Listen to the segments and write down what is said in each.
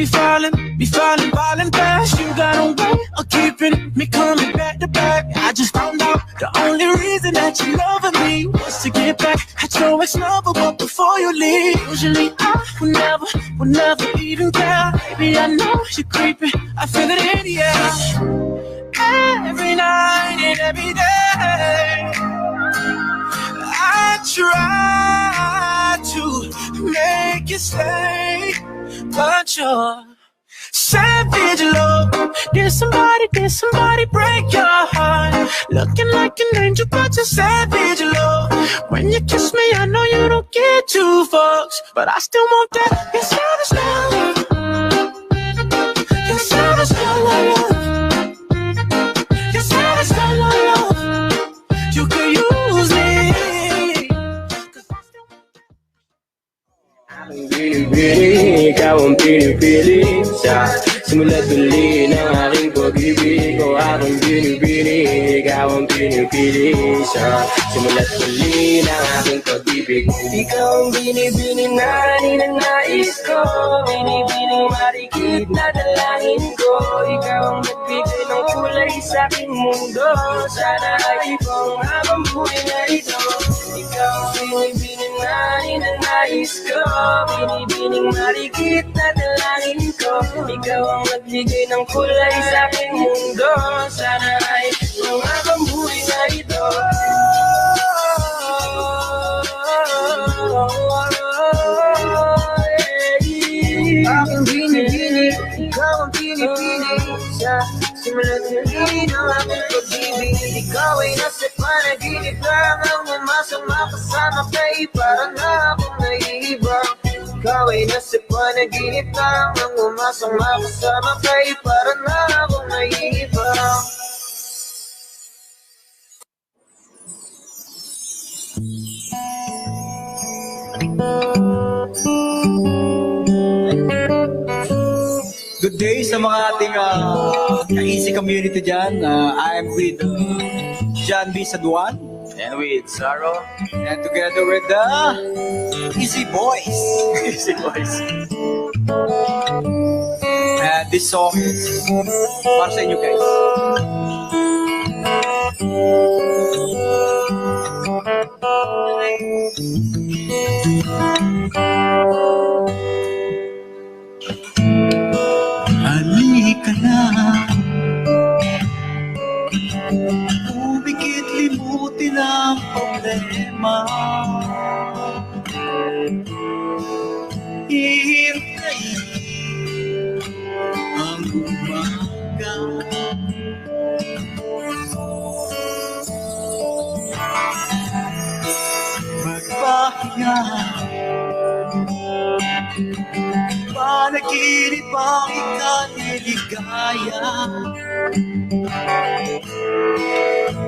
falling fast. You got a way of keeping me coming back to back. I just found out the only reason that you loving me was to get back at your ex-lover, but before you leave, usually I would never even care. Baby, I know you're creeping, I feel it in the air. Every night and every day, I try to make you stay, but you're savage love. Did somebody break your heart? Looking like an angel, but you're savage love. When you kiss me, I know you don't get two fucks, but I still want that. You're savage love. You're savage love. You're savage love. You could use me. Aking binibini, ikaw ang pinipili sa simula't huli ng aking pag-ibig. O aking binibini, ikaw ang pinipili sa simula't huli ng aking pag-ibig. Ikaw ang binibini na ninanais ko, binibining marikit na dalangin ko. Ikaw ang nagbigay ng kulay sa aking mundo, sana ay ikaw ang habang buhay na ito. Ikaw ang binibini na ninanais ko, binibining marikit na dalangin ko. Ikaw ang nagbigay ng kulay sa aking mundo, sana ay ikaw ang habang buhay na ito. Aking binibini, ikaw ang pinipili sa simula't huli ng aking pag-ibig. Ikaw ay nasa panaginip lang ang umasama kasama kay parang na akong naiibang. Ikaw ay nasa panaginip lang ang umasama kasama kay parang na akong naiibang. Good day sa mga ating ka-easy community dyan. I'm with John B. Saduan. And with Saro. And together with the Easy Boys. Easy Boys. And this song is para sa inyo guys. Halika na, umikit limutin ang problema. Ihintayin ang umaga. Magpahinga, panaginip ang ikaliligaya.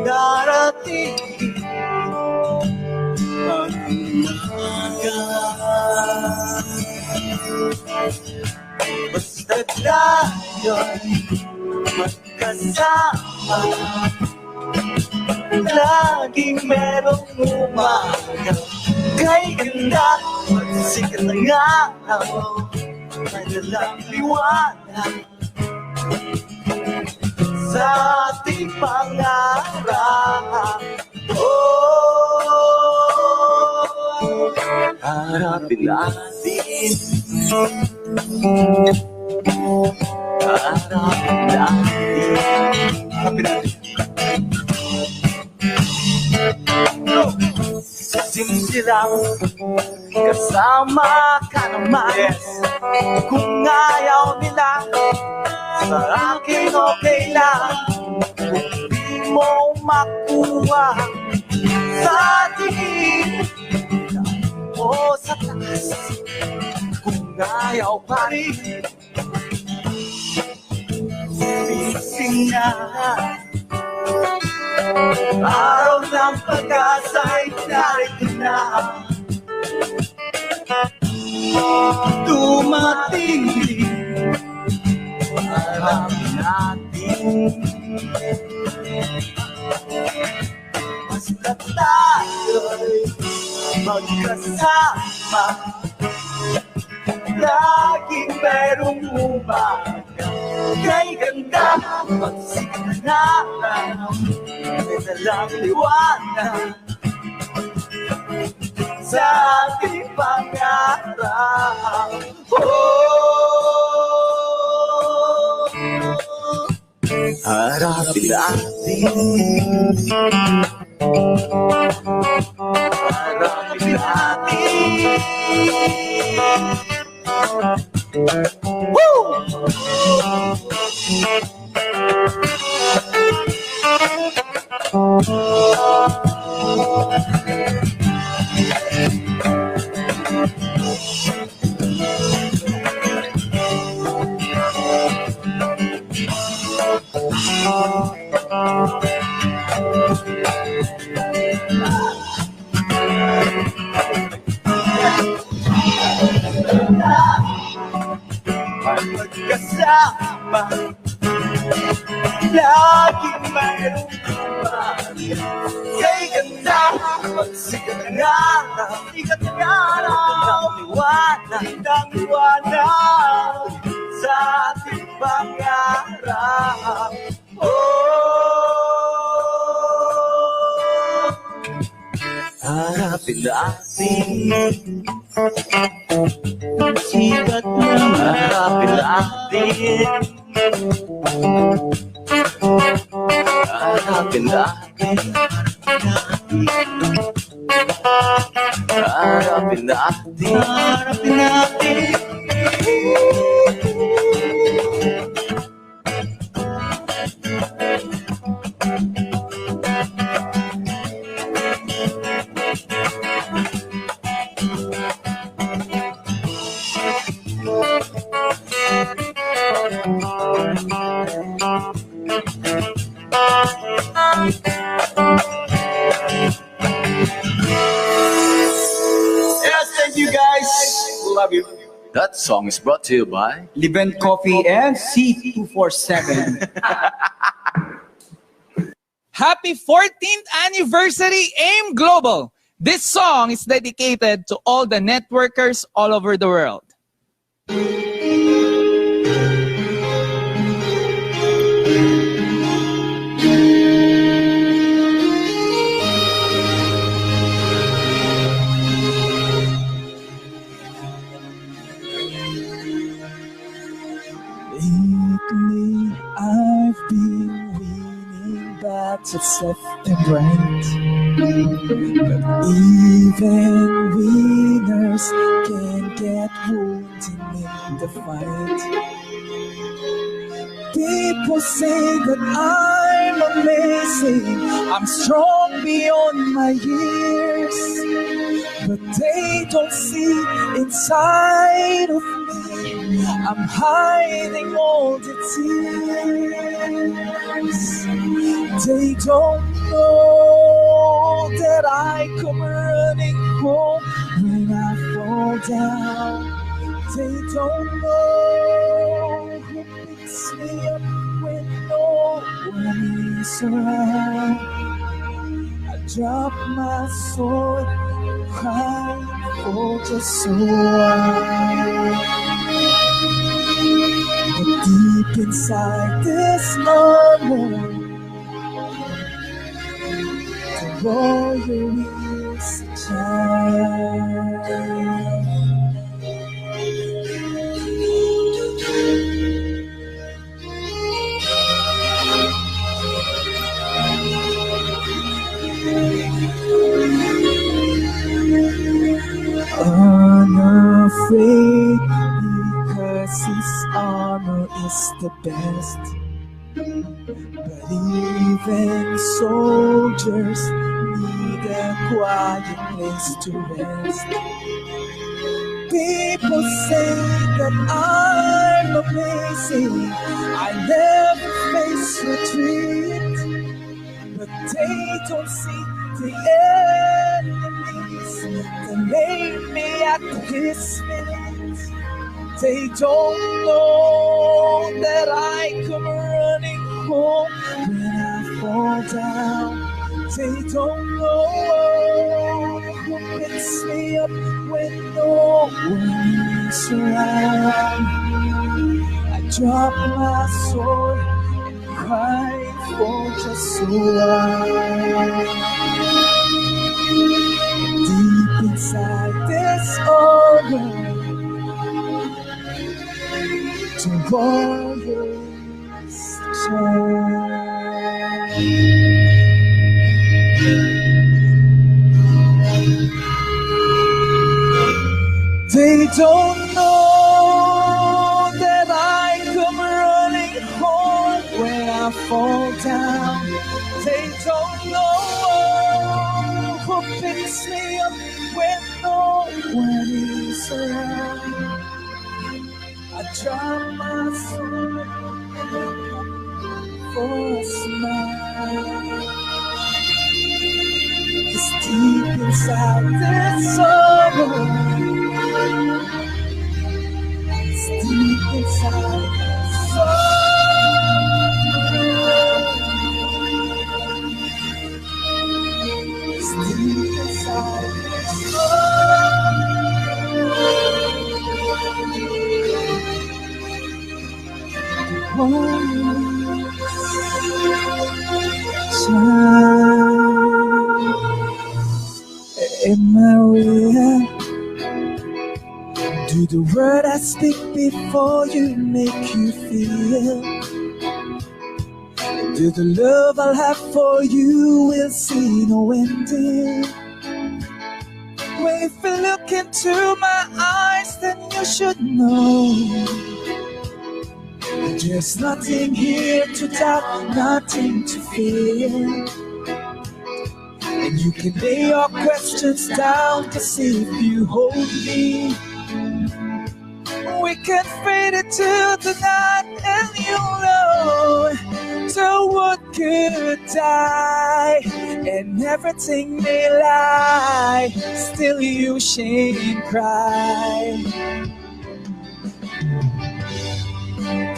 Darating ang umaga. Basta tayo'y magkasama, laging merong umaga. Kay ganda, magsikat ang araw, may dalang liwanag sa ating pangarap. Oh, harapin natin, harapin natin, harapin natin. Simsilang kasama ka naman. Yes. Kung ayaw nila, sa akin okay lang. Kung di mo makuha sa atin o sa taas, kung ayaw pa rin, bising na. Araw ng pag-asa'y narito na. Dumating din, harapin natin. Basta tayo'y magkasama, laging merong Kay ganda, magsikat na may dalang liwanag sa ating pangarap. Harapin natin, harapin natin. Woo! Magkasama, laging mayroong iba. Kay ganda, magsikat ng araw, sikat ng araw, ng liwanag sa ating pangarap. Harapin natin, sikat ng harapin natin, harapin natin, harapin natin, harapin natin. Yes, thank you guys. Love you. That song is brought to you by Liven Coffee and C247. Happy 14th anniversary, AIM Global! This song is dedicated to all the networkers all over the world. Lately, I've been winning battles left and right. But even winners can get wounded in the fight. People say that I'm amazing, I'm strong beyond my years. But they don't see inside of me, I'm hiding all the tears. They don't know that I come running home when I fall down. They don't know who picks me up when no one is around. I drop my sword, cry for just a while. But deep inside this armor, the warrior is a child. Unafraid, because his armor is the best. But even soldiers need a quiet place to rest. People say that I'm amazing, I never face retreat. But they don't see the enemies that made me at this minute. They don't know that I come running home when I fall down. They don't know who picks me up when no one is around. I drop my sword and cry for just a while. Deep inside this order, to warriors turn. They don't know that I come running home when I fall down. They don't know who picks me up when no one is around. I drop my sword for a smile. It's deep inside this sorrow. It's deep inside this sorrow. It's deep inside this Hey Maria, do the word I speak before you make you feel? Do the love I'll have for you will see no ending? Well, if you look into my eyes, then you should know there's nothing here to doubt, nothing to fear. And you can lay your questions down, cause if you hold me, we can fade it till the night, and you'll know the wood could die and everything may lie, still you shan't cry.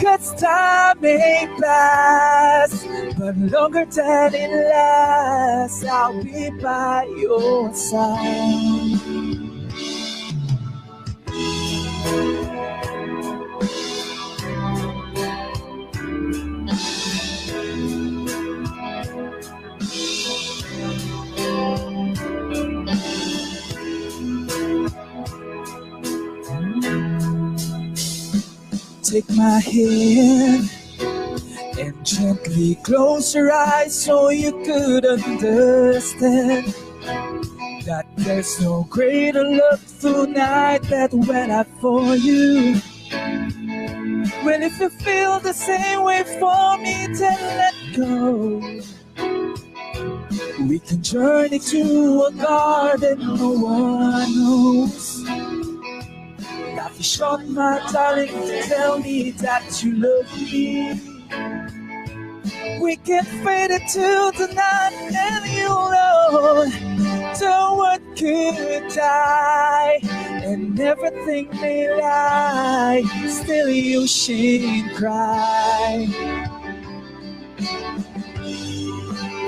Cause time may pass, but longer than it lasts, I'll be by your side. Take my hand and gently close your eyes so you could understand that there's no greater love tonight that went out for you. Well, if you feel the same way for me, then let go. We can journey to a garden no one knows. Life is short, my darling, tell me that you love me. We can fade it till the night, and you'll know the world could die and everything may lie, still you shan't cry.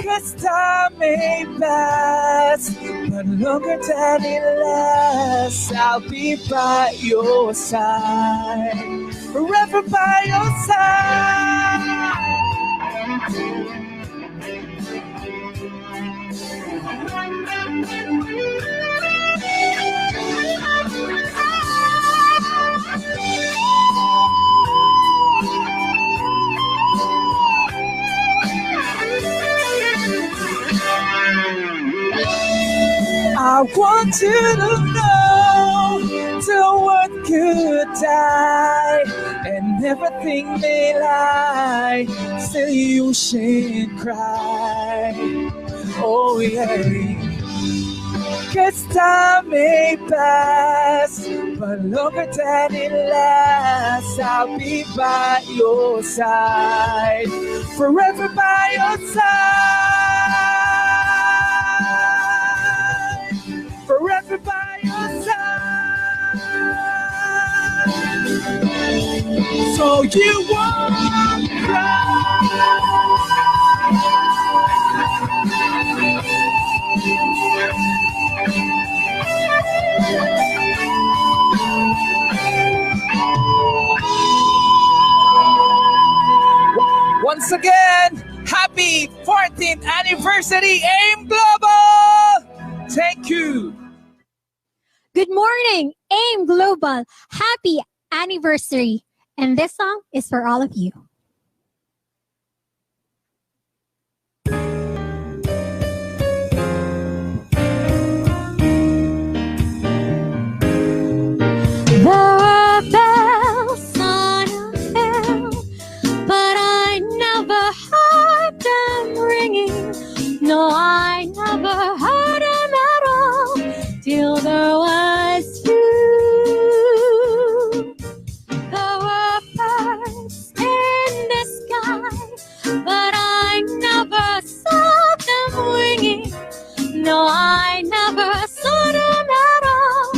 Cause time may pass, but longer than it lasts, I'll be by your side, forever by your side. I want you to know the world could die and everything may lie, still you shan't cry. Oh yeah. Cause time may pass, but longer than it lasts, I'll be by your side, forever by your side, forever by your side. So you won't cry. happy 14th anniversary, AIM Global! Thank you. Good morning, AIM Global. Happy anniversary. And this song is for all of you. There were bells on a hill, but I never heard them ringing. No, I never heard them at all till there was you. There were birds in the sky, but I never saw them winging. No, I never saw them at all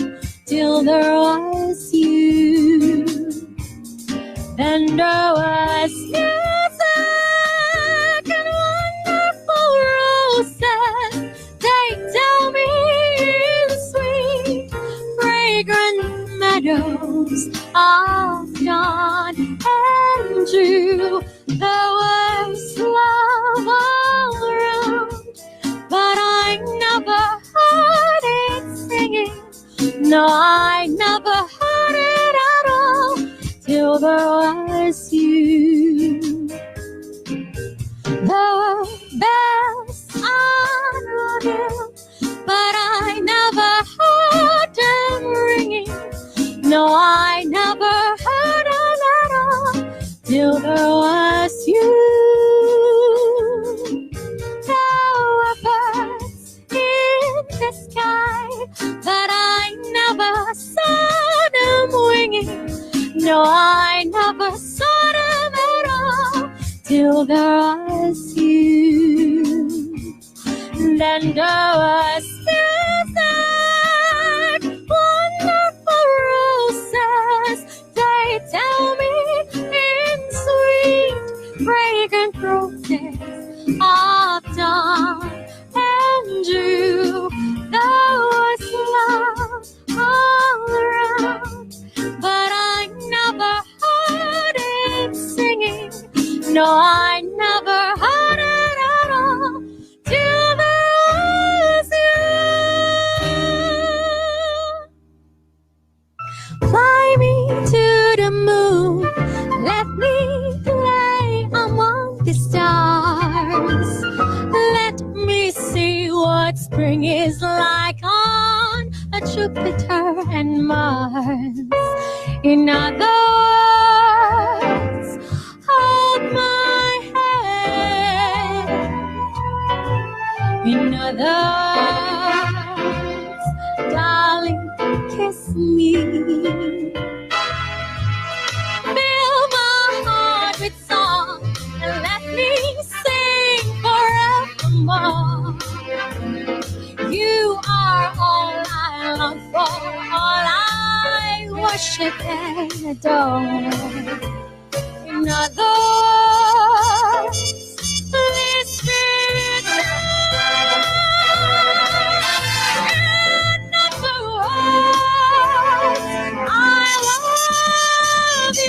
till there was you. Then there was music and wonderful roses. They tell me in sweet, fragrant meadows of dawn and dew. There was love all around, but I never heard it singing. No, I never heard it at all till there was you. There were bells on a hill, but I never heard them ringing. No, I never heard them at all till there was you. There were birds in the sky, but I never saw them winging. No, I never saw them at all till there was you. Then there was music, wonderful roses. They tell me in sweet, fragrant roses of dawn and dew. There was love all around, but I never heard it singing. No, I never heard it at all till there was you. Fly me to the moon, let me play among the stars. Let me see what spring is like on a Jupiter and Mars. In other words, hold my hand. In other words, darling, kiss me. Fill my heart with song and let me sing forevermore. You are all I long for, all I worship and adore. In other words, this spirit in other words, I love you.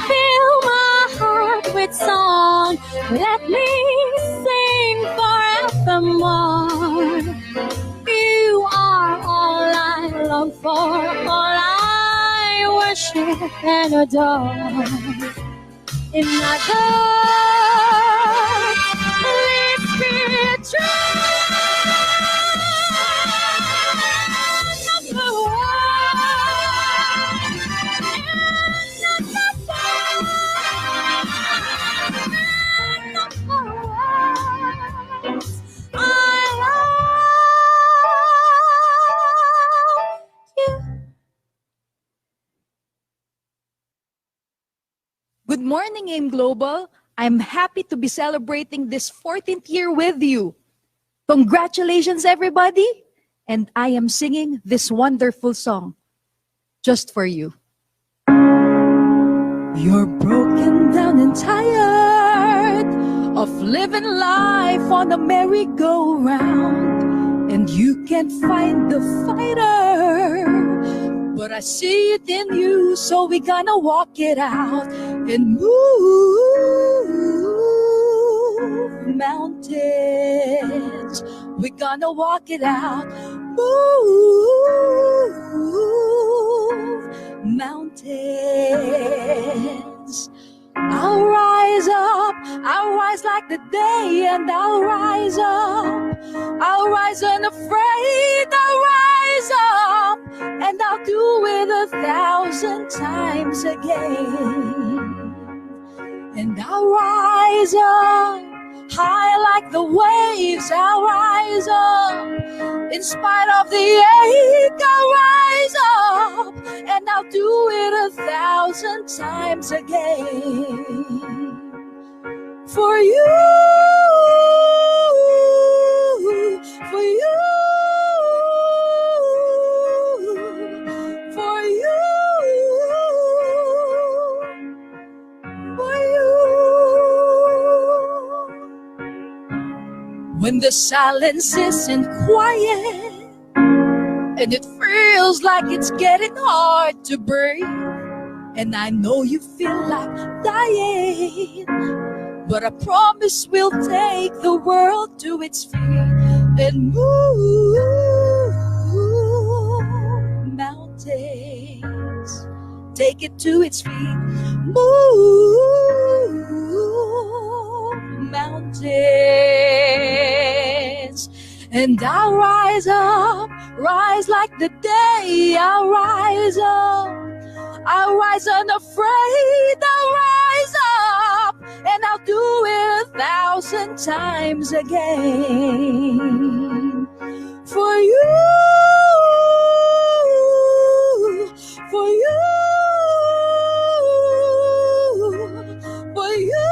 Fill my heart with song, let me sing forevermore. You are all I long for, all I worship and adore. In other words, Spirit, Good morning, AIM Global. I'm happy to be celebrating this 14th year with you. Congratulations, everybody. And I am singing this wonderful song just for you. You're broken down and tired of living life on a merry-go-round, and you can't find the fighter, but I see it in you, so we gonna walk it out and move mountains. We gonna walk it out, move mountains. I'll rise up, I'll rise like the day, and I'll rise up. I'll rise unafraid, I'll rise up, and I'll do it 1,000 times again. And I'll rise up, high like the waves, I'll rise up. In spite of the ache, I'll rise up, and I'll do it 1,000 times again. For you, for you, for you, for you. When the silence isn't quiet and it feels like it's getting hard to breathe, and I know you feel like dying, but I promise we'll take the world to its feet and move mountains. Take it to its feet, move mountains. And I'll rise up, rise like the day. I'll rise up, I'll rise unafraid. I'll rise up, and I'll do it 1,000 times again. For you, for you, for you,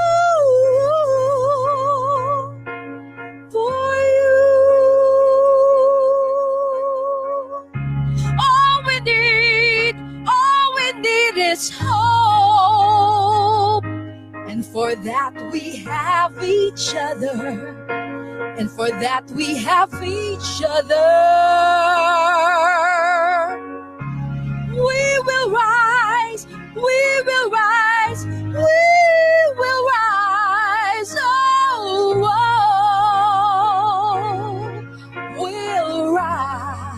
for you. All we need is hope. And for that we have each other. And for that we have each other. We will rise, we will rise, we will rise. Oh, we'll rise.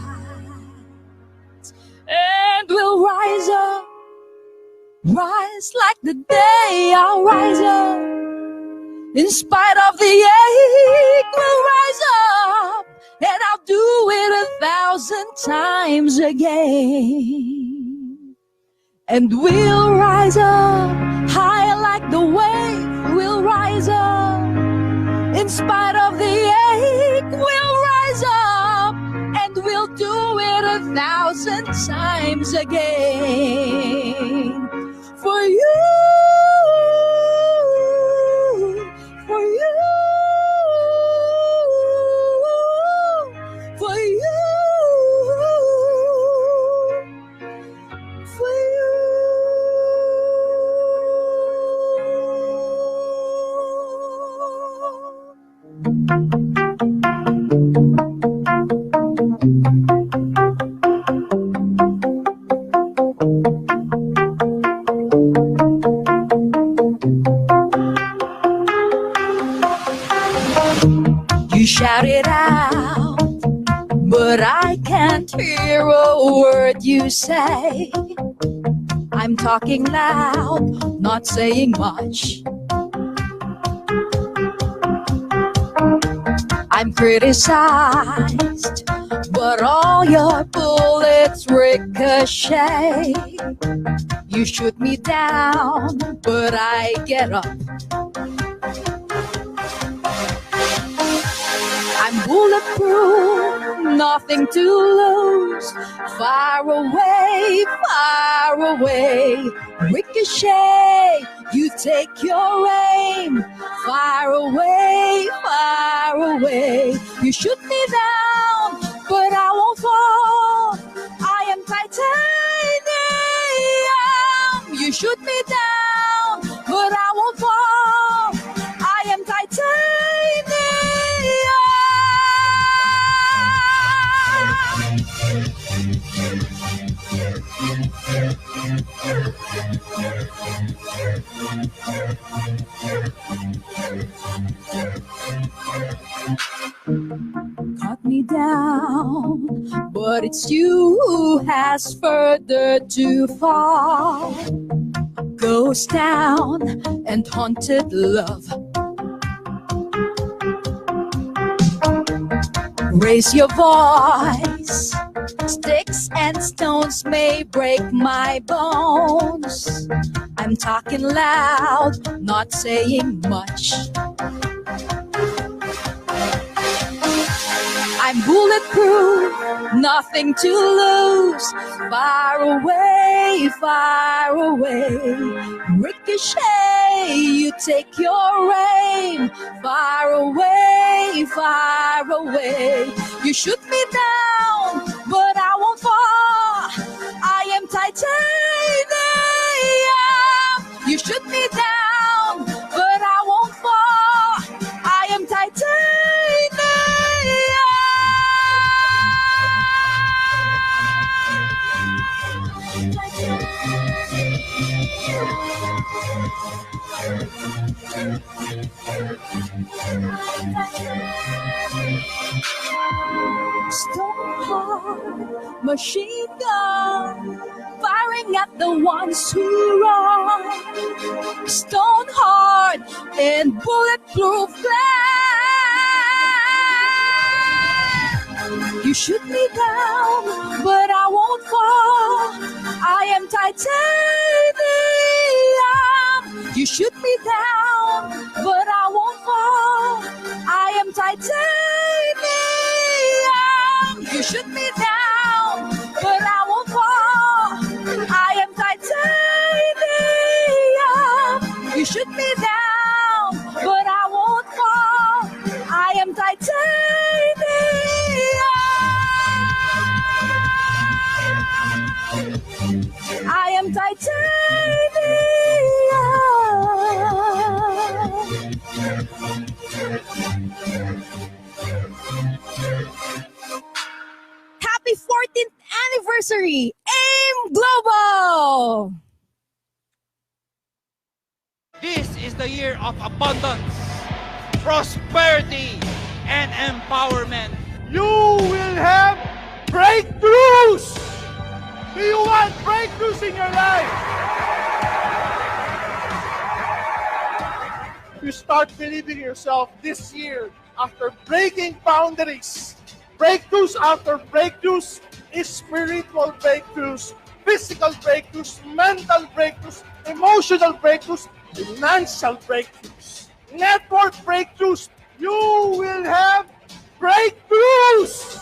And we'll rise up, rise like the day. I'll rise up. In spite of the ache, we'll rise up, and I'll do it 1,000 times again. And we'll rise up, high like the wave, we'll rise up. In spite of the ache, we'll rise up, and we'll do it 1,000 times again. For you, for you, for you, for you. You shout it out, but I can't hear a word you say. I'm talking loud, not saying much. I'm criticized, but all your bullets ricochet. You shoot me down, but I get up. I'm bulletproof, nothing to lose. Far away, far away. Ricochet, you take your aim. Far away, far away. You shoot me down, but I won't fall. I am titanium. You shoot me down, but I won't fall. I am titanium. Cut me down, but it's you who has further to fall. Ghost town and haunted love. Raise your voice. Sticks and stones may break my bones. I'm talking loud, not saying much. I'm bulletproof, nothing to lose. Far away, far away. Ricochet, you take your aim. Far away, far away. You shoot me down, but I won't fall. I am titanium. You shoot me down, but I won't fall. I am titanium. Stone hard machine gun, firing at the ones who run. Stone hard and bulletproof glass. You shoot me down, but I won't fall. I am titanium. You shoot me down, but I won't fall. I am titanium. You shoot me down, but I won't fall. I am titanium. You shoot me down, but I won't fall. I am titanium. I am titanium. Happy 14th anniversary, AIM Global! This is the year of abundance, prosperity, and empowerment. You will have breakthroughs! Do you want breakthroughs in your life? You start believing in yourself this year after breaking boundaries. Breakthroughs after breakthroughs is spiritual breakthroughs, physical breakthroughs, mental breakthroughs, emotional breakthroughs, financial breakthroughs, network breakthroughs. You will have breakthroughs!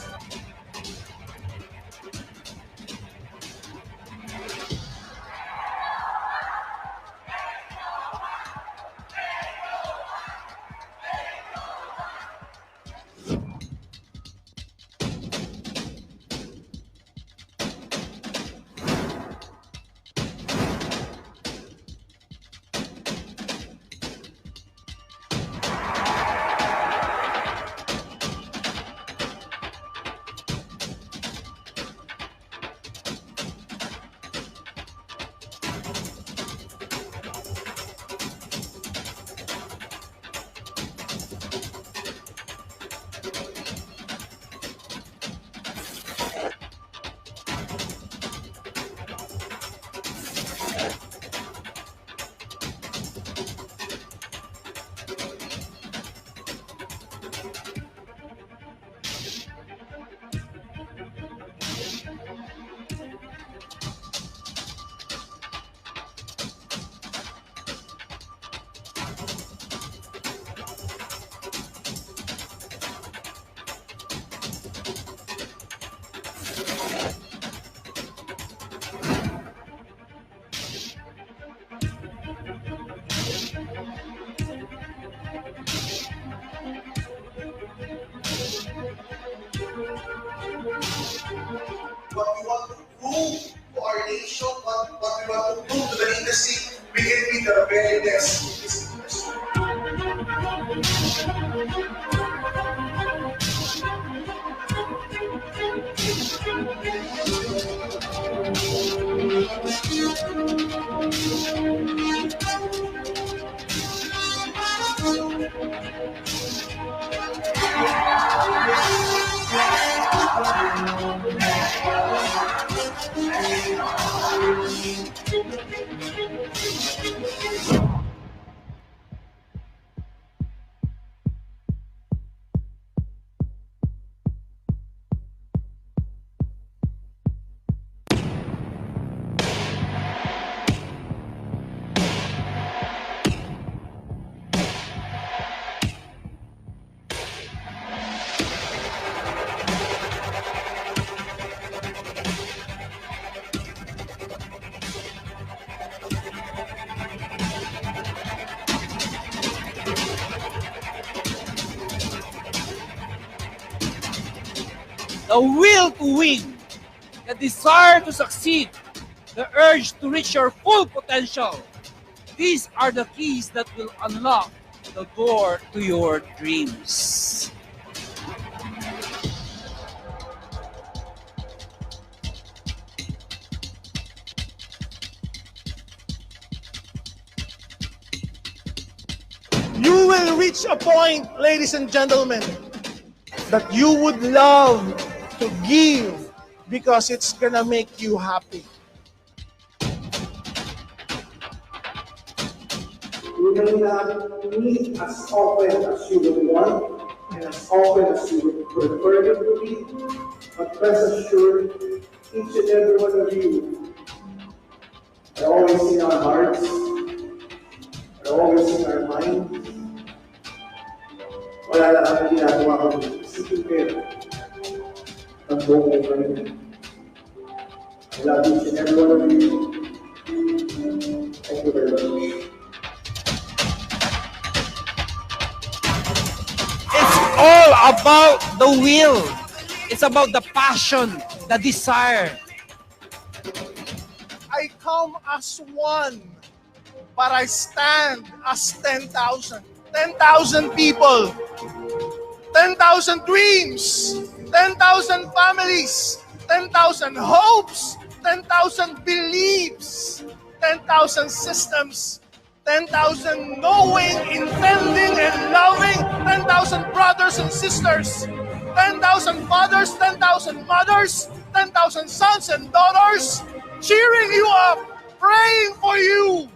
The will to win, the desire to succeed, the urge to reach your full potential. These are the keys that will unlock the door to your dreams. You will reach a point, ladies and gentlemen, that you would love to give because it's gonna make you happy. You may not meet as often as you would want and as often as you would prefer it to be, but rest assured, each and every one of you are always in our hearts, are always in our minds. Wala na kami ginagawa kami. Isipin kayo ng buong kayo. I love each and every one of you. Thank you very much. It's all about the will. It's about the passion, the desire. I come as one, but I stand as 10,000. 10,000 people, 10,000 dreams, 10,000 families, 10,000 hopes, 10,000 beliefs, 10,000 systems, 10,000 knowing, intending, and loving, 10,000 brothers and sisters, 10,000 fathers, 10,000 mothers, 10,000 sons and daughters, cheering you up, praying for you,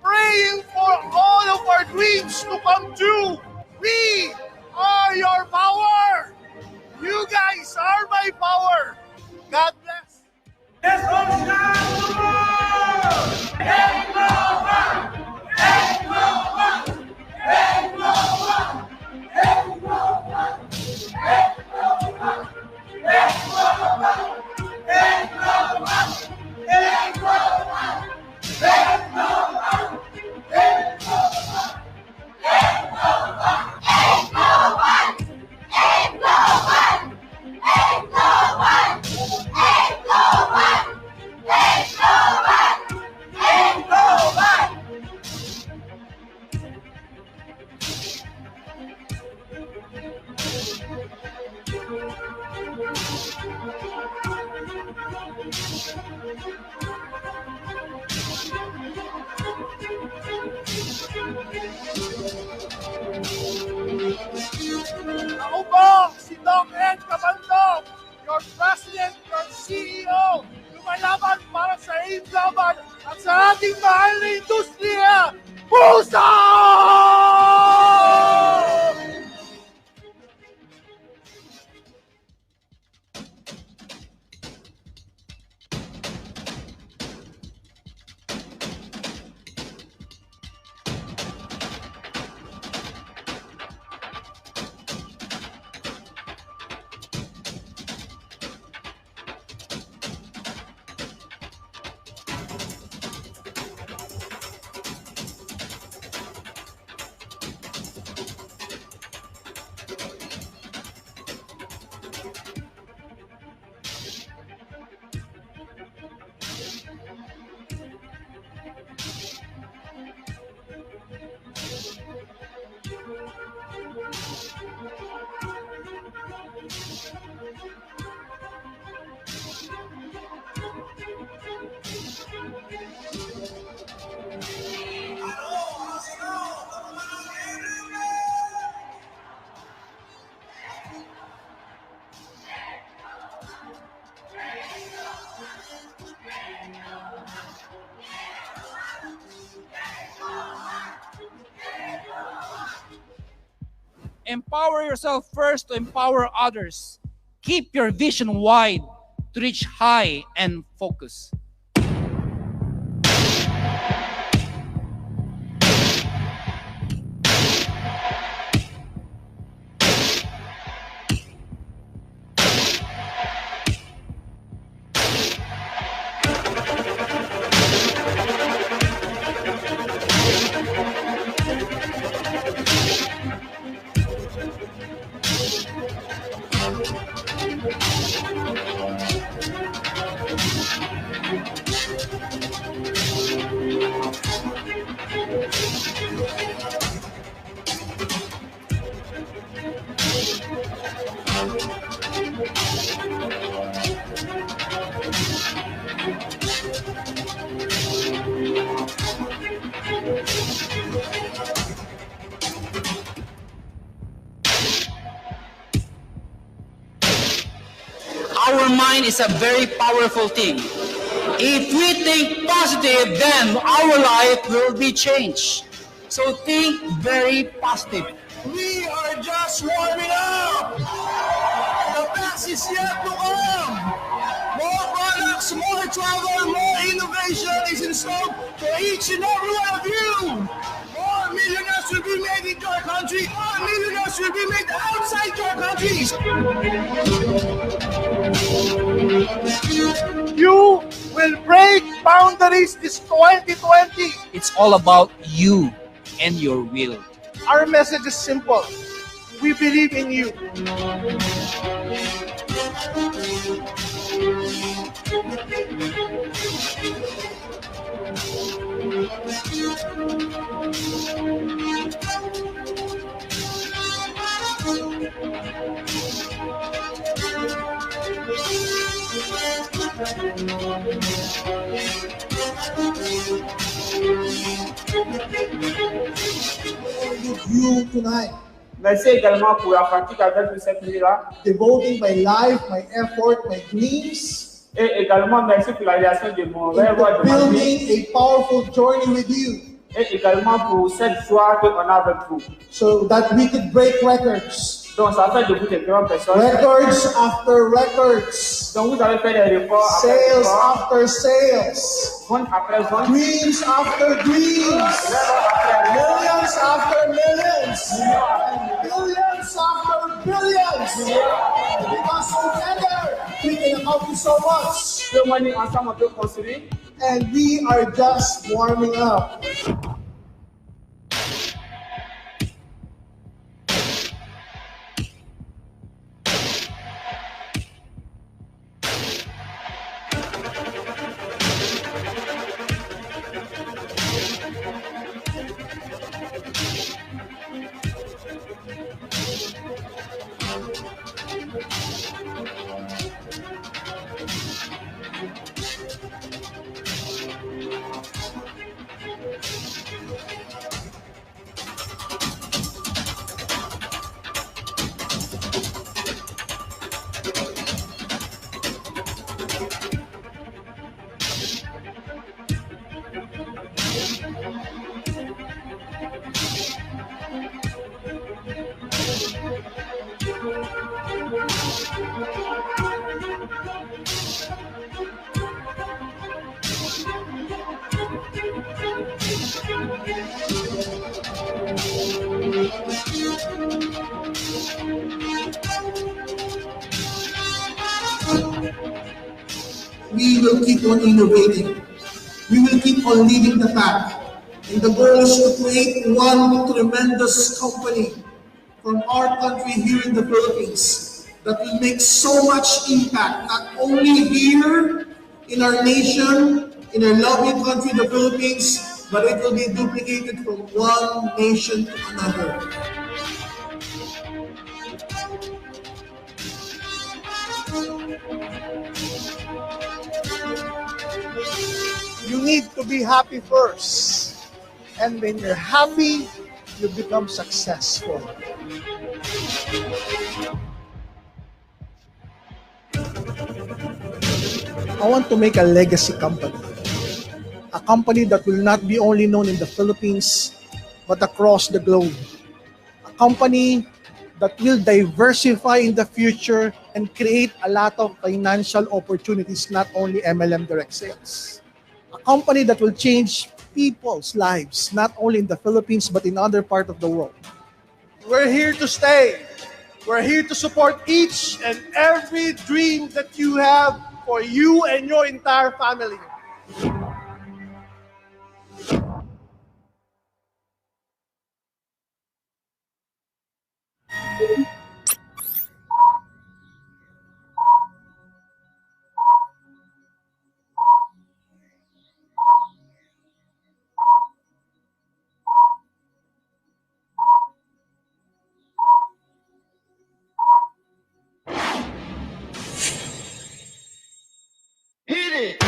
praying for all of our dreams to come true. We are your power. You guys are my power. God bless. Let's go shine the world. Hey, Global. Hey, Global. Hey, Global. Hey, Global. Hey, Global. Hey, Global. Hey, Global. Hey, Global. Hey, Global. Ako po, si Doc Ed Cabandog, your President, your CEO, lumalaban para sa INDOMITABLE at sa ating mahal na industriya, puso! Empower yourself first to empower others. Keep your vision wide to reach high and focus. Our mind is a very powerful thing. If we think positive, then our life will be changed. So think very positive. We are just warming up. The best is yet to come. More products, more travel, more innovation is in store for each and every one of you. More millionaires will be made in your country. More millionaires will be made outside your countries. You will break boundaries this 2020. It's all about you and your will. Our message is simple. We believe in you. With you tonight, Merci également pour la pratique avec nous cette nuit-là. devoting my life, my effort, my dreams, Et également, merci pour la réalisation de mon rêve, into de ma vie. building a powerful journey with you, Et également pour cette joie qu'on a avec vous. so that we could break records. Donc, ça fait de vous de grandes personnes. Records after records, Donc, vous avez fait des records après sales records, after sales, vente après vente, dreams after dreams, millions after millions, billions after billions. Because together we can accomplish so much, témoigner ensemble, on peut construire. and we are just warming up. We will keep on innovating. We will keep on leading the pack. And the goal is to create one tremendous company from our country here in the Philippines that will make so much impact, not only here in our nation, in our lovely country, the Philippines, but it will be duplicated from one nation to another. You need to be happy first. And when you're happy, you become successful. I want to make a legacy company. A company that will not be only known in the Philippines, but across the globe. A company that will diversify in the future and create a lot of financial opportunities, not only MLM direct sales. A company that will change people's lives, not only in the Philippines, but in other parts of the world. We're here to stay. We're here to support each and every dream that you have for you and your entire family. Hit it!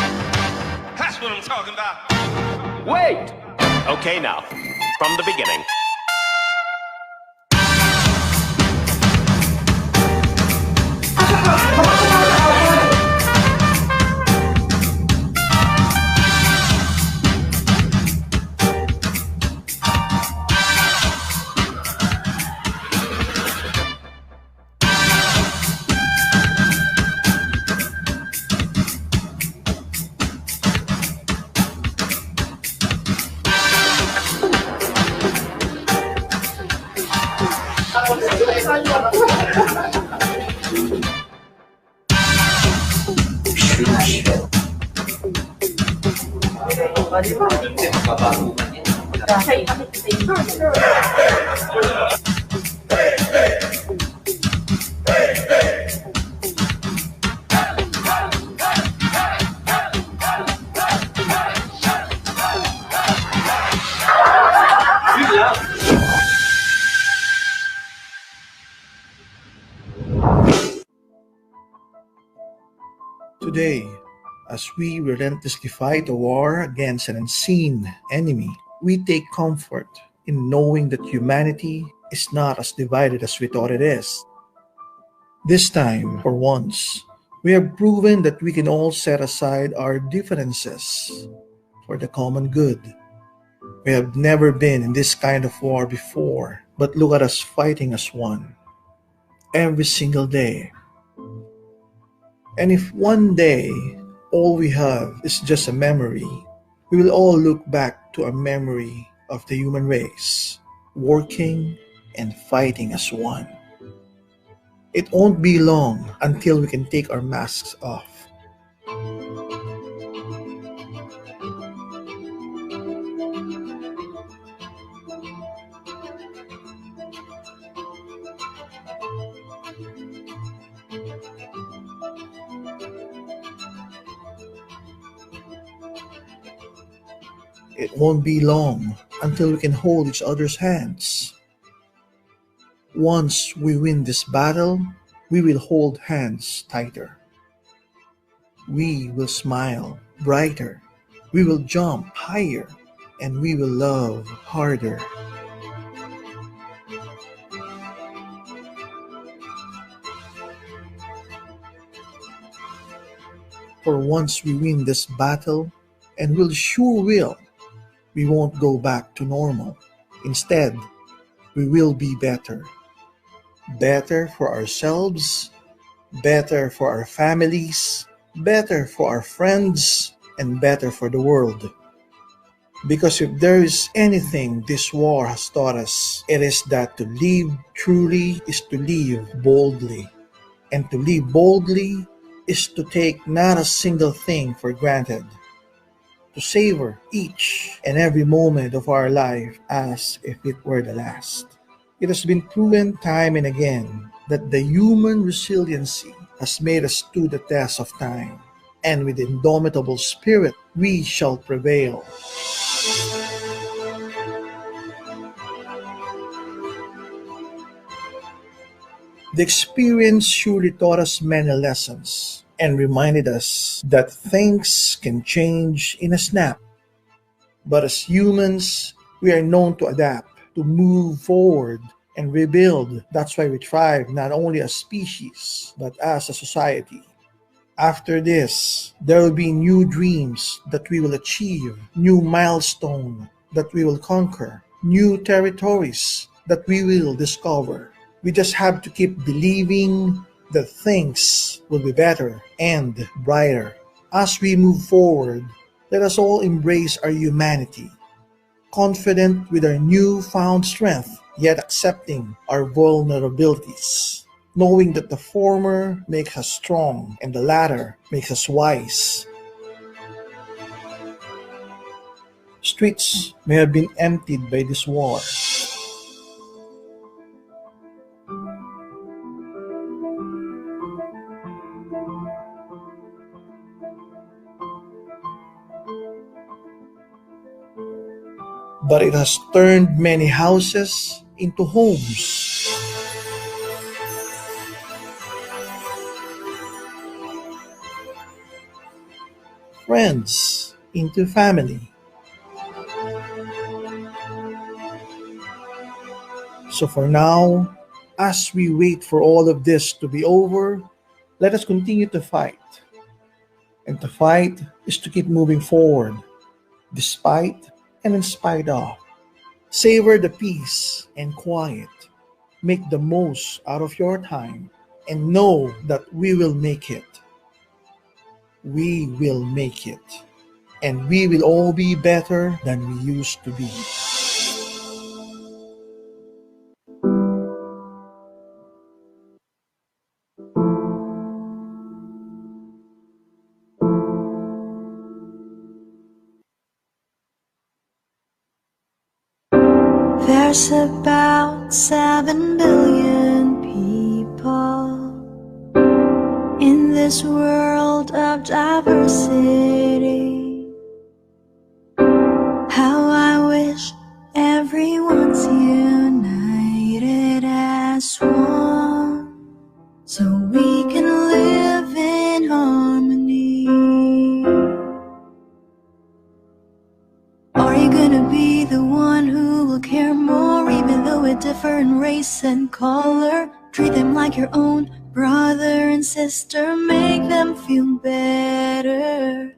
That's what I'm talking about. Wait! Okay, now, from the beginning. Today, as we relentlessly fight a war against an unseen enemy, we take comfort in knowing that humanity is not as divided as we thought it is. This time, for once, we have proven that we can all set aside our differences for the common good. We have never been in this kind of war before, but look at us fighting as one every single day. And if one day all we have is just a memory, we will all look back to a memory of the human race, working and fighting as one. It won't be long until we can take our masks off. It won't be long until we can hold each other's hands. Once we win this battle, we will hold hands tighter. We will smile brighter. We will jump higher. And we will love harder. For once we win this battle, and we'll sure will, we won't go back to normal. Instead, we will be better. Better for ourselves, better for our families, better for our friends, and better for the world. Because if there is anything this war has taught us, it is that to live truly is to live boldly. And to live boldly is to take not a single thing for granted. To savor each and every moment of our life as if it were the last. It has been proven time and again that the human resiliency has made us stood the test of time, and with indomitable spirit we shall prevail. The experience surely taught us many lessons and reminded us that things can change in a snap. But as humans, we are known to adapt, to move forward and rebuild. That's why we thrive not only as species, but as a society. After this, there will be new dreams that we will achieve, new milestones that we will conquer, new territories that we will discover. We just have to keep believing that things will be better and brighter. As we move forward, let us all embrace our humanity, confident with our newfound strength, yet accepting our vulnerabilities, knowing that the former makes us strong and the latter makes us wise. Streets may have been emptied by this war, but it has turned many houses into homes, friends into family. So for now, as we wait for all of this to be over, let us continue to fight. And to fight is to keep moving forward, despite and in spite of. Savor the peace and quiet. Make the most out of your time and know that we will make it. We will make it. And we will all be better than we used to be. There's about 7 billion people in this world of diversity. How I wish everyone's united as one, so we can live in harmony. Are you gonna be the one who will care more, even though we're different race and color? Treat them like your own brother and sister, make them feel better.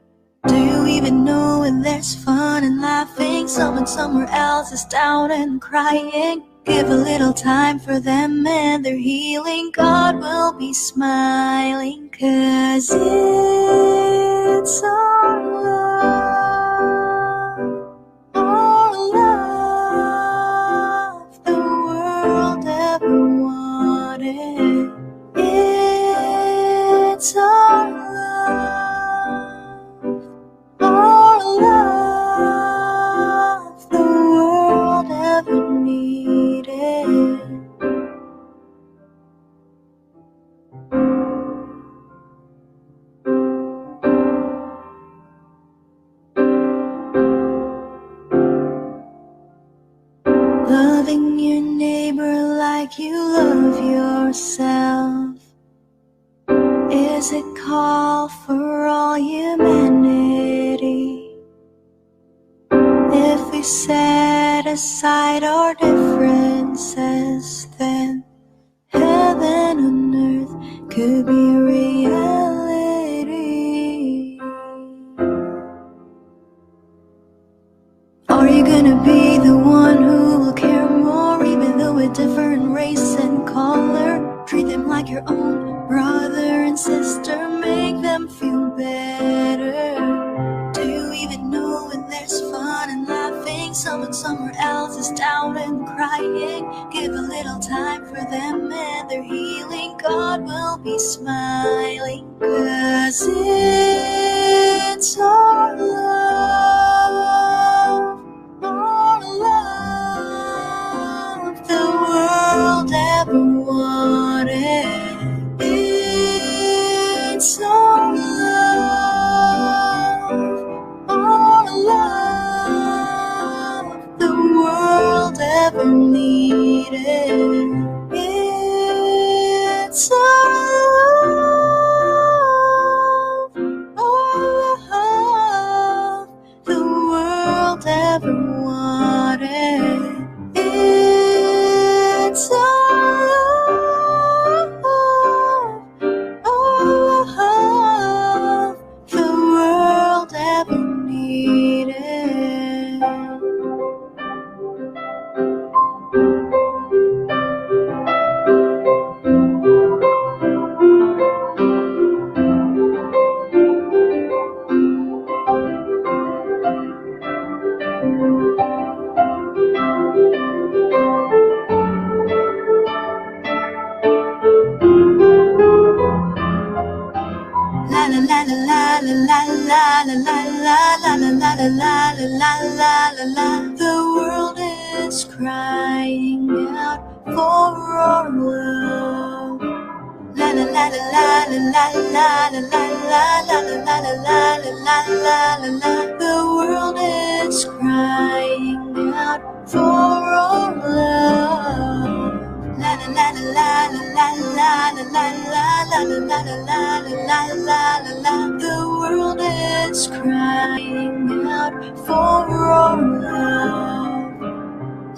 Do you even know when there's fun and laughing, someone somewhere else is down and crying? Give a little time for them and their healing. God will be smiling, 'cause it's our love the world ever wanted. It's our love the world ever needed. Loving your neighbor like you love yourself is a call for all humanity. If we set aside our differences, then heaven on earth could be reality. Are you gonna be the one who will care more, even though we're different race and color? Treat them like your own brother and sister, make them feel better. Do you even know when there's fun and laughing, someone somewhere else is down and crying? Give a little time for them and their healing. God will be smiling, 'cause it's our love the world ever wanted. It's our love the world ever needed. It's our love the world ever wanted. It's our love the world ever needed. la la la la la la. The world is crying out for our love. La la la la la la la la la la la la la la la la la. The world is crying out for our love. La la la la la la la la la la la la la la la la. The world is crying out for our love.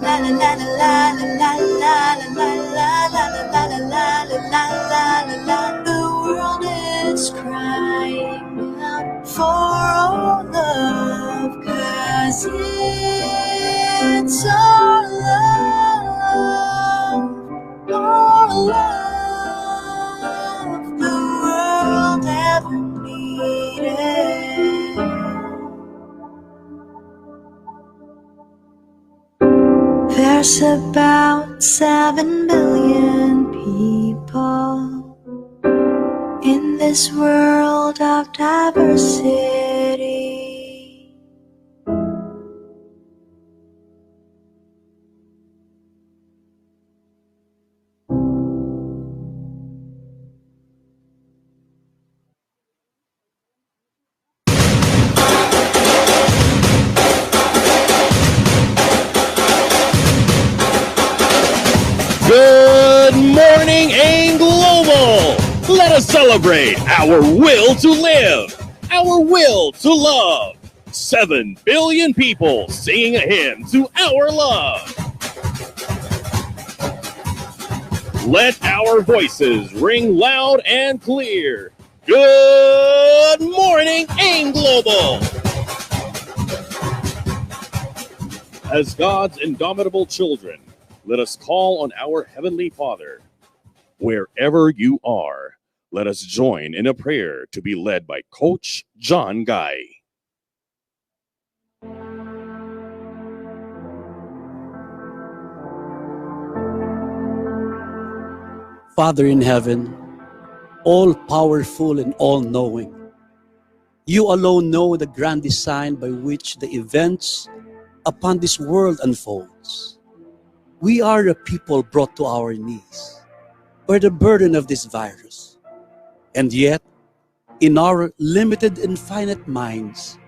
La la la la la la la la la la la la la la. The world is crying out for our love, 'cause it's our love, the world ever needed. There's about 7 billion people in this world of diversity. Good morning, AIM Global! Let us celebrate our will to live, our will to love. 7 billion people singing a hymn to our love. Let our voices ring loud and clear. Good morning, AIM Global! As God's indomitable children, let us call on our Heavenly Father. Wherever you are, let us join in a prayer to be led by Coach John Guy. Father in heaven, all-powerful and all-knowing, you alone know the grand design by which the events upon this world unfolds. We are a people brought to our knees by the burden of this virus. And yet, in our limited and finite minds,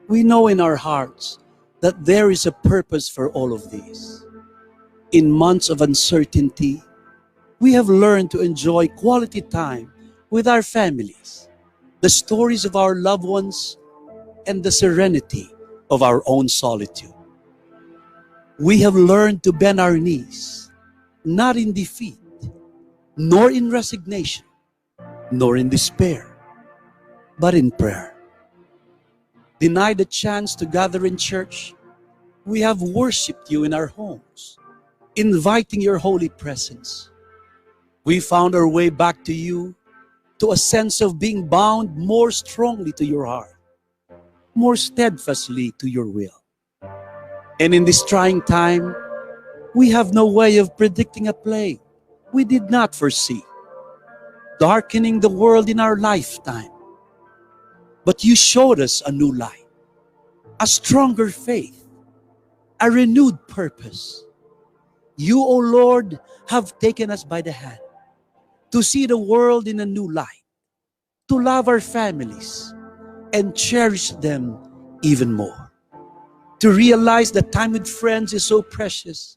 we know in our hearts that there is a purpose for all of this. In months of uncertainty, we have learned to enjoy quality time with our families, the stories of our loved ones, and the serenity of our own solitude. We have learned to bend our knees, not in defeat, nor in resignation, nor in despair, but in prayer. Denied the chance to gather in church, we have worshiped you in our homes, inviting your holy presence. We found our way back to you, to a sense of being bound more strongly to your heart, more steadfastly to your will. And in this trying time, we have no way of predicting a plague we did not foresee, darkening the world in our lifetime. But you showed us a new light, a stronger faith, a renewed purpose. You, O Lord, have taken us by the hand to see the world in a new light, to love our families and cherish them even more, to realize that time with friends is so precious,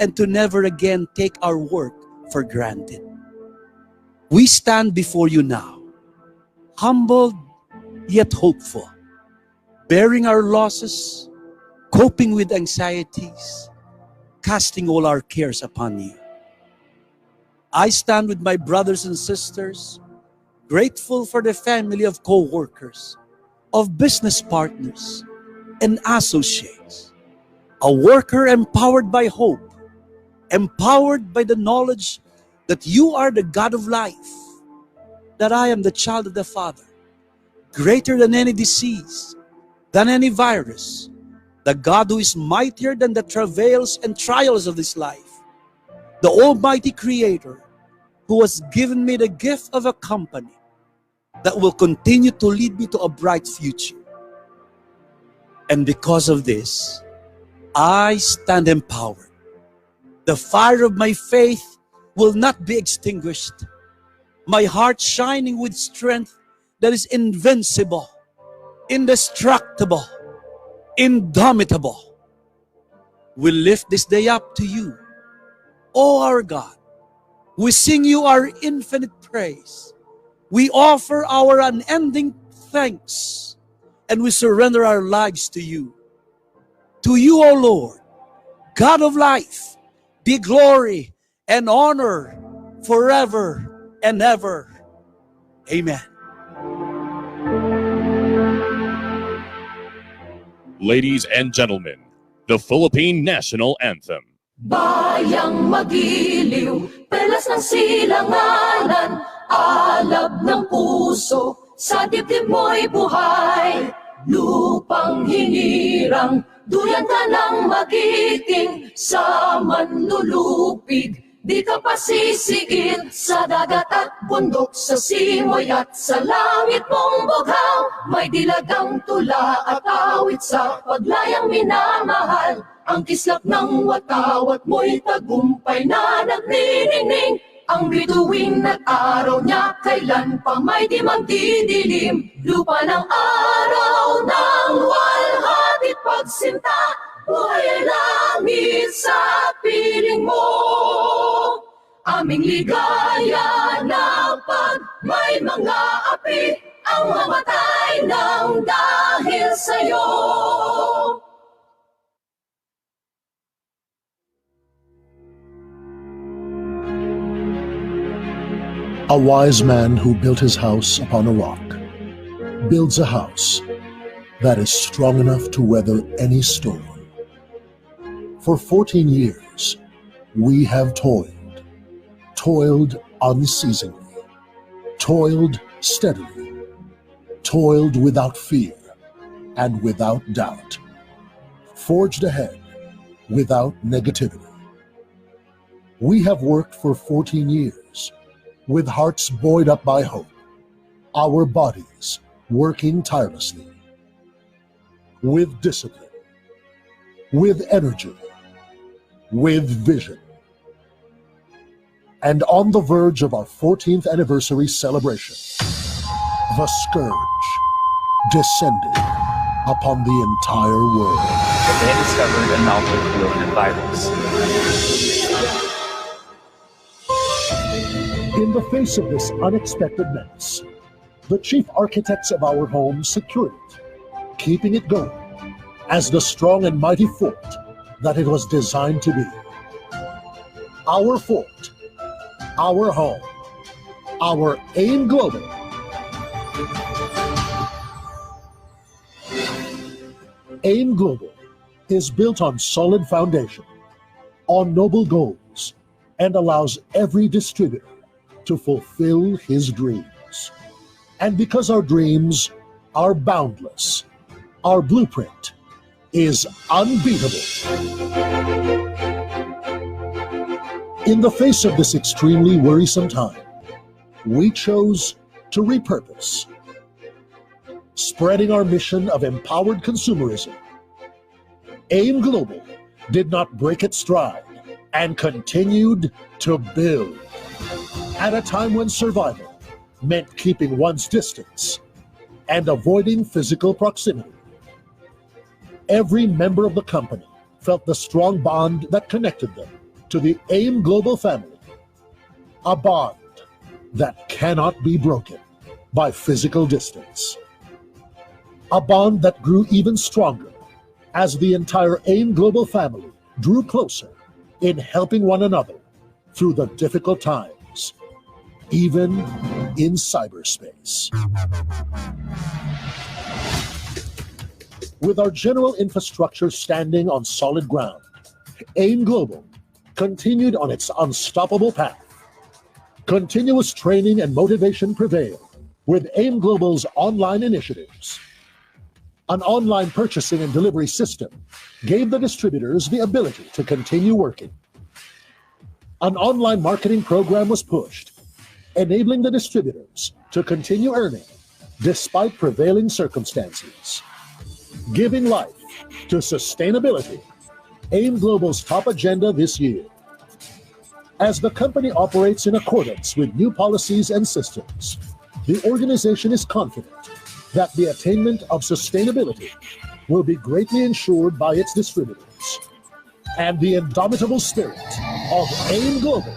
and to never again take our work for granted. We stand before you now, humbled yet hopeful, bearing our losses, coping with anxieties, casting all our cares upon you. I stand with my brothers and sisters, grateful for the family of co-workers, of business partners, and associates. A worker empowered by hope, empowered by the knowledge that you are the God of life, that I am the child of the Father, greater than any disease, than any virus, the God who is mightier than the travails and trials of this life, the Almighty Creator, who has given me the gift of a company that will continue to lead me to a bright future. And because of this, I stand empowered. The fire of my faith will not be extinguished. My heart shining with strength that is invincible, indestructible, indomitable. We lift this day up to you, O our God. We sing you our infinite praise. We offer our unending thanks, and we surrender our lives to you. To you, O Lord, God of life, be glory and honor forever and ever. Amen. Ladies and gentlemen, the Philippine National Anthem. Bayang magiliw, pelas ng silanganan, alab ng puso, sa dibdib mo'y buhay. Lupang hinirang, duyan ka ng magiting, sa manlulupig, di ka pasisigil. Sa dagat at bundok, sa simoy at sa langit mong bughaw, may dilagang tula at awit sa paglayang minamahal. Ang kislap ng watawat mo'y tagumpay na nagniningning. Ang bituin at araw niya kailan pa may di magdidilim. Lupa ng araw ng walhati't pagsinta, buhay ay langit sa piling mo. Aming ligaya na pag may mga api, ang mamatay ng dahil sa'yo. A wise man who built his house upon a rock builds a house that is strong enough to weather any storm. For 14 years, we have toiled unceasingly, toiled steadily, toiled without fear and without doubt, forged ahead without negativity. We have worked for 14 years with hearts buoyed up by hope, our bodies working tirelessly, with discipline, with energy, with vision. And on the verge of our 14th anniversary celebration, the scourge descended upon the entire world. They discovered a novel coronavirus. In the face of this unexpected menace, the chief architects of our home secured it, keeping it going as the strong and mighty fort that it was designed to be. Our fort, our home, our AIM Global. AIM Global is built on solid foundation, on noble goals, and allows every distributor to fulfill his dreams. And because our dreams are boundless, our blueprint is unbeatable. In the face of this extremely worrisome time, we chose to repurpose, spreading our mission of empowered consumerism. AIM Global did not break its stride and continued to build. At a time when survival meant keeping one's distance and avoiding physical proximity. Every member of the company felt the strong bond that connected them to the AIM Global family, a bond that cannot be broken by physical distance. A bond that grew even stronger as the entire AIM Global family drew closer in helping one another through the difficult times, even in cyberspace. With our general infrastructure standing on solid ground, AIM Global continued on its unstoppable path. Continuous training and motivation prevailed with AIM Global's online initiatives. An online purchasing and delivery system gave the distributors the ability to continue working. An online marketing program was pushed, enabling the distributors to continue earning despite prevailing circumstances, giving life to sustainability, AIM Global's top agenda this year. As the company operates in accordance with new policies and systems, the organization is confident that the attainment of sustainability will be greatly ensured by its distributors and the indomitable spirit of AIM Global.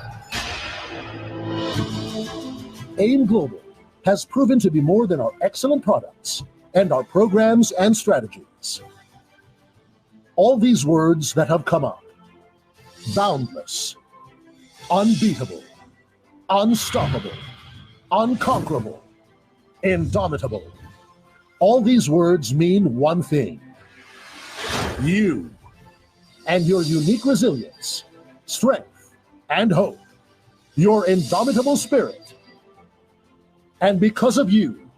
AIM Global has proven to be more than our excellent products and our programs and strategies. All these words that have come up: boundless, unbeatable, unstoppable, unconquerable, indomitable. All these words mean one thing: you and your unique resilience, strength, and hope, your indomitable spirit. And because of you,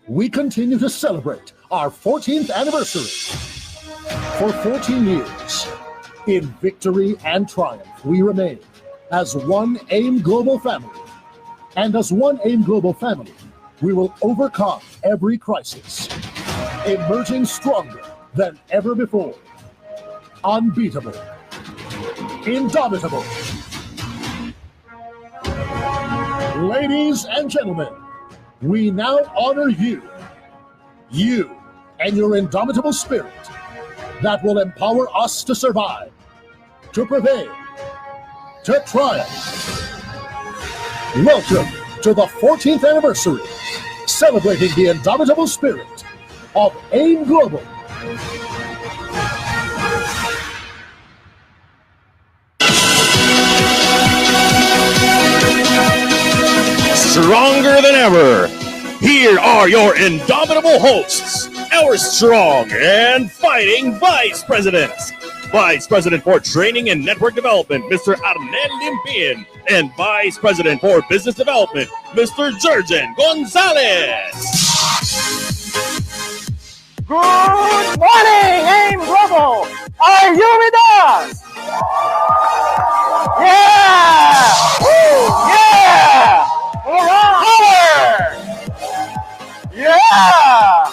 we continue to celebrate our 14th anniversary. For 14 years, in victory and triumph, we remain as one AIM Global family. And as one AIM Global family, we will overcome every crisis, emerging stronger than ever before. Unbeatable, indomitable. Ladies and gentlemen, we now honor you and your indomitable spirit that will empower us to survive, to prevail, to triumph. Welcome to the 14th anniversary, celebrating the indomitable spirit of AIM Global. Stronger than ever. Here are your indomitable hosts, our strong and fighting Vice Presidents. Vice President for Training and Network Development, Mr. Arnel Limpin, and Vice President for Business Development, Mr. Jurgen Gonzalez. Good morning, AIM Global! Are you with us? Yeah! Woo! Yeah! Power! Yeah!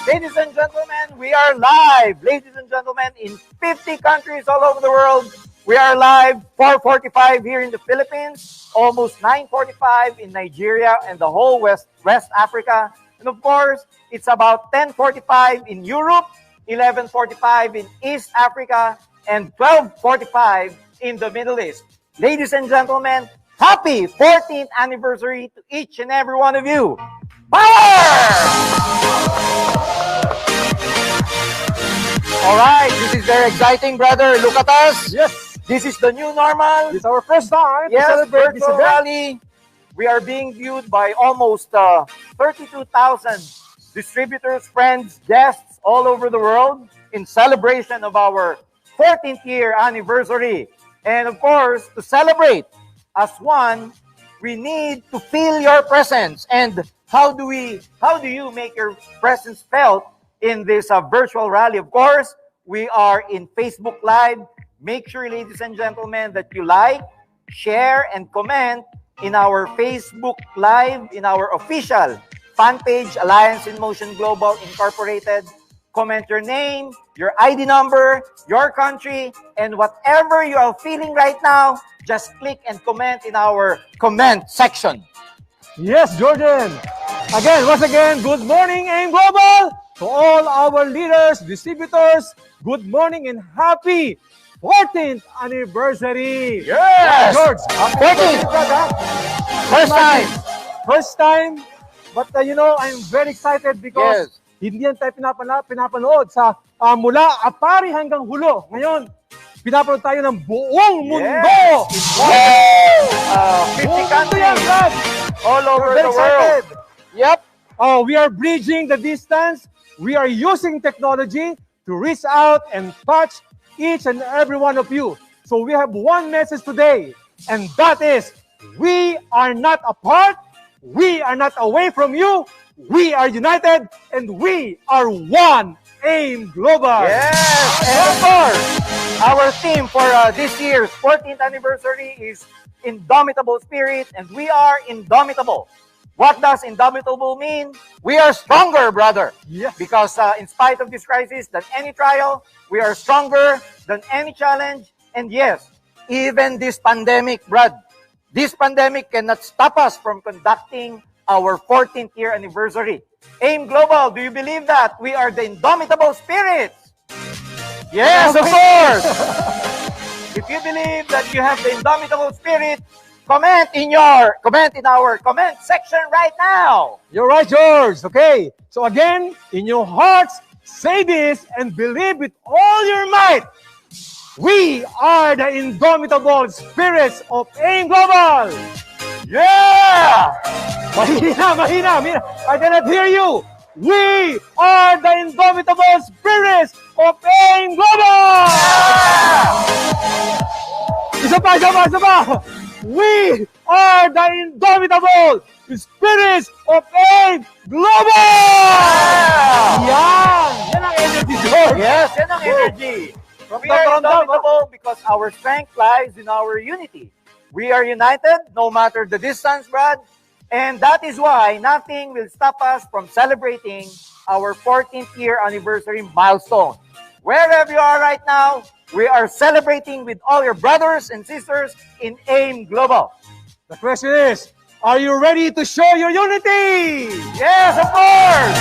Ladies and gentlemen, we are live. Ladies and gentlemen, in 50 countries all over the world. We are live 4:45 here in the Philippines, almost 9:45 in Nigeria and the whole West Africa. And of course, it's about 10:45 in Europe, 11:45 in East Africa, and 12:45 in the Middle East. Ladies and gentlemen, happy 14th anniversary to each and every one of you. Power! All right, this is very exciting, brother. Look at us. Yes. This is the new normal. It's our first time to celebrate this event. Rally. We are being viewed by almost 32,000 distributors, friends, guests all over the world in celebration of our 14th year anniversary. And of course, to celebrate as one, we need to feel your presence. And how do you make your presence felt in this virtual rally? Of course, we are in Facebook Live. Make sure, ladies and gentlemen, that you like, share, and comment in our Facebook Live, in our official fan page, Alliance in Motion Global Incorporated. Comment your name, your ID number, your country, and whatever you are feeling right now, just click and comment in our comment section. Yes, Jordan. Once again, good morning, AIM Global. To all our leaders, distributors, good morning and happy 14th anniversary. Yes! George, 14th. First time. But I'm very excited because hindi yan tayo pinapanood sa mula Apari hanggang Hulo. Ngayon, pinapanood tayo ng buong mundo. Yes! 50 countries all over the world. Yep. We are bridging the distance. We are using technology to reach out and touch each and every one of you. So we have one message today, and that is, we are not apart, we are not away from you, we are united, and we are one AIM Global. Yes, and of course, our theme for this year's 14th anniversary is Indomitable Spirit, and we are indomitable. What does indomitable mean? We are stronger, brother. Yes. Because in spite of this crisis, than any trial, we are stronger than any challenge. And yes, even this pandemic, Brad, this pandemic cannot stop us from conducting our 14th year anniversary. AIM Global, do you believe that? We are the indomitable spirits. Yes, of course. If you believe that you have the indomitable spirit, comment in our comment section right now. You're right, George. Okay. So again, in your hearts, say this and believe with all your might. We are the indomitable spirits of AIM Global. Yeah! Mahina. I cannot hear you. We are the indomitable spirits of AIM Global. Isa pa. We are the indomitable spirits of AIM Global. Yan ang energy, George. Yes, yan ang energy. We are indomitable because our strength lies in our unity. We are united no matter the distance, Brad. And that is why nothing will stop us from celebrating our 14th year anniversary milestone. Wherever you are right now, we are celebrating with all your brothers and sisters in AIM Global. The question is, are you ready to show your unity? Yes, of course!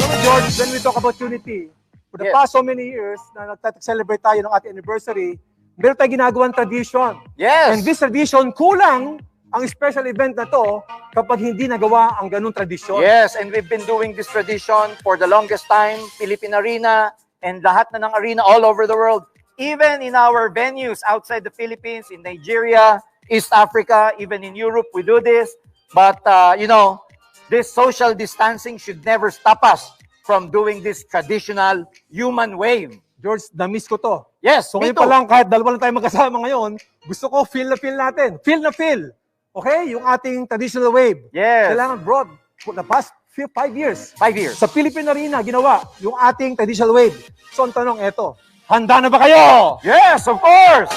You know, George, when we talk about unity, for the past so many years na nag-celebrate tayo ng ating anniversary, meron tayong ginagawang tradition. Yes! And this tradition, kulang ang special event na to kapag hindi nagawa ang ganung tradisyon. Yes, and we've been doing this tradition for the longest time, Philippine Arena, and lahat na ng arena all over the world. Even in our venues outside the Philippines, in Nigeria, East Africa, even in Europe, we do this. But, you know, this social distancing should never stop us from doing this traditional human wave. George, na-miss ko to. Yes, so me ngayon pa too. lang, kahit dalawa lang tayo magkasama ngayon, gusto ko feel natin. Feel. Okay? Yung ating traditional wave. Yes. Kailangan broad. For the past 5 years. 5 years. Sa Philippine Arena, ginawa yung ating traditional wave. So, ang tanong eto, handa na ba kayo? Yes, of course!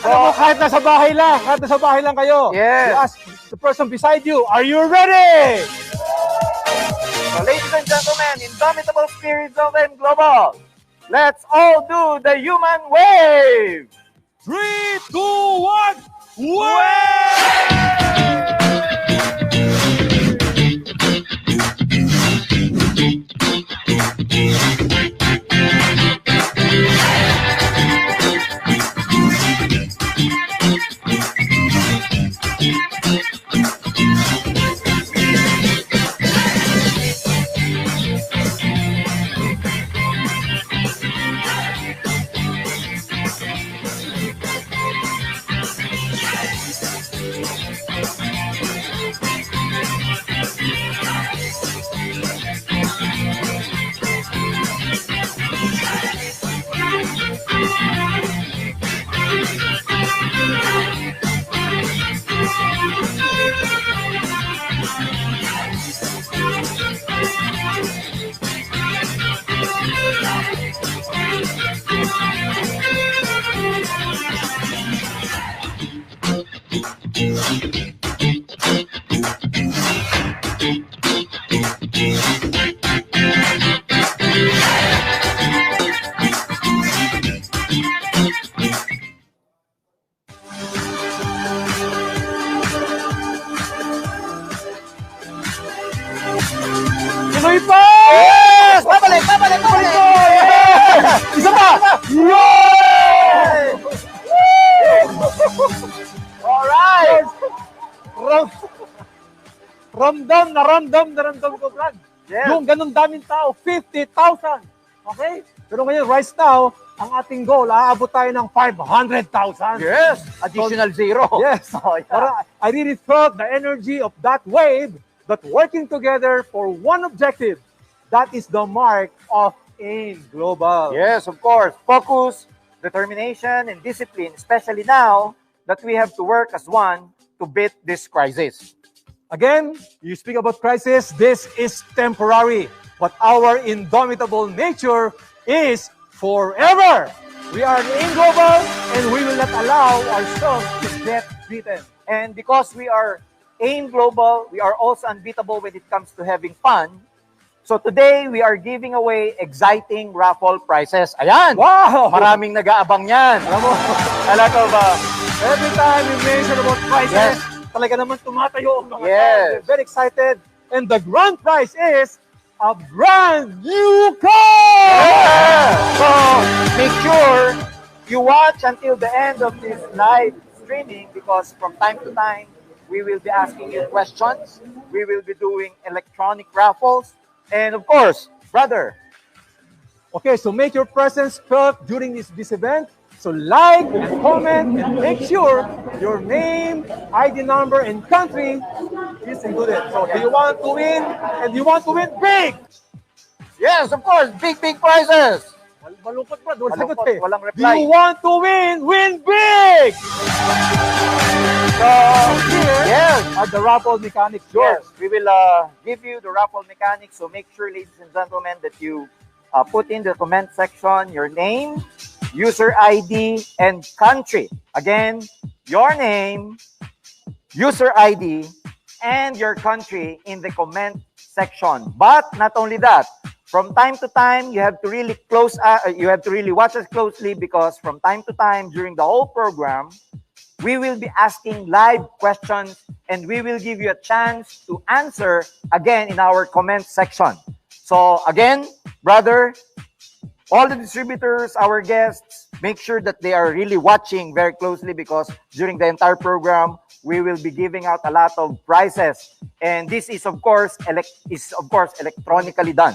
Alam mo, kahit nasa bahay lang kayo. Yes. You ask the person beside you, are you ready? So, ladies and gentlemen, indomitable spirits of AIM Global, let's all do the human wave! 3, 2, 1, wave! Tuloy pa! Yes! Babalik! Isa pa! Yay! Alright! Ramdam ko, Brad. Yes. Yung ganun daming tao, 50,000. Okay? Pero ngayon, right now, ang ating goal, aabot tayo ng 500,000. Yes! Additional zero. Yes. Oh, yeah. Pero I really felt the energy of that wave that working together for one objective. That is the mark of AIM Global. Yes, of course. Focus, determination, and discipline, especially now that we have to work as one to beat this crisis. Again, you speak about crisis, this is temporary. But our indomitable nature is forever. We are AIM Global and we will not allow ourselves to get beaten. And because we are AIM Global, we are also unbeatable when it comes to having fun. So today, we are giving away exciting raffle prizes. Ayan! Wow! Maraming nag-aabang yan. Alam mo, alam ko ba? Every time we mention about prizes, talaga naman tumatayo ang mga tao. We're very excited. And the grand prize is a brand new car! Yeah! So, make sure you watch until the end of this live streaming because from time to time, we will be asking you questions. We will be doing electronic raffles. And of course, brother. Okay, so make your presence felt during this event. So like and comment and make sure your name, ID number, and country is included. So do you want to win? And you want to win big? Yes, of course. Big prizes. Malungkot pa. Walang reply. You want to win big! So here are the raffle mechanics. Yes, we will give you the raffle mechanics. So make sure, ladies and gentlemen, that you put in the comment section your name, user ID, and country. Again, your name, user ID, and your country in the comment section. But not only that, from time to time, you have to really watch us closely because from time to time during the whole program, we will be asking live questions and we will give you a chance to answer again in our comment section. So again, brother, all the distributors, our guests, make sure that they are really watching very closely because during the entire program, we will be giving out a lot of prizes. And this is of course electronically done,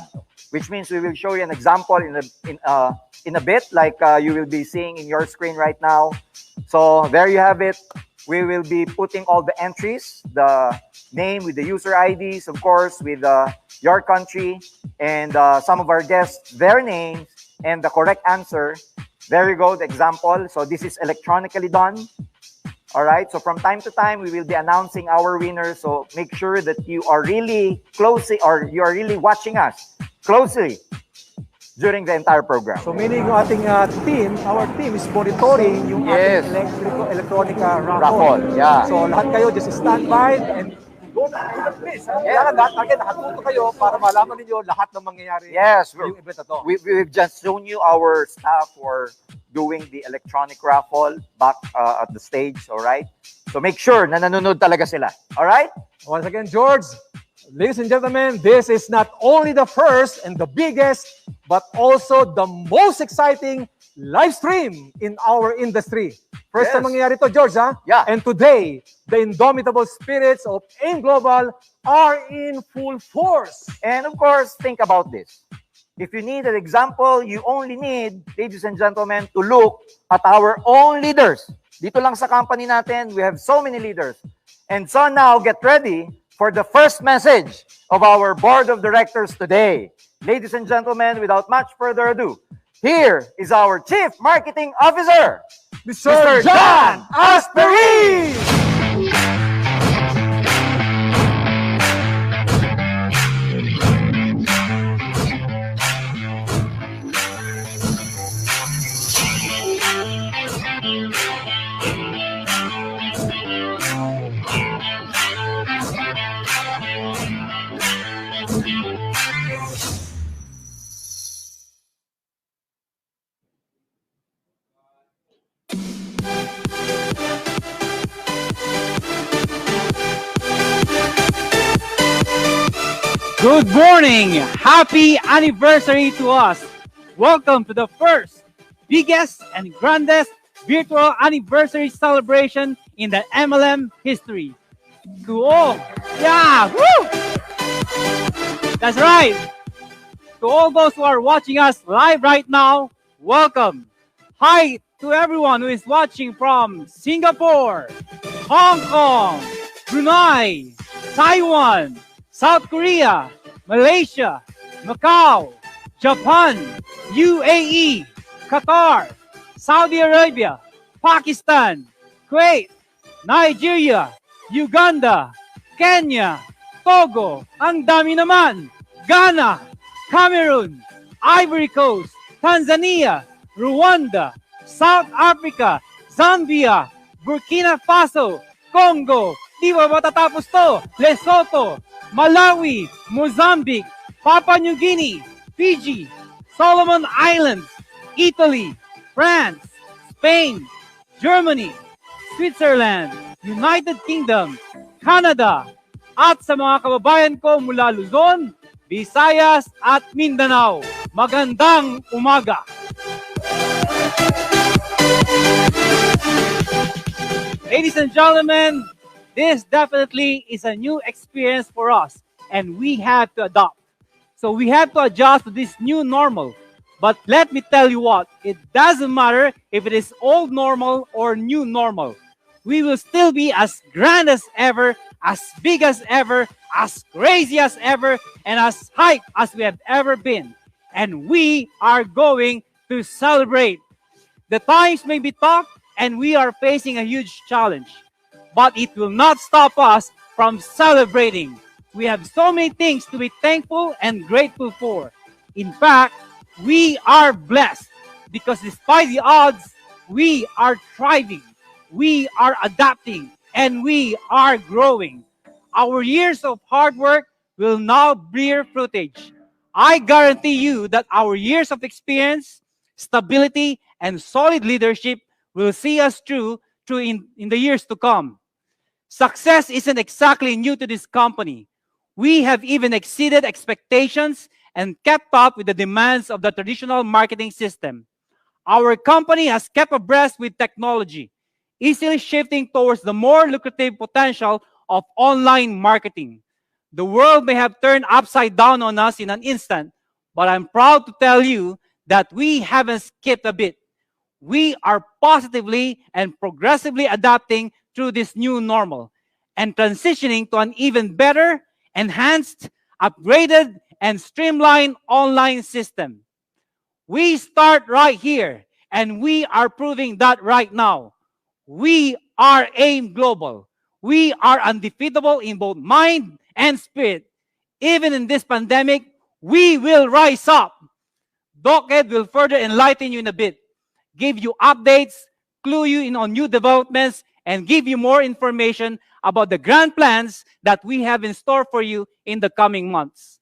which means we will show you an example in a bit, like you will be seeing in your screen right now. So there you have it. We will be putting all the entries, the name with the user IDs, of course, with your country, and some of our guests, their names, and the correct answer. There you go, the example. So this is electronically done. All right, so from time to time, we will be announcing our winners. So make sure that you are really closely, or you are really watching us closely during the entire program. So meaning yung ating team, our team is monitoring yung ating electronic raffle. Yeah. So lahat kayo just stand by and go to please. Kaya lahat again, nakatuto kayo para malaman niyo lahat ng mangyayari. Yes, yung event na to. We've just shown you our staff for doing the electronic raffle back at the stage, all right? So make sure na nanonood talaga sila, all right? Once again, George, ladies and gentlemen, this is not only the first and the biggest, but also the most exciting live stream in our industry. First time mangyayari to, George, ha? Yeah. And today, the indomitable spirits of AIM Global are in full force. And of course, think about this. If you need an example, you only need, ladies and gentlemen, to look at our own leaders. Dito lang sa company natin, we have so many leaders. And so now, get ready for the first message of our board of directors today. Ladies and gentlemen, without much further ado, here is our Chief Marketing Officer, Mr. John Asperin! Good morning! Happy anniversary to us! Welcome to the first, biggest, and grandest virtual anniversary celebration in the MLM history. To all, woo! That's right! To all those who are watching us live right now, welcome! Hi to everyone who is watching from Singapore, Hong Kong, Brunei, Taiwan, South Korea, Malaysia, Macau, Japan, UAE, Qatar, Saudi Arabia, Pakistan, Kuwait, Nigeria, Uganda, Kenya, Togo, ang dami naman, Ghana, Cameroon, Ivory Coast, Tanzania, Rwanda, South Africa, Zambia, Burkina Faso, Congo, Di ba matatapos to? Lesotho, Malawi, Mozambique, Papua New Guinea, Fiji, Solomon Islands, Italy, France, Spain, Germany, Switzerland, United Kingdom, Canada, at sa mga kababayan ko mula Luzon, Visayas at Mindanao. Magandang umaga! Ladies and gentlemen, this definitely is a new experience for us and we have to adopt. So we have to adjust to this new normal. But let me tell you what, it doesn't matter if it is old normal or new normal. We will still be as grand as ever, as big as ever, as crazy as ever, and as hype as we have ever been. And we are going to celebrate. The times may be tough and we are facing a huge challenge, but it will not stop us from celebrating. We have so many things to be thankful and grateful for. In fact, we are blessed because despite the odds, we are thriving, we are adapting, and we are growing. Our years of hard work will now bear fruitage. I guarantee you that our years of experience, stability, and solid leadership will see us through in the years to come. Success isn't exactly new to this company. We have even exceeded expectations and kept up with the demands of the traditional marketing system. Our company has kept abreast with technology, easily shifting towards the more lucrative potential of online marketing. The world may have turned upside down on us in an instant, but I'm proud to tell you that we haven't skipped a bit. We are positively and progressively adapting through this new normal and transitioning to an even better, enhanced, upgraded, and streamlined online system. We start right here, and we are proving that right now. We are AIM Global. We are undefeatable in both mind and spirit. Even in this pandemic, we will rise up. Doc Ed will further enlighten you in a bit, give you updates, clue you in on new developments, and give you more information about the grand plans that we have in store for you in the coming months.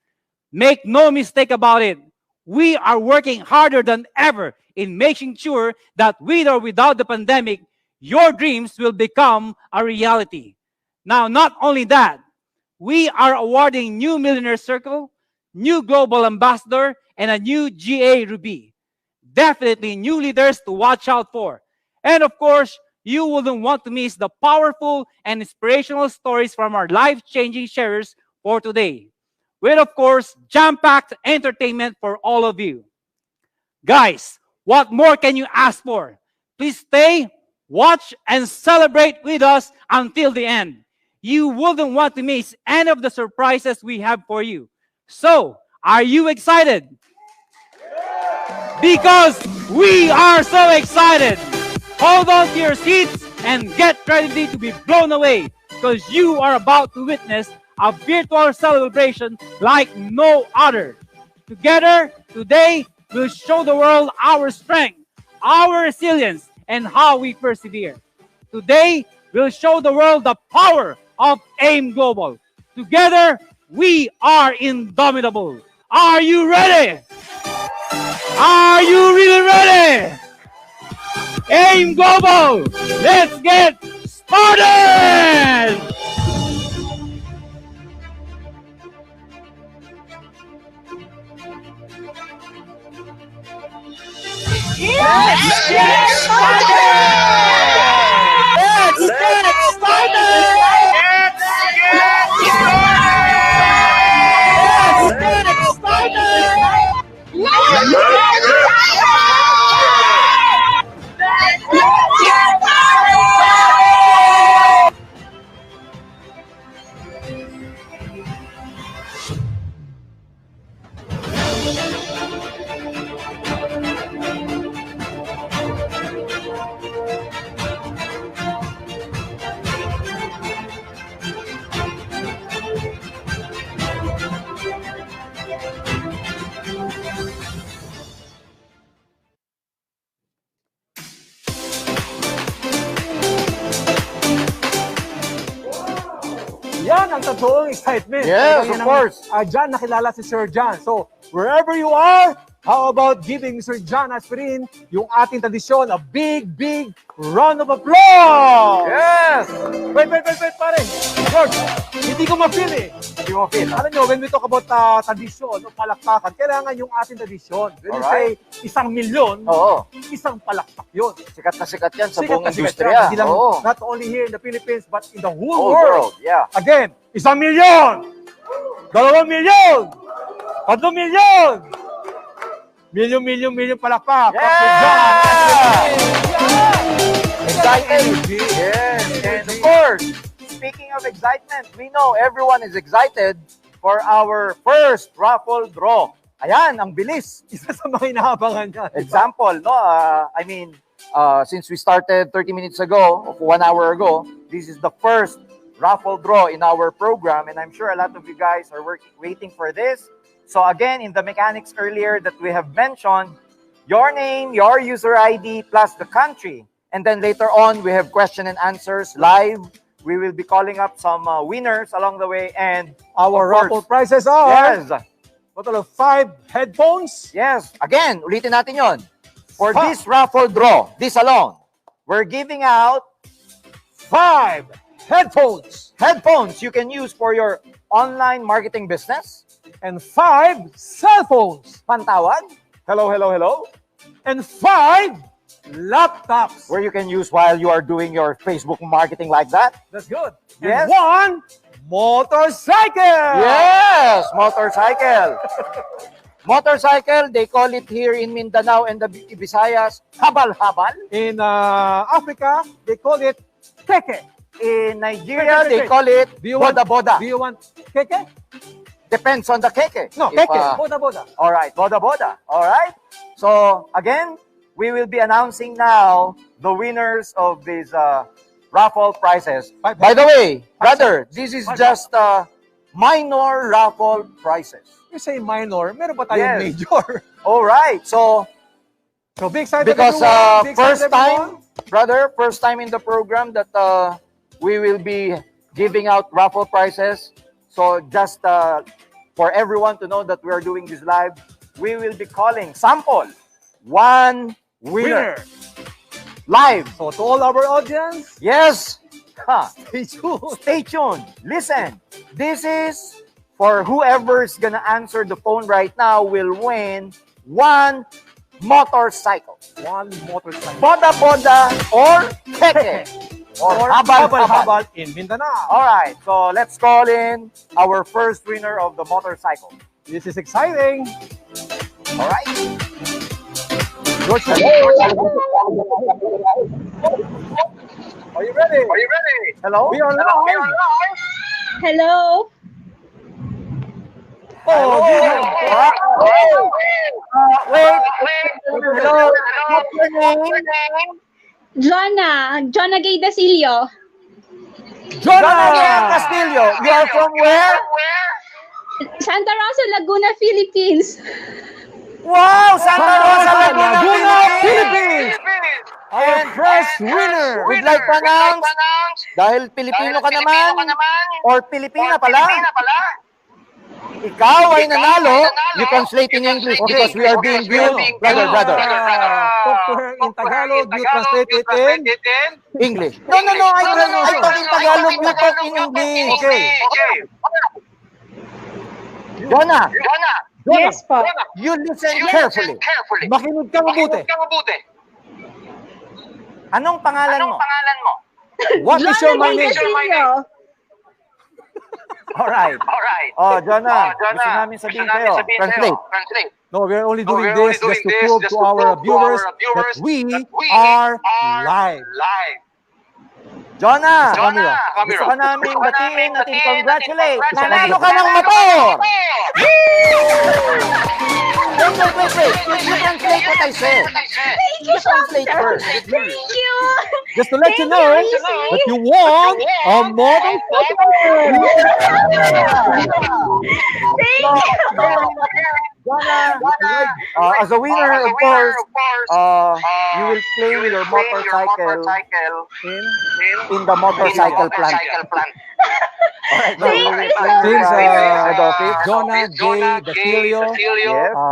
Make no mistake about it. We are working harder than ever in making sure that with or without the pandemic, your dreams will become a reality. Now, not only that, we are awarding new Millionaire Circle, new Global Ambassador, and a new GA Ruby. Definitely new leaders to watch out for. And of course, you wouldn't want to miss the powerful and inspirational stories from our life-changing sharers for today. With, of course, jam-packed entertainment for all of you. Guys, what more can you ask for? Please stay, watch, and celebrate with us until the end. You wouldn't want to miss any of the surprises we have for you. So, are you excited? Because we are so excited. Hold on to your seats and get ready to be blown away because you are about to witness a virtual celebration like no other. Together, today, we'll show the world our strength, our resilience, and how we persevere. Today, we'll show the world the power of AIM Global. Together, we are indomitable. Are you ready? Are you really ready? AIM Global, let's get started! Let's get started! Let's get started! totoong excitement. Yes, of course. John, nakilala si Sir John. So, wherever you are, how about giving Sir John Aspirin, yung ating tradisyon, a big, big round of applause! Yes! Wait, pare. George, hindi ko ma-feel eh. Hindi mo feel. Alam nyo, when we talk about tradisyon o palakpakan, kailangan yung ating tradisyon. When you say 1,000,000, isang palakpak yun. Sikat na sikat yan sa Sikat buong na sikat industriya. yan. Hindi lang, Oo. not only here in the Philippines, but in the whole Whole world, yeah. Again, 1,000,000! 2,000,000! 3,000,000! Milyon palakpak. Excited. Yes. And of course, speaking of excitement, we know everyone is excited for our first raffle draw. Ayan, ang bilis. Isa sa mga inaabangan niya. Example, no? Since we started 30 minutes ago, of 1 hour ago, this is the first raffle draw in our program, and I'm sure a lot of you guys are waiting for this. So again, in the mechanics earlier that we have mentioned, your name, your user ID, plus the country. And then later on, we have question and answers live. We will be calling up some winners along the way. And our raffle prizes are... Yes. Total of 5 headphones. Yes. Again, ulitin natin yon. For this raffle draw, this alone, we're giving out 5 headphones. Headphones you can use for your online marketing business. And 5 cell phones. Pantawag. Hello. And 5 laptops. Where you can use while you are doing your Facebook marketing like that. That's good. Yes. And 1 motorcycle. Yes, motorcycle. Motorcycle, they call it here in Mindanao and the Visayas, habal-habal. In Africa, they call it keke. In Nigeria, they call it boda-boda. Do you want keke? Depends on the keke. No, keke, boda-boda. All right, boda-boda. All right. So, again, we will be announcing now the winners of these raffle prizes. By the way, brother, this is just minor raffle prizes. You say minor, meron pa tayong major. All right. So be excited, because everyone. first time, brother, first time in the program that we will be giving out raffle prizes. So just for everyone to know that we are doing this live, we will be calling sample 1 winner. Live. So to all our audience, yes. Stay tuned. Stay tuned. Listen, this is for whoever's gonna answer the phone right now will win 1 motorcycle. 1 motorcycle. Boda-boda or keke. Or habal-habal in Mindanao. All right, so let's call in our first winner of the motorcycle. This is exciting. All right. Are you ready? Hello? We are live. Hello. Wait. Hello. What's your name? Jonna Gay Dasilio. Jonna Castillo. You are from where? Santa Rosa, Laguna, Philippines. Wow, Santa Rosa, Laguna, Philippines. Our first winner. We'd like to announce, dahil Pilipino ka naman, or Pilipina pala, ikaw ay nanalo. You translate in English because we are being viewed. Brother. Talk to her in Tagalog. You translate it in English. No. I talk in Tagalog. You talk in English. Okay. Jonna. Yes po. You listen carefully. Makinig ka mabuti. Anong pangalan mo? What is your Jonna Gay name? Dasilio. Alright. Oh, Jonna, gusto namin sabihin sa'yo. Translate. No, we're only doing this just to prove to our viewers that we are live. Jonna, gusto ka namin batiin at congratulate. Nanalo ka ng motor! Wait. You translate what I said. Thank you, translate first. Thank you. Just to let you know that you won a motorcycle. Thank you. As a winner, of course, you will claim your motorcycle in the motorcycle plant. Alright, now we will claim your Since prize head office. Jonah J. Datilio,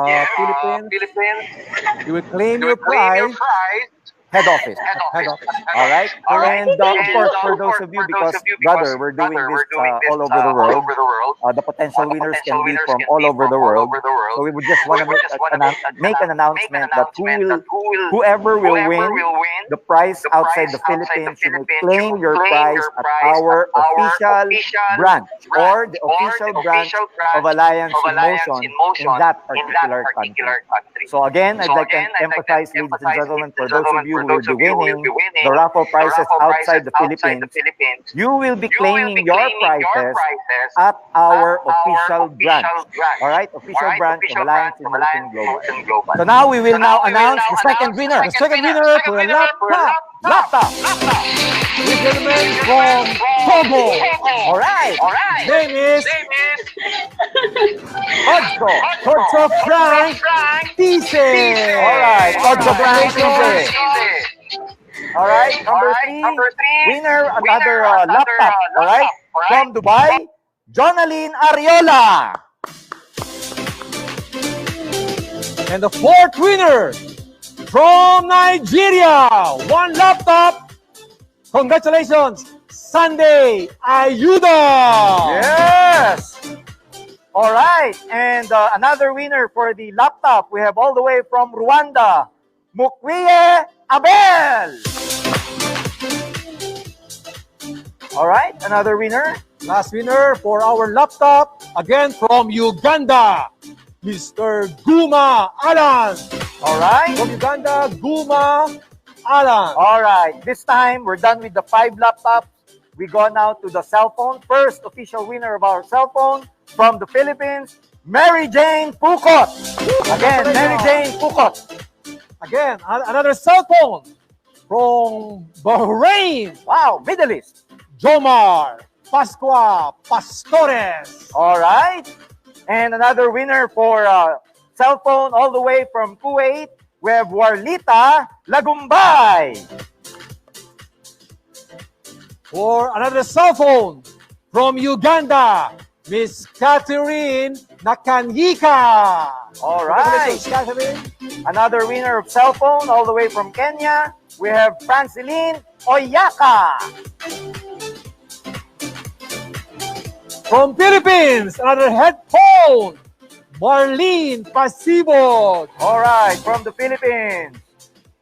Yes. Philippines, you will claim your prize. Head office. All right. And of course, for those of you, because brother, we're doing this all over the world. The potential winners can be from all over the world. So we would just want to make an announcement that whoever will win the prize outside the Philippines, you will claim your prize at our official branch or the official branch of Alliance in Motion in that particular country. So again, I'd like to emphasize, ladies and gentlemen, for those of you who will be winning the raffle prizes outside the Philippines, you will be claiming your prizes at our official branch. All right, official branch of Alliance in Motion Global. So now we will now announce the second winner. The second winner for a laptop. Ladies and gentlemen, from Togo. All right. His name is Odso Frank Tise. All right, Odso Frank Tise. All right, number three, winner, another laptop. All right, from Dubai, Jonaline Ariola. And the fourth winner from Nigeria, one laptop. Congratulations, Sunday Ayuda. Yes. All right, and another winner for the laptop, we have all the way from Rwanda, Mukwiye Abel. All right, another winner. Last winner for our laptop, again from Uganda, Mr. Guma Alan. All right. From Uganda, Guma Alan. All right, this time we're done with the 5 laptops. We go now to the cell phone. First official winner of our cell phone from the Philippines, Mary Jane Pukot. Again, Mary Jane Pukot. Again, another cell phone from Bahrain. Wow, Middle East. Jomar Pascua Pastores. All right. And another winner for cell phone all the way from Kuwait, we have Warlita Lagumbay. For another cell phone from Uganda, Miss Catherine Nakanyika. All right. Catherine. Another winner of cell phone all the way from Kenya, we have Franciline Oyaka. From Philippines, another headphone, Marlene Pasibog. All right, from the Philippines.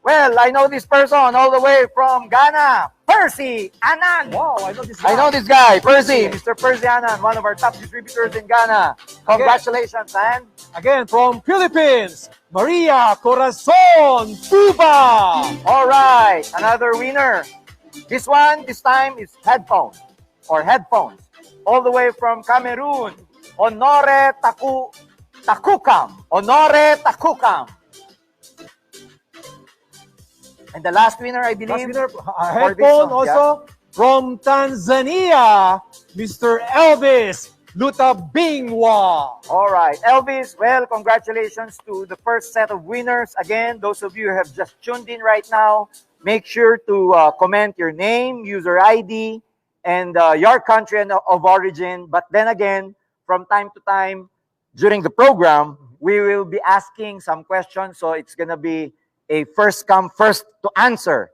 Well, I know this person all the way from Ghana, Percy Anand. Wow, I know this guy. I know this guy, Percy, Mr. Percy Anand, one of our top distributors in Ghana. Congratulations, man. Again, from Philippines, Maria Corazon Tuba. All right, another winner. This time is headphones. All the way from Cameroon, Honore Takukam. Honore Takukam. And the last winner, I believe, headphone also from Tanzania, Mr. Elvis Lutabingwa. All right, Elvis, well, congratulations to the first set of winners. Again, those of you who have just tuned in right now, make sure to comment your name, user ID, and your country of origin. But then again, from time to time during the program, we will be asking some questions. So it's going to be a first come, first to answer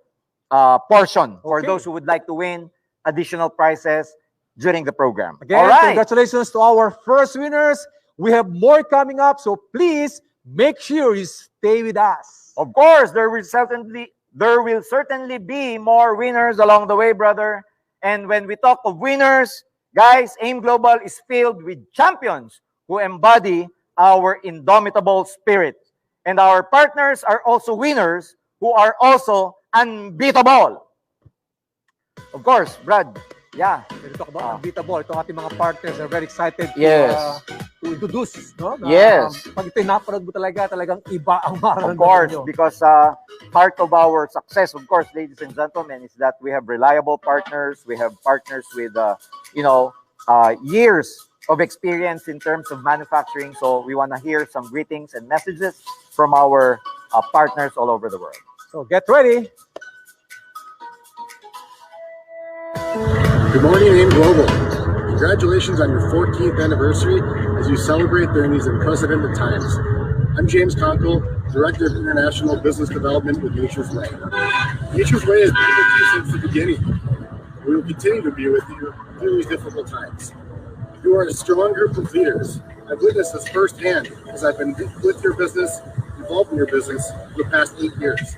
portion for those who would like to win additional prizes during the program. Again, all right. Congratulations to our first winners. We have more coming up, so please make sure you stay with us. Of course, there will certainly be more winners along the way, brother. And when we talk of winners, guys, AIM Global is filled with champions who embody our indomitable spirit. And our partners are also winners who are also unbeatable. Of course, Brad. Yeah. When we talk about unbeatable, itong ating mga partners are very excited to introduce. No? Yes. Pag ito'y napanood mo talagang iba ang mararamdaman Of course, nyo. because part of our success, of course, ladies and gentlemen, is that we have reliable partners. We have partners with, years of experience in terms of manufacturing. So we want to hear some greetings and messages from our partners all over the world. So get ready. Good morning, AIM Global. Congratulations on your 14th anniversary as you celebrate during these unprecedented times. I'm James Conkle, Director of International Business Development with Nature's Way. Nature's Way has been with you since the beginning. We will continue to be with you through these difficult times. You are a strong group of leaders. I've witnessed this firsthand as I've been with your business, involved in your business for the past 8 years.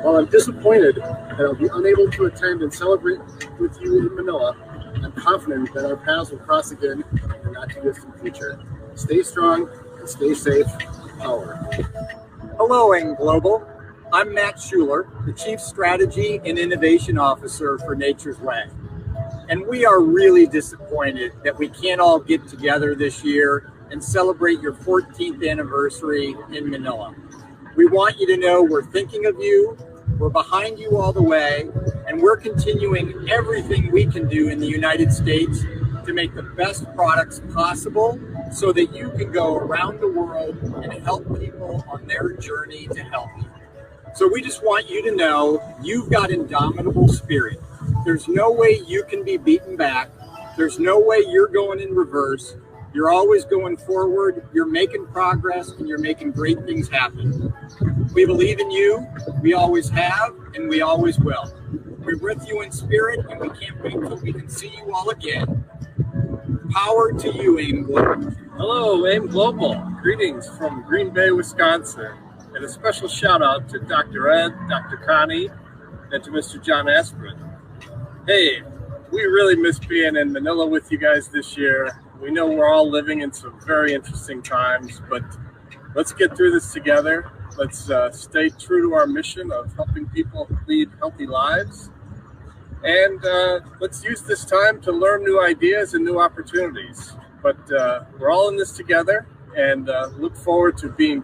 While I'm disappointed that I'll be unable to attend and celebrate with you in Manila, I'm confident that our paths will cross again in the not too distant future. Stay strong and stay safe. Power. Hello, AIM Global. I'm Matt Schuler, the Chief Strategy and Innovation Officer for Nature's Way. And we are really disappointed that we can't all get together this year and celebrate your 14th anniversary in Manila. We want you to know we're thinking of you, we're behind you all the way, and we're continuing everything we can do in the United States to make the best products possible so that you can go around the world and help people on their journey to health. So we just want you to know you've got indomitable spirit. There's no way you can be beaten back. There's no way you're going in reverse. You're always going forward, you're making progress, and you're making great things happen. We believe in you, we always have, and we always will. We're with you in spirit, and we can't wait till we can see you all again. Power to you, AIM Global. Hello, AIM Global. Greetings from Green Bay, Wisconsin. And a special shout out to Dr. Ed, Dr. Connie, and to Mr. John Asprin. Hey, we really miss being in Manila with you guys this year. We know we're all living in some very interesting times, but let's get through this together. Let's stay true to our mission of helping people lead healthy lives. And let's use this time to learn new ideas and new opportunities. But we're all in this together, and look forward to being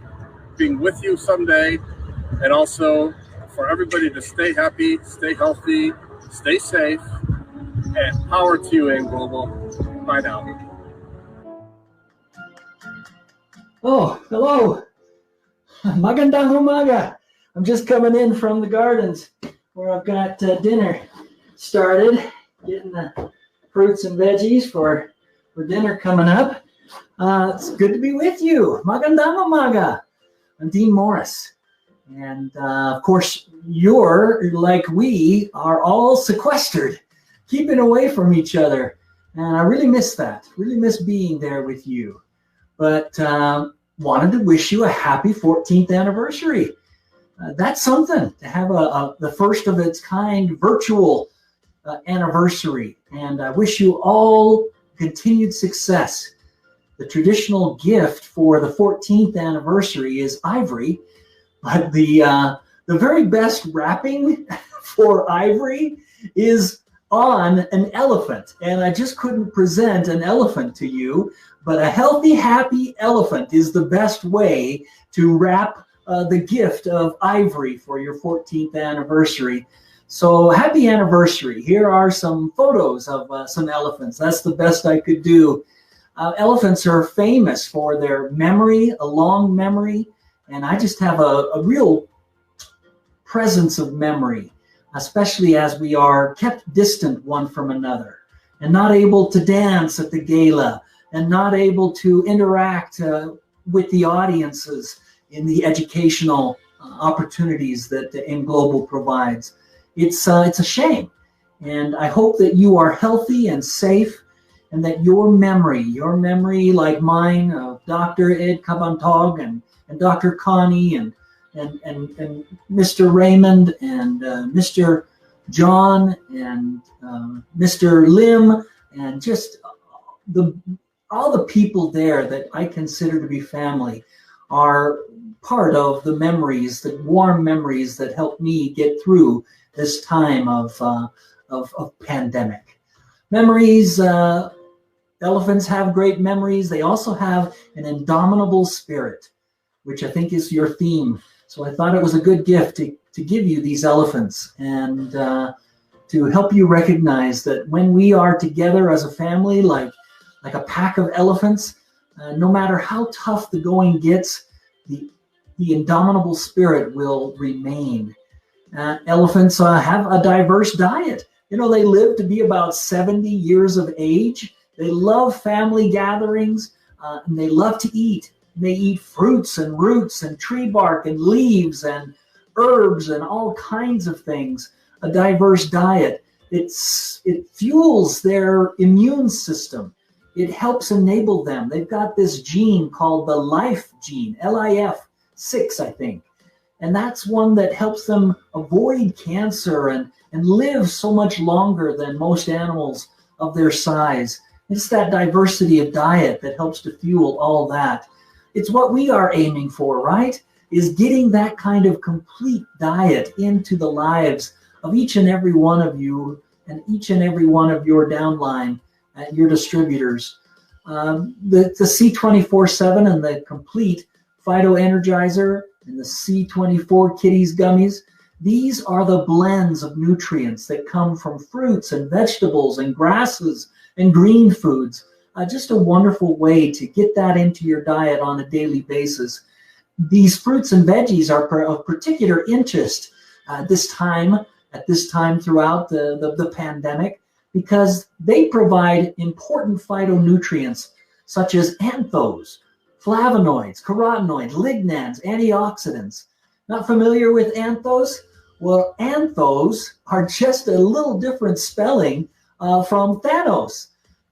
with you someday, and also for everybody to stay happy, stay healthy, stay safe, and power to you, AIM Global. Bye now. Oh, hello. Magandang umaga. I'm just coming in from the gardens where I've got dinner started, getting the fruits and veggies for dinner coming up. It's good to be with you. Magandang umaga. I'm Dean Morris. And of course, you're, like we, are all sequestered, keeping away from each other. And I really miss that. Really miss being there with you. But wanted to wish you a happy 14th anniversary. That's something, to have the first of its kind virtual anniversary. And I wish you all continued success. The traditional gift for the 14th anniversary is ivory, but the very best wrapping for ivory is on an elephant. And I just couldn't present an elephant to you, but a healthy, happy elephant is the best way to wrap the gift of ivory for your 14th anniversary. So happy anniversary. Here are some photos of some elephants. That's the best I could do. Elephants are famous for their memory, a long memory, and I just have a real presence of memory, especially as we are kept distant one from another and not able to dance at the gala and not able to interact with the audiences in the educational opportunities that AIM Global provides. It's a shame, and I hope that you are healthy and safe, and that your memory like mine of Dr. Ed Kabantog and Dr. Connie and Mr. Raymond and Mr. John and Mr. Lim and just all the people there that I consider to be family are part of the memories, the warm memories that helped me get through this time of pandemic. Memories, elephants have great memories. They also have an indomitable spirit, which I think is your theme. So I thought it was a good gift to give you these elephants and to help you recognize that when we are together as a family, like like a pack of elephants. No matter how tough the going gets, the indomitable spirit will remain. Elephants have a diverse diet. You know, they live to be about 70 years of age. They love family gatherings, and they love to eat. They eat fruits and roots and tree bark and leaves and herbs and all kinds of things. A diverse diet. It fuels their immune system. It helps enable them. They've got this gene called the life gene, LIF6, I think. And that's one that helps them avoid cancer and live so much longer than most animals of their size. It's that diversity of diet that helps to fuel all that. It's what we are aiming for, right? Is getting that kind of complete diet into the lives of each and every one of you and each and every one of your downline, your distributors. The C24/7 and the complete Phyto Energizer and the C24 Kitties Gummies, these are the blends of nutrients that come from fruits and vegetables and grasses and green foods. Just a wonderful way to get that into your diet on a daily basis. These fruits and veggies are of particular interest at this time throughout the pandemic, because they provide important phytonutrients such as anthos, flavonoids, carotenoids, lignans, antioxidants. Not familiar with anthos? Well, anthos are just a little different spelling from Thanos.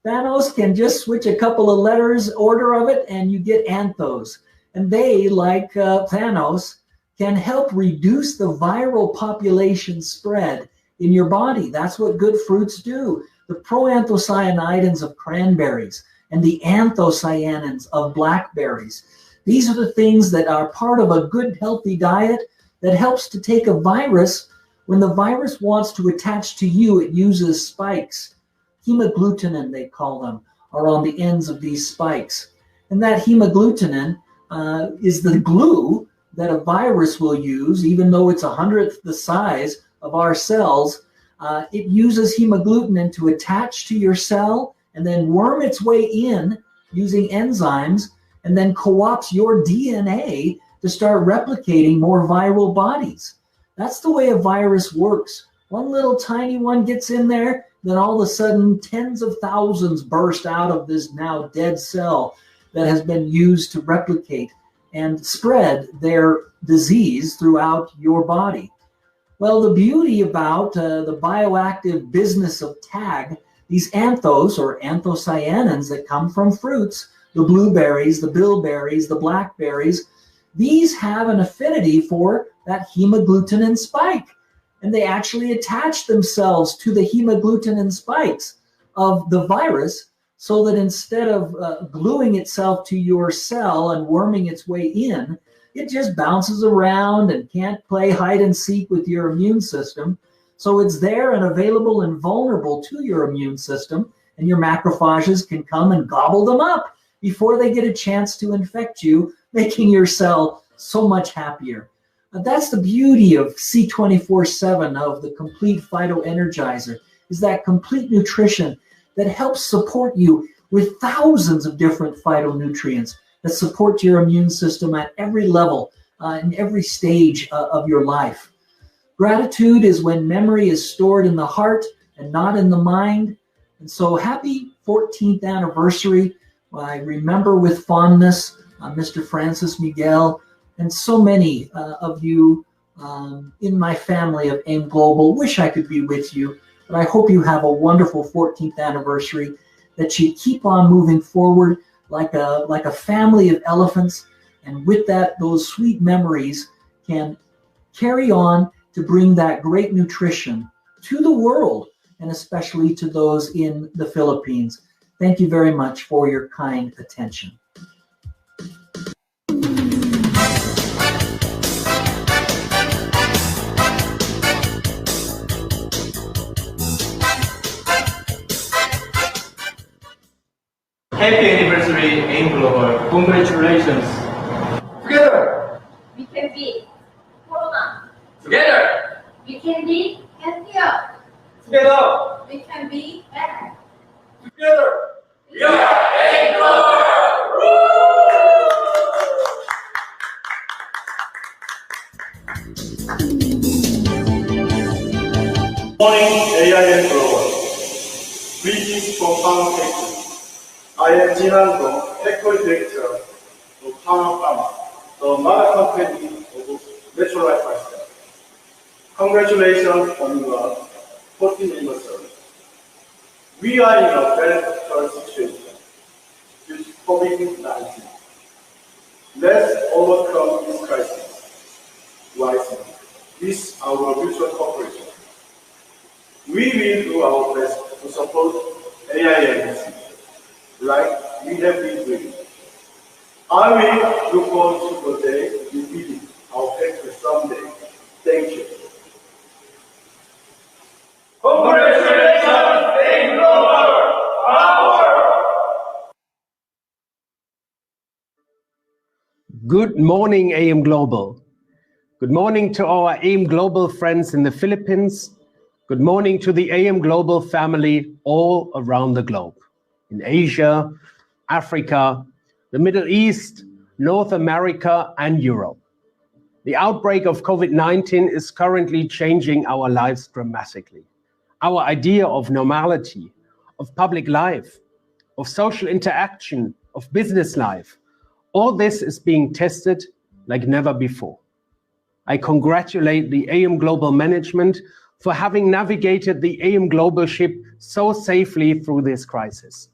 Thanos can just switch a couple of letters, order of it, and you get anthos. And they, like Thanos, can help reduce the viral population spread in your body. That's what good fruits do. The proanthocyanidins of cranberries and the anthocyanins of blackberries. These are the things that are part of a good, healthy diet that helps to take a virus. When the virus wants to attach to you, it uses spikes. Hemagglutinin, they call them, are on the ends of these spikes. And that hemagglutinin is the glue that a virus will use, even though it's 100th the size of our cells. It uses hemagglutinin to attach to your cell and then worm its way in using enzymes, and then co-opts your DNA to start replicating more viral bodies. That's the way a virus works. One little tiny one gets in there, then all of a sudden tens of thousands burst out of this now dead cell that has been used to replicate and spread their disease throughout your body. Well, the beauty about the bioactive business of TAG, these anthos or anthocyanins that come from fruits, the blueberries, the bilberries, the blackberries, these have an affinity for that hemagglutinin spike. And they actually attach themselves to the hemagglutinin spikes of the virus, so that instead of gluing itself to your cell and worming its way in, it just bounces around and can't play hide and seek with your immune system. So it's there and available and vulnerable to your immune system, and your macrophages can come and gobble them up before they get a chance to infect you, making your cell so much happier. That's the beauty of C24/7, of the complete Phyto Energizer, is that complete nutrition that helps support you with thousands of different phytonutrients that support your immune system at every level, in every stage of your life. Gratitude is when memory is stored in the heart and not in the mind. And so happy 14th anniversary. I remember with fondness Mr. Francis Miguel and so many of you in my family of AIM Global. Wish I could be with you, but I hope you have a wonderful 14th anniversary, that you keep on moving forward like a family of elephants, and with that, those sweet memories can carry on to bring that great nutrition to the world, and especially to those in the Philippines. Thank you very much for your kind attention. Happy anniversary, AIM Global. Congratulations. Together, we can beat Corona. Together, We can be healthier. together, We can be better. together. We We are A Global! Morning, AIN Global. Greetings from Farm Factory. I am Jin Han-dong, Factory Director of Farm Pharma, the mother company of Natural Life Lifestyle. Congratulations on your 14th anniversary. We are in a very difficult situation due to COVID-19. Let's overcome this crisis wisely with our mutual cooperation. We will do our best to support AIMC, like we have been doing. I will look forward to the day we visit our factory someday. Thank you. Congratulations, A Global! Power! Good morning, AM Global. Good morning to our AM Global friends in the Philippines. Good morning to the AM Global family all around the globe. In Asia, Africa, the Middle East, North America, and Europe. The outbreak of COVID-19 is currently changing our lives dramatically. Our idea of normality, of public life, of social interaction, of business life, all this is being tested like never before. I congratulate the AM Global management for having navigated the AM Global ship so safely through this crisis.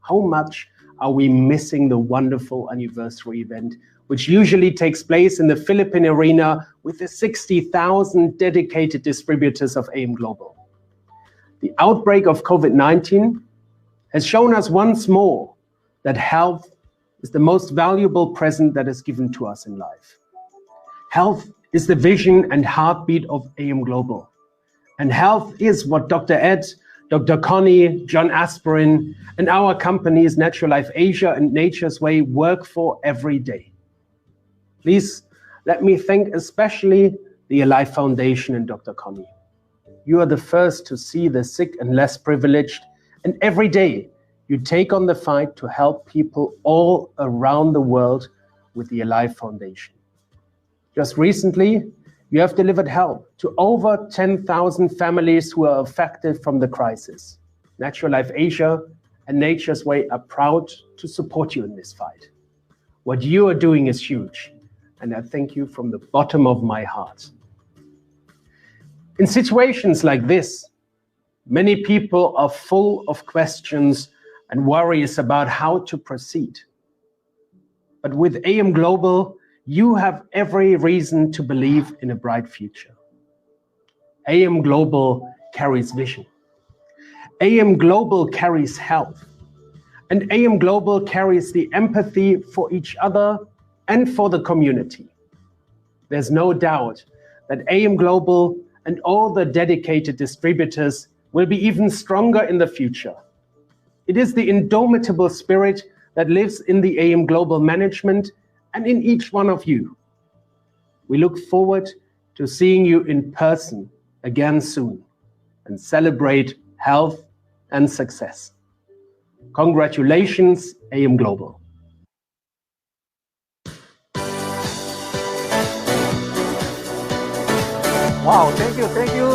How much are we missing the wonderful anniversary event, which usually takes place in the Philippine arena with the 60,000 dedicated distributors of AM Global. The outbreak of COVID-19 has shown us once more that health is the most valuable present that is given to us in life. Health is the vision and heartbeat of AM Global. And health is what Dr. Ed, Dr. Connie, John Aspirin, and our companies Natural Life Asia and Nature's Way work for every day. Please let me thank especially the Alive Foundation and Dr. Connie. You are the first to see the sick and less privileged, and every day you take on the fight to help people all around the world with the Alive Foundation. Just recently, you have delivered help to over 10,000 families who are affected from the crisis. Natural Life Asia and Nature's Way are proud to support you in this fight. What you are doing is huge, and I thank you from the bottom of my heart. In situations like this, many people are full of questions and worries about how to proceed. But with AM Global, you have every reason to believe in a bright future. AM Global carries vision. AM Global carries health. And AM Global carries the empathy for each other and for the community. There's no doubt that AM Global and all the dedicated distributors will be even stronger in the future. It is the indomitable spirit that lives in the AM Global management and in each one of you. We look forward to seeing you in person again soon and celebrate health and success. Congratulations, AM Global. Wow, thank you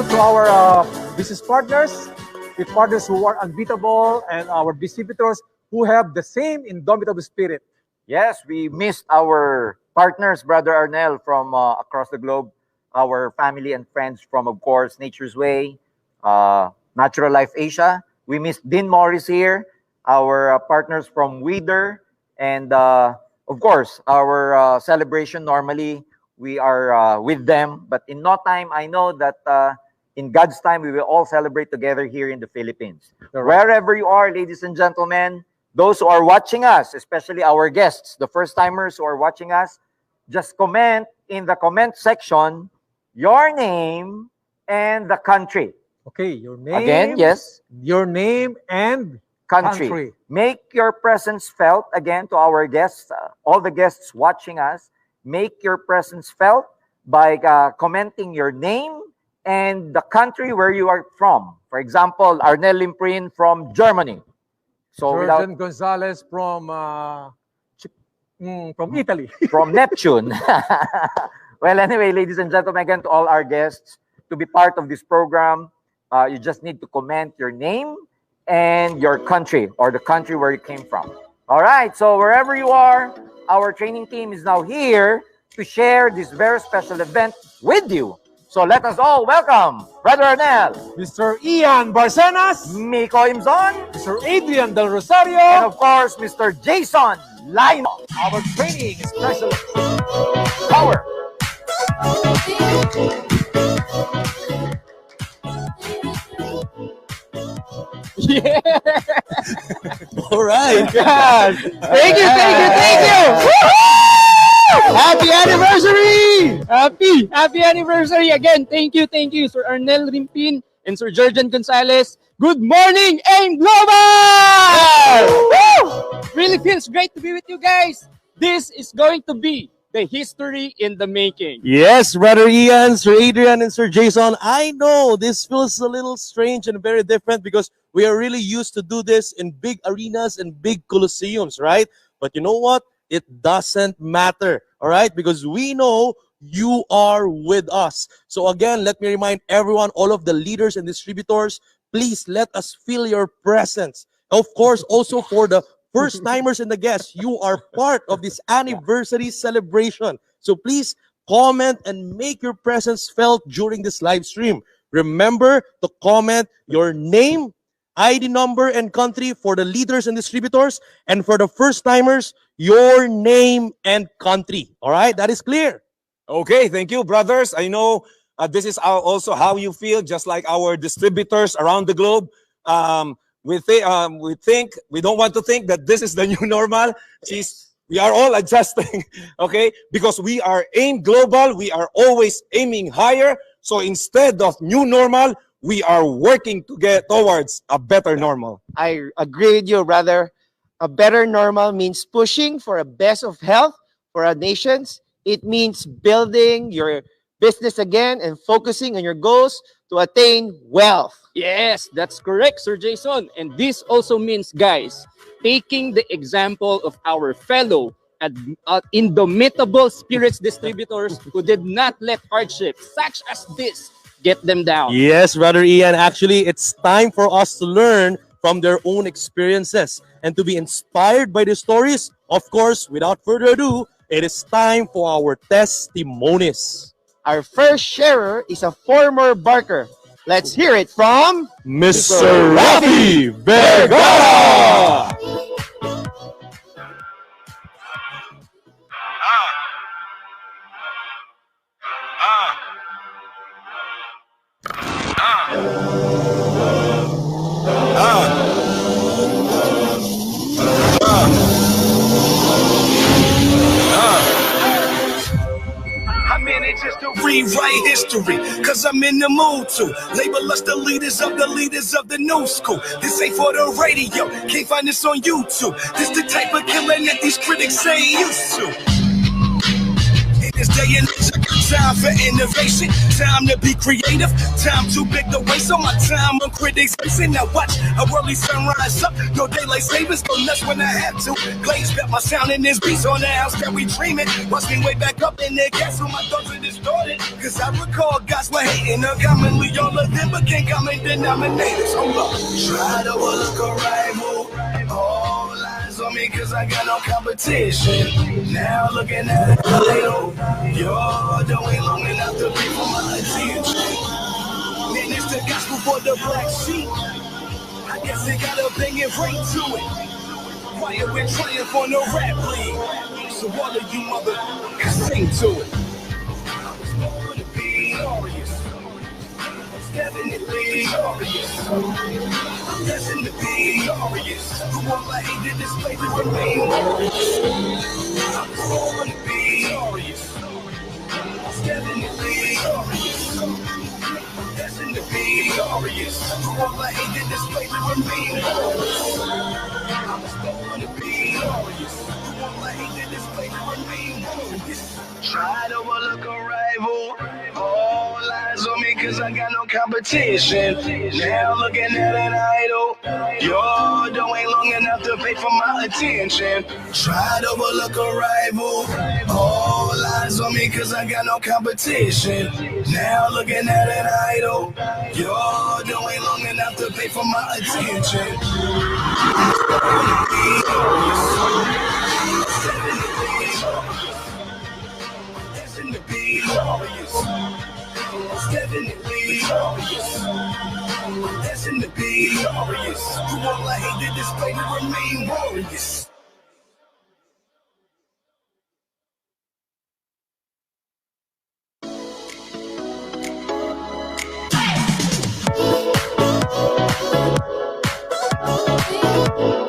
to our business partners, with partners who are unbeatable, and our distributors who have the same indomitable spirit. Yes, we missed our partners, Brother Arnel, from across the globe, our family and friends from, of course, Nature's Way, Natural Life Asia. We missed Dean Morris here, our partners from Weeder, and of course, our celebration normally, we are with them. But in no time, I know that in God's time, we will all celebrate together here in the Philippines. Wherever you are, ladies and gentlemen, those who are watching us, especially our guests, the first-timers who are watching us, just comment in the comment section your name and the country. Okay, your name. Again, yes. Your name and country. Make your presence felt again to our guests, all the guests watching us. Make your presence felt by commenting your name and the country where you are from. For example, Arnel Limprin from Germany. So Jordan Gonzalez from Italy. From Neptune. Well, anyway, ladies and gentlemen, again, to all our guests, to be part of this program, you just need to comment your name and your country or the country where you came from. All right, so wherever you are, our training team is now here to share this very special event with you. So let us all welcome Brother Arnel, Mr. Ian Barcenas, Miko Imzon, Mr. Adrian Del Rosario, and of course, Mr. Jason Lino, our training specialist. Power. Yeah. All right. Yes. Thank you. Happy anniversary! Happy anniversary again. Thank you, Sir Arnel Rimpin and Sir Jordan Gonzalez. Good morning, AIM Global! Woo! Really feels great to be with you guys. This is going to be the history in the making. Yes, Brother Ian, Sir Adrian, and Sir Jason. I know this feels a little strange and very different because we are really used to do this in big arenas and big coliseums, right? But you know what? It doesn't matter, all right? Because we know you are with us. So again, let me remind everyone, all of the leaders and distributors, please let us feel your presence. Of course, also for the first-timers and the guests, you are part of this anniversary celebration. So please comment and make your presence felt during this live stream. Remember to comment your name, ID number, and country for the leaders and distributors. And for the first-timers, your name and country. All right? That is clear. Okay, thank you, brothers. I know this is also how you feel, just like our distributors around the globe. We don't want to think that this is the new normal. We are all adjusting, okay? Because we are AIM Global, we are always aiming higher. So instead of new normal, we are working to get towards a better normal. I agree with you, brother. A better normal means pushing for a best of health for our nations. It means building your business again and focusing on your goals to attain wealth. Yes, that's correct, Sir Jason. And this also means, guys, taking the example of our fellow indomitable spirits distributors who did not let hardships such as this get them down. Yes, Brother Ian. Actually, it's time for us to learn from their own experiences and to be inspired by the stories. Of course, without further ado, it is time for our testimonies. Our first sharer is a former barker. Let's hear it from Mr. Rafi Vergara. Just to rewrite history, cause I'm in the mood to label us the leaders of the new school. This ain't for the radio, can't find this on YouTube. This the type of killing that these critics say used to. In this day and age, I got time for innovation, time to be creative, time too big to waste on my time on critics. Now watch a worldly sunrise up, no daylight savings, go nuts when I have to. Glaze bet my sound in this beats on the house that we dreaming. Watch me way back up in their gas, so my thoughts are distorted. Cause I recall guys were hating commonly, all of them became common denominators. Hold up, try to look a rival. All eyes on me cause I got no competition. Now looking at it little, you're doing long enough to be for my attention. Man, it's the gospel for the black sheep. I guess they got a banging ring to it. Quiet with triumph on the rap league. So all of you motherfuckers sing to it. I was born to be glorious. Definitely glorious. I'm destined to be glorious. Who all I hate to display to remain glorious. I was born to be glorious. Definitely glorious. I'm destined to be glorious. Who all I hate to display to remain glorious. I was born to be glorious. Who all I hate to display to remain glorious. Try to overlook a rival. All eyes on me cause I got no competition. Now looking at an idol. Your dough ain't long enough to pay for my attention. Try to overlook a rival. All eyes on me cause I got no competition. Now looking at an idol. Your dough ain't long enough to pay for my attention. It's definitely glorious. That's in the be glorious. You all I hate to display to remain warriors.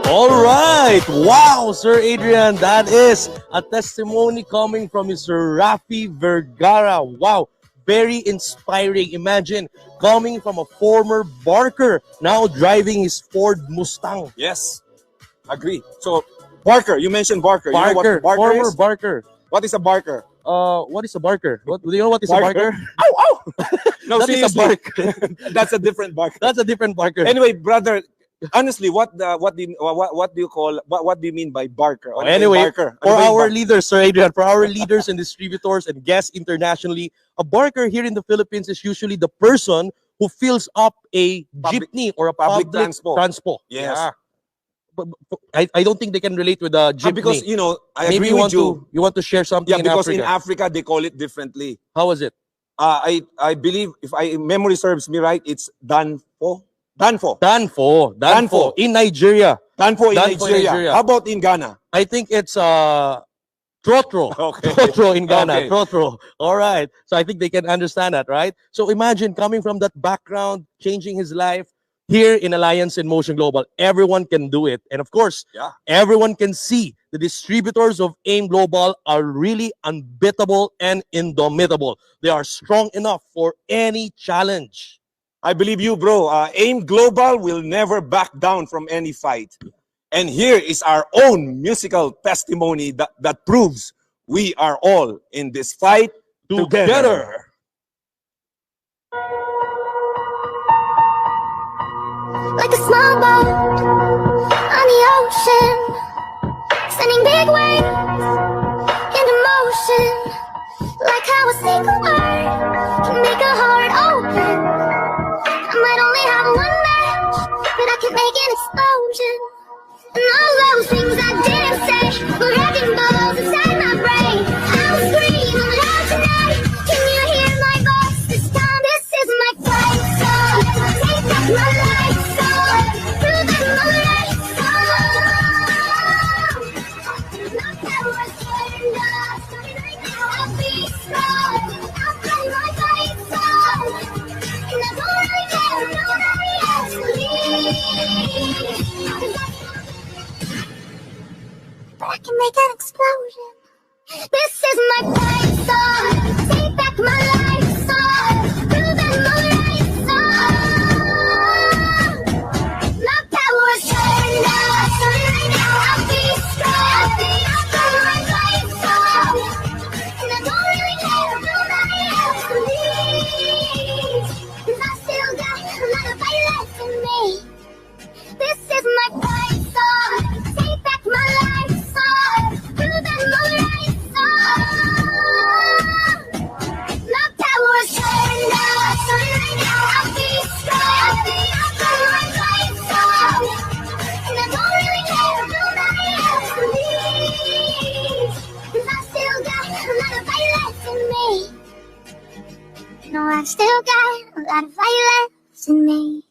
All right. Wow, Sir Adrian, that is a testimony coming from Mr. Rafi Vergara. Wow, very inspiring. Imagine coming from a former barker, now driving his Ford Mustang. Yes, agree. So, barker, you mentioned barker. Barker, you know what barker former is? barker. What is a barker? What is a barker? What do you know? What is a Barker? barker? Ow, ow! No, That is a seriously. barker. That's a different barker. That's a different barker. Anyway, brother, honestly, what do you mean by barker? Ano ba yung Anyway, barker? Ano for ba yung our barker? leaders, Sir Adrian, for our leaders and distributors and guests internationally, a barker here in the Philippines is usually the person who fills up a jeepney or a public transpo. Yes. Yeah. But I don't think they can relate with a jeepney. Because, you know, I Maybe agree with you. You want to share something Yeah, in because Africa. in Africa, they call it differently. How was it? I believe, if memory serves me right, it's Danfo. Danfo. Danfo. In Nigeria. Danfo in Nigeria. How about in Ghana? I think it's Trotro. Okay. Trotro in Ghana. Okay. Trotro. All right. So I think they can understand that, right? So imagine coming from that background, changing his life here in Alliance in Motion Global. Everyone can do it. And of course, everyone can see the distributors of AIM Global are really unbeatable and indomitable. They are strong enough for any challenge. I believe you, bro. AIM Global will never back down from any fight. And here is our own musical testimony that proves we are all in this fight together. Like a small boat on the ocean, sending big waves into motion. Like how a single word can make a heart open. I might only have one match, but I can make an explosion. And all those things I didn't say were wrecking balls inside my brain. I'll scream loud tonight. Can you hear my voice? This time this is my fight song. Take back my life song. Through the moonlight song. My power's turned off. I'll be strong. I'll play my fight song. And I don't really care if nobody else believes. I can make an explosion. This is my fight song. Take back my life song. Through the moonlight song. My power's turned off. So right now I'll be strong. I'll play my fight song. And I don't really care if nobody else believes. 'Cause I still got a lot of fight left in me. This is my fight song. Take back my life song. Through the moonlight song. My power's turned off. So right now I'll be strong. I'll play my fight song. And I don't really care if nobody else believes. 'Cause I still got a lot of fight left in me. No, I still got a lot of fight left in me.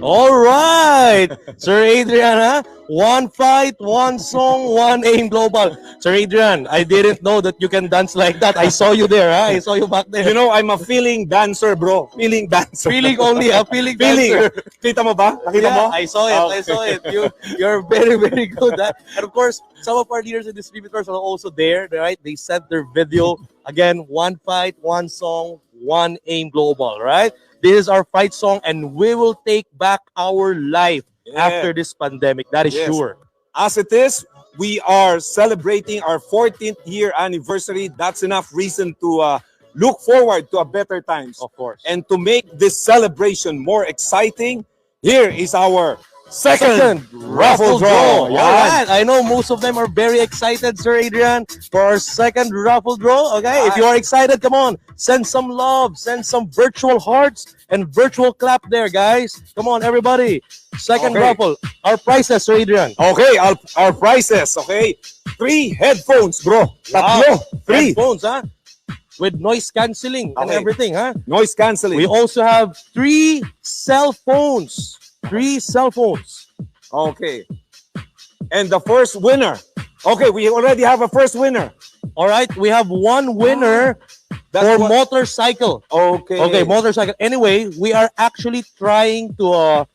All right, Sir Adrian, huh? One fight, one song, one AIM Global. Sir Adrian, I didn't know that you can dance like that. I saw you there, huh? I saw you back there. You know, I'm a feeling dancer, bro. Feeling dancer. Feeling only, a feeling dancer. Kita mo ba? Nakita Yeah, mo? I saw it. I saw it. You're very, very good. Huh? And of course, some of our leaders and distributors are also there, right? They sent their video. Again, one fight, one song, one AIM Global, right? This is our fight song, and we will take back our life. after this pandemic. That is Yes. sure. As it is, we are celebrating our 14th year anniversary. That's enough reason to look forward to a better times. Of course. And to make this celebration more exciting, here is our second raffle draw. All right. I know most of them are very excited, Sir Adrian, for our second raffle draw. Okay. If you are excited, come on. Send some love. Send some virtual hearts and virtual clap there, guys. Come on, everybody. Second raffle. Our prizes, Sir Adrian. Okay, our prizes. Okay. 3 headphones, bro. Tatlo. 3 headphones, huh? With noise cancelling and everything, huh? Noise cancelling. We also have 3 cell phones. 3 cell phones. Okay. And the first winner. Okay, we already have a first winner. All right, we have one winner for motorcycle. Okay. Okay, motorcycle. Anyway, we are actually trying to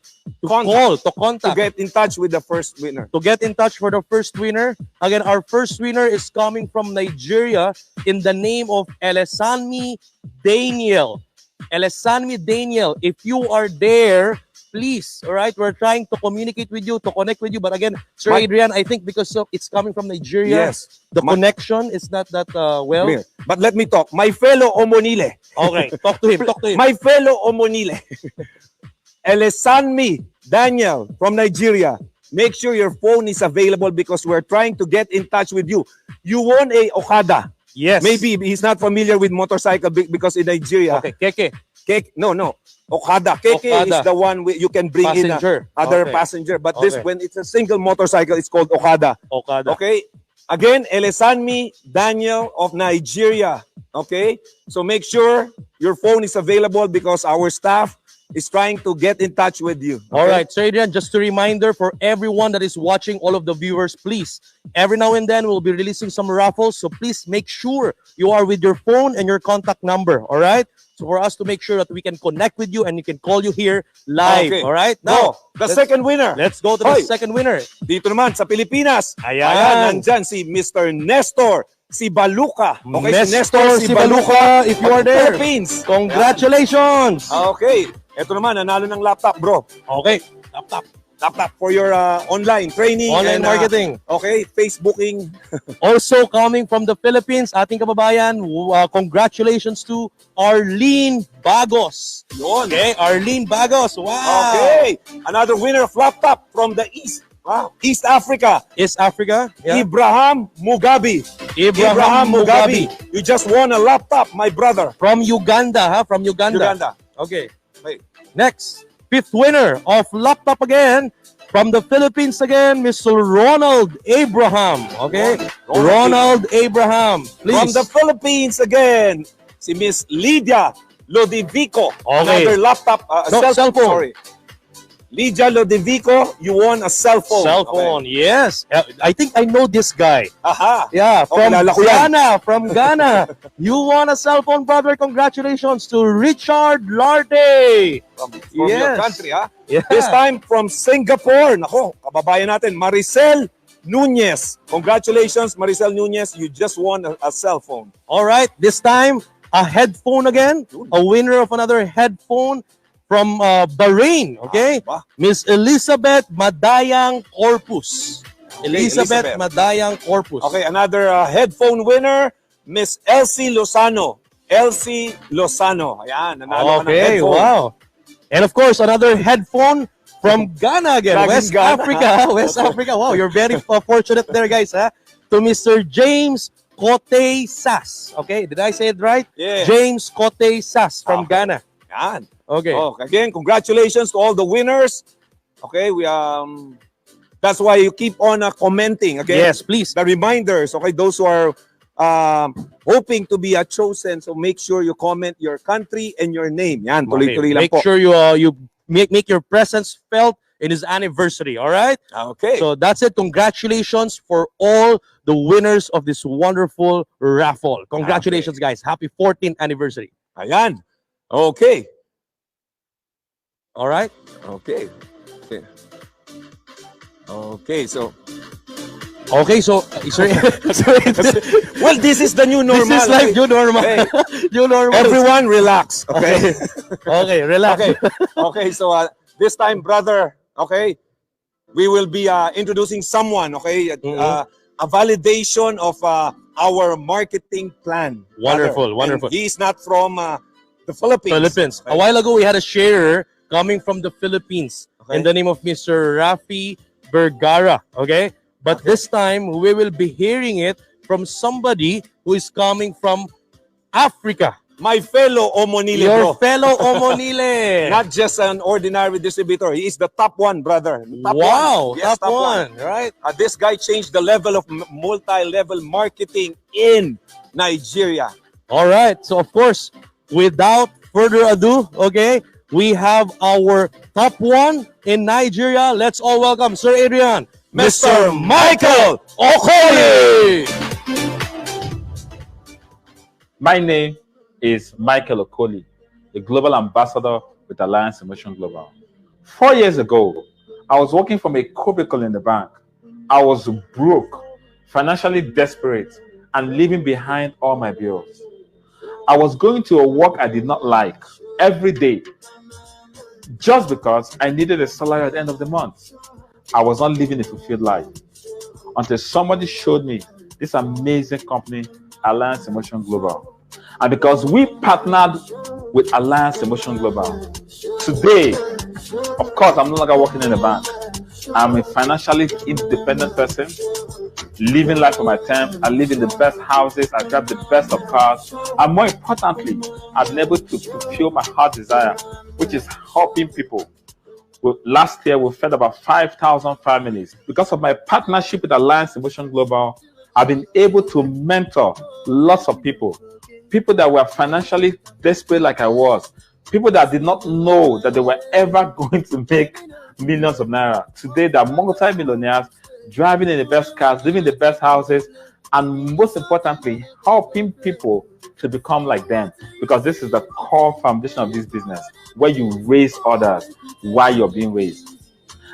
contact. To get in touch with the first winner. To get in touch for the first winner. Again, our first winner is coming from Nigeria in the name of Elesanmi Daniel. Elesanmi Daniel, if you are there, please, all right, we're trying to communicate with you, to connect with you. But again, Sir Adrian, I think because it's coming from Nigeria, yes, the connection is not that well. Clear. But let me talk. My fellow Omonile. Okay, talk to him. Talk to him. My fellow Omonile. Elesanmi Daniel from Nigeria. Make sure your phone is available because we're trying to get in touch with you. You won a Okada. Yes. Maybe he's not familiar with motorcycle because in Nigeria. Okay, Keke. No. Okada. Keke is the one you can bring passenger. in other passenger. But this, when it's a single motorcycle, it's called Okada. Okada. Okay. Again, Elesanmi Daniel of Nigeria. Okay. So make sure your phone is available because our staff is trying to get in touch with you. Okay? All right, so Adrian, just a reminder for everyone that is watching, all of the viewers, please, every now and then we'll be releasing some raffles, so please make sure you are with your phone and your contact number, all right? So for us to make sure that we can connect with you and we can call you here live, Okay. all right? Now, the second winner. Let's go to the second winner. Dito naman sa Pilipinas. Ayan. Nandyan si Mr. Nestor si Baluka. Okay, Nestor si Baluka, if you are there. Philippines. Congratulations. Okay. Ito naman, nanalo ng laptop, bro. Okay. Laptop for your online training. Online and, marketing. Okay, Facebooking. Also coming from the Philippines, ating kababayan, congratulations to Arlene Bagos. Yun. Okay, Arlene Bagos. Wow. Okay. Another winner of laptop from the East. Wow. East Africa. East Africa. Yeah. Ibrahim Mugabe. Ibrahim Mugabe. You just won a laptop, my brother. From Uganda, huh? From Uganda. Okay. Wait. Next, 5th winner of laptop again, from the Philippines again, Mr. Ronald Abraham. Okay, Ronald Abraham, please. From the Philippines again, si Miss Lydia Lodivico. Okay. Another laptop, cell phone. Sorry. Lydia Lodivico, you won a cell phone. Cell phone, yes. I think I know this guy. Aha. Yeah, from yan. Ghana. From Ghana. You won a cell phone, brother. Congratulations to Richard Larte. From your country, ha? Yeah. This time from Singapore. Nako, kababayan natin, Maricel Nunez. Congratulations, Maricel Nunez. You just won a cell phone. All right, this time, a headphone again. A winner of another headphone from Bahrain, okay? Miss Elizabeth Madayang Corpus. Elizabeth Madayang Corpus. Okay, another headphone winner, Miss Elsie Lozano. Elsie Lozano. Ayan, nanalo ka ng headphone. Wow. And of course, another headphone from Ghana again, West Africa. West Africa. Wow, you're very fortunate there, guys. To Mr. James Cote Sas. Okay, did I say it right? Yeah. James Cote Sas from Ghana. Yan. Okay. Oh, again, congratulations to all the winners. Okay, we that's why you keep on commenting. Okay. Yes, please. The reminders. Okay, those who are hoping to be chosen, so make sure you comment your country and your name. Yan, tuloy-tuloy lang Make po. sure you make your presence felt in his anniversary. All right. Okay. So that's it. Congratulations for all the winners of this wonderful raffle. Congratulations, guys. Happy 14th anniversary. Ayan. Okay. All right. Okay. Okay. Okay. So. Okay. So. Well, this is the new normal. This is like new normal. Hey, new normal. everyone, relax. Okay. Okay. Relax. Okay. Okay. So this time, brother. Okay. we will be introducing someone, okay? A validation of our marketing plan. Wonderful, brother. wonderful. And he's not from the Philippines. Philippines. Okay. A while ago, we had a sharer coming from the Philippines in Okay. the name of Mr. Rafi Vergara. Okay, but this time we will be hearing it from somebody who is coming from Africa. My fellow Omonile, Your bro. fellow Omonile. Not just an ordinary distributor. He is the top one, brother. Top Wow, one. Yes, top one, right? This guy changed the level of multi-level marketing in Nigeria. All right. So, of course, without further ado, okay, we have our top one in Nigeria. Let's all welcome Sir Adrian, Mr. Michael Okoli. My name is Michael Okoli, the Global Ambassador with Alliance Emotion Global. 4 years ago, I was working from a cubicle in the bank. I was broke, financially desperate, and leaving behind all my bills. I was going to a work I did not like every day just because I needed a salary at the end of the month. I was not living a fulfilled life until somebody showed me this amazing company, Alliance Emotion Global. And because we partnered with Alliance Emotion Global, today, of course, I'm no longer working in a bank. I'm a financially independent person, living life on my terms. I live in the best houses. I drive the best of cars. And more importantly, I've been able to fulfill my heart desire, which is helping people. Last year, we fed about 5,000 families. Because of my partnership with Alliance Emotion Global, I've been able to mentor lots of people. People that were financially desperate like I was. People that did not know that they were ever going to make millions of naira. Today, they're multi-millionaires, driving in the best cars, living in the best houses, and most importantly, helping people to become like them. Because this is the core foundation of this business, where you raise others while you're being raised.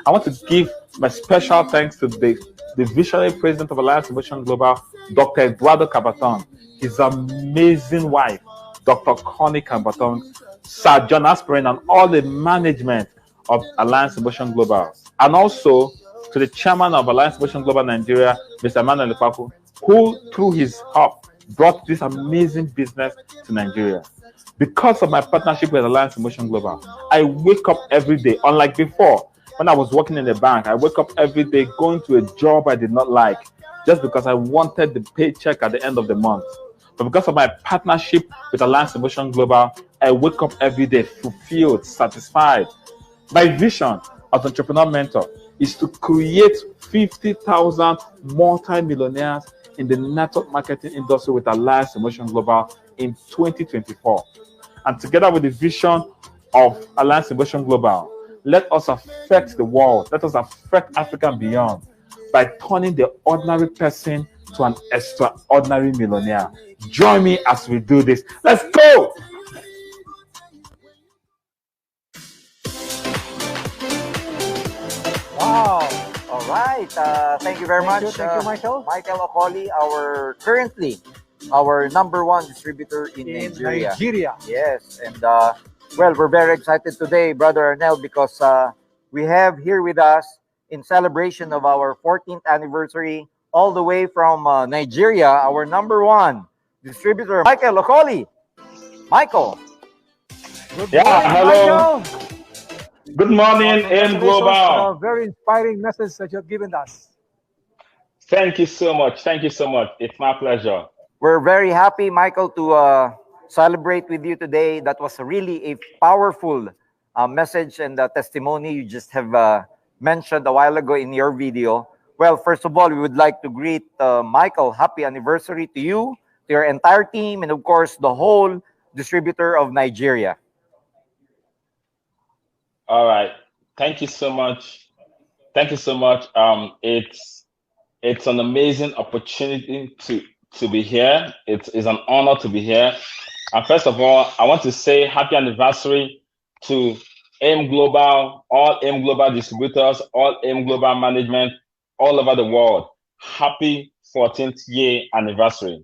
I want to give my special thanks to the visionary president of Alliance Emotion Global, Dr. Eduardo Cabaton, his amazing wife, Dr. Connie Cabaton, Sir John Aspirin, and all the management of Alliance Emotion Global. And also to the chairman of Alliance Emotion Global Nigeria, Mr. Emmanuel Ipapu, who through his hub brought this amazing business to Nigeria. Because of my partnership with Alliance Emotion Global, I wake up every day, unlike before. When I was working in the bank, I wake up every day going to a job I did not like, just because I wanted the paycheck at the end of the month. But because of my partnership with Alliance Emotion Global, I wake up every day fulfilled, satisfied. My vision as an entrepreneur mentor is to create 50,000 multi-millionaires in the network marketing industry with Alliance Emotion Global in 2024. And together with the vision of Alliance Emotion Global, let us affect the world. Let us affect Africa and beyond by turning the ordinary person to an extraordinary millionaire. Join me as we do this. Let's go! Wow. All right. Thank you very much. Thank you, Michael. Michael Okoli, currently our #1 distributor in Nigeria. Yes. And well, we're very excited today, Brother Arnel, because we have here with us in celebration of our 14th anniversary, all the way from Nigeria, our #1 distributor, Michael Okoli. Michael. Hello. Good morning, AM Global. A very inspiring message that you have given us. Thank you so much. Thank you so much. It's my pleasure. We're very happy, Michael, to celebrate with you today. That was really a powerful message and testimony you just have mentioned a while ago in your video. Well, first of all, we would like to greet Michael. Happy anniversary to you, to your entire team, and of course, the whole distributor of Nigeria. All right. Thank you so much. Thank you so much. It's an amazing opportunity to be here. It's an honor to be here. And first of all, I want to say happy anniversary to AM Global, all AM Global distributors, all AM Global management all over the world. Happy 14th year anniversary.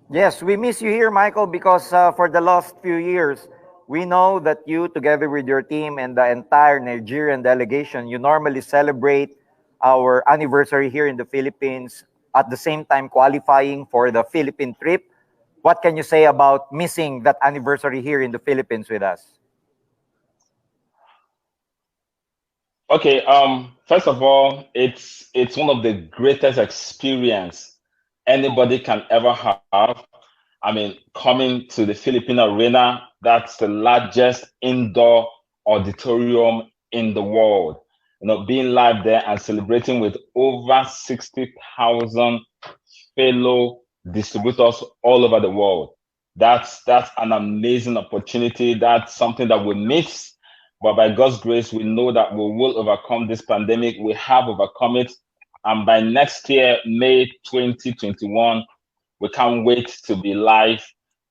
Yes, we miss you here, Michael, because for the last few years, we know that you, together with your team and the entire Nigerian delegation, you normally celebrate our anniversary here in the Philippines, at the same time qualifying for the Philippine trip. What can you say about missing that anniversary here in the Philippines with us? Okay, first of all, it's one of the greatest experience anybody can ever have. I mean, coming to the Philippine Arena, that's the largest indoor auditorium in the world. You know, being live there and celebrating with over 60,000 fellow distributors all over the world. That's an amazing opportunity. That's something that we miss. But by God's grace, we know that we will overcome this pandemic. We have overcome it. And by next year, May 2021, we can't wait to be live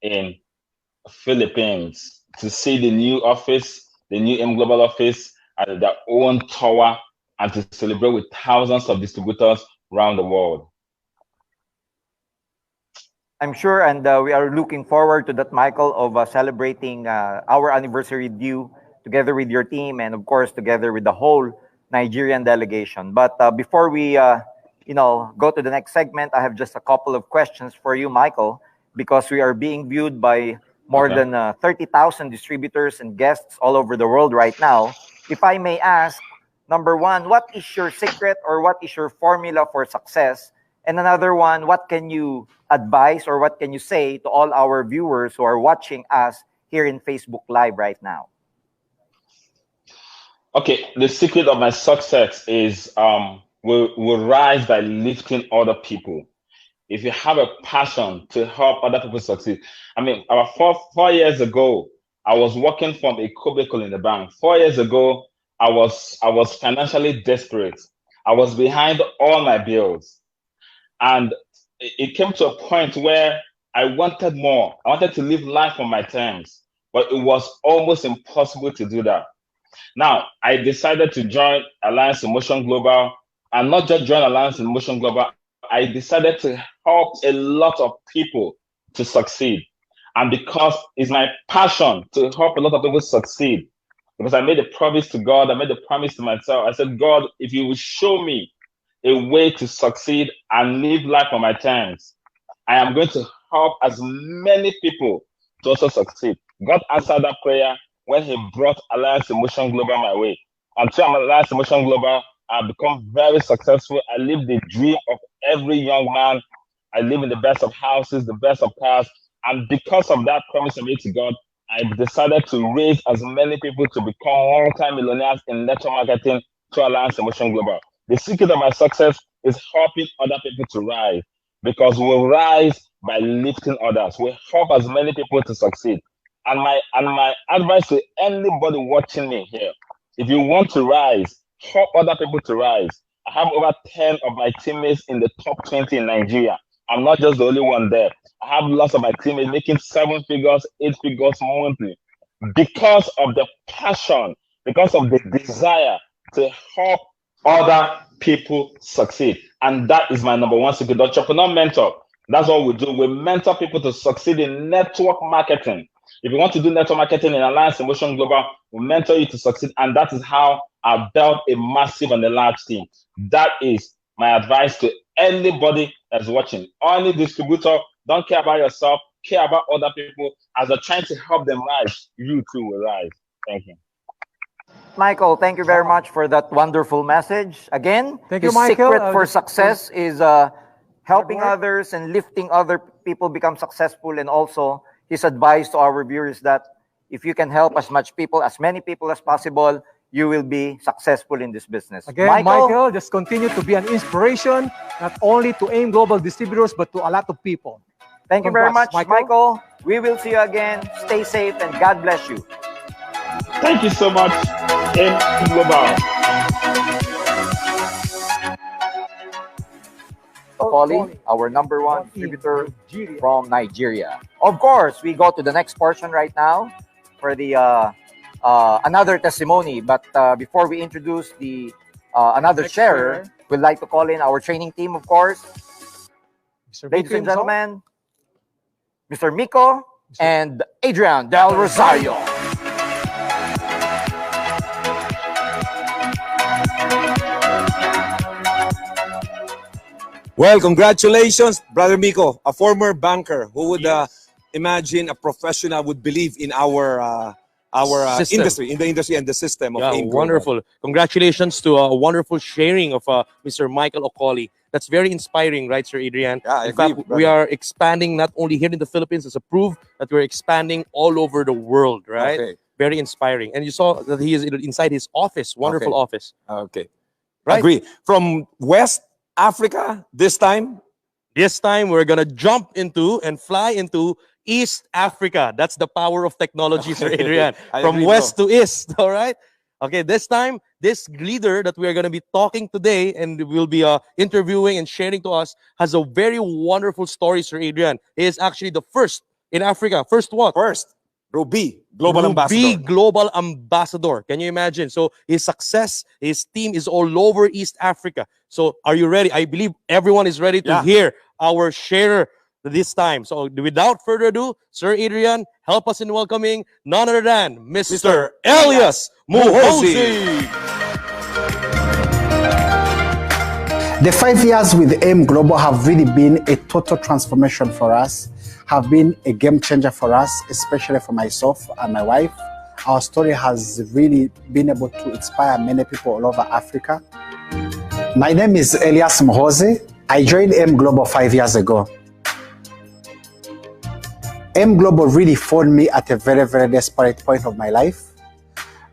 in Philippines, to see the new office, the new AIM Global office at their own tower, and to celebrate with thousands of distributors around the world. I'm sure, and we are looking forward to that, Michael, of celebrating our anniversary due together with your team and, of course, together with the whole Nigerian delegation. But before we, go to the next segment, I have just a couple of questions for you, Michael, because we are being viewed by more than 30,000 distributors and guests all over the world right now. If I may ask, number one, what is your secret or what is your formula for success? And another one, what can you advise or what can you say to all our viewers who are watching us here in Facebook Live right now? Okay, the secret of my success is we'll rise by lifting other people. If you have a passion to help other people succeed. I mean, about four years ago, I was working from a cubicle in the bank. 4 years ago, I was financially desperate. I was behind all my bills. And it came to a point where I wanted more. I wanted to live life on my terms, but it was almost impossible to do that. Now, I decided to join Alliance in Motion Global, and not just join Alliance in Motion Global, I decided to help a lot of people to succeed. And because it's my passion to help a lot of people succeed, because I made a promise to God, I made a promise to myself. I said, God, if you will show me a way to succeed and live life on my terms, I am going to help as many people to also succeed. God answered that prayer when he brought Alliance in Motion Global my way. And through Alliance in Motion Global, I've become very successful. I live the dream of every young man. I live in the best of houses, the best of cars. And because of that promise I made to God, I decided to raise as many people to become multi-millionaires in network marketing through Alliance in Motion Global. The secret of my success is helping other people to rise, because we'll rise by lifting others. We help as many people to succeed. And my advice to anybody watching me here, if you want to rise, help other people to rise. I have over 10 of my teammates in the top 20 in Nigeria. I'm not just the only one there. I have lots of my teammates making 7 figures, 8 figures monthly, because of the passion, because of the desire to help other people succeed. And that is my number one secret. The Entrepreneur Mentor, that's what we do. We mentor people to succeed in network marketing. If you want to do network marketing in Alliance in Motion Global, we mentor you to succeed. And that is how I've built a massive and a large team. That is my advice to anybody that's watching. Only distributor, don't care about yourself, care about other people. As they're trying to help them rise, you too will rise. Thank you. Michael, thank you very much for that wonderful message. Again, Thank you, his Michael. secret for success is helping others and lifting other people become successful. And also, his advice to our viewers that if you can help as many people as possible, you will be successful in this business. Again, Michael, just continue to be an inspiration, not only to AIM Global distributors, but to a lot of people. Thank you very much, Michael. We will see you again. Stay safe and God bless you. Thank you so much, AIM Global. Polly, our number one distributor from Nigeria. Of course, we go to the next portion right now for the another testimony. But before we introduce the another sharer, we'd like to call in our training team, of course. Ladies and gentlemen, Mr. Miko and Adrian Del Rosario. Well, congratulations, Brother Miko, a former banker. Who would imagine a professional would believe in our System. industry, in the industry and the system of Yeah, AIM Global. wonderful. Congratulations to a wonderful sharing of Mr. Michael Okoli. That's very inspiring, right, Sir Adrian? Yeah, I in agree, fact, we brother. are expanding not only here in the Philippines as a proof that we're expanding all over the world, right? Okay. Very inspiring. And you saw that he is inside his office, wonderful Okay. office. Okay. Right. Agree. From West Africa, this time? This time, we're going to jump into and fly into East Africa. That's the power of technology, Sir Adrian. I From agree, west bro. to east, all right? Okay, this time, this leader that we are going to be talking today and we'll be interviewing and sharing to us has a very wonderful story, Sir Adrian. He is actually the first in Africa. First what? First, Ruby, Global Ruby Ambassador. Global Ambassador. Can you imagine? So his success, his team is all over East Africa. So are you ready? I believe everyone is ready to hear our sharer this time. So without further ado, Sir Adrian, help us in welcoming none other than Mr. Elias Muhozi. The 5 years with AIM Global have really been a total transformation for us, have been a game changer for us, especially for myself and my wife. Our story has really been able to inspire many people all over Africa. My name is Elias Muhozi. I joined AIM Global 5 years ago. AIM Global really found me at a very, very desperate point of my life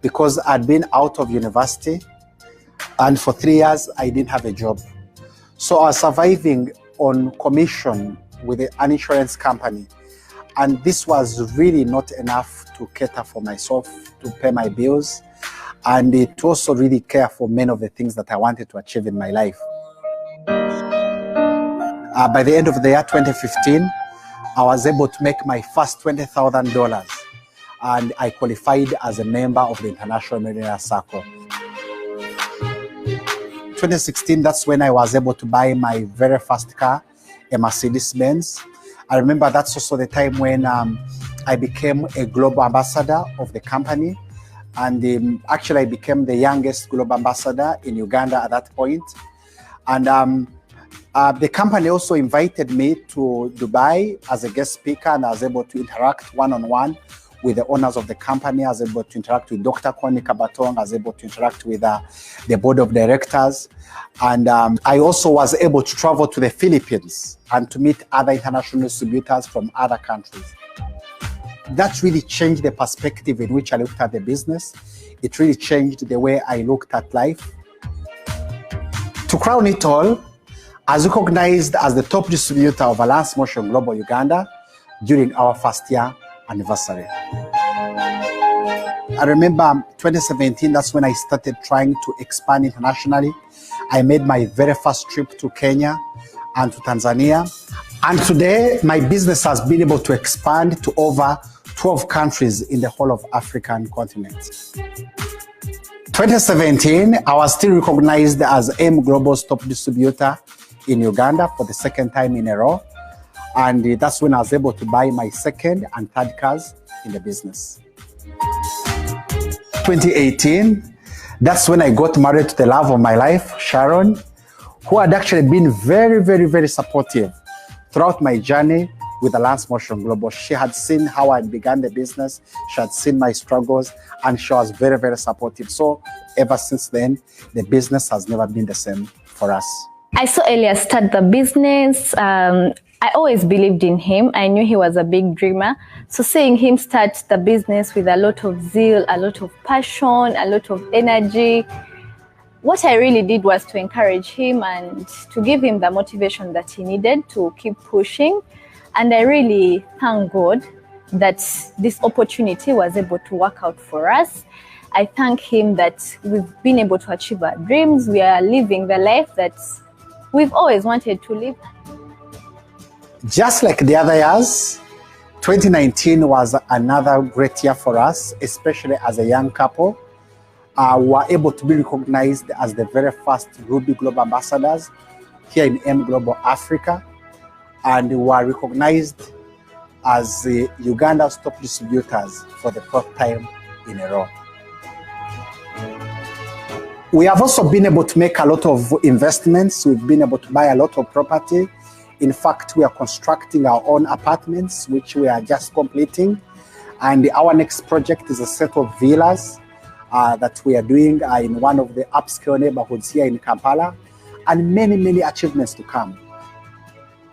because I'd been out of university and for 3 years I didn't have a job. So I was surviving on commission with an insurance company, and this was really not enough to cater for myself, to pay my bills, and to also really care for many of the things that I wanted to achieve in my life. By the end of the year 2015, I was able to make my first $20,000, and I qualified as a member of the International Millionaire Circle. 2016, that's when I was able to buy my very first car, a Mercedes-Benz. I remember that's also the time when I became a global ambassador of the company. And actually, I became the youngest global ambassador in Uganda at that point. And the company also invited me to Dubai as a guest speaker, and I was able to interact one-on-one with the owners of the company. I was able to interact with Dr. Connie Kabatong. I was able to interact with the board of directors. And I also was able to travel to the Philippines and to meet other international distributors from other countries. That really changed the perspective in which I looked at the business. It really changed the way I looked at life. To crown it all, I was recognized as the top distributor of Alliance Motion Global Uganda during our first year anniversary. I remember 2017, that's when I started trying to expand internationally. I made my very first trip to Kenya and to Tanzania. And today, my business has been able to expand to over 12 countries in the whole of African continent. 2017, I was still recognized as AIM Global's top distributor in Uganda for the second time in a row. And that's when I was able to buy my second and third cars in the business. 2018, that's when I got married to the love of my life, Sharon, who had actually been very, very, very supportive throughout my journey with Alliance Motion Global. She had seen how I began the business, she had seen my struggles, and she was very, very supportive. So ever since then, the business has never been the same for us. I saw Elias start the business. I always believed in him. I knew he was a big dreamer. So seeing him start the business with a lot of zeal, a lot of passion, a lot of energy, what I really did was to encourage him and to give him the motivation that he needed to keep pushing. And I really thank God that this opportunity was able to work out for us. I thank him that we've been able to achieve our dreams. We are living the life that we've always wanted to live. Just like the other years, 2019 was another great year for us, especially as a young couple. We were able to be recognized as the very first Ruby Global Ambassadors here in AIM Global Africa. And we were recognized as the Uganda's top distributors for the fourth time in a row. We have also been able to make a lot of investments. We've been able to buy a lot of property. In fact, we are constructing our own apartments, which we are just completing. And our next project is a set of villas that we are doing in one of the upscale neighborhoods here in Kampala, and many, many achievements to come.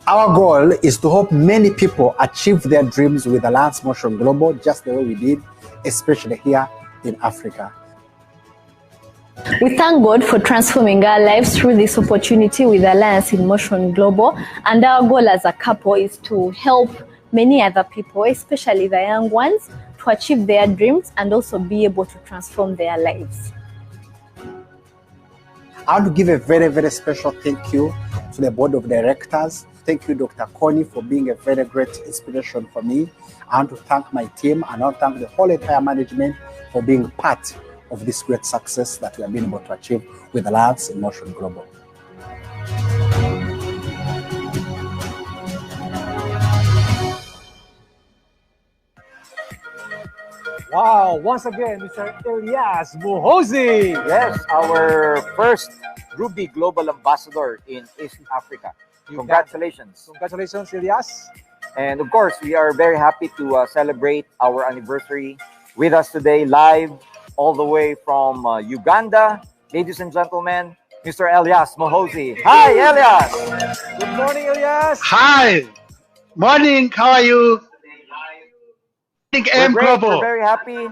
Our goal is to help many people achieve their dreams with Alliance Motion Global, just the way we did, especially here in Africa. We thank God for transforming our lives through this opportunity with Alliance in Motion Global, and our goal as a couple is to help many other people, especially the young ones, to achieve their dreams and also be able to transform their lives. I want to give a very, very special thank you to the board of directors. Thank you, Dr. Connie, for being a very great inspiration for me. I want to thank my team, and I want to thank the whole entire management for being part of this great success that we have been able to achieve with Alliance in Motion Global. Wow, once again, Mr. Elias Muhozi. Yes, our first Ruby Global Ambassador in East Africa. Congratulations. Congratulations, Elias. And of course, we are very happy to celebrate our anniversary with us today, live all the way from Uganda. Ladies and gentlemen, Mr. Elias Muhozi. Hi, Elias. Good morning, Elias. Hi. Morning. How are you? We're great. We're very happy.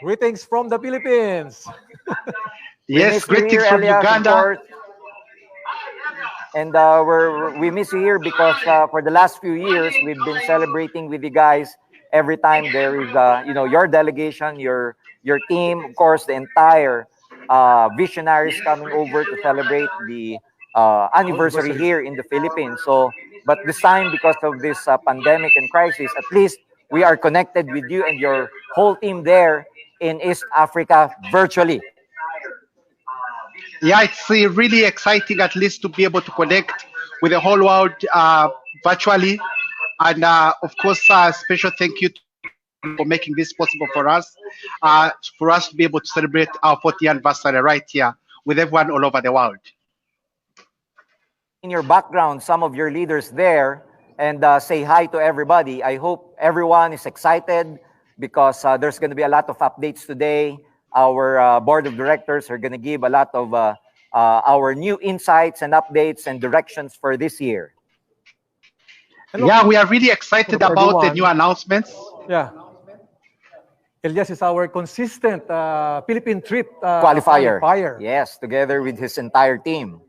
Greetings from the Philippines. Yes, greetings from Uganda. And we miss you here because for the last few years, we've been celebrating with you guys every time there is, your delegation, your team, of course, the entire visionaries coming over to celebrate the anniversary here in the Philippines. So, but this time, because of this pandemic and crisis, at least we are connected with you and your whole team there in East Africa virtually. Yeah, it's really exciting at least to be able to connect with the whole world virtually. And of course, special thank you for making this possible for us to be able to celebrate our 40th anniversary right here with everyone all over the world. In your background, some of your leaders there, and say hi to everybody. I hope everyone is excited because there's going to be a lot of updates today. Our board of directors are going to give a lot of our new insights and updates and directions for this year. Yeah, we are really excited about the new announcements. Yeah. Elias is our consistent Philippine trip qualifier. Yes, together with his entire team.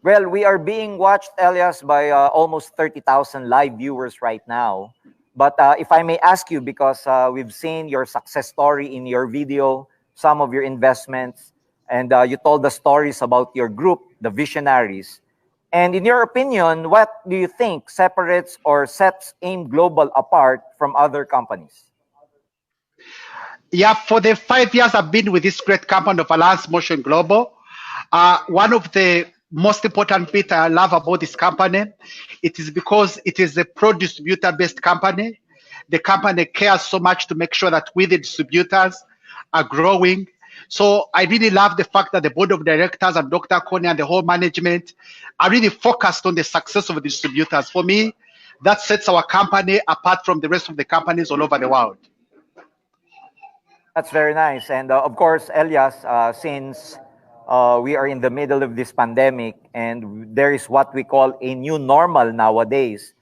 Well, we are being watched, Elias, by almost 30,000 live viewers right now. But if I may ask you, because we've seen your success story in your video, some of your investments, and you told the stories about your group, the Visionaries. And in your opinion, what do you think separates or sets AIM Global apart from other companies? Yeah, for the 5 years I've been with this great company of Alliance Motion Global, one of the most important bit I love about this company, it is because it is a pro-distributor-based company. The company cares so much to make sure that we, the distributors, are growing. So I really love the fact that the board of directors and Dr. Connie and the whole management are really focused on the success of the distributors. For me, that sets our company apart from the rest of the companies all over the world. That's very nice. And of course, Elias, since we are in the middle of this pandemic and there is what we call a new normal nowadays.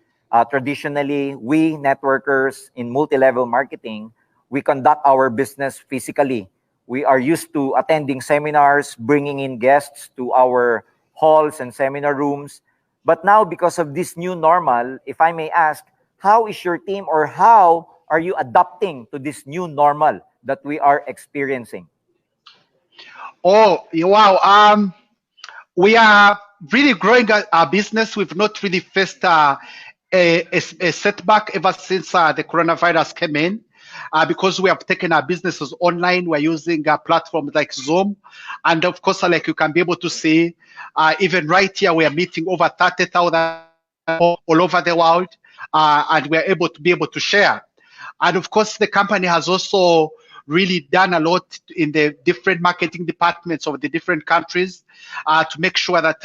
Traditionally, we networkers in multi-level marketing, we conduct our business physically. We are used to attending seminars, bringing in guests to our halls and seminar rooms. But now, because of this new normal, if I may ask, how is your team or how are you adapting to this new normal that we are experiencing? Oh, wow. We are really growing our business. We've not really faced a setback ever since the coronavirus came in. Because we have taken our businesses online, we're using platforms like Zoom. And of course, like you can be able to see, even right here, we are meeting over 30,000 all over the world. And we're able to share. And of course, the company has also really done a lot in the different marketing departments of the different countries to make sure that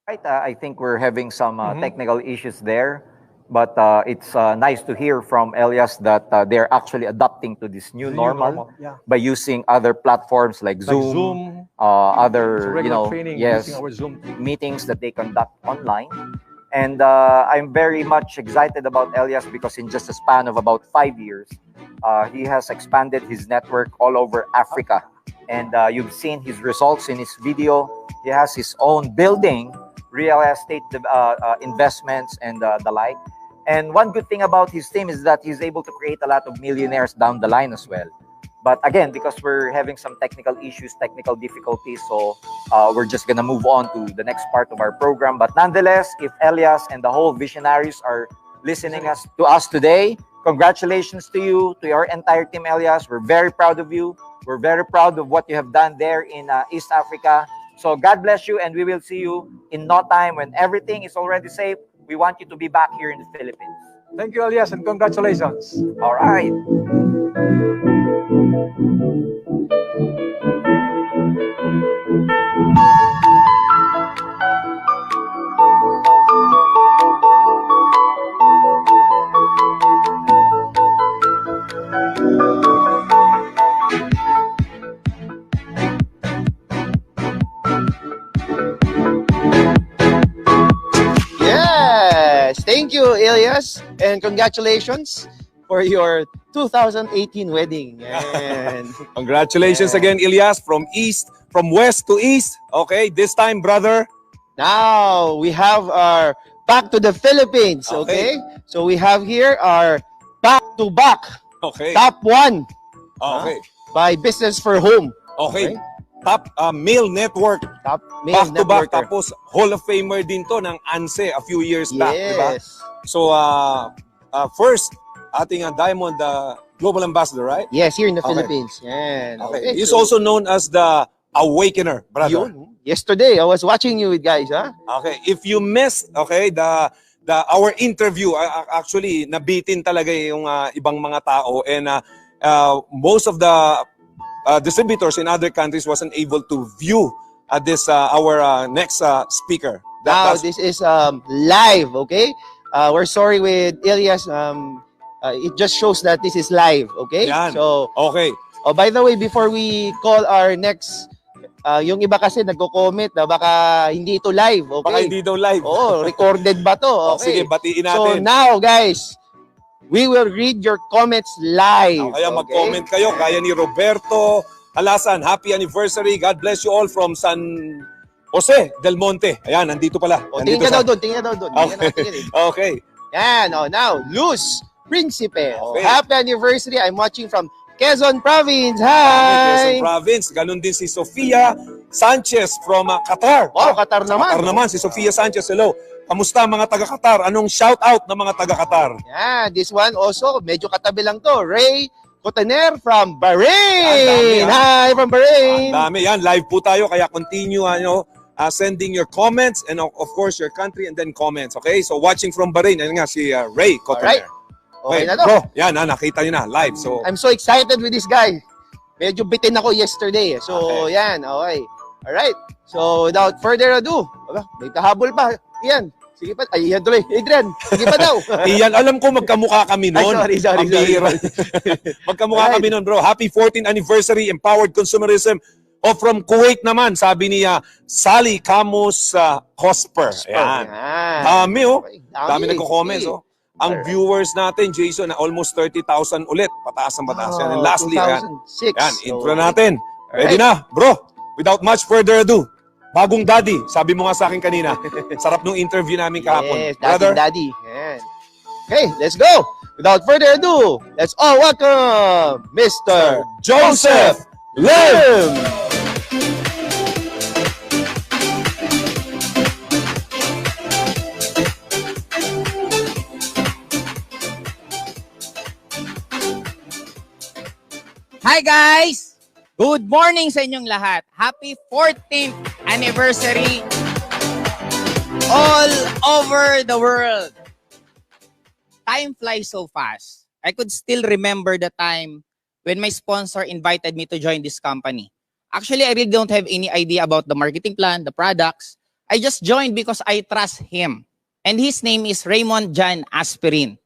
Right, I think we're having some technical issues there, but it's nice to hear from Elias that they're actually adapting to this new normal, yeah. by using other platforms like Zoom, Zoom, other so regular training using our Zoom meetings that they conduct online. And I'm very much excited about Elias because in just a span of about 5 years, he has expanded his network all over Africa. And you've seen his results in his video. He has his own building, real estate investments, and the like. And one good thing about his team is that he's able to create a lot of millionaires down the line as well. But again, because we're having some technical issues, technical difficulties, so we're just going to move on to the next part of our program. But nonetheless, if Elias and the whole visionaries are listening to us today, congratulations to you, to your entire team, Elias. We're very proud of you. We're very proud of what you have done there in East Africa. So God bless you, and we will see you in no time when everything is already safe. We want you to be back here in the Philippines. Thank you, Elias, and congratulations. All right. Yes, thank you, Elias, and congratulations for your 2018 wedding. And Congratulations again, Elias, from west to east. Okay, this time, brother. now we have our back to the Philippines. Okay, so we have here our back-to-back Okay. top one Okay. by Business for Home. Okay. Top male network. Top male back to back. networker. Tapos Hall of Famer din to ng ANSE a few years back. Diba? Yes. So, first, ating Diamond Global Ambassador, right? Yes, here in the Okay. Philippines. Yan. Okay. Okay, He's so- also known as the Awakener, brother. Yun. Yesterday, I was watching you with guys, huh? Okay, if you missed, okay, our interview, actually nabitin talaga yung ibang mga tao, and most of the distributors in other countries wasn't able to view this our next speaker. Now, this is live, okay? We're sorry with Elias. It just shows that this is live, okay? Yan. So, okay. Oh, by the way, before we call our next, yung iba kasi nagko-comment na baka hindi ito live, okay? Baka hindi daw live. Oo, recorded ba to? Oh, Okay. sige, batiin So natin. now, guys, we will read your comments live. Kaya mag-comment kayo, kaya ni Roberto Alasan, happy anniversary. God bless you all from San Jose del Monte. Ayan, nandito pala. O, Nandito tingin ka daw doon, tingin ka daw doon. Okay. Okay. Yan, oh, now, Luz Principe. Oh, Okay. happy anniversary. I'm watching from Quezon Province. Quezon Hi! Province. Ganun din si Sofia Sanchez from Qatar. Oh, Qatar naman. Qatar naman, si Sofia Sanchez. Hello. Kamusta mga taga-Qatar? Anong shout-out ng mga taga-Qatar? Yeah, this one also, medyo katabi lang to. Ray Cotaner from Bahrain. Hi from Bahrain. Dami yan. Live po tayo. Kaya continue sending your comments and of course your country and then comments. Okay? So watching from Bahrain. Yan nga si Ray Cotaner. Alright. Okay na to. Bro, yan nakita nyo na live. So I'm so excited with this guy. Medyo bitin ako yesterday. So, yan. Okay. Alright. So, without further ado, may kahabol pa. Yan. Sige pa. Ay, yan tuloy. Adrian, sige pa daw. Iyan, alam ko magkamukha kami noon. Ay, sorry. Magkamukha kami noon, bro. Happy 14th anniversary, empowered consumerism. O from Kuwait naman, sabi niya, Sally Camus Hosper. Ayan. Dami, oh. Dami nagko-comments, oh. Ang viewers natin, Jason, almost 30,000 ulit. Pataas ang pataas yan. And lastly, ayan, 2006. intro natin. Ready na, bro. Without much further ado, bagong daddy, sabi mo nga sa akin kanina. Sarap nung interview namin kahapon. Yes, Brother. daddy. Yan. Okay, let's go. Without further ado, let's all welcome Mr. Joseph Lim. Hi guys! Good morning sa inyong lahat. Happy 14th anniversary all over the world. Time flies so fast. I could still remember the time when my sponsor invited me to join this company. Actually, I really don't have any idea about the marketing plan, the products. I just joined because I trust him. And his name is Raymond John Aspirin.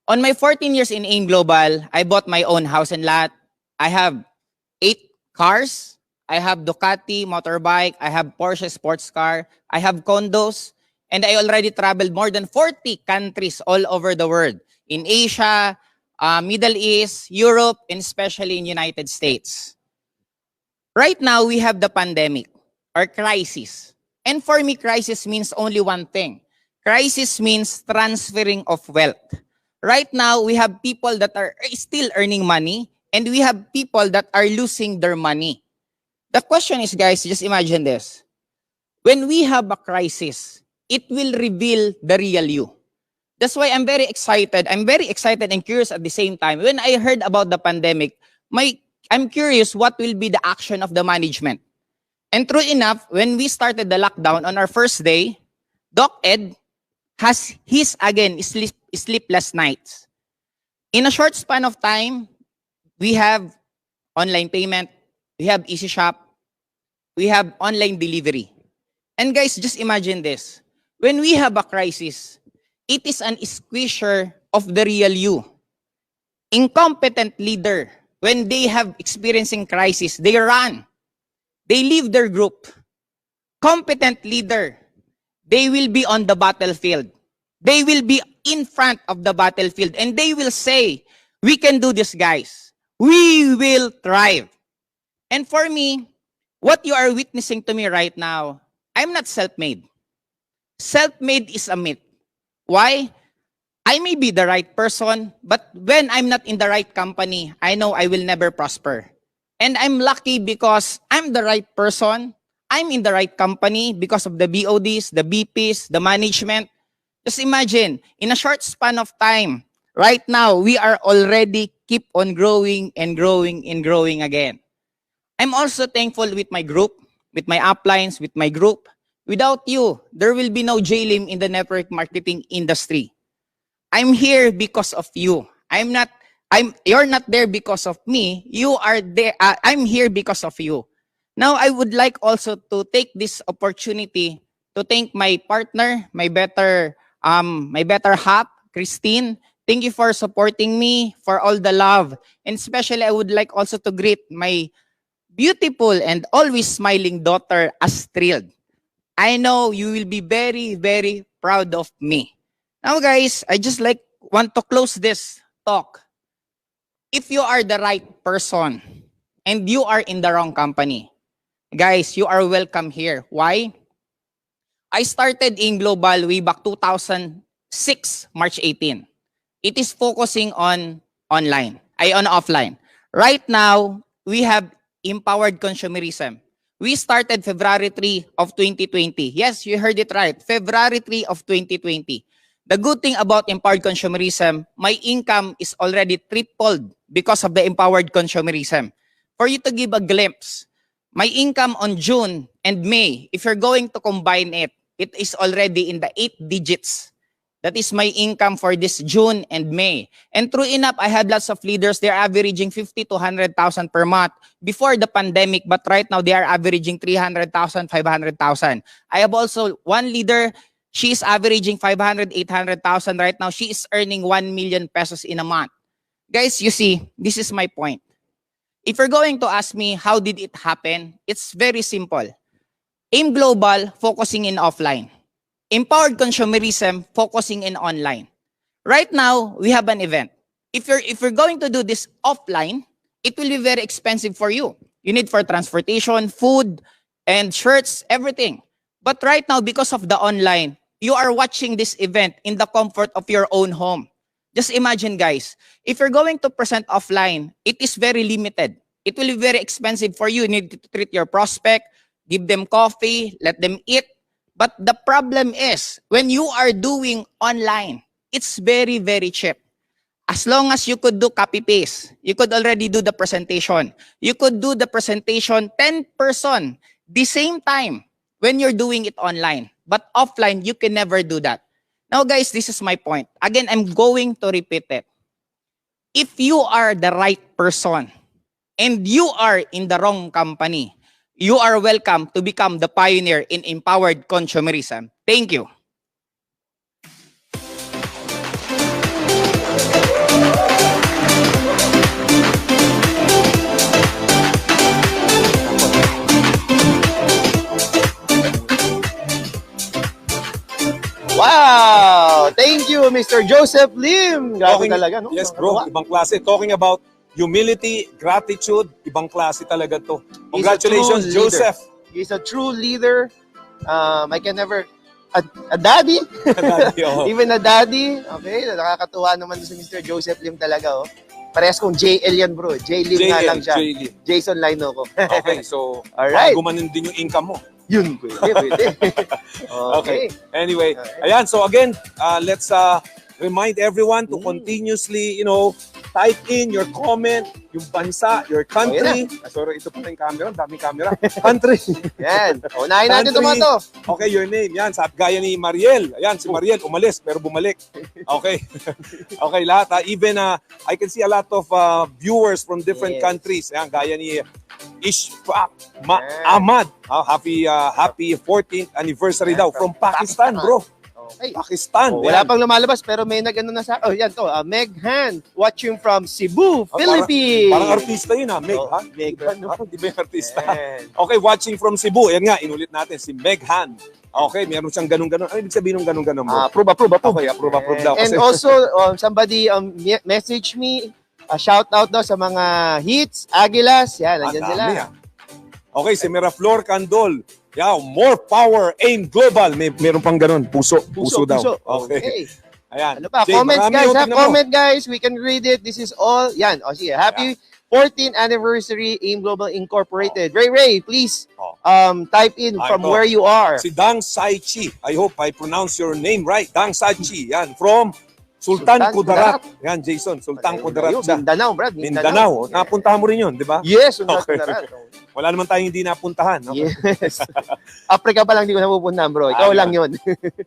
On my 14 years in AIM Global, I bought my own house and lot. I have 8 cars. I have Ducati motorbike. I have Porsche sports car. I have condos. And I already traveled more than 40 countries all over the world. In Asia, Middle East, Europe, and especially in United States. Right now, we have the pandemic or crisis. And for me, crisis means only one thing. Crisis means transferring of wealth. Right now, we have people that are still earning money, and we have people that are losing their money. The question is, guys, just imagine this. When we have a crisis, it will reveal the real you. That's why I'm very excited. I'm very excited and curious at the same time. When I heard about the pandemic, I'm curious what will be the action of the management. And true enough, when we started the lockdown on our first day, Doc Ed has his, again, sleepless nights. In a short span of time, we have online payment, we have Easy Shop, we have online delivery. And guys, just imagine this. When we have a crisis, it is an squeezer of the real you. Incompetent leader, when they have experiencing crisis, they run. They leave their group. Competent leader, they will be on the battlefield. They will be in front of the battlefield and they will say, we can do this, guys. We will thrive. And for me, what you are witnessing to me right now, I'm not self-made. Self-made is a myth. Why? I may be the right person, but when I'm not in the right company, I know I will never prosper. And I'm lucky because I'm the right person. I'm in the right company because of the BODs, the BPs, the management. Just imagine, in a short span of time, right now, we are already keep on growing and growing and growing again. I'm also thankful with my group, with my uplines, with my group. Without you, there will be no JLIM in the network marketing industry. I'm here because of you. You're not there because of me. You are there. I'm here because of you. Now, I would like also to take this opportunity to thank my partner, my better half, Christine. Thank you for supporting me, for all the love. And especially, I would like also to greet my beautiful and always smiling daughter, Astrid. I know you will be very, very proud of me. Now, guys, I just want to close this talk. If you are the right person and you are in the wrong company, guys, you are welcome here. Why? I started in Global way back 2006, March 18. It is focusing on offline. Right now, we have empowered consumerism. We started February 3 of 2020. Yes, you heard it right. February 3 of 2020. The good thing about empowered consumerism, my income is already tripled because of the empowered consumerism. For you to give a glimpse, my income on June and May, if you're going to combine it, it is already in the 8 digits. That is my income for this June and May. And true enough, I had lots of leaders. They're averaging 50 to 100,000 per month before the pandemic. But right now, they are averaging 300,000, 500,000. I have also one leader. She is averaging 500, 800,000 right now. She is earning 1 million pesos in a month. Guys, you see, this is my point. If you're going to ask me, how did it happen? It's very simple. AIM Global, focusing in offline. Empowered consumerism, focusing in online. Right now, we have an event. If you're going to do this offline, it will be very expensive for you. You need for transportation, food, and shirts, everything. But right now, because of the online, you are watching this event in the comfort of your own home. Just imagine, guys, if you're going to present offline, it is very limited. It will be very expensive for you. You need to treat your prospect, give them coffee, let them eat. But the problem is, when you are doing online, it's very, very cheap. As long as you could do copy-paste, you could already do the presentation. You could do the presentation 10 person the same time when you're doing it online. But offline, you can never do that. Now guys, this is my point. Again, I'm going to repeat it. If you are the right person and you are in the wrong company, you are welcome to become the pioneer in empowered consumerism. Thank you. Wow! Thank you, Mr. Joseph Lim. Grabe talaga, no? Yes, bro. Ibang klase. Talking about humility, gratitude, ibang klase talaga to. Congratulations, Joseph. He's a true leader. I can never... A daddy? Daddy, oh. Even a daddy. Okay, nakakatuwa naman si Mr. Joseph Lim talaga, oh. Parehas kong JL yan, bro. J Lim nga lang siya. Jason Lino ko. Okay, so alright. Gumanin din yung income mo. Yun, pwede. Okay. Anyway, ayan. So again, let's remind everyone to continuously, type in your comment, yung bansa, your country. Sorry, ito pa yung camera. Daming camera. Country. Yan. Unahin natin to. Okay, your name. Yan. Gaya ni Mariel. Ayan, si Mariel umalis pero bumalik. Okay. Okay, lahat. Even I can see a lot of viewers from different countries. Ayan, gaya ni Ishfaq Ahmad. Happy 14th anniversary daw from Pakistan, bro. Okay. Pakistan. Wala pang lumalabas pero may nag-ano na sa... Oh, yan to. Meg Han, watching from Cebu, Philippines. Parang artista yun, Meg Han. Meg Han. Di ba yung artista? Okay, watching from Cebu. Yan nga, inulit natin, si Meg Han. Okay, meron siyang ganun-ganun. Ano ibig sabihin ng ganun-ganun, bro? Approve. Okay, approve daw. And also, somebody message me, shout out daw sa mga hits, Aguilas. Yan, nandyan sila. Okay, si Miraflor Candol. Yeah, more power, aim global. Meron pang ganun. Puso daw. Okay. Ayan. Ano pa? Jay, Comments, guys. Comment, mo. guys. We can read it. This is all. Yan. O, sige. Happy 14th anniversary, AIM Global Incorporated. Ray, please type in from where you are. Si Dang Sai Chi. I hope I pronounce your name right. Dang Sai Chi. Yan. From Sultan Kudarat. Yan, Jason. Sultan Kudarat siya. Mindanao, Brad. Mindanao. Napuntahan mo rin yun, di ba? Yes, Sultan Kudarat. Wala naman tayong hindi napuntahan. No? Yes. Africa pa lang hindi ko napupuntahan, bro. Ikaw lang yun.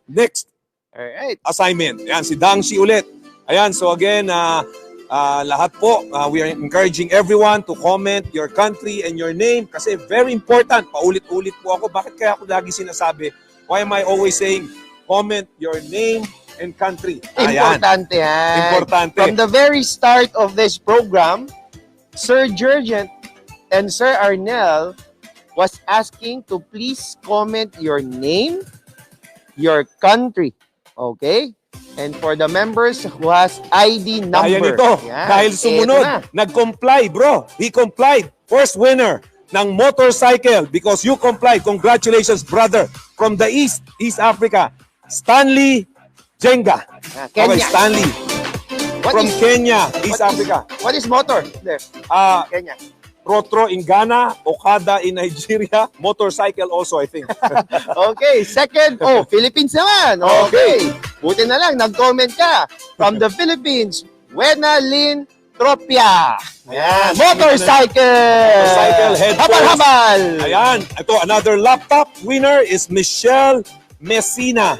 Next. Alright. Assignment. Ayan, si Dang Shi ulit. Ayan, so again, lahat po, we are encouraging everyone to comment your country and your name kasi very important. Paulit-ulit po ako. Bakit kaya ako lagi sinasabi? Why am I always saying comment your name and country? Importante yan. Importante. From the very start of this program, Sir Jurgent and Sir Arnel was asking to please comment your name, your country, okay? And for the members who has ID number. Ayan ito. Dahil sumunod, nag-comply, bro. He complied. First winner ng motorcycle because you complied. Congratulations, brother. From the East Africa, Stanley Jenga. Kenya. Okay, Stanley. From Kenya, East Africa. What is motor? There. Kenya. Rotro in Ghana, Okada in Nigeria, motorcycle also, I think. Okay, second, Philippines naman. Okay. Buti na lang, nag-comment ka. From the Philippines, Wena Lynn Tropia. Ayan, motorcycle headphones. Habal-habal. Ayan, ito, another laptop winner is Michelle Messina.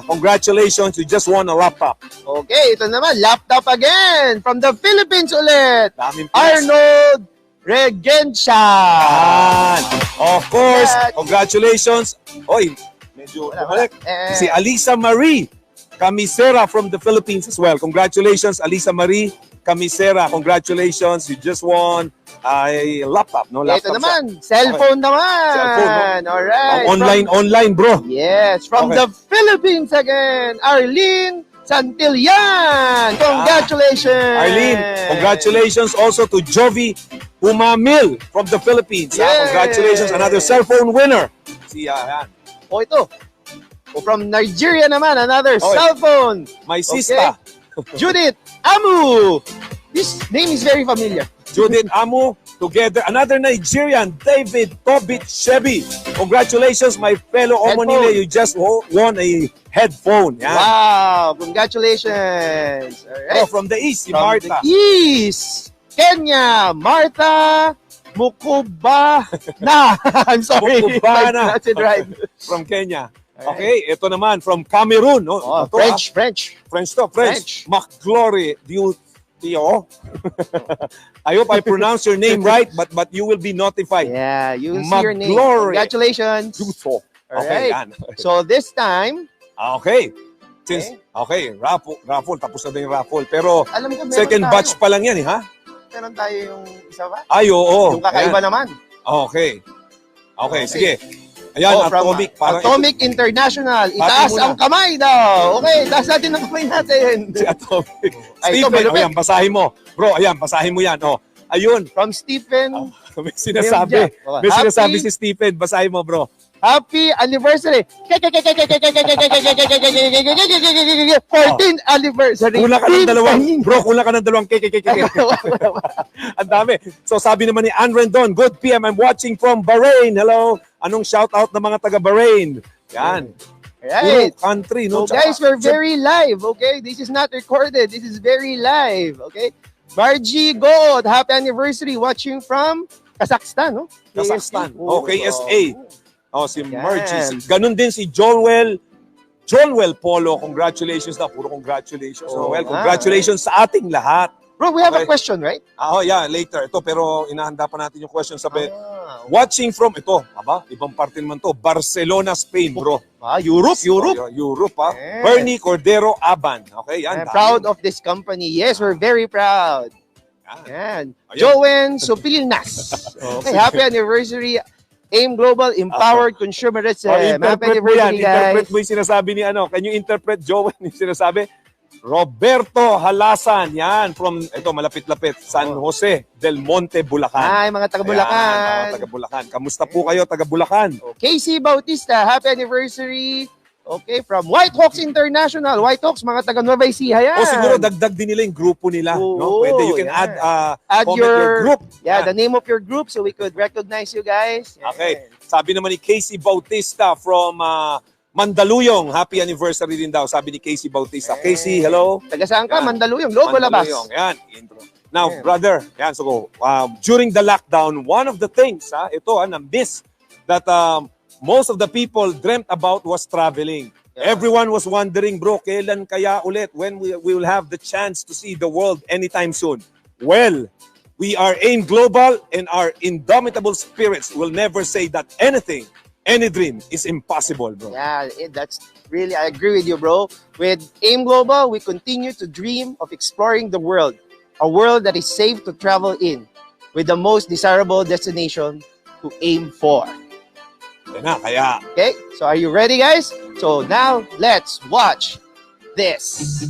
Congratulations, you just won a laptop. Okay, ito naman, laptop again from the Philippines ulit. Daming Arnold Regencia. Of course, congratulations. Oy, medyo bumalik. Si Alisa Marie Camisera from the Philippines as well. Congratulations, Alisa Marie Camisera. Congratulations, you just won a laptop, no? Laptop ito naman, cellphone naman. Cellphone, no? Alright. Online, bro. Yes, from the Philippines again, Arlene Santillan. Congratulations. Arlene, congratulations also to Jovi Humamil from the Philippines. Yes. Congratulations, another cellphone winner. Yan. Ito. From Nigeria naman, another cellphone. My sister. Judith Amu. This name is very familiar. Judith Amu together. Another Nigerian, David Tobit Shebi. Congratulations, my fellow Omonile. You just won a headphone. Yan. Wow, congratulations. All right. Oh, from the East, si From Martha. the East, Kenya, Martha Mukubana. I'm sorry. Mukubana. That's it right. From Kenya. Okay, ito naman from Cameroon. No? Oh, Ito, French. French to, French. McGlory, Tio. I hope I pronounce your name right, but you will be notified. Yeah, you will see your name. McGlory. Congratulations. Duto. All Okay, right. yan. So this time, Okay. Since, okay, raffle, tapos na din yung raffle. Pero alam ko, meron second tayo. batch pa lang yan, ha? Meron tayo yung isa ba? Ay, oo. Yung kakaiba Ayan. naman. Okay. Okay, sige. Ayan, from Atomic. Parang Atomic International. Itaas mo na. ang kamay daw. Okay, taas natin ang kamay natin. Si Atomic. Ay, ito, Stephen, malupit. ayan, basahin mo. Bro, ayan, basahin mo yan. Oh. Ayun. From Stephen. May sinasabi. Happy- May sinasabi si Stephen. Basahin mo, bro. Happy anniversary! 14th anniversary! Kulang ka ng dalawang, bro, kulang ka ng dalawang Ang dami. So sabi naman ni Ann Rendon, good PM, I'm watching from Bahrain. Hello. Anong shout out ng mga taga Bahrain? Yan. Right. Puro country, no? So guys, we're very live, okay? This is not recorded. This is very live, okay? Margie Gold, happy anniversary watching from Kazakhstan, no? Kazakhstan. Oh, Okay, SA. Oh, si Yan. Margie. Ganun din si Joel Polo. Congratulations na. Puro congratulations. Oh, well, congratulations sa ating lahat. Bro, we have a Okay. question, right? Oh, yeah, later. Ito, pero inahanda pa natin yung question. Sabi, watching from, ito, ibang parte naman to, Barcelona, Spain, bro. Europe. Europe, ha? Bernie Cordero Aban. Okay, yan. I'm proud of this company. Yes, we're very proud. Yan. Joen Supilnas. Okay, happy anniversary. AIM Global Empowered Consumerism. Happy Interpret mo yan. anniversary, guys. Interpret mo yung sinasabi ni ano. Can you interpret, Joel, yung sinasabi? Roberto Halasan. Yan. From, ito, malapit-lapit. San Jose del Monte, Bulacan. Ay, mga taga Bulacan. Ayan, mga taga Bulacan. Kamusta po kayo, taga Bulacan? Casey Bautista, happy anniversary. Okay, from White Hawks International. White Hawks, mga taga Nueva Ecija yan. O siguro dagdag din nila yung grupo nila. No? Pwede, you can add comment your group. Yeah, the name of your group so we could recognize you guys. Okay. Sabi naman ni Casey Bautista from Mandaluyong. Happy anniversary din daw. Sabi ni Casey Bautista. Casey, hello. Taga saan ka? Mandaluyong. Logo labas. Mandaluyong. Yan. Intro. Now, brother, yan, so during the lockdown, one of the things, ito, na-miss that most of the people dreamt about was traveling. Yeah. Everyone was wondering, bro, kailan kaya ulit? When we will have the chance to see the world anytime soon? Well, we are AIM Global and our indomitable spirits will never say that anything, any dream is impossible, bro. Yeah, that's really, I agree with you, bro. With AIM Global, we continue to dream of exploring the world, a world that is safe to travel in, with the most desirable destination to aim for. Kaya. Okay, so are you ready, guys? So now, let's watch this.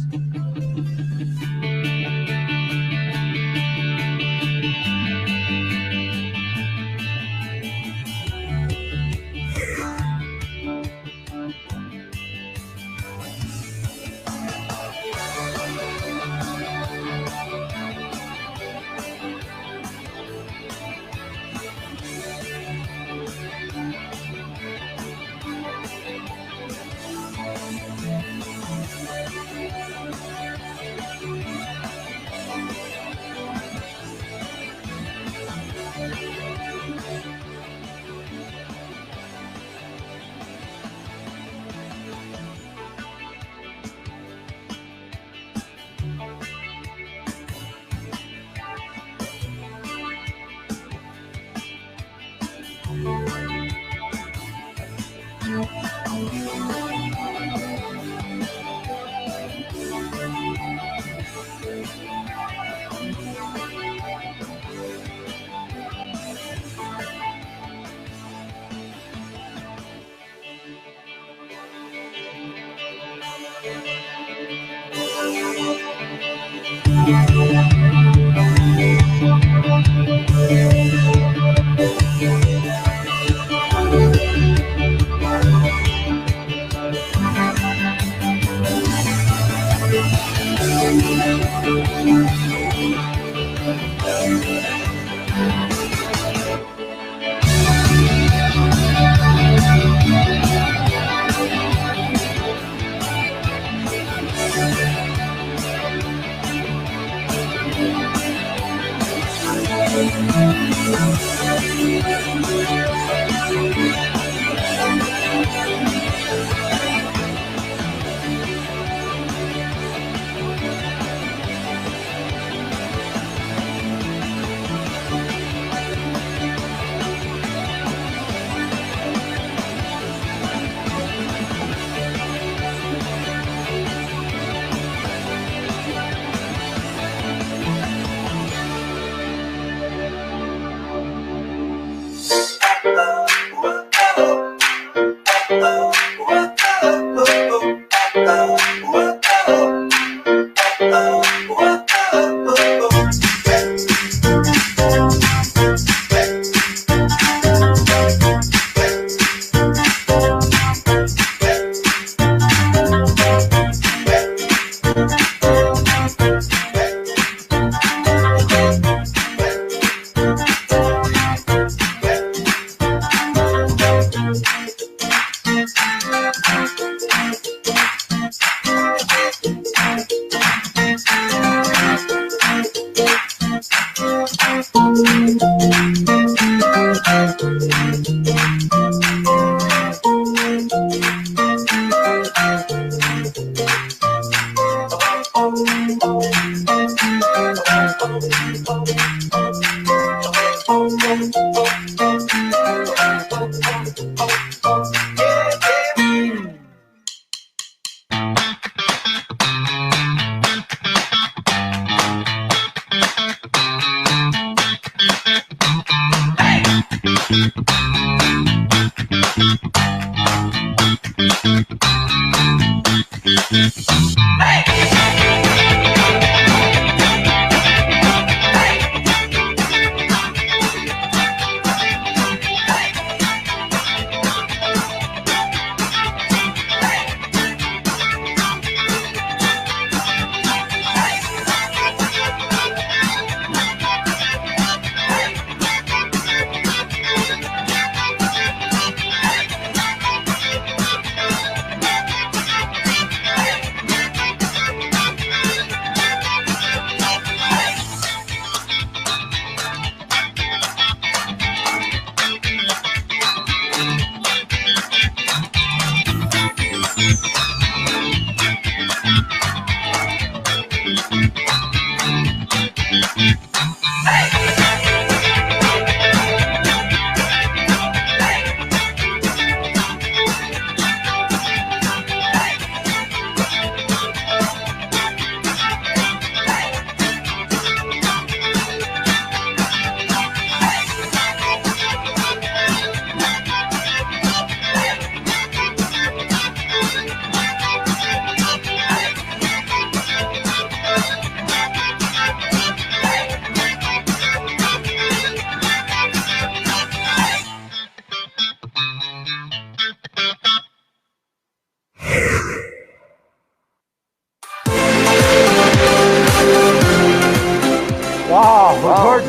Wow, George,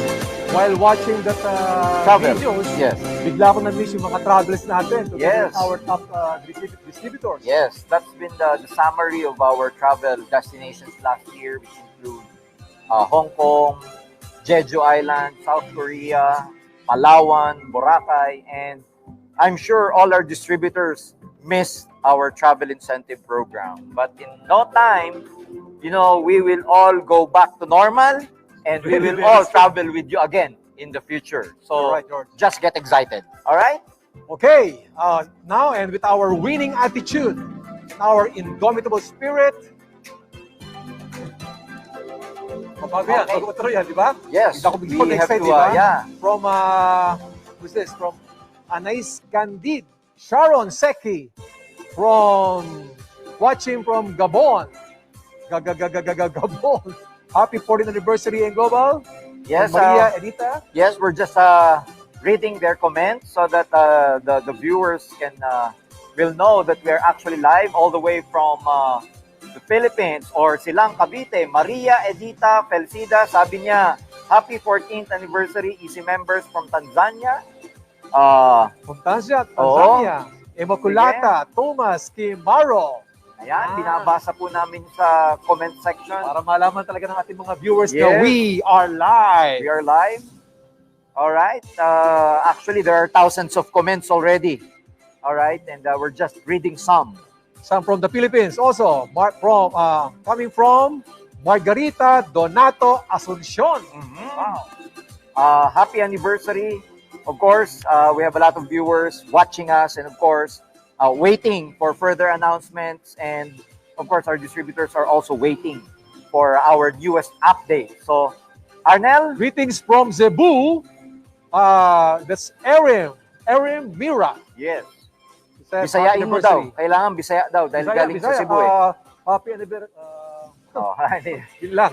while watching that videos, yes, bigla ko na-miss yung mga travels natin to yes, our top distributors. Yes, that's been the summary of our travel destinations last year, which include Hong Kong, Jeju Island, South Korea, Palawan, Boracay, and I'm sure all our distributors missed our travel incentive program. But in no time, you know, we will all go back to normal and we will all travel with you again in the future. So right, George, just get excited. All right? Okay, now and with our winning attitude, our indomitable spirit, Papabian, okay, yan, di ba? Yes, we have to, yeah. From, who's this? From Anais Candid, Sharon Seki, from watching from Gabon. Gabon. Happy 40th anniversary in Global. Yes, Maria Edita. Yes, we're just reading their comments so that the viewers can will know that we are actually live all the way from the Philippines or Silang Cavite. Maria Edita Felcida, sabi niya, happy 14th anniversary, Easy members from Tanzania. From Tanzania. Immaculata, Thomas, Kimaro. Ayan, binabasa po namin sa comment section. Para malaman talaga ng ating mga viewers na we are live. We are live. All right. Actually, there are thousands of comments already. All right. And we're just reading some. Some from the Philippines also. Coming from Margarita Donato Asuncion. Wow. Happy anniversary. Of course, we have a lot of viewers watching us and of course, waiting for further announcements. And of course, our distributors are also waiting for our newest update. So, Arnel? Greetings from Cebu. That's Erim Mira. Yes. Steph. Bisayain Happy mo daw. anniversary. Kailangan Bisaya daw dahil galing sa Cebu eh. Happy anniversary.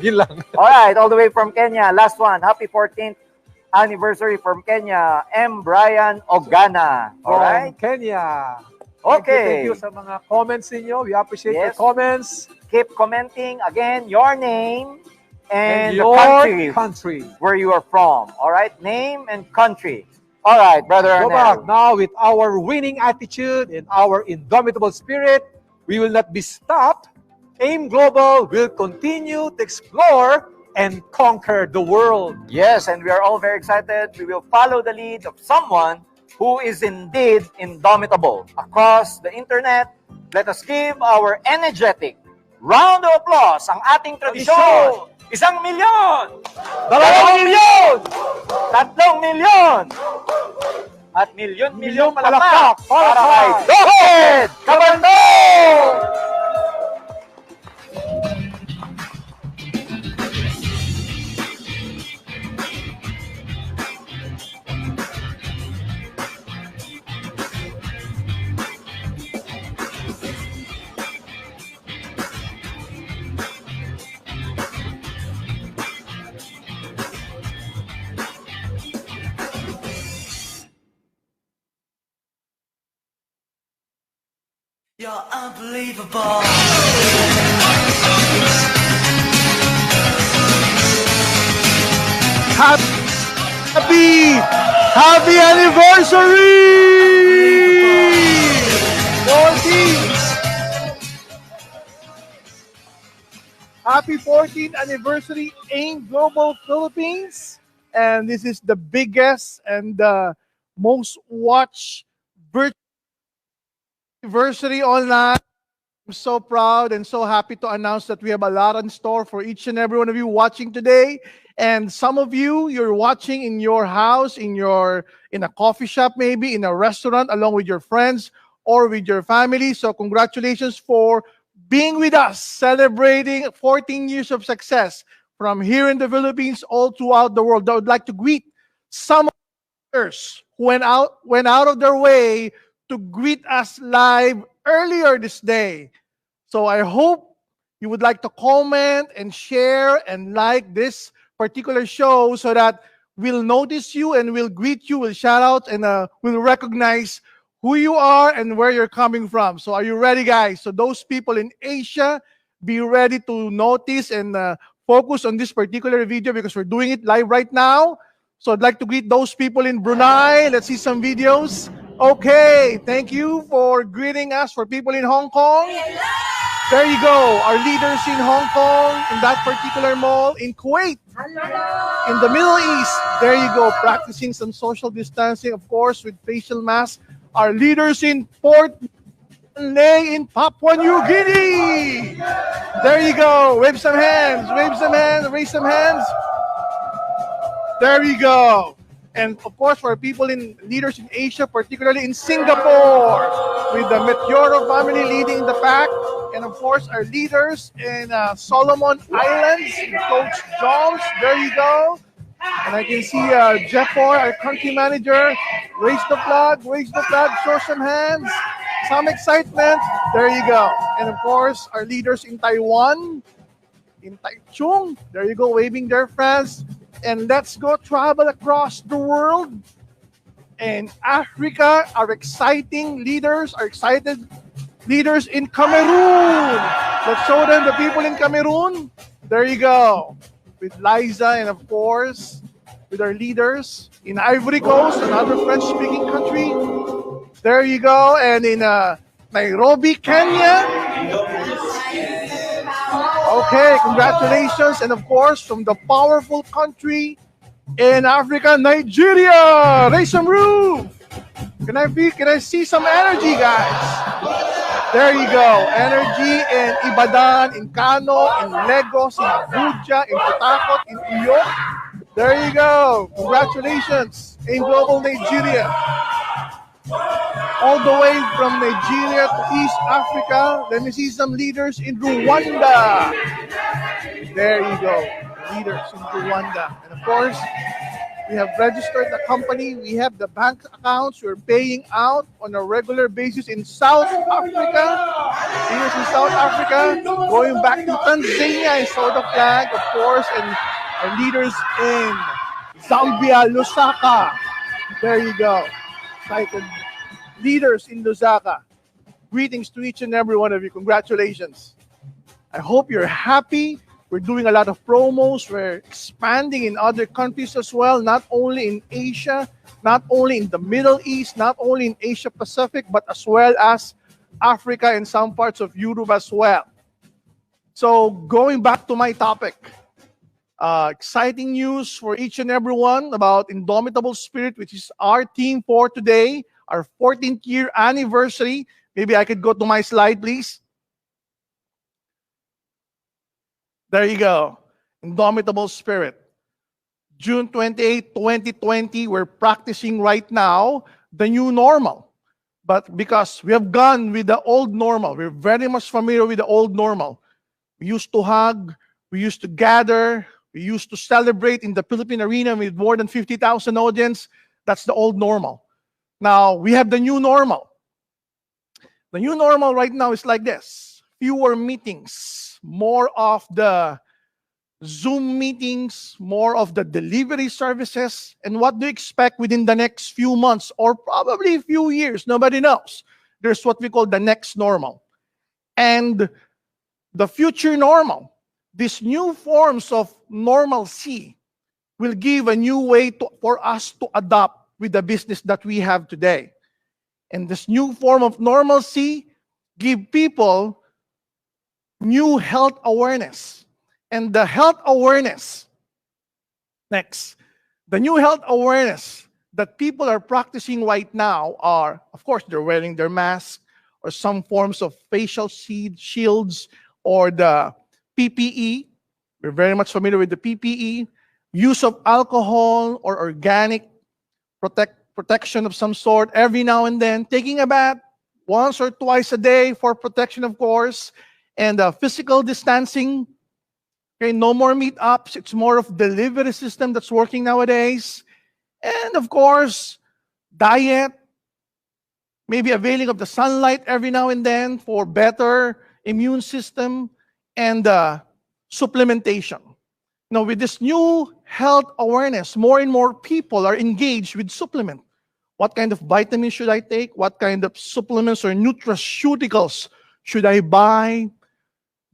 Yun lang. Alright, all the way from Kenya. Last one. Happy 14th anniversary from Kenya. M. Brian Ogana. Alright? From Kenya. Okay. Thank you sa mga comments ninyo. We appreciate your Yes. comments. Keep commenting. Again, your name and the your country where you are from. Alright? Name and country. Alright, Brother Go Arnel. back now with our winning attitude and our indomitable spirit. We will not be stopped. AIM Global will continue to explore and conquer the world. Yes, and we are all very excited. We will follow the lead of someone who is indeed indomitable. Across the internet, let us give our energetic round of applause ang ating tradisyon. 1 milyon! 2 milyon! 3 milyon! At milyon-milyon palakpak para kay Dohed Kabandong! You're unbelievable. Happy anniversary! 14! Happy 14th anniversary AIM Global Philippines. And this is the biggest and the most watched virtual anniversary online. I'm so proud and so happy to announce that we have a lot in store for each and every one of you watching today. And some of you, you're watching in your house, in a coffee shop, maybe in a restaurant, along with your friends or with your family. So congratulations for being with us, celebrating 14 years of success from here in the Philippines all throughout the world. I would like to greet some others who went out of their way to greet us live earlier this day. So I hope you would like to comment and share and like this particular show so that we'll notice you and we'll greet you, we'll shout out, and we'll recognize who you are and where you're coming from. So are you ready, guys? So those people in Asia, be ready to notice and focus on this particular video because we're doing it live right now. So I'd like to greet those people in Brunei. Let's see some videos. Okay, thank you for greeting us. For people in Hong Kong, there you go. Our leaders in Hong Kong, in that particular mall, in Kuwait, in the Middle East, there you go, practicing some social distancing, of course, with facial masks. Our leaders in Port Lay in Papua New Guinea. There you go. Wave some hands, raise some hands. There you go. And of course, for people in leaders in Asia, particularly in Singapore, with the Meteoro family leading the pack. And of course, our leaders in Solomon Islands, Coach Jones, there you go. And I can see Jeff Boy, our country manager. Raise the flag, show some hands, some excitement. There you go. And of course, our leaders in Taiwan, in Taichung, there you go, waving their flags. And let's go travel across the world. And Africa, our exciting leaders, our excited leaders in Cameroon. Let's show them the people in Cameroon. There you go. With Liza and of course, with our leaders in Ivory Coast, another French-speaking country. There you go. And in Nairobi, Kenya. Okay, congratulations. And of course, from the powerful country in Africa, Nigeria. Raise some roof. Can I see some energy, guys? There you go. Energy in Ibadan, in Kano, in Lagos, in Abuja, in Port Harcourt, in Uyo. There you go. Congratulations in Global Nigeria. All the way from Nigeria to East Africa. Let me see some leaders in Rwanda. There you go. Leaders in Rwanda. And of course, We have registered the company. We have the bank accounts. We're paying out on a regular basis in South Africa. Leaders in South Africa, going back to Tanzania and South of Flag, of course, and our leaders in Zambia, Lusaka. There you go. Excited leaders in Lusaka. Greetings to each and every one of you. Congratulations. I hope you're happy. We're doing a lot of promos. We're expanding in other countries as well, not only in Asia, not only in the Middle East, not only in Asia Pacific, but as well as Africa and some parts of Europe as well. So going back to my topic, exciting news for each and every one about Indomitable Spirit, which is our theme for today, our 14th year anniversary. Maybe I could go to my slide, please. There you go. Indomitable Spirit. June 28, 2020, we're practicing right now the new normal. But because we have gone with the old normal, we're very much familiar with the old normal. We used to hug, we used to gather, we used to celebrate in the Philippine arena with more than 50,000 audience. That's the old normal. Now, we have the new normal. The new normal right now is like this. Fewer meetings, more of the Zoom meetings, more of the delivery services, and what do you expect within the next few months or probably a few years? Nobody knows. There's what we call the next normal. And the future normal, these new forms of normalcy will give a new way for us to adapt with the business that we have today. And this new form of normalcy give people new health awareness. And the health awareness, next, the new health awareness that people are practicing right now are, of course, they're wearing their mask or some forms of facial shields or the PPE. We're very much familiar with the PPE. Use of alcohol or organic protection of some sort every now and then. Taking a bath once or twice a day for protection, of course. And physical distancing. Okay, no more meetups. It's more of delivery system that's working nowadays. And of course, diet. Maybe availing of the sunlight every now and then for better immune system and supplementation. Now, with this new health awareness, more and more people are engaged with supplement. What kind of vitamins should I take? What kind of supplements or nutraceuticals should I buy?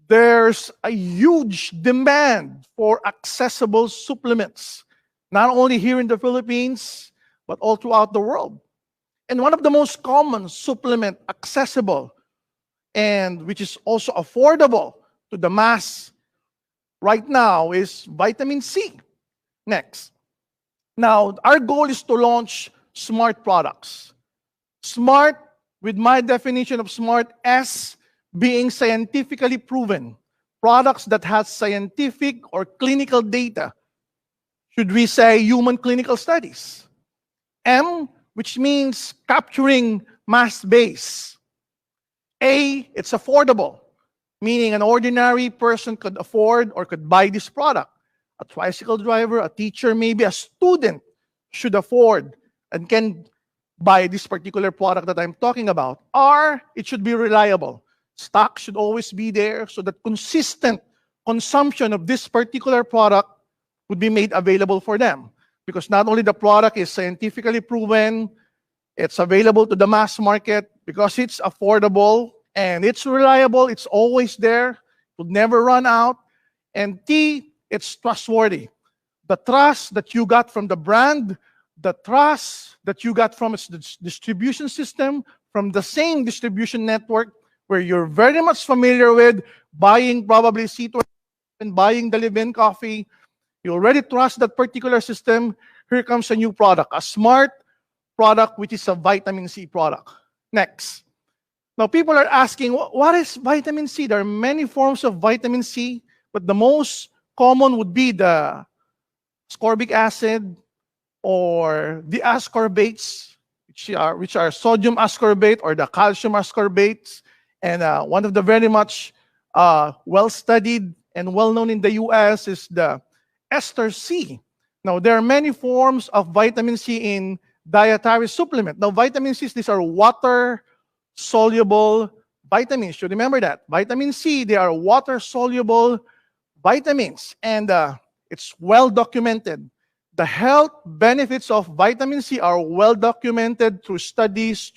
There's a huge demand for accessible supplements, not only here in the Philippines, but all throughout the world. And one of the most common supplement accessible and which is also affordable to the mass right now is vitamin C. Next. Now, our goal is to launch smart products. Smart, with my definition of smart, S being scientifically proven. Products that have scientific or clinical data. Should we say human clinical studies? M, which means capturing mass base. A, it's affordable, meaning an ordinary person could afford or could buy this product. A tricycle driver, a teacher, maybe a student should afford and can buy this particular product that I'm talking about. R, it should be reliable. Stock should always be there so that consistent consumption of this particular product would be made available for them. Because not only the product is scientifically proven, it's available to the mass market, because it's affordable and it's reliable, it's always there, it will never run out. And T, it's trustworthy. The trust that you got from the brand, the trust that you got from its distribution system, from the same distribution network where you're very much familiar with buying probably C2 and buying the Live-In coffee. You already trust that particular system. Here comes a new product, a smart product, which is a vitamin C product. Next. Now, people are asking, what is vitamin C? There are many forms of vitamin C, but the most common would be the ascorbic acid or the ascorbates, which are sodium ascorbate or the calcium ascorbates. And one of the very much well-studied and well-known in the US is the ester C, Now, there are many forms of vitamin C in dietary supplement. Now, vitamin C, these are water-soluble vitamins. You remember that. Vitamin C, they are water-soluble vitamins. And it's well documented. The health benefits of vitamin C are well documented through studies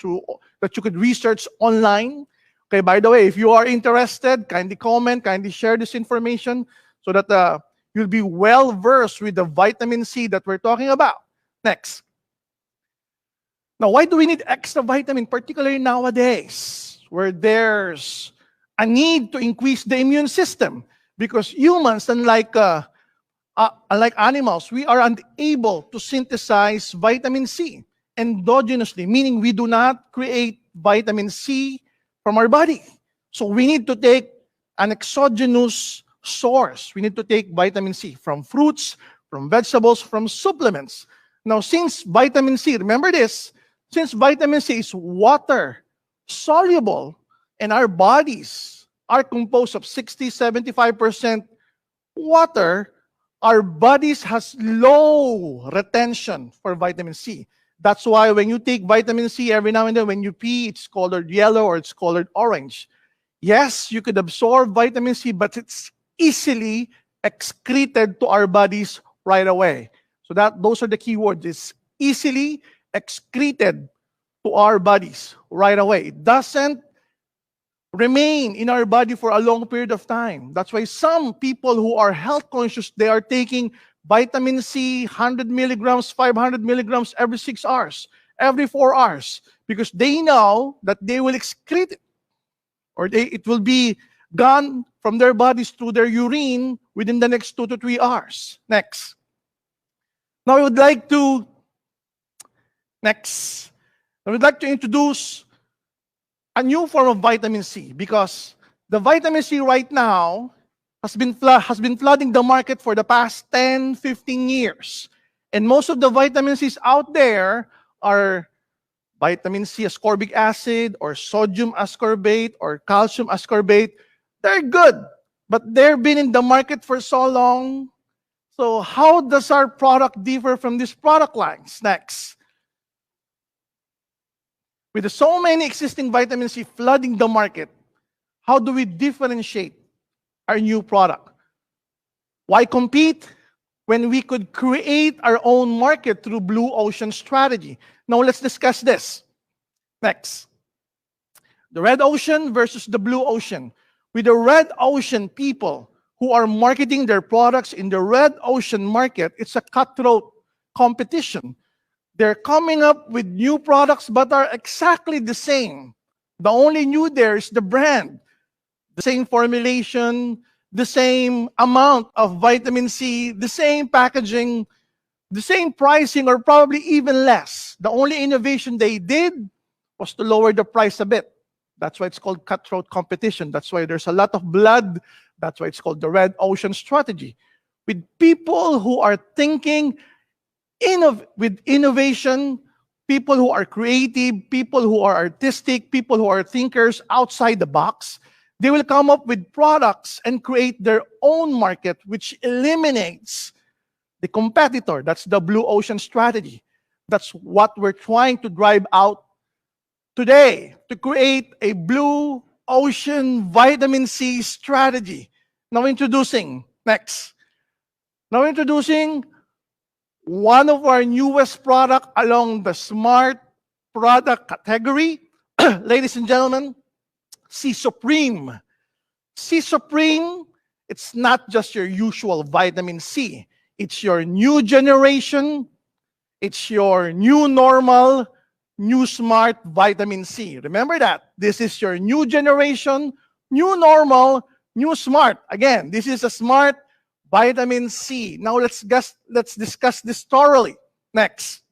that you could research online. Okay, by the way, if you are interested, kindly comment, kindly share this information so that you'll be well versed with the vitamin C that we're talking about. Next. Now, why do we need extra vitamin, particularly nowadays, where there's a need to increase the immune system? Because humans, unlike animals, we are unable to synthesize vitamin C endogenously, meaning we do not create vitamin C from our body. So we need to take an exogenous source. We need to take vitamin C from fruits, from vegetables, from supplements. Now, since vitamin C, remember this, since vitamin C is water soluble and our bodies are composed of 60-75% water, our bodies has low retention for vitamin C. That's why when you take vitamin C every now and then, when you pee, it's colored yellow or it's colored orange. Yes, you could absorb vitamin C, but it's easily excreted to our bodies right away. So those are the key words. It's easily excreted to our bodies right away. It doesn't remain in our body for a long period of time. That's why some people who are health conscious, they are taking vitamin C, 100 milligrams, 500 milligrams every 6 hours, every 4 hours, because they know that they will excrete it, or it will be gone from their bodies through their urine within the next 2 to 3 hours. Next. Now I would like to introduce a new form of vitamin C, because the vitamin C right now has been flooding the market for the past 10, 15 years. And most of the vitamin C's out there are vitamin C ascorbic acid or sodium ascorbate or calcium ascorbate. They're good, but they've been in the market for so long. So how does our product differ from these product lines? Next. With so many existing vitamin C flooding the market, how do we differentiate our new product? Why compete when we could create our own market through blue ocean strategy? Now let's discuss this. Next. The red ocean versus the blue ocean. With the red ocean people who are marketing their products in the red ocean market, it's a cutthroat competition. They're coming up with new products but are exactly the same. The only new there is the brand. The same formulation, the same amount of vitamin C, the same packaging, the same pricing, or probably even less. The only innovation they did was to lower the price a bit. That's why it's called cutthroat competition. That's why there's a lot of blood. That's why it's called the red ocean strategy. With people who are thinking with innovation, people who are creative, people who are artistic, people who are thinkers outside the box, they will come up with products and create their own market, which eliminates the competitor. That's the blue ocean strategy. That's what we're trying to drive out today, to create a blue ocean vitamin C strategy. Now introducing one of our newest product along the smart product category. Ladies and gentlemen, C Supreme. C Supreme, it's not just your usual vitamin C. It's your new generation. It's your new normal, new smart vitamin C. Remember that. This is your new generation, new normal, new smart. Again, this is a smart vitamin C. Now let's discuss this thoroughly. Next.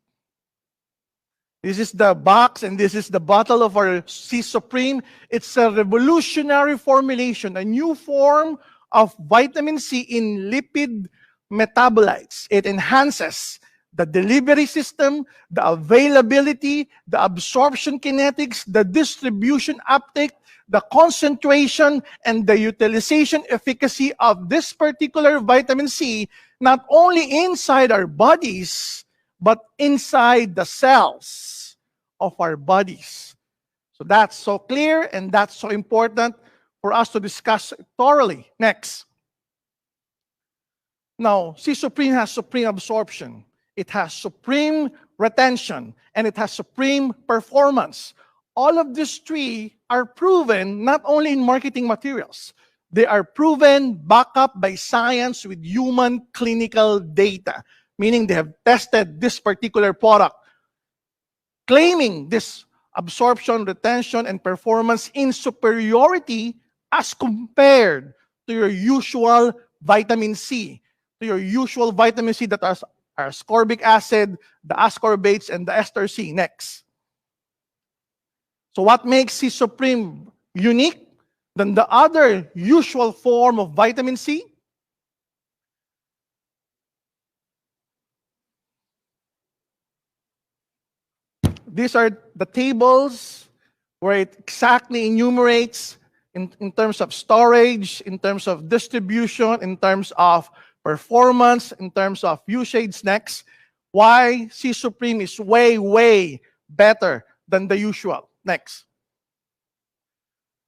This is the box and this is the bottle of our C Supreme. It's a revolutionary formulation, a new form of vitamin C in lipid metabolites. It enhances the delivery system, the availability, the absorption kinetics, the distribution uptake, the concentration, and the utilization efficacy of this particular vitamin C, not only inside our bodies, but inside the cells of our bodies. So that's so clear and that's so important for us to discuss thoroughly. Next. Now, C Supreme has supreme absorption. It has supreme retention, and it has supreme performance. All of these three are proven not only in marketing materials, they are proven, backed up by science with human clinical data, meaning they have tested this particular product, claiming this absorption, retention, and performance in superiority as compared to your usual vitamin C, to your usual vitamin C that are ascorbic acid, the ascorbates, and the ester C. Next. So what makes C Supreme unique than the other usual form of vitamin C? These are the tables where it exactly enumerates in terms of storage, in terms of distribution, in terms of performance, in terms of usage. Next, why C Supreme is way, way better than the usual. Next.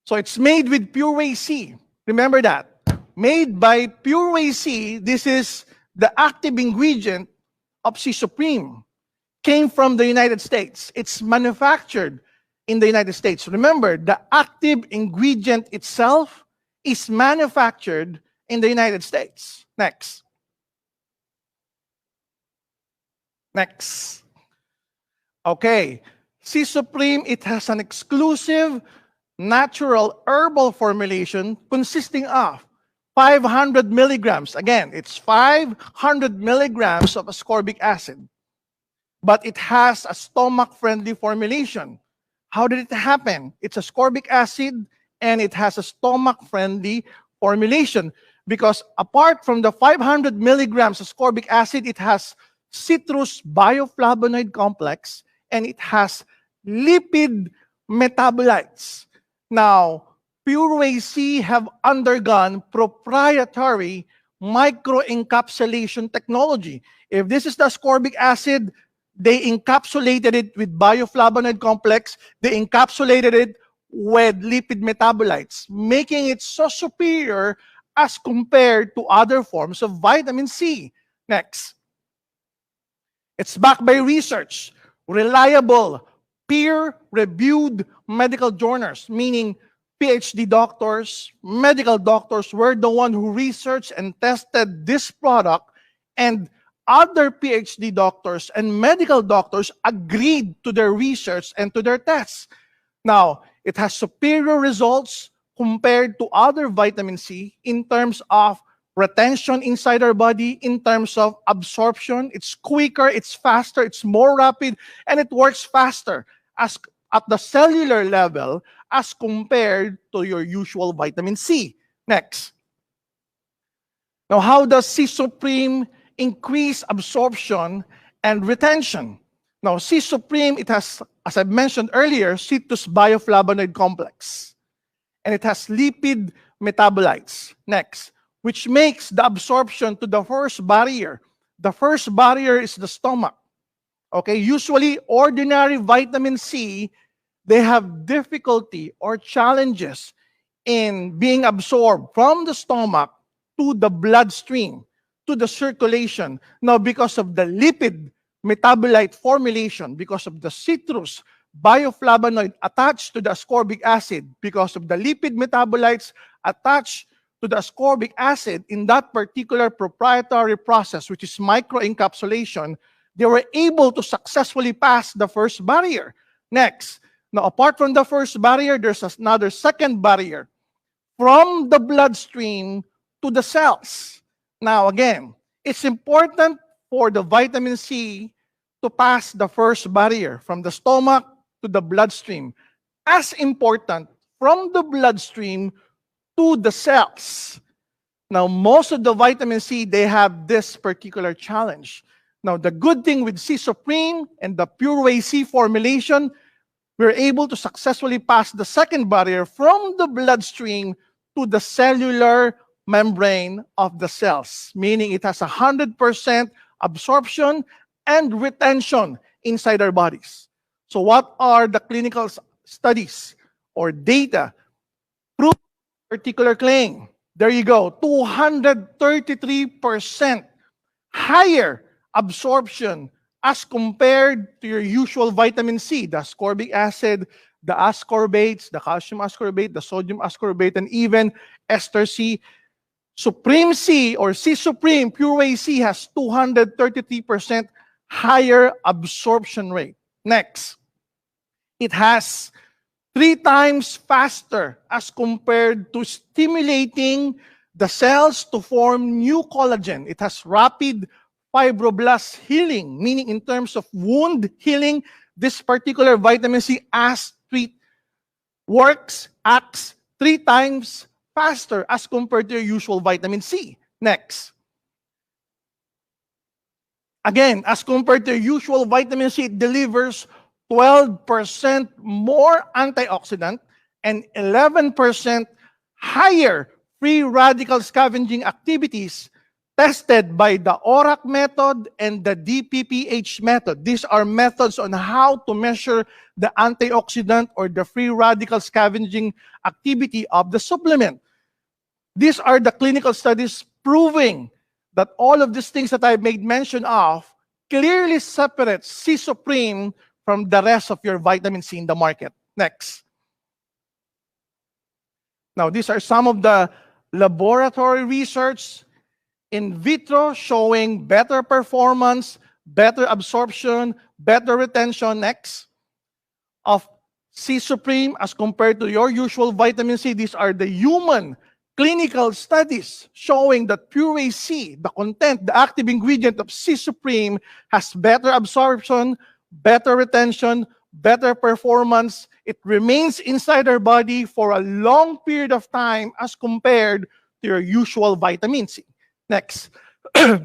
So it's made with Pure Whey C. Remember that. Made by Pure Whey C, this is the active ingredient of C Supreme. Came from the United States. It's manufactured in the United States. Remember, the active ingredient itself is manufactured in the United States. Next. Next. Okay. C Supreme, it has an exclusive natural herbal formulation consisting of 500 milligrams. Again, it's 500 milligrams of ascorbic acid. But it has a stomach-friendly formulation. How did it happen? It's ascorbic acid and it has a stomach-friendly formulation because apart from the 500 milligrams ascorbic acid, it has citrus bioflavonoid complex and it has lipid metabolites. Now, Pure Whey C have undergone proprietary microencapsulation technology. If this is the ascorbic acid, they encapsulated it with bioflavonoid complex. They encapsulated it with lipid metabolites, making it so superior as compared to other forms of vitamin C. Next. It's backed by research, reliable, peer-reviewed medical journals, meaning PhD doctors, medical doctors were the one who researched and tested this product, and other PhD doctors and medical doctors agreed to their research and to their tests. Now, it has superior results compared to other vitamin C in terms of retention inside our body, in terms of absorption. It's quicker, it's faster, it's more rapid, and it works faster as at the cellular level as compared to your usual vitamin C. Next. Now, how does C Supreme increase absorption and retention? Now, C Supreme, it has, as I mentioned earlier, citrus bioflavonoid complex. And it has lipid metabolites. Next, which makes the absorption to the first barrier. The first barrier is the stomach. Okay, usually ordinary vitamin C, they have difficulty or challenges in being absorbed from the stomach to the bloodstream, to the circulation. Now, because of the lipid metabolite formulation, because of the citrus bioflavonoid attached to the ascorbic acid, because of the lipid metabolites attached to the ascorbic acid in that particular proprietary process, which is microencapsulation, they were able to successfully pass the first barrier. Next, now apart from the first barrier, there's another second barrier from the bloodstream to the cells. Now again, it's important for the vitamin C to pass the first barrier from the stomach to the bloodstream. As important from the bloodstream to the cells. Now, most of the vitamin C, they have this particular challenge. Now, the good thing with C Supreme and the Pure Whey C formulation, we're able to successfully pass the second barrier from the bloodstream to the cellular membrane of the cells, meaning it has 100% absorption and retention inside our bodies. So what are the clinical studies or data prove particular claim? There you go, 233% higher absorption as compared to your usual vitamin C, the ascorbic acid, the ascorbates, the calcium ascorbate, the sodium ascorbate, and even ester C. Supreme C or C Supreme Pure Whey C has 233% higher absorption rate. Next, it has 3 times faster as compared to stimulating the cells to form new collagen. It has rapid fibroblast healing, meaning in terms of wound healing, this particular vitamin C acts 3 times faster as compared to your usual vitamin C. Next. Again, as compared to your usual vitamin C, it delivers 12% more antioxidant and 11% higher free radical scavenging activities tested by the ORAC method and the DPPH method. These are methods on how to measure the antioxidant or the free radical scavenging activity of the supplement. These are the clinical studies proving that all of these things that I made mention of clearly separates C Supreme from the rest of your vitamin C in the market. Next. Now, these are some of the laboratory research in vitro showing better performance, better absorption, better retention, next, of C Supreme as compared to your usual vitamin C. These are the human clinical studies showing that Pure Whey C, the content, the active ingredient of C Supreme, has better absorption, better retention, better performance. It remains inside our body for a long period of time as compared to your usual vitamin C. Next. Okay,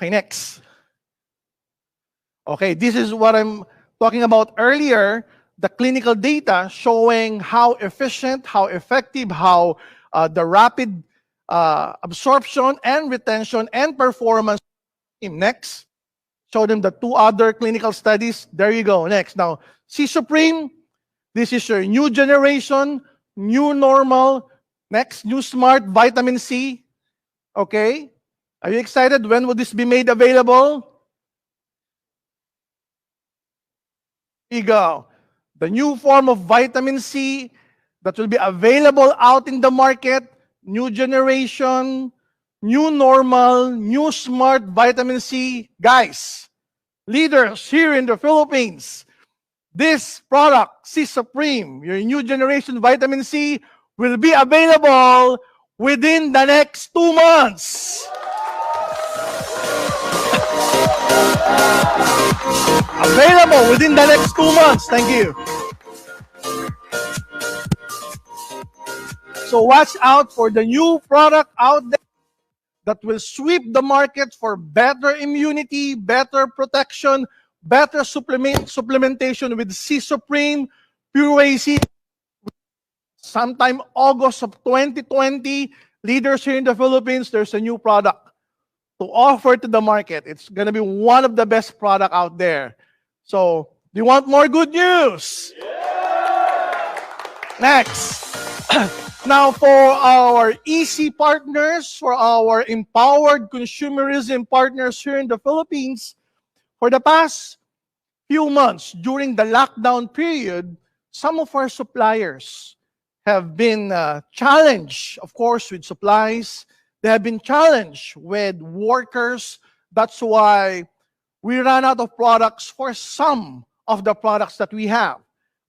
next. Okay, this is what I'm talking about earlier, the clinical data showing how efficient, how effective, how the rapid absorption and retention and performance. Next. Show them the 2 other clinical studies. There you go. Next. Now, C Supreme, this is your new generation, new normal. Next, new smart vitamin C. Okay. Are you excited? When will this be made available? Here you go. The new form of vitamin C that will be available out in the market. New generation, new normal, new smart vitamin C. Guys, leaders here in the Philippines, this product, C Supreme, your new generation vitamin C, will be available within the next 2 months. Available within the next 2 months. Thank you. So watch out for the new product out there that will sweep the market for better immunity, better protection, better supplementation with C Supreme, Pure Whey C. Sometime August of 2020, leaders here in the Philippines, there's a new product to offer to the market. It's going to be one of the best products out there. So, do you want more good news? Yeah! Next. Now, for our EC partners, for our empowered consumerism partners here in the Philippines, for the past few months during the lockdown period, some of our suppliers have been challenged, of course, with supplies. They have been challenged with workers. That's why we ran out of products for some of the products that we have.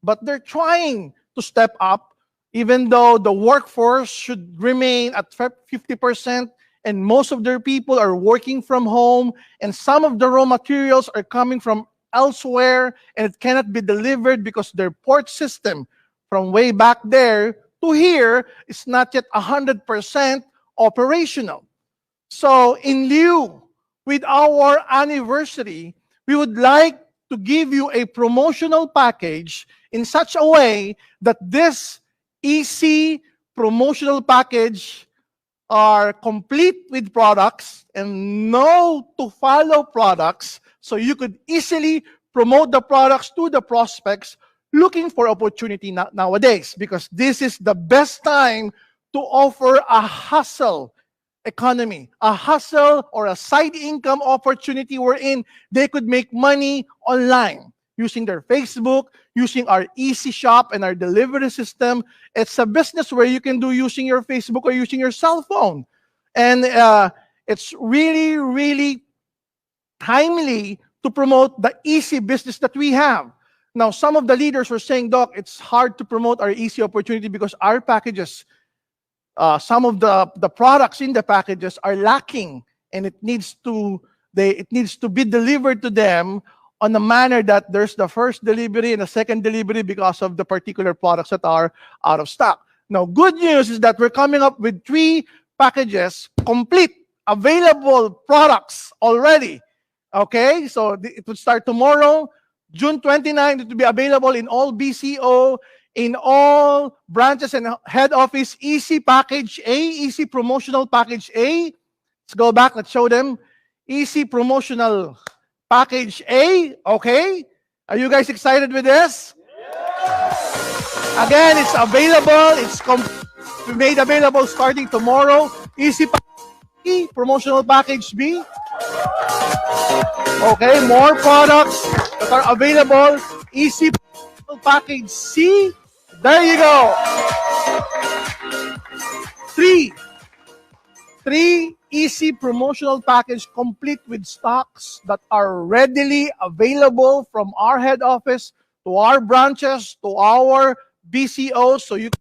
But they're trying to step up, even though the workforce should remain at 50%, and most of their people are working from home, and some of the raw materials are coming from elsewhere, and it cannot be delivered because their port system from way back there to here is not yet 100% operational. So in lieu with our anniversary, we would like to give you a promotional package in such a way that this easy promotional package are complete with products and no to follow products, so you could easily promote the products to the prospects looking for opportunity nowadays, because this is the best time to offer a hustle economy, a hustle or a side income opportunity wherein they could make money online using their Facebook, using our Easy Shop and our delivery system. It's a business where you can do using your Facebook or using your cell phone. And it's really, really timely to promote the easy business that we have. Now, some of the leaders were saying, Doc, it's hard to promote our easy opportunity because our packages, some of the products in the packages are lacking, and it needs to be delivered to them on a manner that there's the first delivery and the second delivery because of the particular products that are out of stock. Now, good news is that we're coming up with 3 packages, complete, available products already. Okay, so it would start tomorrow, June 29th. It will be available in all BCO, in all branches and head office. Easy Package A, Easy Promotional Package A. Let's go back, let's show them. Easy Promotional Package A, okay? Are you guys excited with this? Again, it's available. It's made available starting tomorrow. Easy Package Promotional Package B. Okay, more products that are available. Easy Package C. There you go. 3 easy promotional package complete with stocks that are readily available from our head office to our branches, to our BCOs, so you can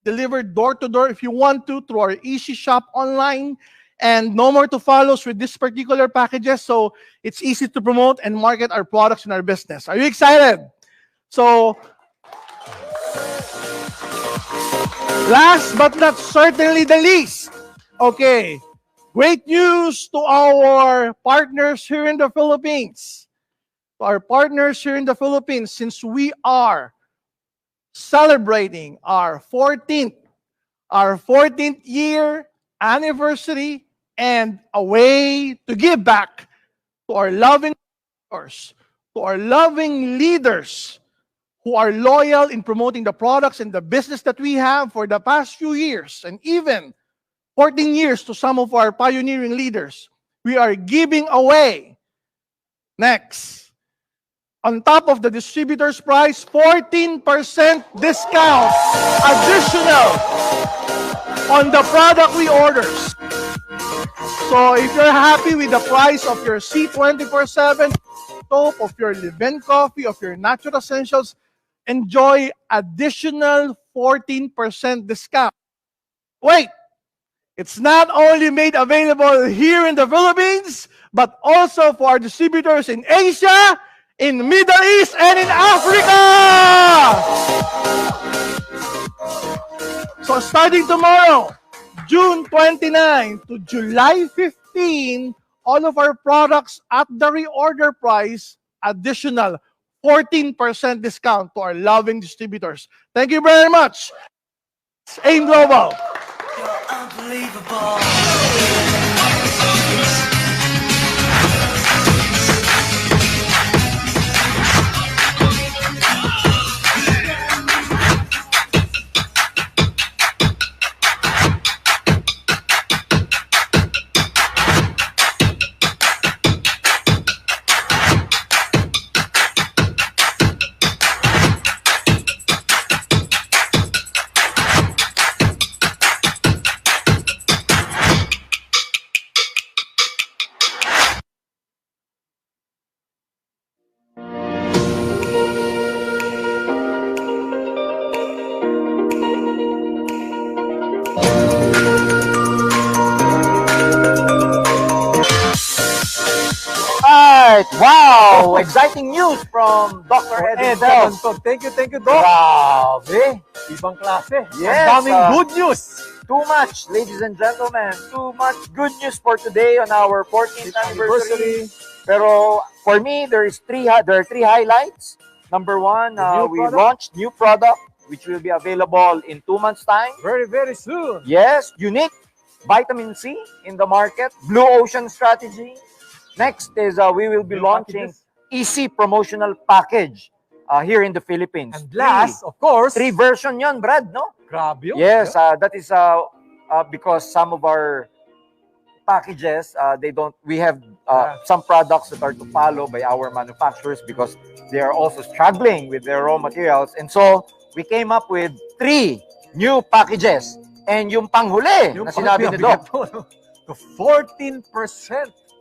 deliver door to door if you want to through our Easy Shop online. And no more to follows with this particular packages, so it's easy to promote and market our products in our business. Are you excited? So, last but not certainly the least, okay, great news to our partners here in the Philippines. To our partners here in the Philippines, since we are celebrating our 14th year anniversary, and a way to give back to our loving leaders, to our loving leaders who are loyal in promoting the products and the business that we have for the past few years, and even 14 years to some of our pioneering leaders. We are giving away, next, on top of the distributor's price, 14% discount additional on the product we orders. So if you're happy with the price of your C24/7 soap, of your Live coffee, of your natural essentials, enjoy additional 14% discount. Wait, it's not only made available here in the Philippines, but also for our distributors in Asia, in Middle East, and in Africa. So starting tomorrow, June 29 to July 15, all of our products at the reorder price, additional 14% discount to our loving distributors. Thank you very much. AIM Global. You're unbelievable. Wow! Exciting news from Dr. Ed himself. Thank you, Doc. Grabe! Ibang klase. Yes, Ang daming good news. Too much, ladies and gentlemen. Too much good news for today on our 14th anniversary. Pero for me, there are three highlights. Number one, we launched new product which will be available in 2 months' time. Very, very soon. Yes, unique vitamin C in the market. Blue Ocean strategy. Next is we will be launching easy promotional package here in the Philippines. And last, of course, 3 version yon, Brad, no? Grabe yun. Yes, that is because some of our packages, we have some products that are to follow by our manufacturers because they are also struggling with their raw materials. And so, we came up with 3 new packages. And yung panghuli na sinabi ni Doc, to 14%.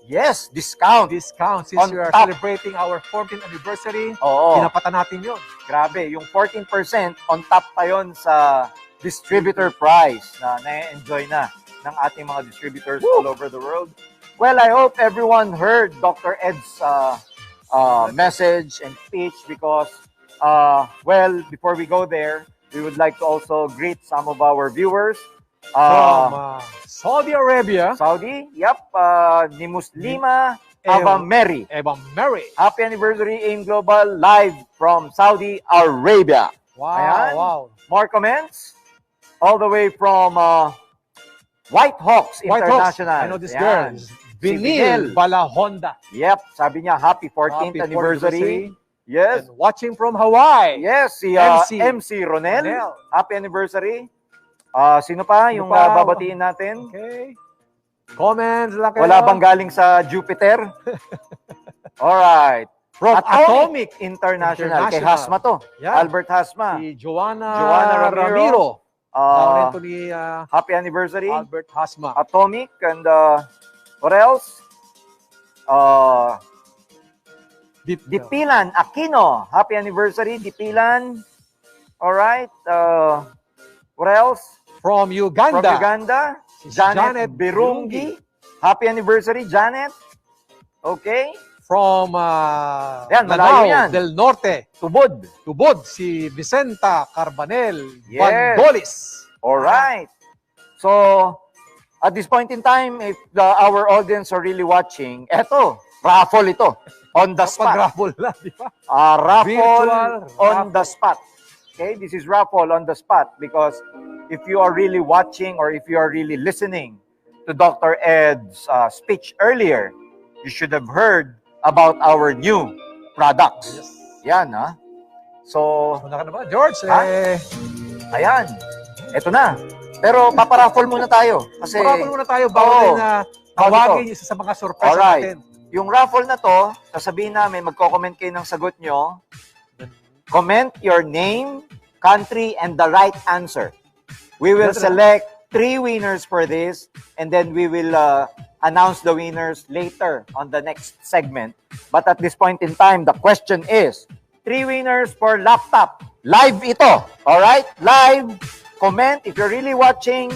Yes, discount. Discount. Since we are celebrating our 14th anniversary, pinapata natin yun. Grabe, yung 14% on top pa yun sa distributor price na na-enjoy na ng ating mga distributors all over the world. Well, I hope everyone heard Dr. Ed's message and speech because, well, before we go there, we would like to also greet some of our viewers. From Saudi Arabia. Saudi, yep. Ni Muslima Eva Mary. Happy anniversary, AIM Global, live from Saudi Arabia. Wow, Ayan. wow. More comments? All the way from White Hawks International. I know this girl. Vinil Balahonda. Yep, sabi niya, happy 14th anniversary. Yes. And watching from Hawaii. Yes, si MC Ronel. Happy anniversary. Sino pa yung babatiin natin? Okay. Comments lang kayo. Wala bang galing sa Jupiter? Alright. From Atomic International. Kay Hasma to. Yeah. Albert Hasma. Si Joanna Ramiro. Happy anniversary. Albert Hasma. Atomic. And what else? Dipilan Aquino. Happy anniversary, Dipilan. Alright. What else? From Uganda. From Uganda. Janet Birungi. Happy anniversary, Janet. Okay. From Lanao del Norte. Tubod. Si Vicenta Carbanel. Bandolis. Alright. So, at this point in time, if our audience are really watching, eto, raffle ito. On the spot. Raffle lang, di ba? Raffle on the spot. Okay, this is raffle on the spot because if you are really watching or if you are really listening to Dr. Ed's speech earlier, you should have heard about our new products. Yes. Yan, ha? So, Una ka na ba, George? Ayan. Ito na. Pero paparaffle muna tayo. Kasi, Paraffle muna tayo bago din na tawagin isa sa mga surprise natin. Yung raffle na to, sasabihin namin, magko-comment kayo ng sagot nyo. Comment your name, country, and the right answer. We will select 3 winners for this, and then we will announce the winners later on the next segment. But at this point in time, the question is, 3 winners for laptop. Live ito. Alright? Live. Comment. If you're really watching,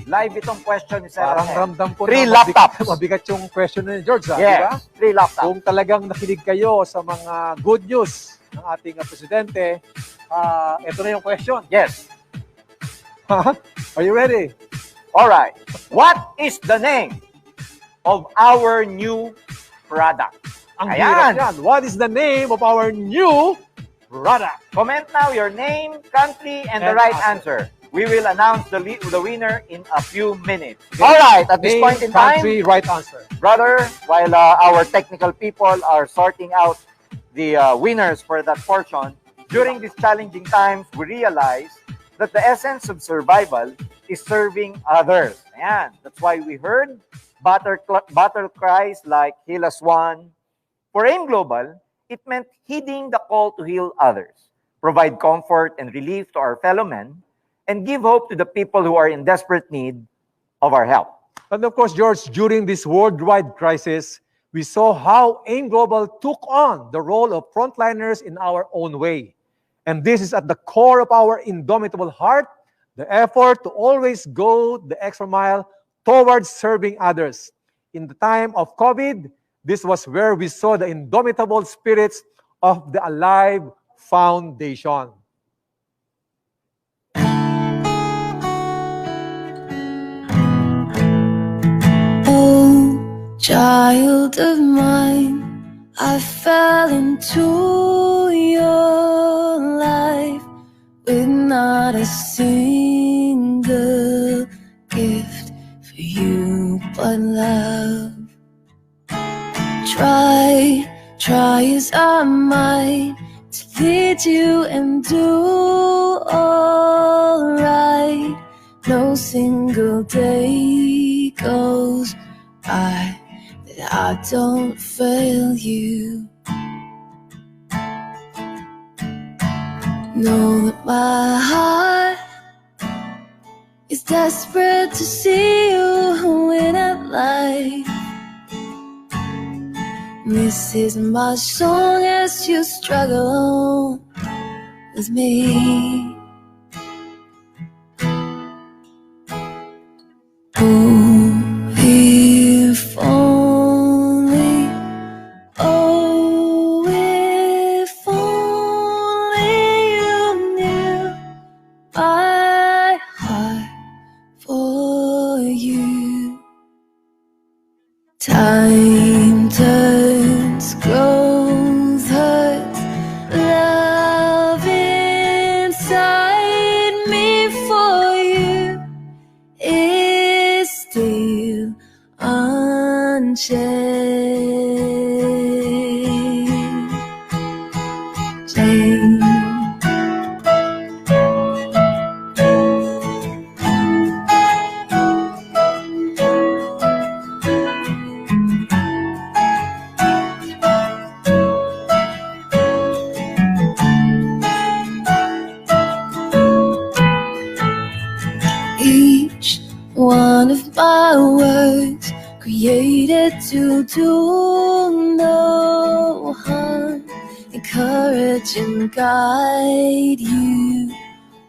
live itong question ni Sir. Parang ramdam ko 3 na laptops. Mabigat yung question ni George. Yes, di ba? 3 laptops. Kung talagang nakinig kayo sa mga good news ng ating presidente, ito na yung question. Yes. Are you ready? Alright. What is the name of our new product? Ang hirap yan. What is the name of our new product? Comment now your name, country, and the right answer. We will announce the winner in a few minutes. Alright, at this point in time, country, right answer. Brother, while our technical people are sorting out the winners for that portion, during these challenging times, we realize that the essence of survival is serving others. Ayan. That's why we heard battle cries like Heal Us One. For AIM Global, it meant heeding the call to heal others, provide comfort and relief to our fellow men, and give hope to the people who are in desperate need of our help. And of course, George, during this worldwide crisis, we saw how AIM Global took on the role of frontliners in our own way. And this is at the core of our indomitable heart, the effort to always go the extra mile towards serving others. In the time of COVID, this was where we saw the indomitable spirits of the Alive Foundation. Child of mine, I fell into your life with not a single gift for you but love. Try as I might to lead you and do all right. No single day goes by that I don't fail you. Know that my heart is desperate to see you win at life. This is my song as you struggle with me. Oh, if only, oh, if only you knew my heart for you. Time turns, growth hurts, love inside me for you is still unchanged. Each one of my words created to do no harm, encourage and guide you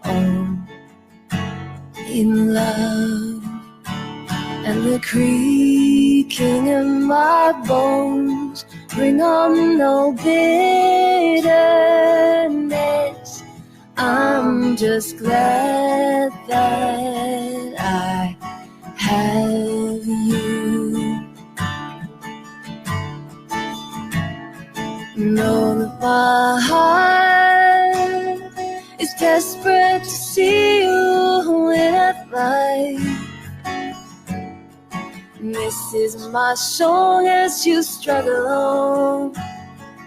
on in love. And the creaking in my bones bring on no bitterness. I'm just glad that I have you. Know that my heart is desperate to see you win at life. This is my song as you struggle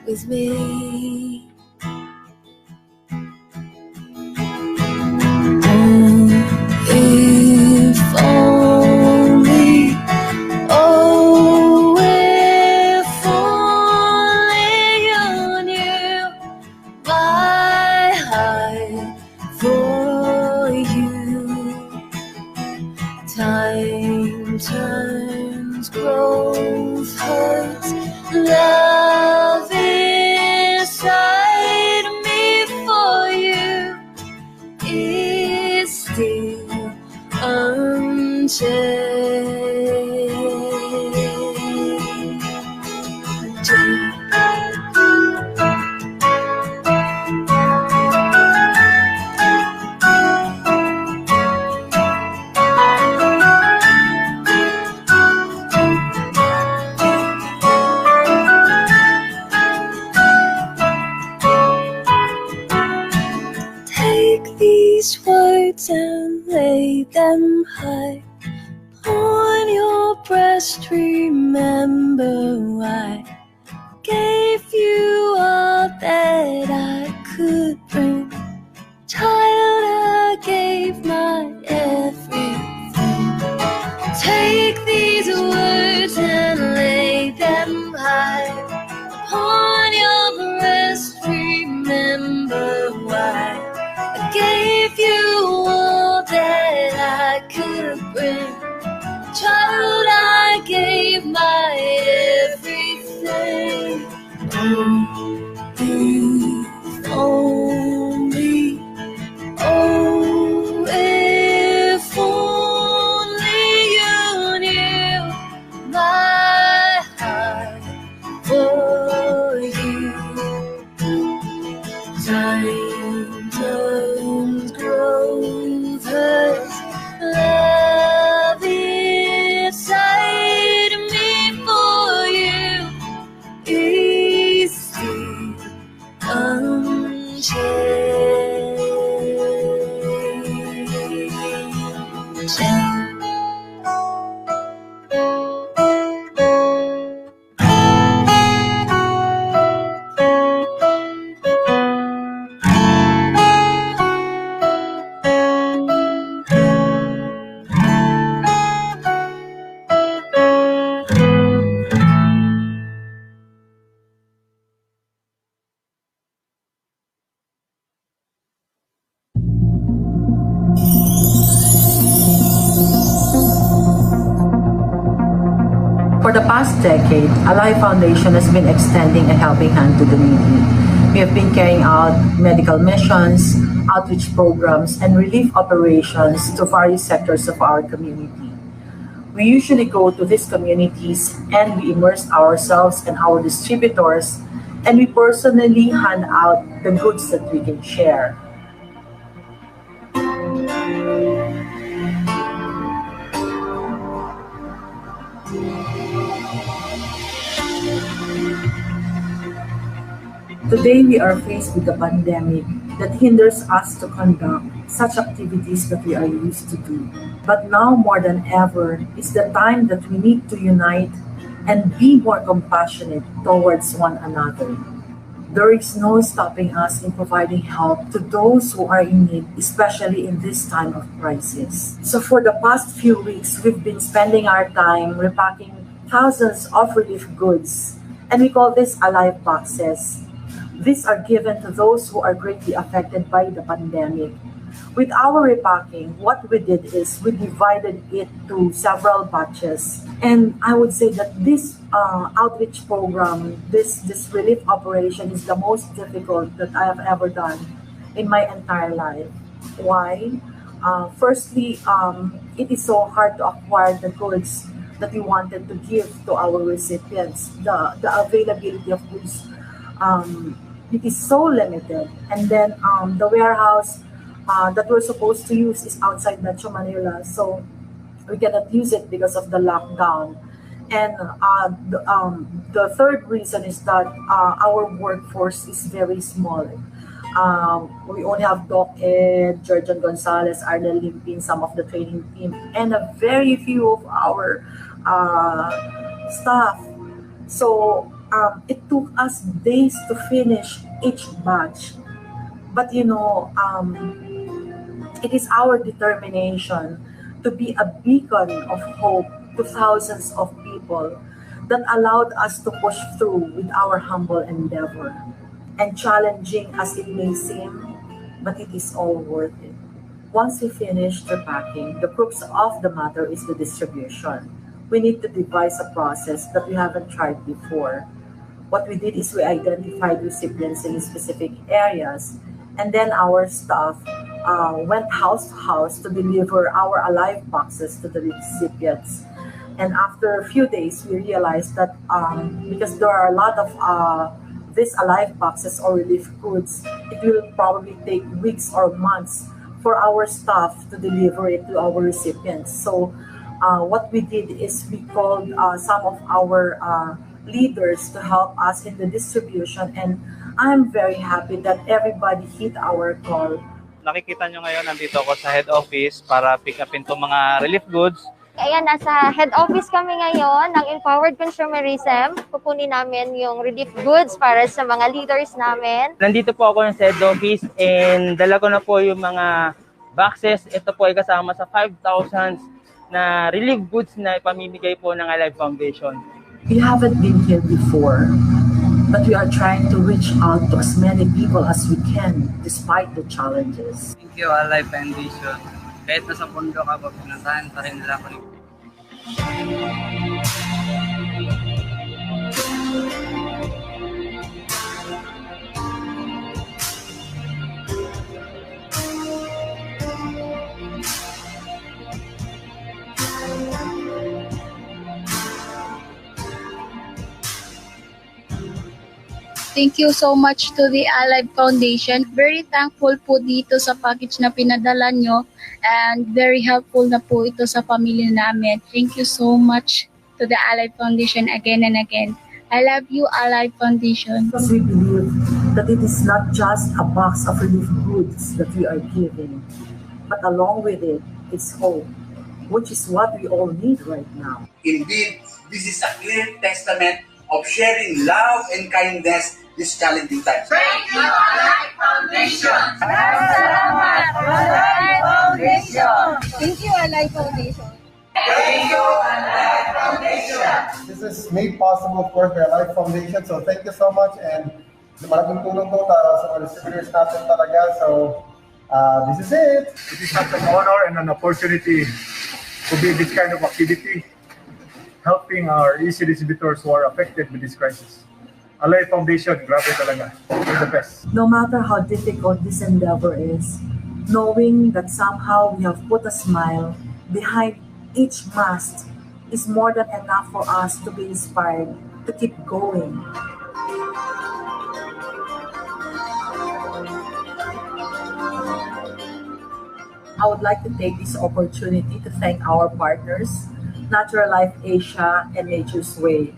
with me. If only, oh, if only you knew my heart for you. Time turns, growth hurts, love inside me for you is still unchanged. Take these words and lay them high on your breast. Remember, I gave you all that I could bring. Child, I gave my everything. Take these words and lay them high upon your breast. Remember why I gave you all that I could bring. Child, I gave my everything. Oh, if only For the past decade, Alive Foundation has been extending a helping hand to the needy. We have been carrying out medical missions, outreach programs, and relief operations to various sectors of our community. We usually go to these communities and we immerse ourselves and our distributors, and we personally hand out the goods that we can share. Today, we are faced with a pandemic that hinders us to conduct such activities that we are used to do. But now more than ever is the time that we need to unite and be more compassionate towards one another. There is no stopping us in providing help to those who are in need, especially in this time of crisis. So for the past few weeks, we've been spending our time repacking thousands of relief goods, and we call this Alive boxes. These are given to those who are greatly affected by the pandemic. With our repacking, what we did is we divided it to several batches. And I would say that this outreach program, this relief operation is the most difficult that I have ever done in my entire life. Why? Firstly, it is so hard to acquire the goods that we wanted to give to our recipients. The availability of goods, it is so limited. And then the warehouse that we're supposed to use is outside Metro Manila, so we cannot use it because of the lockdown. And the third reason is that our workforce is very small. We only have Doc Ed, Georgian Gonzalez, Arnel Limpin, some of the training team, and a very few of our staff. So it took us days to finish each batch. But you know, it is our determination to be a beacon of hope to thousands of people that allowed us to push through with our humble endeavor. And challenging as it may seem, but it is all worth it. Once we finish the packing, the crux of the matter is the distribution. We need to devise a process that we haven't tried before. What we did is we identified recipients in specific areas, and then our staff went house to house to deliver our Alive boxes to the recipients. And after a few days, we realized that because there are a lot of these Alive boxes or relief goods, it will probably take weeks or months for our staff to deliver it to our recipients. So what we did is we called some of our leaders to help us in the distribution, and I'm very happy that everybody hit our call. Nakikita nyo ngayon, nandito ako sa head office para pick upin itong mga relief goods. Ayan, nasa head office kami ngayon ng Empowered Consumerism. Kukunin namin yung relief goods para sa mga leaders namin. Nandito po ako sa head office and dala ko na po yung mga boxes. Ito po ay kasama sa 5,000 na relief goods na ipamimigay po ng Alive Foundation. We haven't been here before, but we are trying to reach out to as many people as we can despite the challenges. Thank you, Alive Foundation. Kahit nasa pundo ka pa, pinuntahan pa rin nila ako. Thank you so much to the Alive Foundation. Very thankful po dito sa package na pinadala nyo, and very helpful na po ito sa pamilya namin. Thank you so much to the Alive Foundation again and again. I love you, Alive Foundation. Because we believe that it is not just a box of relief goods that we are giving, but along with it, it's hope, which is what we all need right now. Indeed, this is a clear testament of sharing love and kindness this challenging time. Thank you, Alive Foundation! Salamat, Alive Foundation! Thank you, Alive Foundation. Thank you, Alive Foundation! This is made possible, of course, by Alive Foundation, so thank you so much, and malaking tulong to sa mga distributors natin talaga, so this is it. It is such an honor and an opportunity to be in this kind of activity. helping our easy distributors who are affected with this crisis. Alive Foundation, grabe talaga. You're the best. No matter how difficult this endeavor is, knowing that somehow we have put a smile behind each mask is more than enough for us to be inspired to keep going. I would like to take this opportunity to thank our partners, Natural Life Asia and Nature's Way,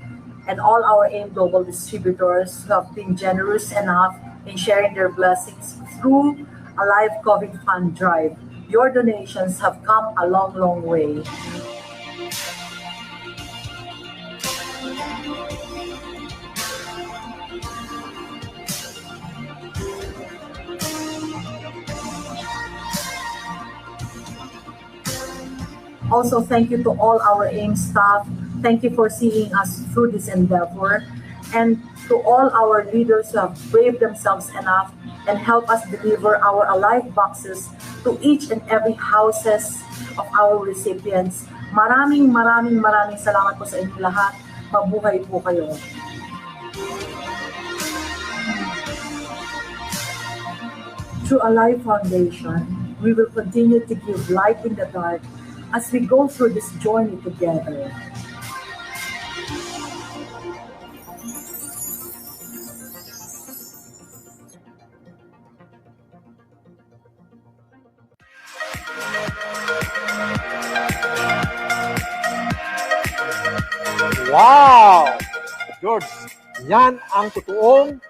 and all our AIM Global distributors who have been generous enough in sharing their blessings through a live COVID fund drive. Your donations have come a long, long way. Also, thank you to all our AIM staff. Thank you for seeing us through this endeavor. And to all our leaders who have braved themselves enough and help us deliver our Alive boxes to each and every houses of our recipients. Maraming salamat po sa inyo lahat. Mabuhay po kayo. Through Alive Foundation, we will continue to give light in the dark as we go through this journey together. Wow! George, yan ang totoong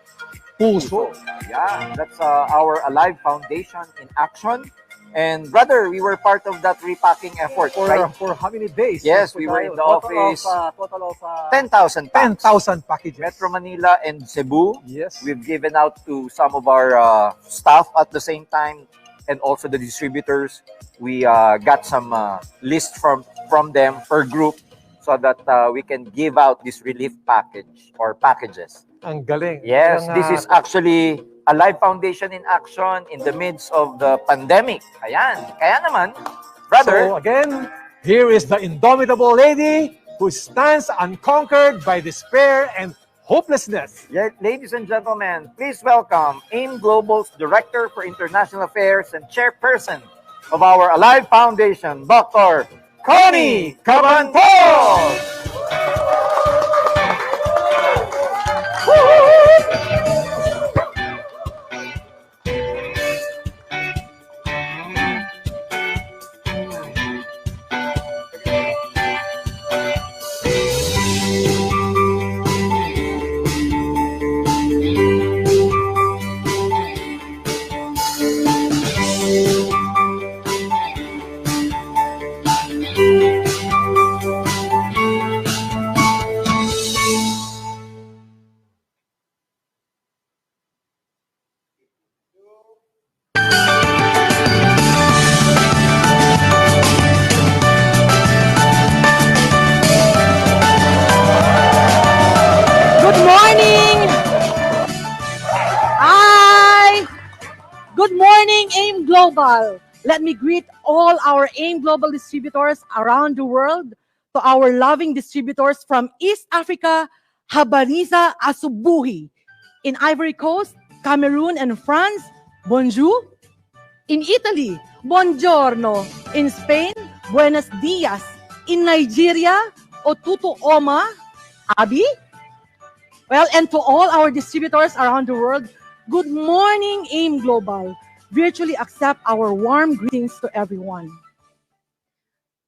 puso. Yeah, that's our Alive Foundation in action. And brother, we were part of that repacking effort, right? For how many days? Yes, we were in the office. Total of 10,000 packs. 10,000 packages. Metro Manila and Cebu. Yes. We've given out to some of our staff at the same time, and also the distributors. We got some list from them per group so that we can give out this relief package or packages. Ang galing. Yes, this is actually Alive Foundation in action in the midst of the pandemic. Ayan. Kaya naman, brother. So again, here is the indomitable lady who stands unconquered by despair and hopelessness. Yeah, ladies and gentlemen, please welcome AIM Global's Director for International Affairs and Chairperson of our Alive Foundation, Dr. Connie Cabantos. Good morning! Hi! Good morning, AIM Global. Let me greet all our AIM Global distributors around the world, to our loving distributors from East Africa, Habaniza Asubuhi. In Ivory Coast, Cameroon and France, bonjour. In Italy, buongiorno. In Spain, buenos dias. In Nigeria, otutu oma, abi. Well, and to all our distributors around the world, good morning, AIM Global. Virtually accept our warm greetings to everyone.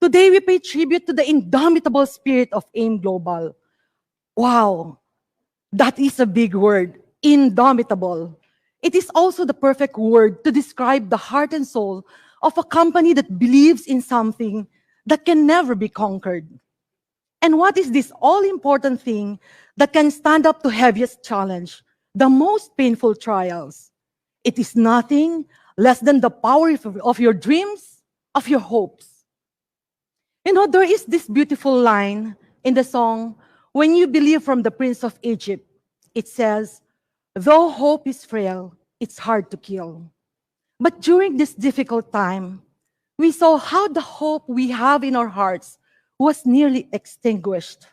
Today, we pay tribute to the indomitable spirit of AIM Global. Wow, that is a big word, indomitable. It is also the perfect word to describe the heart and soul of a company that believes in something that can never be conquered. And what is this all-important thing that can stand up to heaviest challenge, the most painful trials? It is nothing less than the power of your dreams, of your hopes. You know, there is this beautiful line in the song, "When You Believe" from the Prince of Egypt. It says, "Though hope is frail, it's hard to kill." But during this difficult time, we saw how the hope we have in our hearts was nearly extinguished.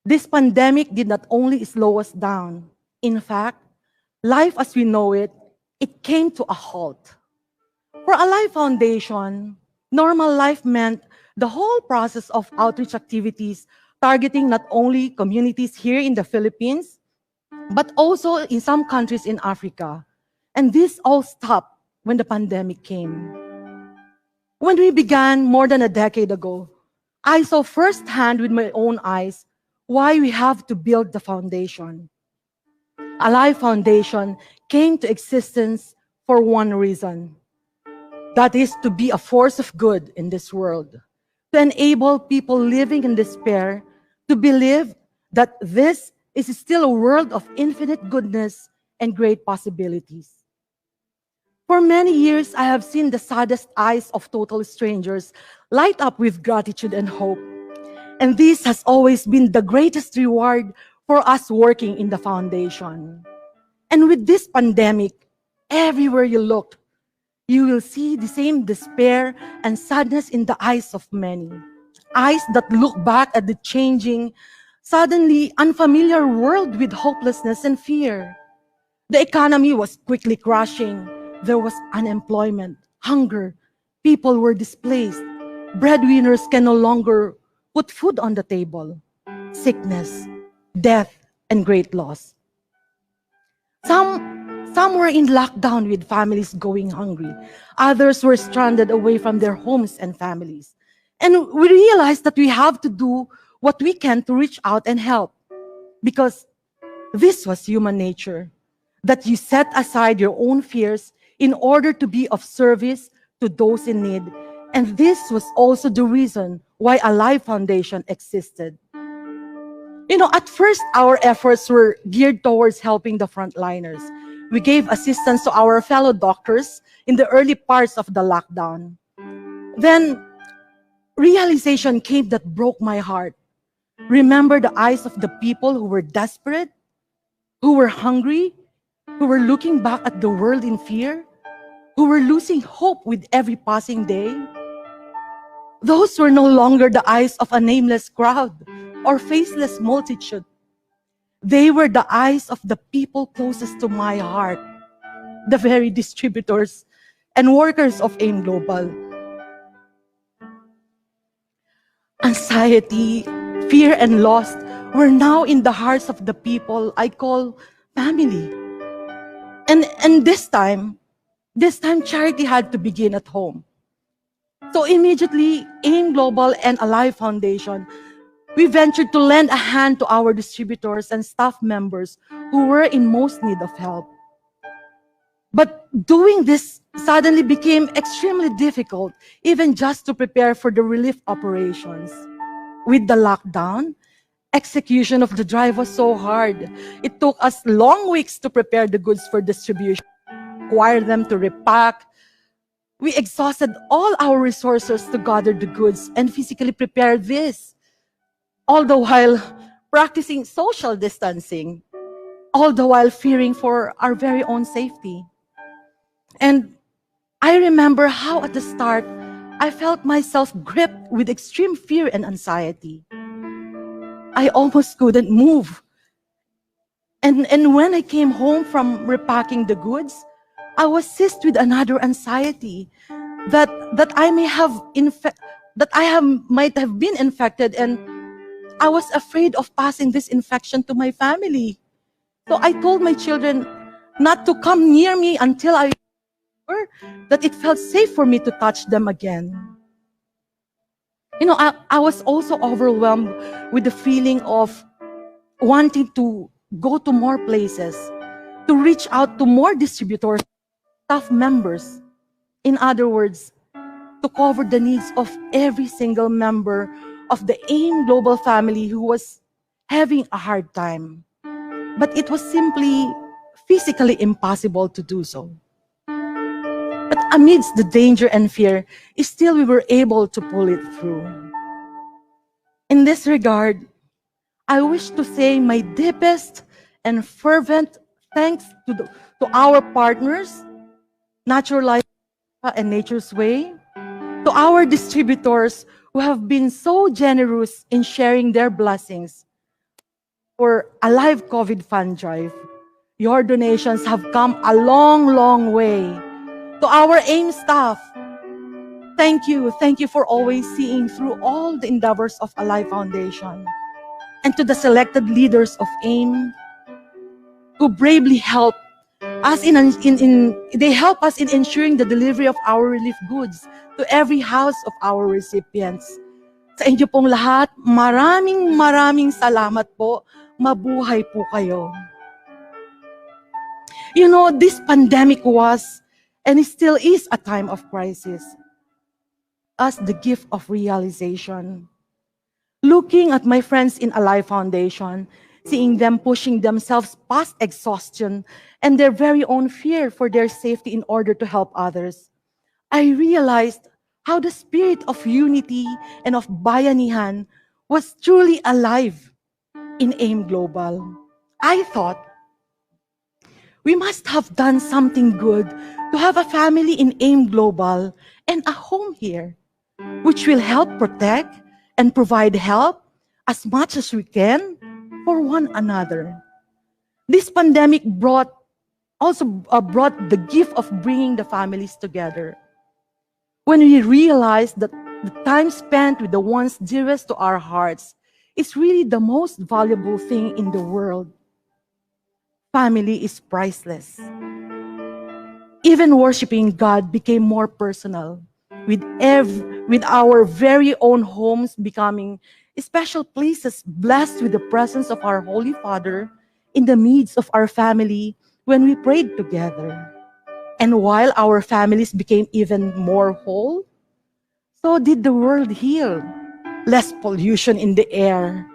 This pandemic did not only slow us down. In fact, life as we know it, it came to a halt. For Alive Foundation, normal life meant the whole process of outreach activities targeting not only communities here in the Philippines, but also in some countries in Africa. And this all stopped when the pandemic came. When we began more than a decade ago, I saw firsthand with my own eyes why we have to build the foundation. Alive Foundation came to existence for one reason. That is to be a force of good in this world, to enable people living in despair to believe that this is still a world of infinite goodness and great possibilities. For many years, I have seen the saddest eyes of total strangers light up with gratitude and hope. And this has always been the greatest reward for us working in the foundation. And with this pandemic, everywhere you look, you will see the same despair and sadness in the eyes of many. Eyes that look back at the changing, suddenly unfamiliar world with hopelessness and fear. The economy was quickly crashing. There was unemployment, hunger. People were displaced. Breadwinners can no longer put food on the table. Sickness, death, and great loss. Some were in lockdown with families going hungry. Others were stranded away from their homes and families. And we realized that we have to do what we can to reach out and help. Because this was human nature, that you set aside your own fears in order to be of service to those in need. And this was also the reason why Alive Foundation existed. You know, at first, our efforts were geared towards helping the frontliners. We gave assistance to our fellow doctors in the early parts of the lockdown. Then, realization came that broke my heart. Remember the eyes of the people who were desperate, who were hungry, who were looking back at the world in fear, who were losing hope with every passing day. Those were no longer the eyes of a nameless crowd or faceless multitude. They were the eyes of the people closest to my heart, the very distributors and workers of AIM Global. Anxiety, fear, and loss were now in the hearts of the people I call family. And this time charity had to begin at home. So immediately, AIM Global and Alive Foundation, we ventured to lend a hand to our distributors and staff members who were in most need of help. But doing this suddenly became extremely difficult, even just to prepare for the relief operations. With the lockdown, execution of the drive was so hard. It took us long weeks to prepare the goods for distribution, require them to repack. We exhausted all our resources to gather the goods and physically prepare this, all the while practicing social distancing, all the while fearing for our very own safety. And I remember how at the start, I felt myself gripped with extreme fear and anxiety. I almost couldn't move. And when I came home from repacking the goods, I was seized with another anxiety that I might have been infected, and I was afraid of passing this infection to my family. So I told my children not to come near me until I sure that it felt safe for me to touch them again. You know, I was also overwhelmed with the feeling of wanting to go to more places, to reach out to more distributors, staff members. In other words, to cover the needs of every single member of the AIM Global family who was having a hard time. But it was simply physically impossible to do so. But amidst the danger and fear, still we were able to pull it through. In this regard, I wish to say my deepest and fervent thanks to our partners, Natural Life and Nature's Way, to our distributors who have been so generous in sharing their blessings for a live COVID fund drive. Your donations have come a long, long way. To our AIM staff, thank you. Thank you for always seeing through all the endeavors of Alive Foundation. And to the selected leaders of AIM who bravely help us they help us in ensuring the delivery of our relief goods to every house of our recipients. Sa inyo pong lahat, maraming salamat po. Mabuhay po kayo. You know, this pandemic was and it still is a time of crisis. As the gift of realization. Looking at my friends in Alive Foundation, seeing them pushing themselves past exhaustion and their very own fear for their safety in order to help others, I realized how the spirit of unity and of bayanihan was truly alive in AIM Global. I thought, we must have done something good to have a family in AIM Global and a home here, which will help protect and provide help as much as we can for one another. This pandemic also brought the gift of bringing the families together. When we realized that the time spent with the ones dearest to our hearts is really the most valuable thing in the world. Family is priceless. Even worshiping God became more personal, with our very own homes becoming special places blessed with the presence of our Holy Father in the midst of our family when we prayed together. And while our families became even more whole, so did the world heal. Less pollution in the air,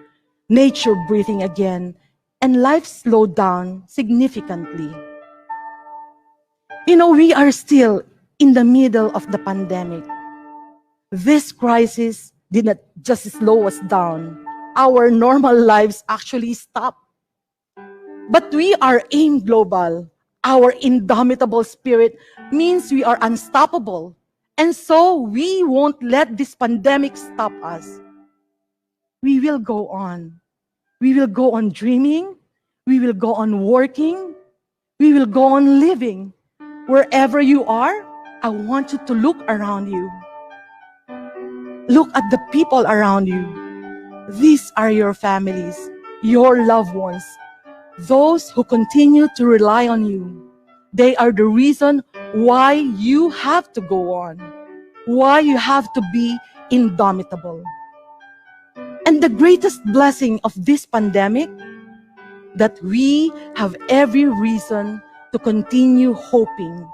nature breathing again, and life slowed down significantly. You know, we are still in the middle of the pandemic. This crisis did not just slow us down. Our normal lives actually stopped. But we are AIM Global. Our indomitable spirit means we are unstoppable. And so we won't let this pandemic stop us. We will go on. We will go on dreaming. We will go on working. We will go on living. Wherever you are, I want you to look around you. Look at the people around you. These are your families, your loved ones, those who continue to rely on you. They are the reason why you have to go on, why you have to be indomitable. And the greatest blessing of this pandemic, that we have every reason to continue hoping.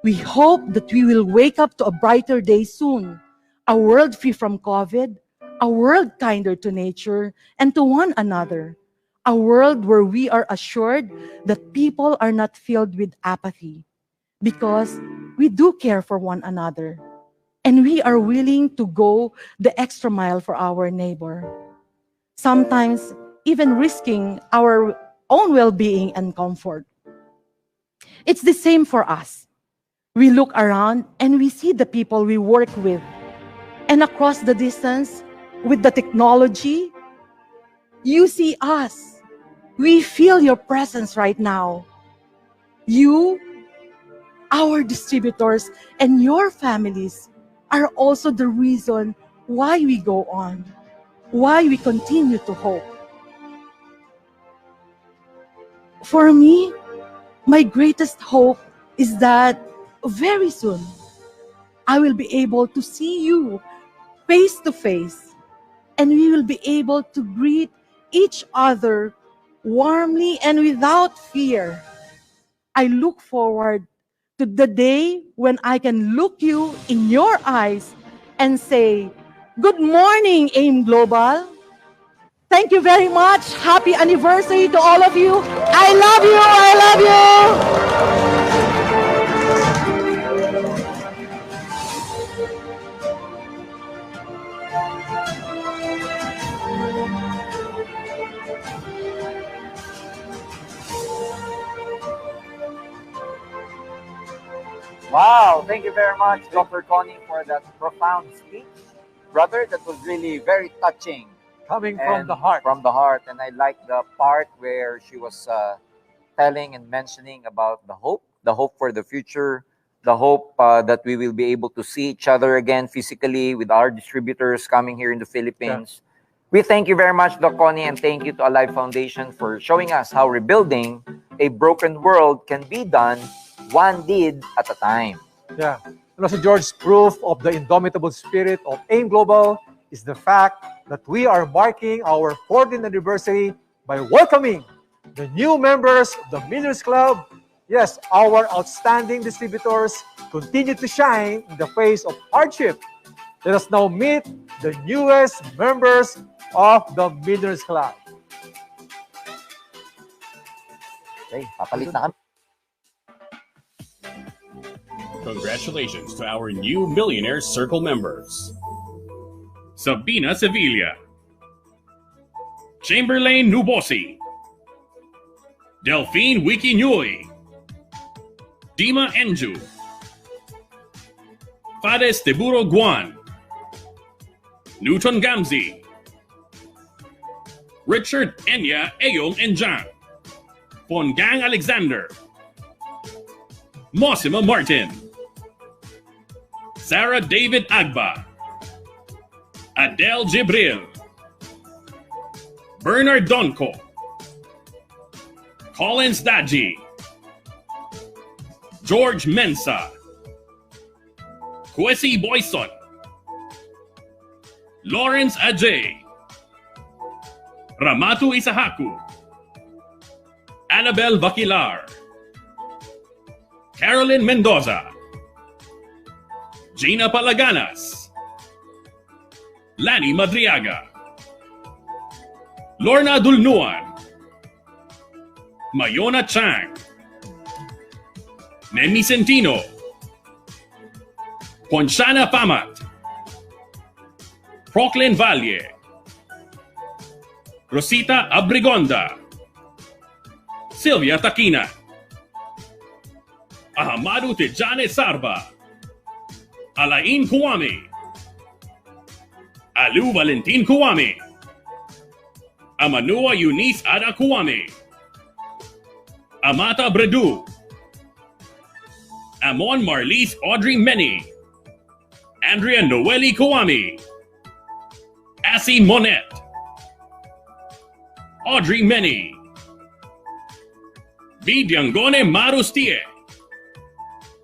We hope that we will wake up to a brighter day soon, a world free from COVID, a world kinder to nature and to one another, a world where we are assured that people are not filled with apathy because we do care for one another and we are willing to go the extra mile for our neighbor, sometimes even risking our own well-being and comfort. It's the same for us. We look around and we see the people we work with. And across the distance, with the technology, you see us. We feel your presence right now. You, our distributors, and your families are also the reason why we go on, why we continue to hope. For me, my greatest hope is that very soon, I will be able to see you face to face, and we will be able to greet each other warmly and without fear. I look forward to the day when I can look you in your eyes and say, "Good morning, AIM Global." Thank you very much. Happy anniversary to all of you. I love you. I love you. Wow, thank you very much, Dr. Connie, for that profound speech. brother. That was really very touching. Coming from And the heart. From the heart. And I like the part where she was telling and mentioning about the hope for the future, the hope that we will be able to see each other again physically with our distributors coming here in the Philippines. We thank you very much, Doc Connie, and thank you to Alive Foundation for showing us how rebuilding a broken world can be done one deed at a time. Yeah. And also, George, proof of the indomitable spirit of AIM Global is the fact that we are marking our 14th anniversary by welcoming the new members of the Millionaires Club. Yes, our outstanding distributors continue to shine in the face of hardship. Let us now meet the newest members of the Millionaires Club. Okay, papalit na kami. Congratulations to our new Millionaire Circle members. Sabina Sevilla, Chamberlain Nubosi, Delphine Wikinyui, Dima Enju, Fades Teburo Guan, Newton Gamzi, Richard Enya Eyong Enjang, Pongang Alexander, Mosima Martin, Sarah David Agba, Adele Jibril, Bernard Donko, Collins Daji, George Mensa, Kwesi Boyson, Lawrence Ajay, Ramatu Isahaku, Annabelle Vaquilar, Carolyn Mendoza, Gina Palaganas, Lani Madriaga, Lorna Dulnuan, Mayona Chang, Nemi Centino, Ponchana Pamat, Proclin Valle, Rosita Abrigonda, Sylvia Taquina, Ahamadu Tijane Sarba, Alain Kuwami, Alu Valentin Kuwami, Amanua Eunice Ada Kuwami, Amata Bredu, Amon Marlise Audrey Meni, Andrea Noeli Kuwami, Assi Monet, Audrey Meni, B. Diangone Marustie,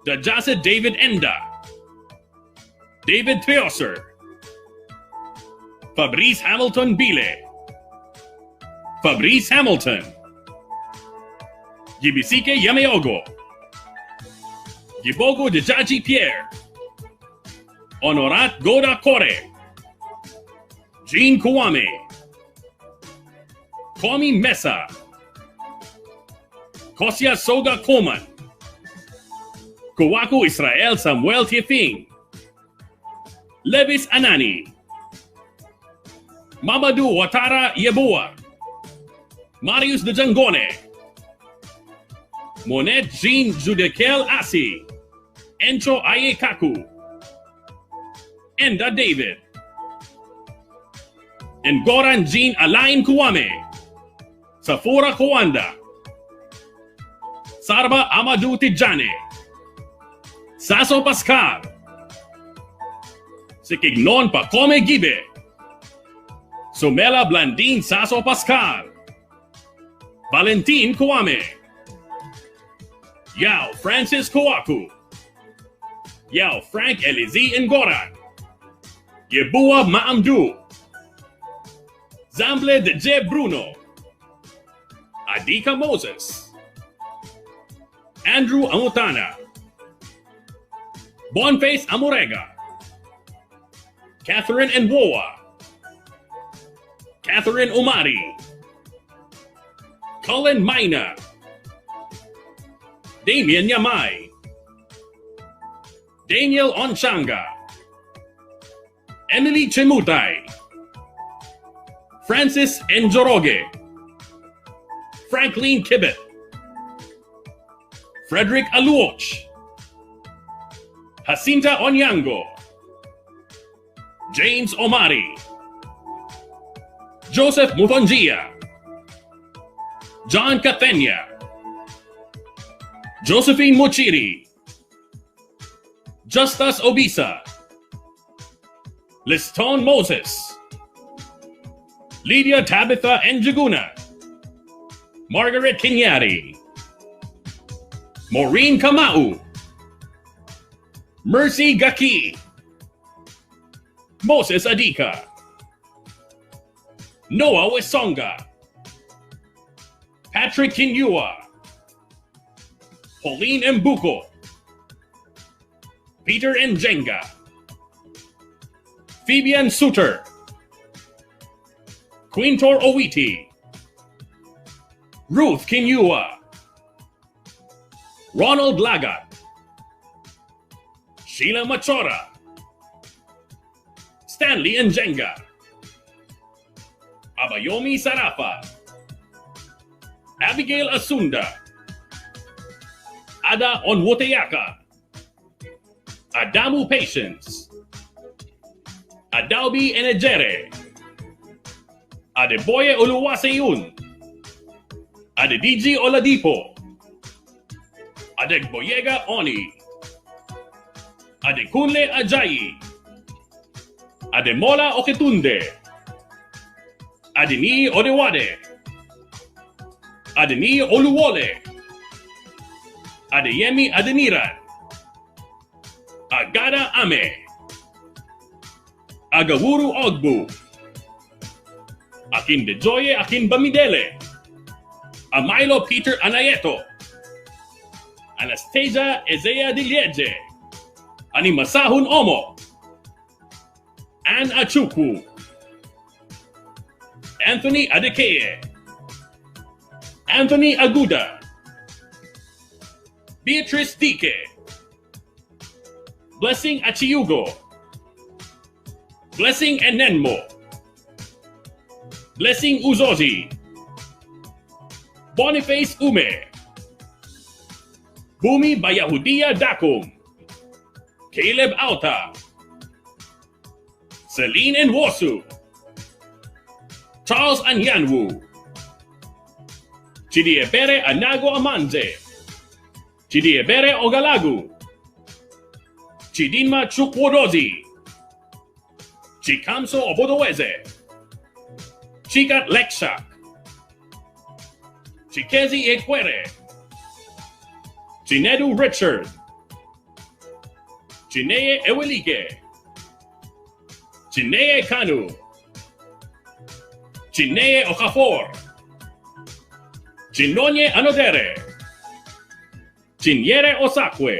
Dajase David Enda, David Theoser, Fabrice Hamilton Bile, Fabrice Hamilton, Gibisike Yameogo, Gibogo Dejaji Pierre, Honorat Goda Kore, Jean Kuwame, Komi Mesa, Kosia Soga Koman, Kuwaku Israel Samuel Tiefing, Levis Anani, Mamadou Watara Yebua, Marius de Jangone, Monet Jean Judekel Asi, Encho Ayekaku, Enda David, and Goran Jean Alain Kuwame, Safura Kuwanda, Sarba Amadou Tijane, Saso Pascal, Sikignon Pacome Gibe, Sumela Blandine Saso Pascal, Valentin Kuwame, Yao Francis Kuwaku, Yao Frank Elizi Ngoran, Yebua Maamdu, Zamble Deje Bruno, Adika Moses, Andrew Amutana, Boniface Amorega, Catherine Nwoa, Catherine Umari, Colin Mina, Damian Yamai, Daniel Onchanga, Emily Chemutai, Francis Njoroge, Franklin Kibet, Frederick Aluoch, Jacinta Onyango, James Omari, Joseph Mufangia, John Catenia, Josephine Mochiri, Justus Obisa, Liston Moses, Lydia Tabitha Njuguna, Margaret Kinyari, Maureen Kamau, Mercy Gaki, Moses Adika, Noah Wesonga, Patrick Kinyua, Pauline Mbuko, Peter Njenga, Fabian Suter, Quintor Owiti, Ruth Kinyua, Ronald Lagat, Sheila Machora, Stanley Njenga, Abayomi Sarafa, Abigail Asunda, Ada Onwoteyaka, Adamu Patience, Adaubi Enejere, Adeboye Oluwaseyun, Adediji Oladipo, Adegboyega Oni, Adekunle Ajayi, Ademola Oketunde, Adeni Odewade, Adeni Oluwole, Adeyemi Adeniran, Agada Ame, Agawuru Ogbu, Akin Dejoye Akin Bamidele, Amailo Peter Anayeto, Anastasia Ezea Dilieje, Animasahun Omo, Ann Achukwu, Anthony Adekeye, Anthony Aguda, Beatrice Dike, Blessing Achiugo, Blessing Enenmo, Blessing Uzozi, Boniface Ume, Bumi Bayahudia Dakum, Caleb Alta, Celine Nwosu, Charles Anyanwu, Chidiebere Anago Amanze, Chidiebere Ogalagu, Chidinma Chukwodozi, Chikamso Obodoweze, Chikat Lekshak, Chikezi Ekwere, Chinedu Richard, Chineye Ewelike, Chineye Kanu, Chineye Okafor, Chinonye Anodere, Chinyere Osakwe,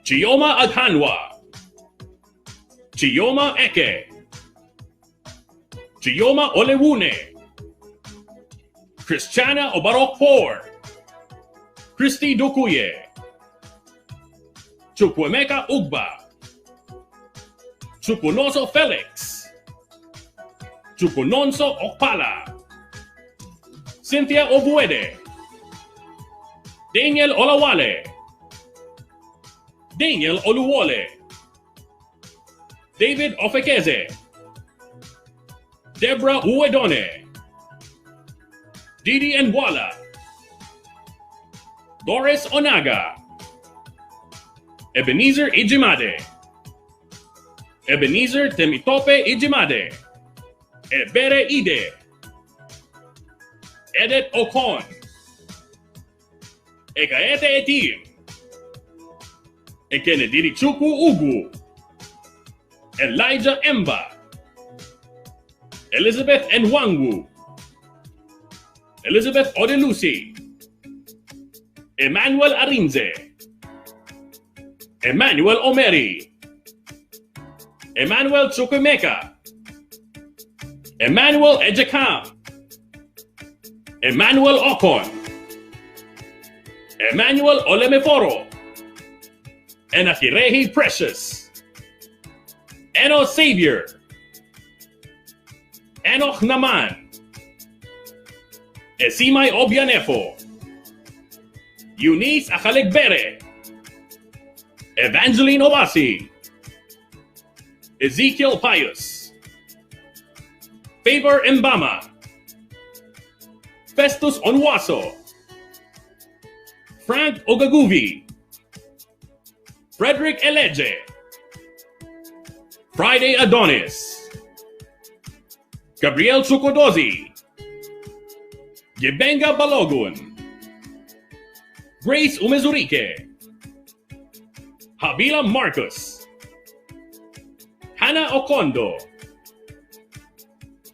Chioma Adhanwa, Chioma Eke, Chioma Olewune, Christiana Obarokpor, Christy Dokuye, Chukwemeka Ugba, Chukwunoso Felix, Chukwunonso Okpala, Cynthia Obuede, Daniel Olawale, Daniel Oluwole, David Ofekeze, Deborah Uwedone, Didi Nwala, Doris Onaga, Ebenezer Ijimade, Ebenezer Temitope Ijimade, Ebere Ide, Edith Okon, Ekaete Etim, Ekenediri Chukwu Ugu, Elijah Emba, Elizabeth Nwangu, Elizabeth Odelusi, Emmanuel Arinze, Emmanuel Omeri, Emmanuel Chukwemeka, Emmanuel Ejekam, Emmanuel Okon, Emmanuel Olemeforo, Enakirehi Precious, Eno Savior, Enoch Naman, Esimay Obianefo, Eunice Akalegbere, Evangeline Obasi, Ezekiel Pius, Favor Mbama, Festus Onwaso, Frank Ogaguvi, Frederick Eleje, Friday Adonis, Gabriel Chukodozi, Yebenga Balogun, Grace Umezurike, Habila Marcus, Hannah Okondo,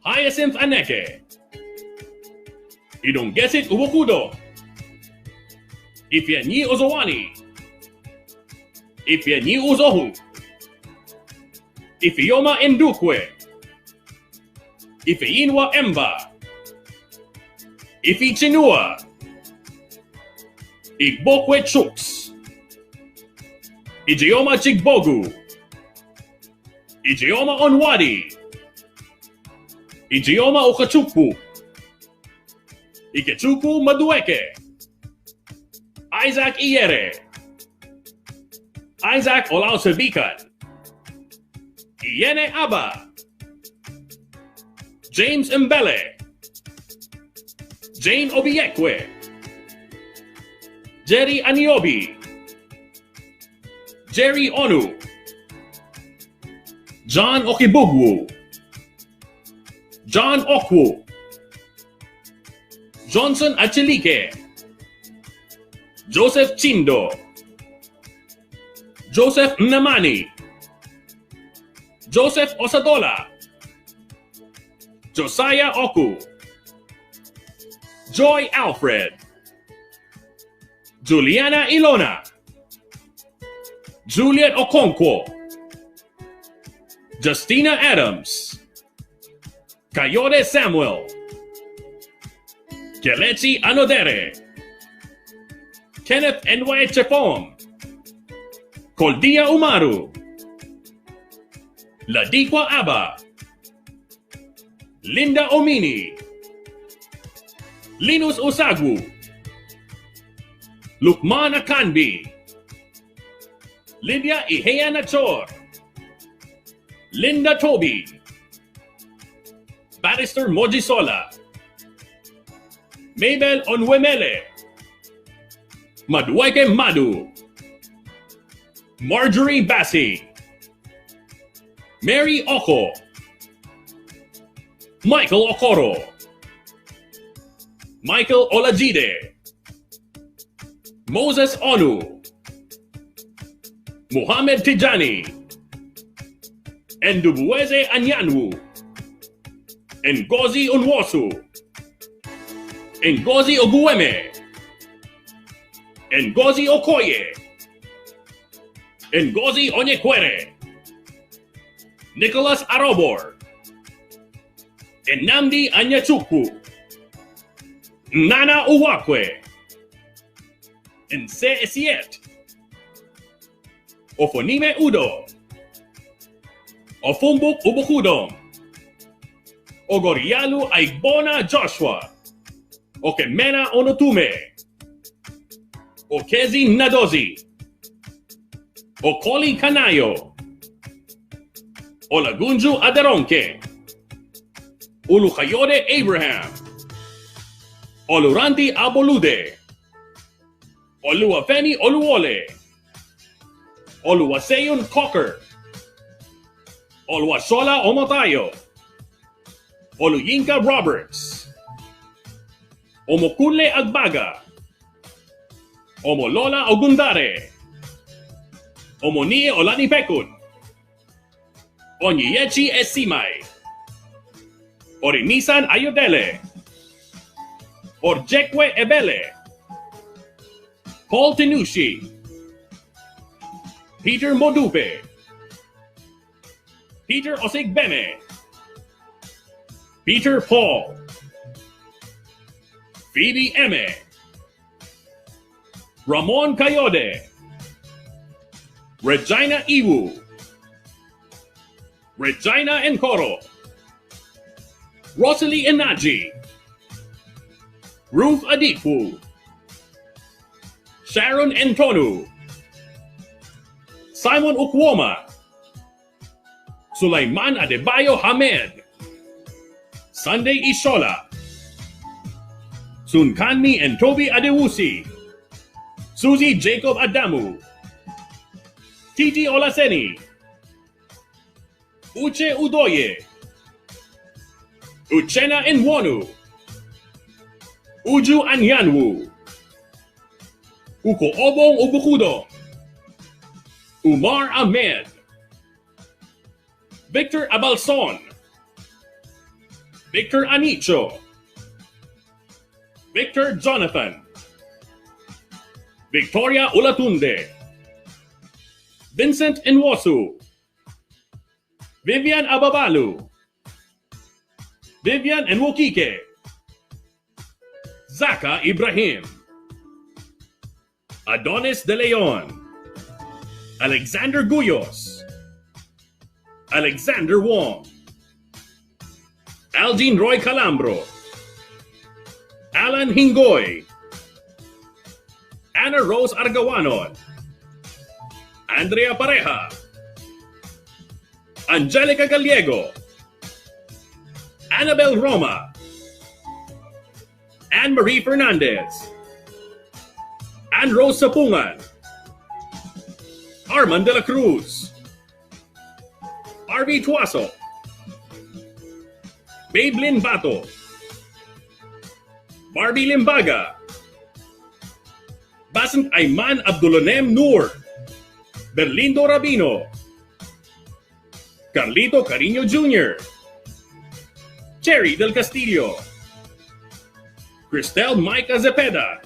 Hyacinth Aneke, Idongesit Ubokudo, Ifyani Ozowani, Ifyani Uzohu, Ifyoma Ndukwe, Ifeinwa Emba, Ifi Chinua, Igbokwe Chuks, Ijeoma Chigbogu, Ijeoma Onwadi, Ijeoma Okachukwu, Ikechukwu Madueke, Isaac Iyere, Isaac Olausebikan, Iyene Abba, James Mbele, Jane Obiekwe, Jerry Aniobi, Jerry Onu, John Okibugwu, John Okwu, Johnson Achilike, Joseph Chindo, Joseph Nnamani, Joseph Osadola, Josiah Oku, Joy Alfred, Juliana Ilona, Juliet Okonkwo, Justina Adams, Kayode Samuel, Kelechi Anodere, Kenneth N.Y. Chepon, Koldia Umaru, Ladikwa Abba, Linda Omini, Linus Osagwu, Lukman Akanbi, Lydia Ihea Nachor, Linda Toby, Barrister Mojisola, Mabel Onwemele, Madueke Madu, Marjorie Bassi, Mary Oko, Michael Okoro, Michael Olajide, Moses Onu, Muhammad Tijani, Ndubueze Anyanwu, Ngozi Onwosu, Ngozi Ogueme, Ngozi Okoye, Ngozi Onyekwere, Nicholas Arobor, Nnamdi Anyachukwu, Nana Uwakwe, Nse Esiet, Ofonime Udo, Ofumbuk Ubukudom, Ogorialu Aigbona Joshua, Okemena Onotume, Okezi Nadozi, Okoli Kanayo, Olagunju Aderonke, Ulukayode Abraham, Oluranti Abolude, Oluwafeni Oluwole, Oluwaseyon Cocker, Oluwasola Omotayo, Oluyinka Roberts, Omokule Agbaga, Omolola Ogundare, Omonie Olanipekun, Onyeyechi Esimai, Orimisan Ayodele, Orjekwe Ebele, Paul Tenushi, Peter Modupe, Peter Osigbeme, Peter Paul, Phoebe Eme, Ramon Kayode, Regina Iwu, Regina Nkoro, Rosalie Enaji, Ruth Adifu, Sharon Ntonu, Simon Ukwoma, Sulaiman Adebayo Hamed, Sunday Ishola, Sunkanmi and Toby Adewusi, Suzy Jacob Adamu, Titi Olaseni, Uche Udoye, Uchenna Nwonu, Uju Anyanwu, Uko Obong Ubukudo, Umar Ahmed, Victor Abalson, Victor Anicho, Victor Jonathan, Victoria Ulatunde, Vincent Nwosu, Vivian Ababalu, Vivian Nwokike, Zaka Ibrahim, Adonis De Leon, Alexander Guyos, Alexander Wong, Algene Roy Calambro, Alan Hingoy, Anna Rose Argawanon, Andrea Pareja, Angelica Gallego, Annabel Roma, Anne-Marie Fernandez, Anne Rose Sapungan, Armand de la Cruz, RV Tuaso, Babelyn Bato, Barbie Limbaga, Basant Ayman Abdulanem Noor, Berlindo Rabino, Carlito Carino Jr., Cherry Del Castillo, Cristel Micah Zepeda,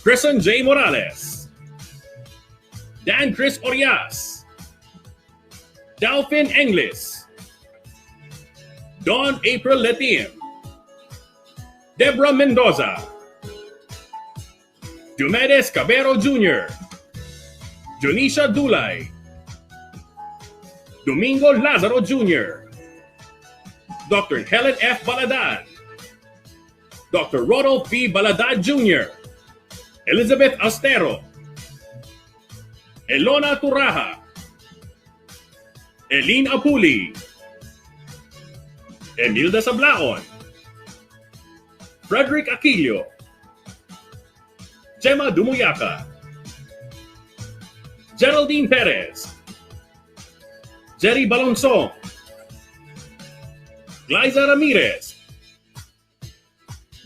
Kristen J. Morales, Dan Chris Orias, Dalphin Englis, Dawn April Letim, Deborah Mendoza, Diomedes Cabero Jr., Jonisha Dulay, Domingo Lazaro Jr., Dr. Helen F. Baladad, Dr. Rodolph P. Baladad Jr., Elizabeth Astero, Elona Turaja, Eileen Apuli, Emilda Sablaon, Frederick Aquilio, Gemma Dumuyaka, Geraldine Perez, Jerry Balonsong, Glyza Ramirez,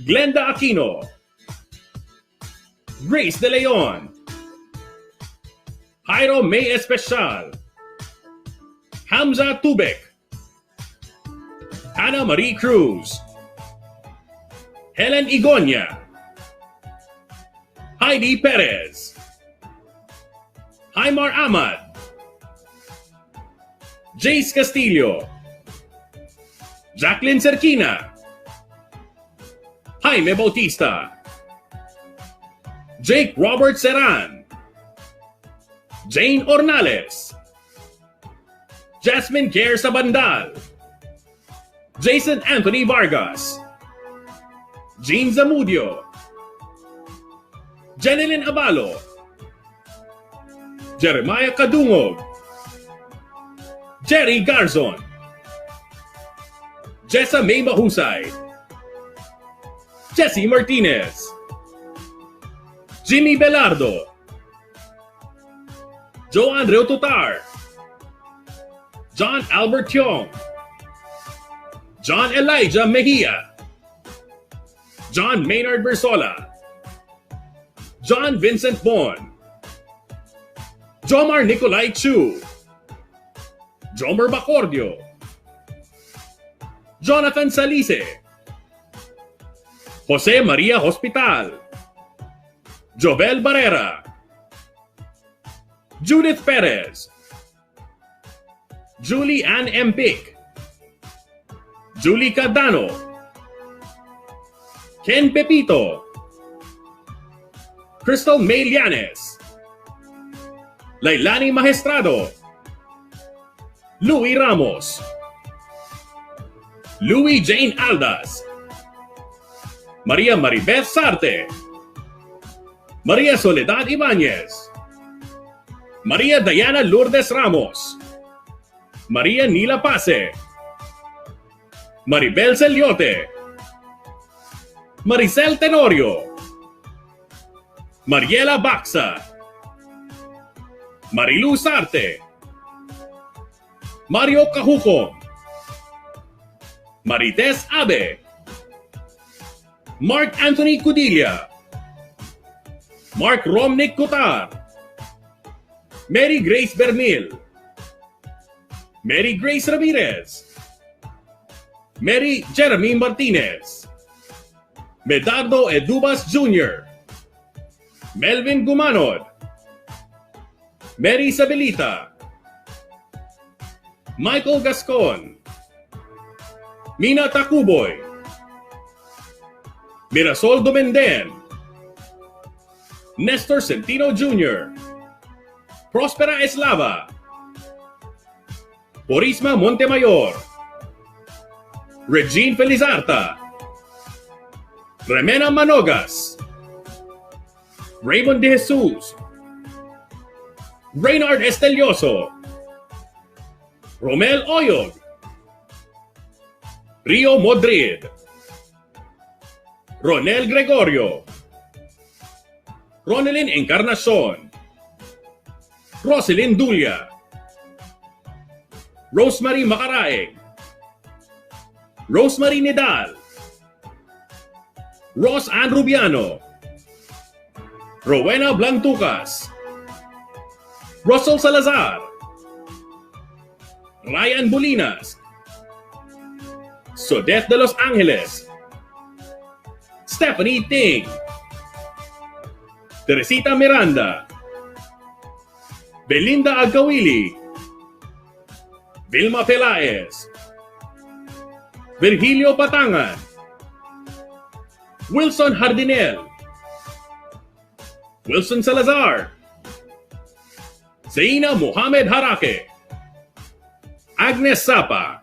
Glenda Aquino, Grace De Leon, Jairo May Especial, Hamza Tubek, Hannah Marie Cruz, Helen Igonia, Heidi Perez, Jaimar Ahmad, Jace Castillo, Jacqueline Cerquina, Jaime Bautista, Jake Robert Serran, Jane Ornales, Jasmine Kerr Sabandal, Jason Anthony Vargas, Jean Zamudio, Jeneline Abalo, Jeremiah Kadungog, Jerry Garzon, Jessa May Mahusay, Jesse Martinez, Jimmy Belardo, Joan Reututar, John Albert Tiong, John Elijah Mejia, John Maynard Bersola, John Vincent Bon, Jomar Nicolai Chu, Jomer Bacordio, Jonathan Salise, Jose Maria Hospital, Jovel Barrera, Judith Perez, Julie Ann Empic, Julie Cardano, Ken Pepito, Crystal May Llanes, Lailani Maestrado, Louis Ramos, Louis Jane Aldas, Maria Maribeth Sarte, Maria Soledad Ibanez, Maria Diana Lourdes Ramos, Maria Nila Pase, Maribel Celiote, Maricel Tenorio, Mariela Baxa, Marilu Sarte, Mario Cajucon, Marites Abe, Mark Anthony Cudilla, Mark Romnick Cotar, Mary Grace Bermil, Mary Grace Ramirez, Mary Jeremy Martinez, Medardo Edubas Jr., Melvin Gumanod, Mary Sabelita, Michael Gascon, Mina Tacuboy, Mirasol Domenden, Nestor Centino Jr., Prospera Eslava, Borisma Montemayor, Regine Felizarta, Remena Manogas, Raymond De Jesus, Reynard Estelioso, Romel Oyog, Rio Modrid, Ronel Gregorio, Ronelyn Encarnacion, Roselyn Dulia, Rosemary Macaraeg, Rosemary Nidal, Ross Ann Rubiano, Rowena Blantucas, Russell Salazar, Ryan Bolinas, Sodeth de Los Angeles, Stephanie Ting, Teresita Miranda, Belinda Agawili, Vilma Pelaez, Virgilio Patangan, Wilson Hardinel, Wilson Salazar, Zaina Mohamed Harake, Agnes Sapa,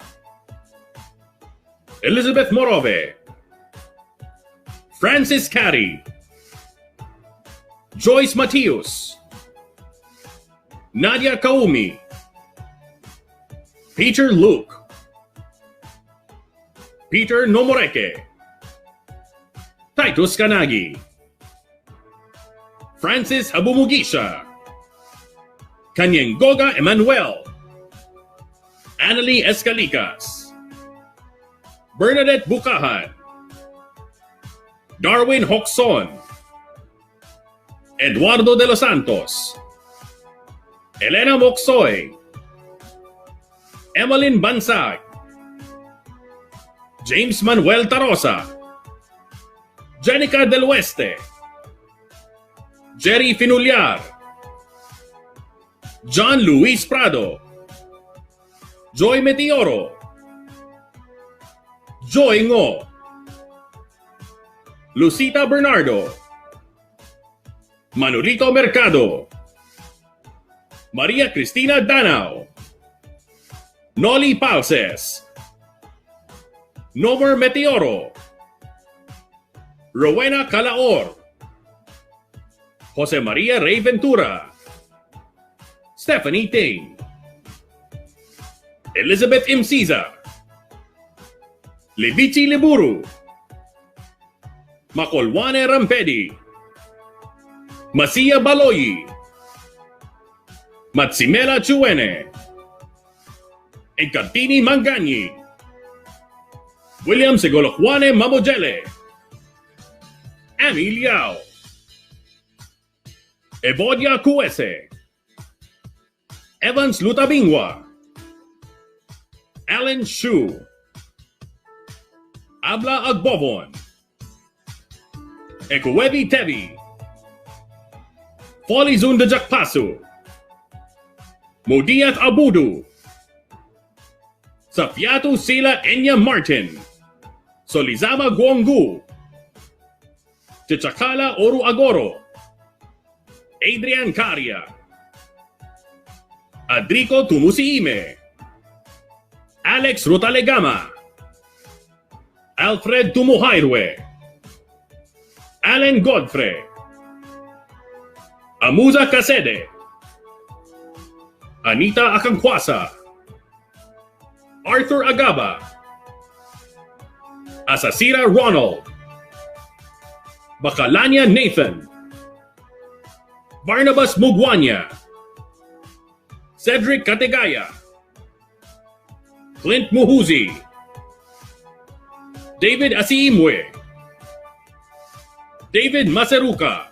Elizabeth Morove, Francis Carey, Joyce Matius, Nadia Kaumi, Peter Luke, Peter Nomoreke, Titus Kanagi, Francis Habumugisha, Kanyengoga Emmanuel, Annalie Escalicas, Bernadette Bukahan, Darwin Hoxon, Eduardo de los Santos, Elena Moksoy, Emmeline Bansag, James Manuel Tarosa, Jenica Del Oeste, Jerry Finullar, John Luis Prado, Joy Meteoro, Joy Ngo, Lucita Bernardo, Manolito Mercado, Maria Cristina Danao, Noli Pauses, Nomer Meteoro, Rowena Calaor, Jose Maria Rey Ventura, Stephanie Ting, Elizabeth Imsiza, Levici Liburu, Makolwane Rampedi, Masia Baloyi, Matsimela Chuene, Encantini Mangani, William Segolojuane Mamojele, Amy Liao, Evodia Kuese, Evans Lutabingwa, Alan Shu, Abla Agbovon, Ekuwebi Tevi, Folizun de Jakpasu, Modiat Abudu, Safiatu Sila Enya Martin, Solizama Guangu, Chichakala Oru Agoro, Adrian Caria, Adrico Tumusiime, Alex Rutalegama, Alfred Tumuhairwe, Allen Godfrey, Amuza Casede, Anita Akankwasa, Arthur Agaba, Asasira Ronald, Bacalania Nathan, Barnabas Mugwanya, Cedric Kategaya, Clint Muhuzi, David Asiimwe, David Maseruka,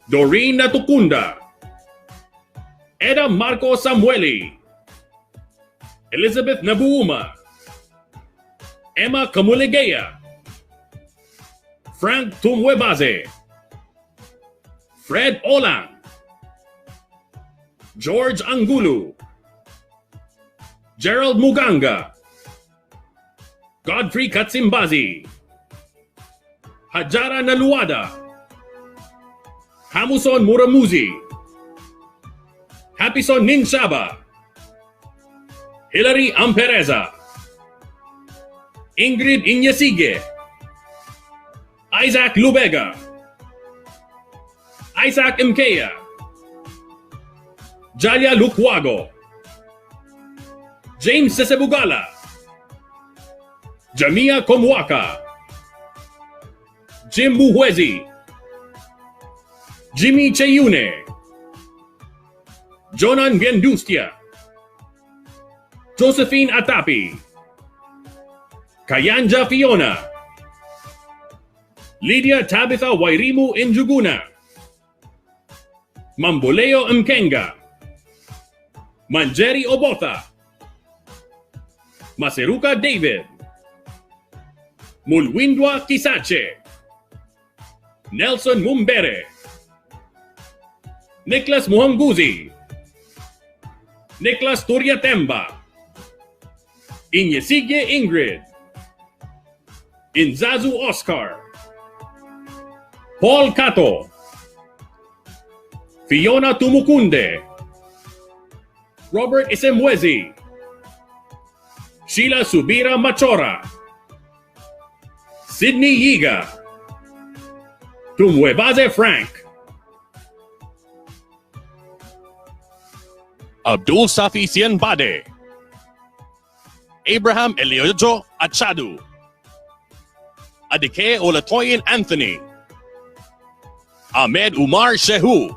Doreen Natukunda, Eda Marco Samueli, Elizabeth Nabuuma, Emma Kamuligaya, Frank Tumwebaze, Fred Olang, George Angulu, Gerald Muganga, Godfrey Katsimbazi, Hajara Naluada, Hamuson Muramuzi, Happyson Ninshaba, Hilary Ampereza, Ingrid Inyasige, Isaac Lubega, Isaac Mkea, Jalia Lukwago, James Sesebugala, Jamia Komwaka, Jim Buhwezi, Jimmy Cheyune, Jonan Biendustia, Josephine Atapi, Kayanja Fiona, Lydia Tabitha Wairimu Injuguna, Mamboleo Mkenga, Manjeri Obotha, Maseruka David, Mulwindwa Kisache, Nelson Mumbere, Nicholas Muhanguzi, Nicholas Turiatemba, Inyesige Ingrid, Inzazu Oscar, Paul Cato, Fiona Tumukunde, Robert Isemwezi, Sheila Subira Machora, Sydney Yiga, Tumwebaze Frank, Abdul Safi Sienbade, Abraham Eliojo Achadu, Adike Olatoyin Anthony, Ahmed Umar Shehu,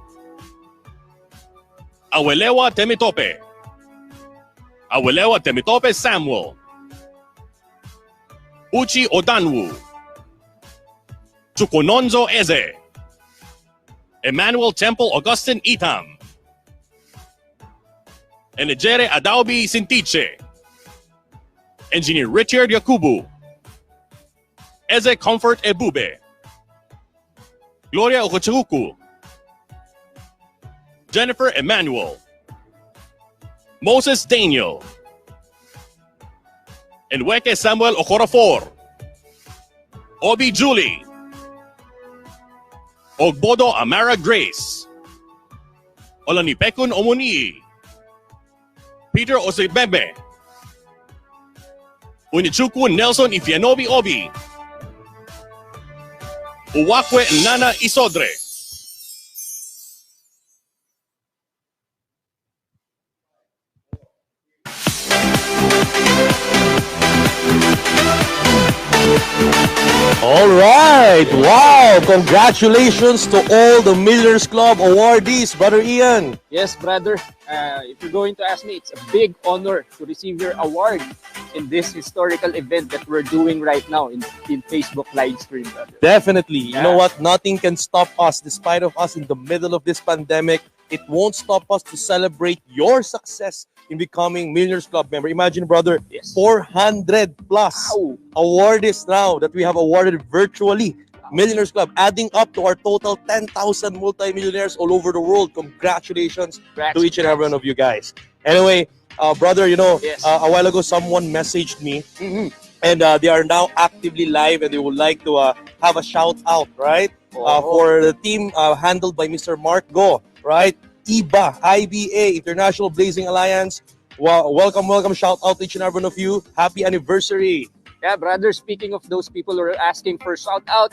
Awelewa Temitope, Awelewa Temitope Samuel, Uchi Odanwu, Chukononzo Eze, Emmanuel Temple Augustine Itam, Enejere Adaubi Sintiche, Engineer Richard Yakubu, Eze Comfort Ebube, Gloria Okochuku, Jennifer Emmanuel, Moses Daniel, Enweke Samuel Okorafor, Obi Julie, Ogbodo Amara Grace, Olanipekun Omunii, Peter Osebebe, Unichukwu Nelson Ifianobi Obi, Uwakwe Nana Isodre, All right. Wow. Congratulations to all the Millionaires Club awardees, Brother Ian. Yes, brother. If you're going to ask me, it's a big honor to receive your award in this historical event that we're doing right now in Facebook live stream, brother. Definitely. Yeah. You know what? Nothing can stop us, despite of us in the middle of this pandemic. It won't stop us to celebrate your success in becoming Millionaires Club member. Imagine, brother, 400 plus awardees now that we have awarded virtually. Millionaires Club, adding up to our total 10,000 multi-millionaires all over the world. Congratulations to each and every one of you guys. Anyway, brother, you know, a while ago someone messaged me, and they are now actively live, and they would like to have a shout out, right? For the team handled by Mr. Mark Go, right? IBA, International Blazing Alliance. Well, welcome, shout out to each and every one of you. Happy anniversary. Yeah, brother, speaking of those people who are asking for shout out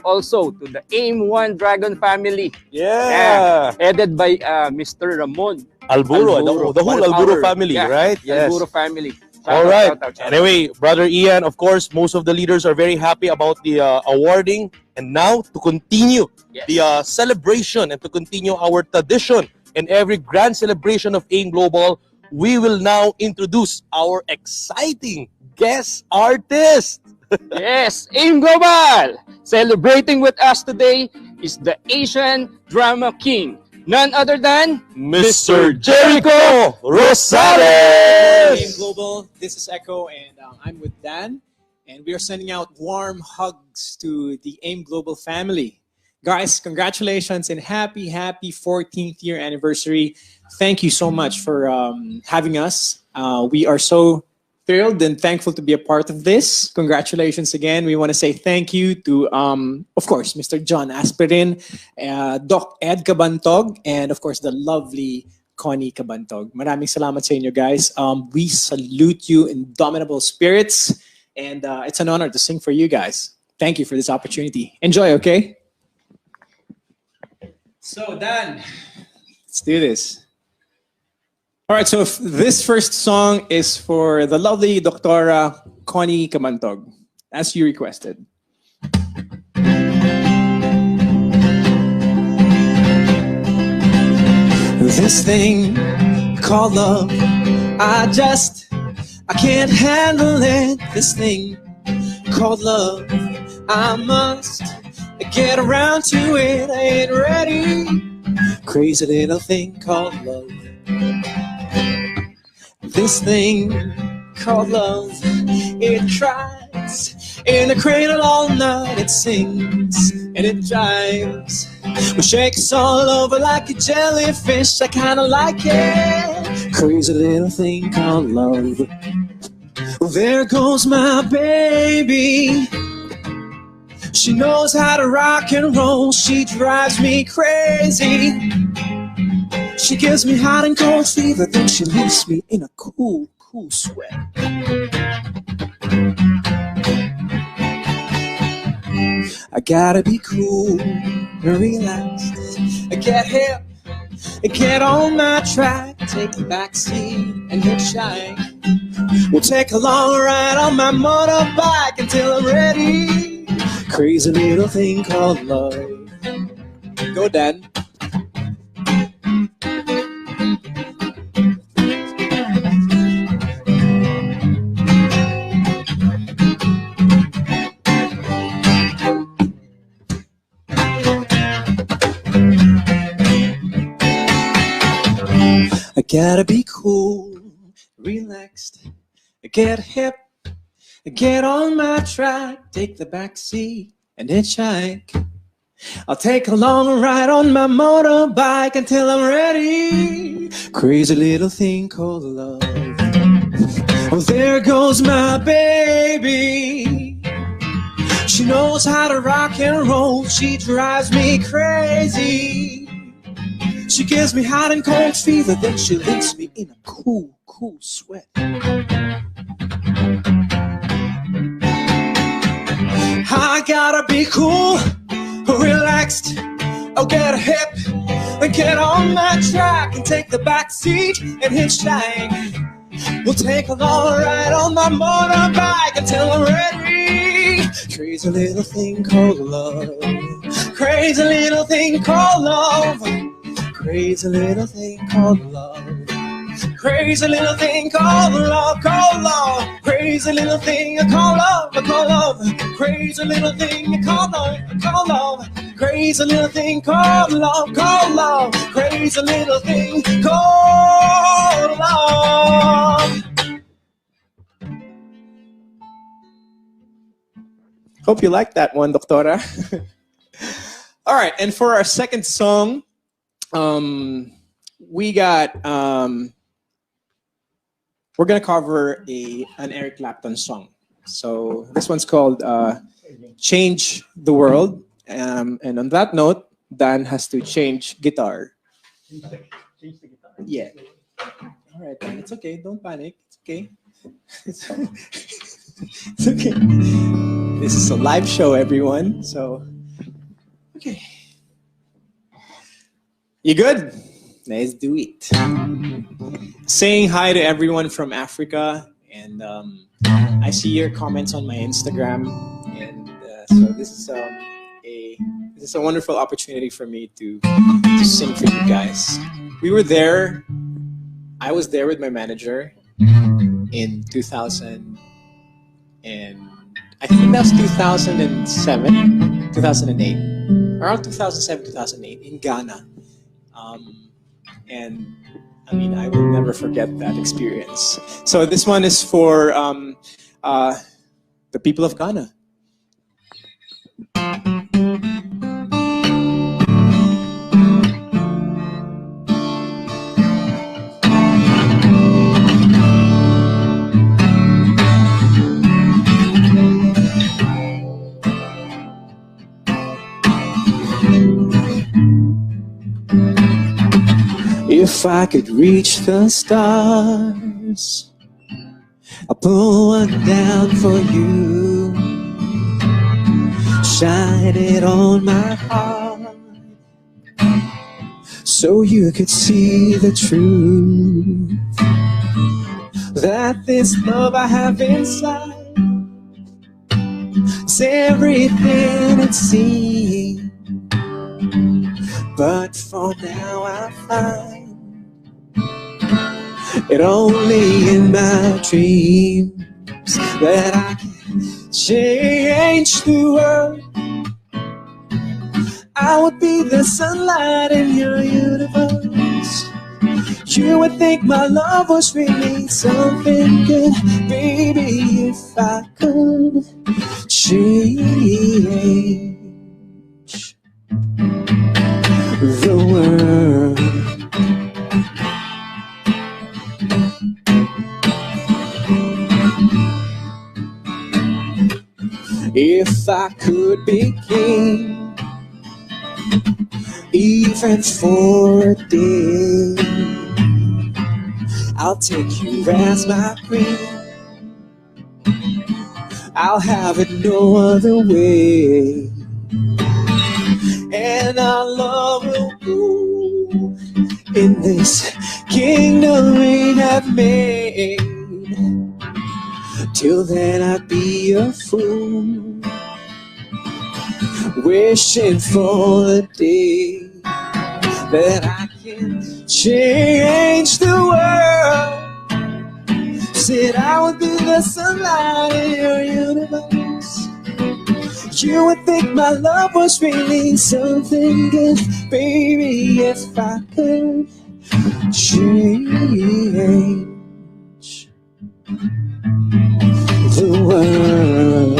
also to the AIM 1 Dragon family. Yeah. Headed by Mr. Ramon. Alburo, the whole one of Alburo our- family, yeah, right? the Alburo family. All right. Anyway, Brother Ian, of course, most of the leaders are very happy about the awarding. And now, to continue the celebration and to continue our tradition in every grand celebration of AIM Global, we will now introduce our exciting guest artist. Yes, AIM Global! Celebrating with us today is the Asian Drama King, none other than Mr. Jericho AIM Rosales! Global, this is Echo, and I'm with Dan, and we are sending out warm hugs to the AIM Global family. Guys, congratulations and happy 14th year anniversary. Thank you so much for having us. We are so thrilled and thankful to be a part of this. Congratulations again. We want to say thank you to, of course, Mr. John Aspirin, Doc Ed Cabantog, and of course, the lovely Connie Cabantog. Maraming salamat sa inyo, guys. We salute you, indomitable spirits, and it's an honor to sing for you guys. Thank you for this opportunity. Enjoy, okay? So, Dan, let's do this. All right, so this first song is for the lovely Doctora Connie Cabantog, as you requested. This thing called love, I can't handle it. This thing called love, I must get around to it. I ain't ready. Crazy little thing called love. This thing called love, it cries in the cradle all night. It sings and it jives, but shakes all over like a jellyfish. I kinda like it. Crazy little thing called love. There goes my baby. She knows how to rock and roll. She drives me crazy. She gives me hot and cold fever, then she leaves me in a cool, cool sweat. I gotta be cool and relaxed. I get hip, I get on my track. Take the backseat and hitchhike. We'll take a long ride on my motorbike until I'm ready. Crazy little thing called love. Go, Dan. I gotta be cool, relaxed, get hip, get on my track, take the back seat and hitchhike. I'll take a long ride on my motorbike until I'm ready. Crazy little thing called love. Oh, there goes my baby. She knows how to rock and roll. She drives me crazy. She gives me hot and cold fever, then she leaves me in a cool, cool sweat. I gotta be cool, relaxed, I'll get hip, and get on my track and take the back seat and hitchhike. We'll take a long ride on my motorbike until I'm ready. Crazy little thing called love. Crazy little thing called love. Crazy little thing called love. Crazy little thing called love, called love. Crazy little thing called love, called love. Crazy little thing called love, called love. Crazy little thing called love, called love. Crazy little thing called love. Hope you like that one, Doctora. All right, and for our second song, we got we're gonna cover an Eric Clapton song. So this one's called "Change the World," and on that note, Dan has to change guitar. Change the guitar. Yeah. All right, Dan. It's okay. Don't panic. It's okay. It's, it's okay. This is a live show, everyone. So, okay. You good? Let's do it. Saying hi to everyone from Africa, and I see your comments on my Instagram, and so this is a wonderful opportunity for me to sing for you guys. We were there. I was there with my manager in 2000, and I think that was 2007, 2008, around 2007, 2008 in Ghana. And I mean, I will never forget that experience. So this one is for the people of Ghana. If I could reach the stars, I'll pull one down for you. Shine it on my heart, so you could see the truth. That this love I have inside is everything it seems. But for now I find it only in my dreams that I can change the world. I would be the sunlight in your universe. You would think my love was really something good, baby, if I could change the world. If I could be king, even for a day, I'll take you as my queen. I'll have it no other way, and our love will rule in this kingdom we have made. Till then I'd be a fool, wishing for the day that I can change the world. Said I would be the sunlight in your universe. You would think my love was really something good, baby, if I could change the world.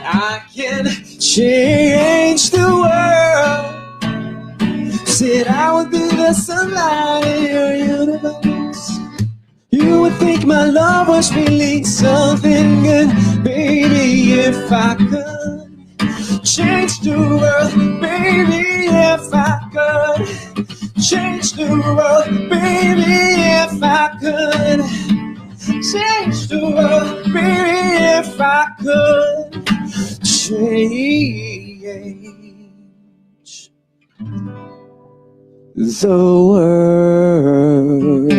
I can change the world. Said I would be the sunlight in your universe. You would think my love was really something good, baby, if I could change the world, baby, if I could change the world, baby, if I could change the world, baby, if I could change the world.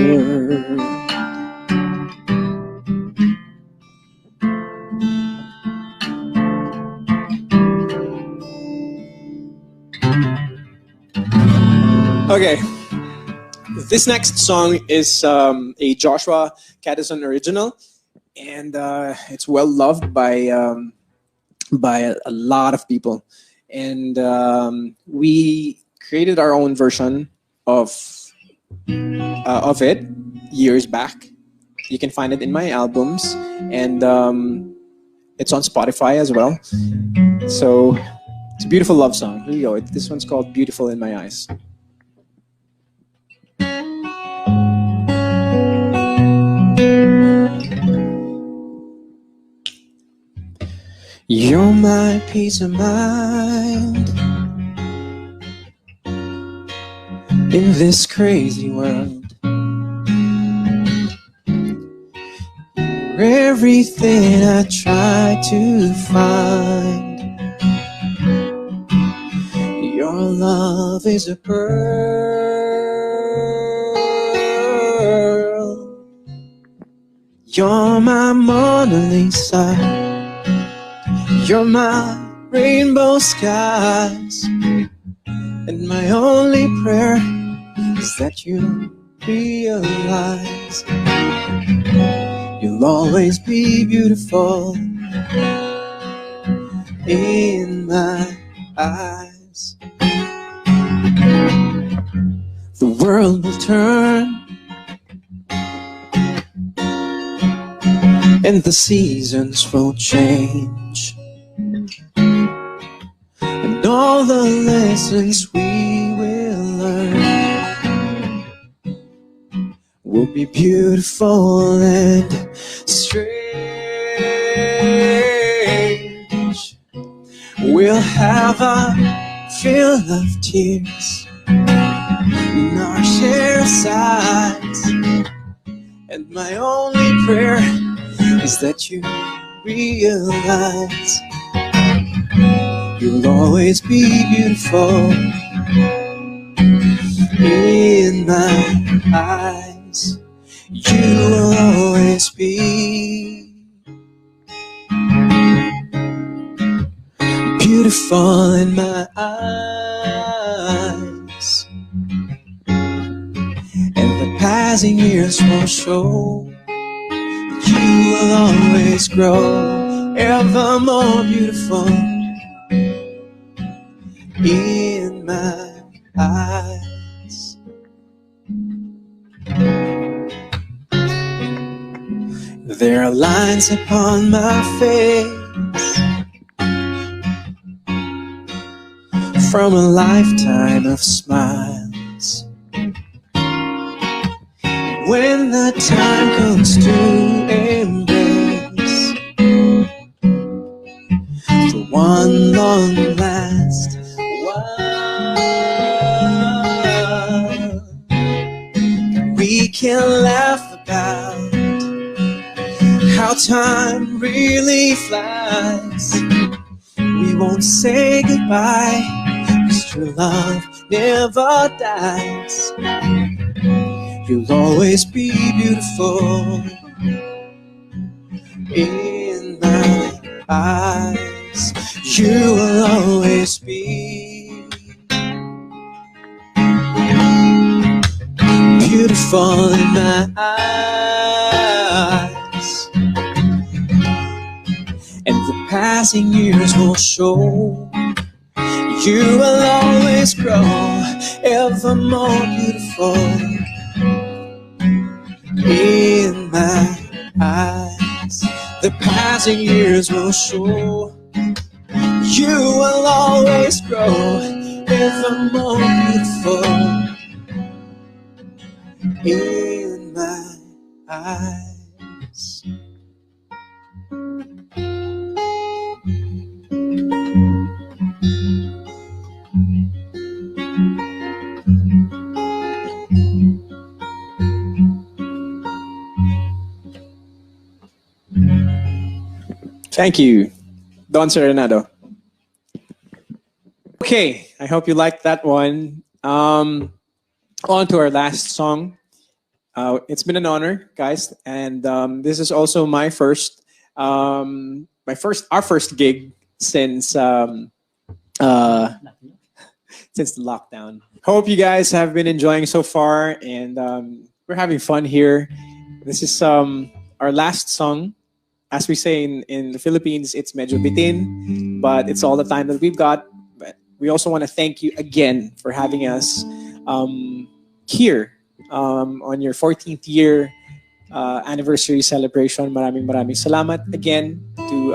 Okay, this next song is a Joshua Caddison original, and it's well loved by a lot of people. And we created our own version of it years back. You can find it in my albums, and it's on Spotify as well. So it's a beautiful love song. Here you go. This one's called "Beautiful in My Eyes." You're my peace of mind. in this crazy world. Everything I try to find, your love is a pearl. You're my Mona Lisa, you're my rainbow skies, and my only prayer is that you realize you'll always be beautiful in my eyes. The world will turn and the seasons will change, and all the lessons we will learn will be beautiful and strange. We'll have a fill of tears and our share of sighs, and my only prayer is that you realize you'll always be beautiful in my eyes. You will always be beautiful in my eyes, and the passing years will show you will always grow ever more beautiful in my eyes. There are lines upon my face from a lifetime of smiles. When the time comes to embrace the one long last while, we can laugh about how time really flies. We won't say goodbye, 'cause true love never dies. You'll always be beautiful in my eyes. You will always be beautiful in my eyes, and the passing years will show you will always grow ever more beautiful in my eyes. The passing years will show you will always grow ever more beautiful in my eyes. Thank you, Don Serenado. Okay, I hope you liked that one. On to our last song. It's been an honor, guys, and this is also my first, our first gig since the lockdown. Hope you guys have been enjoying so far, and we're having fun here. This is our last song. As we say in the Philippines, it's medyo bitin, but it's all the time that we've got. But we also want to thank you again for having us here on your 14th year anniversary celebration. Maraming salamat again to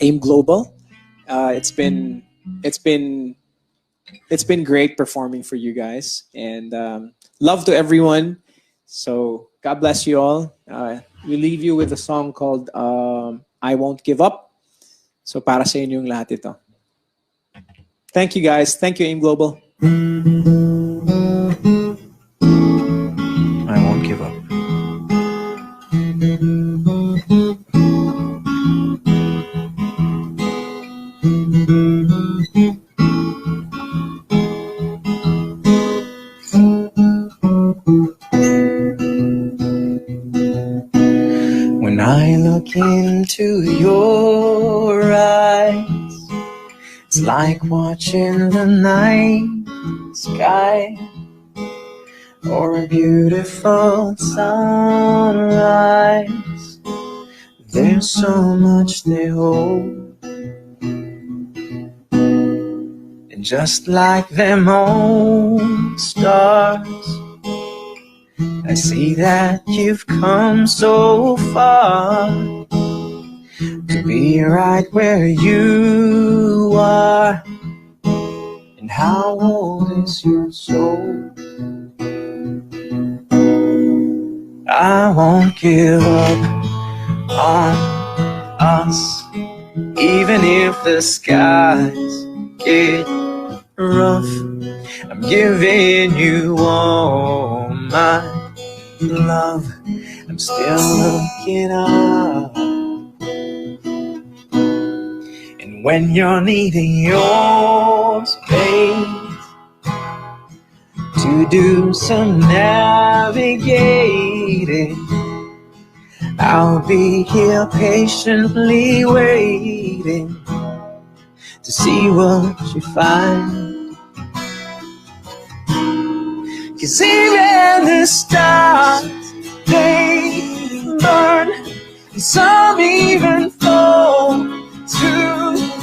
AIM Global. It's been great performing for you guys, and love to everyone. So God bless you all. We leave you with a song called I Won't Give Up. So para sa inyong lahat ito. Thank you guys. Thank you AIM Global. When I look into your eyes, it's like watching the night sky or a beautiful sunrise. There's so much they hold, and just like them old stars, I see that you've come so far to be right where you are. And how old is your soul? I won't give up on us, even if the skies get rough. I'm giving you all my love. I'm still looking up. And when you're needing your space to do some navigating, I'll be here patiently waiting to see what you find. 'Cause even the stars, they burn, and some even fall to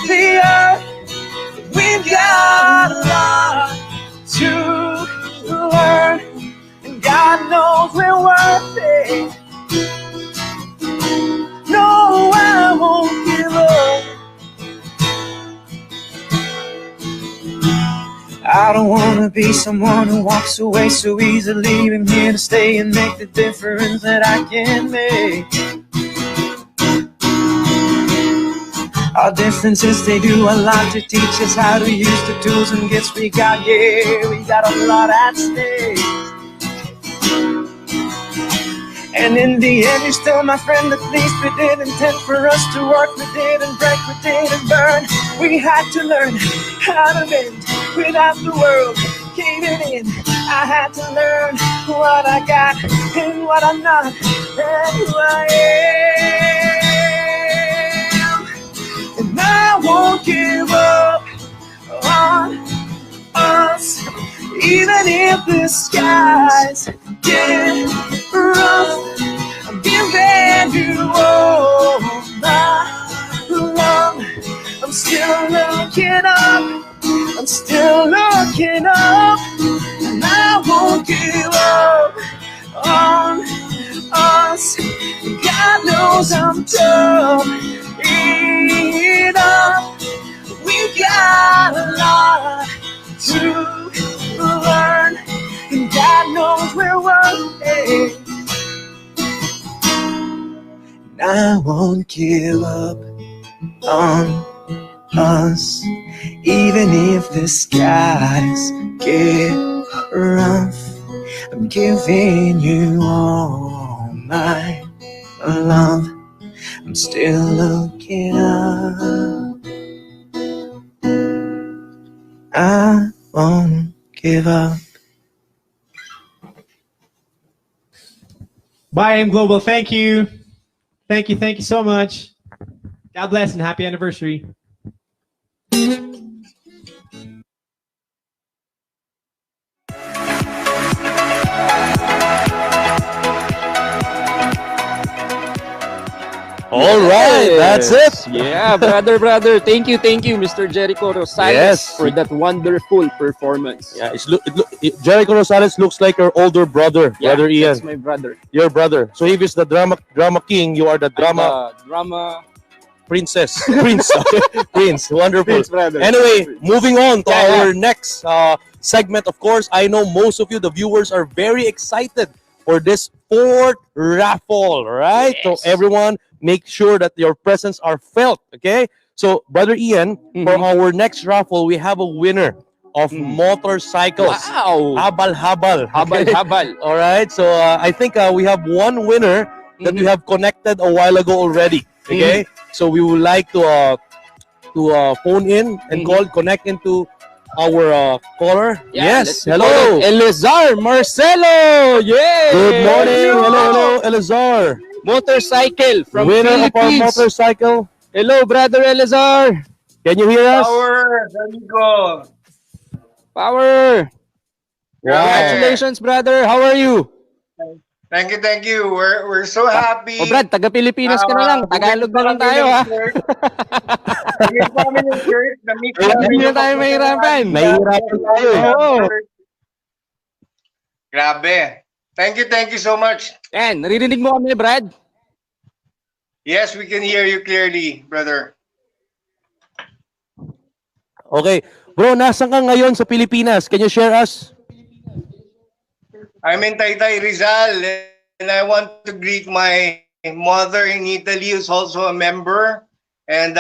the earth. We've got a lot to learn, and God knows we're worth it. No, I won't give up. I don't wanna be someone who walks away so easily. I'm here to stay and make the difference that I can make. Our differences, they do a lot to teach us how to use the tools and gifts we got. Yeah, we got a lot at stake. And in the end, you're still my friend. At least we did intend for us to work. We didn't break, we didn't burn. We had to learn how to bend without the world caving in. I had to learn what I got and what I'm not, and who I am. And I won't give up on us, even if the skies get rough. I'm giving you all my love. I'm still looking up. I'm still looking up. And I won't give up on us. God knows I'm tough enough. We got a lot to learn, and God knows we're worth it. And I won't give up on us, even if the skies get rough. I'm giving you all my love. I'm still looking up. I won't give up. Bye, M Global. Thank you. Thank you so much. God bless and happy anniversary. All right, that's it. Yeah, brother. Thank you, Mr. Jericho Rosales, Yes. for that wonderful performance. Yeah, Jericho Rosales looks like your older brother, Yeah, Brother Ian. that's my brother. Your brother. So if he's the drama king, you are the drama princess. Prince. Prince. Wonderful. Prince, brother. Anyway, moving on to Yeah, our next segment. Of course, I know most of you, the viewers, are very excited for this fourth raffle, right? Yes. So everyone, make sure that your presents are felt, okay? So, Brother Ian, for our next raffle, we have a winner of motorcycles. Wow! Habal. Habal. All right. So I think we have one winner that we have connected a while ago already. Okay. So we would like to phone in and connect into our caller. Yeah, yes. let's Hello. Elizar Marcelo. Yeah. Good morning. Hello, Elizar. motorcycle from winner of our Philippines. motorcycle. Hello, Brother Elazar. Can you hear us? Power, amigo. Power. Congratulations, brother. How are you? Thank you. We're so happy. Oh, Brad, taga-Pilipinas ka na lang. Tagalog na lang tayo, ha? Bigyan pa kami ng shirt. Hindi na tayo mahirapan. Mahirapan tayo. Oo. Grabe. Thank you so much. Yan, naririnig mo kami, Brad? Yes, we can hear you clearly, brother. Okay. Bro, nasan ka ngayon sa Pilipinas? Can you share us? I'm in Taytay, Rizal, and I want to greet my mother in Italy, who's also a member. And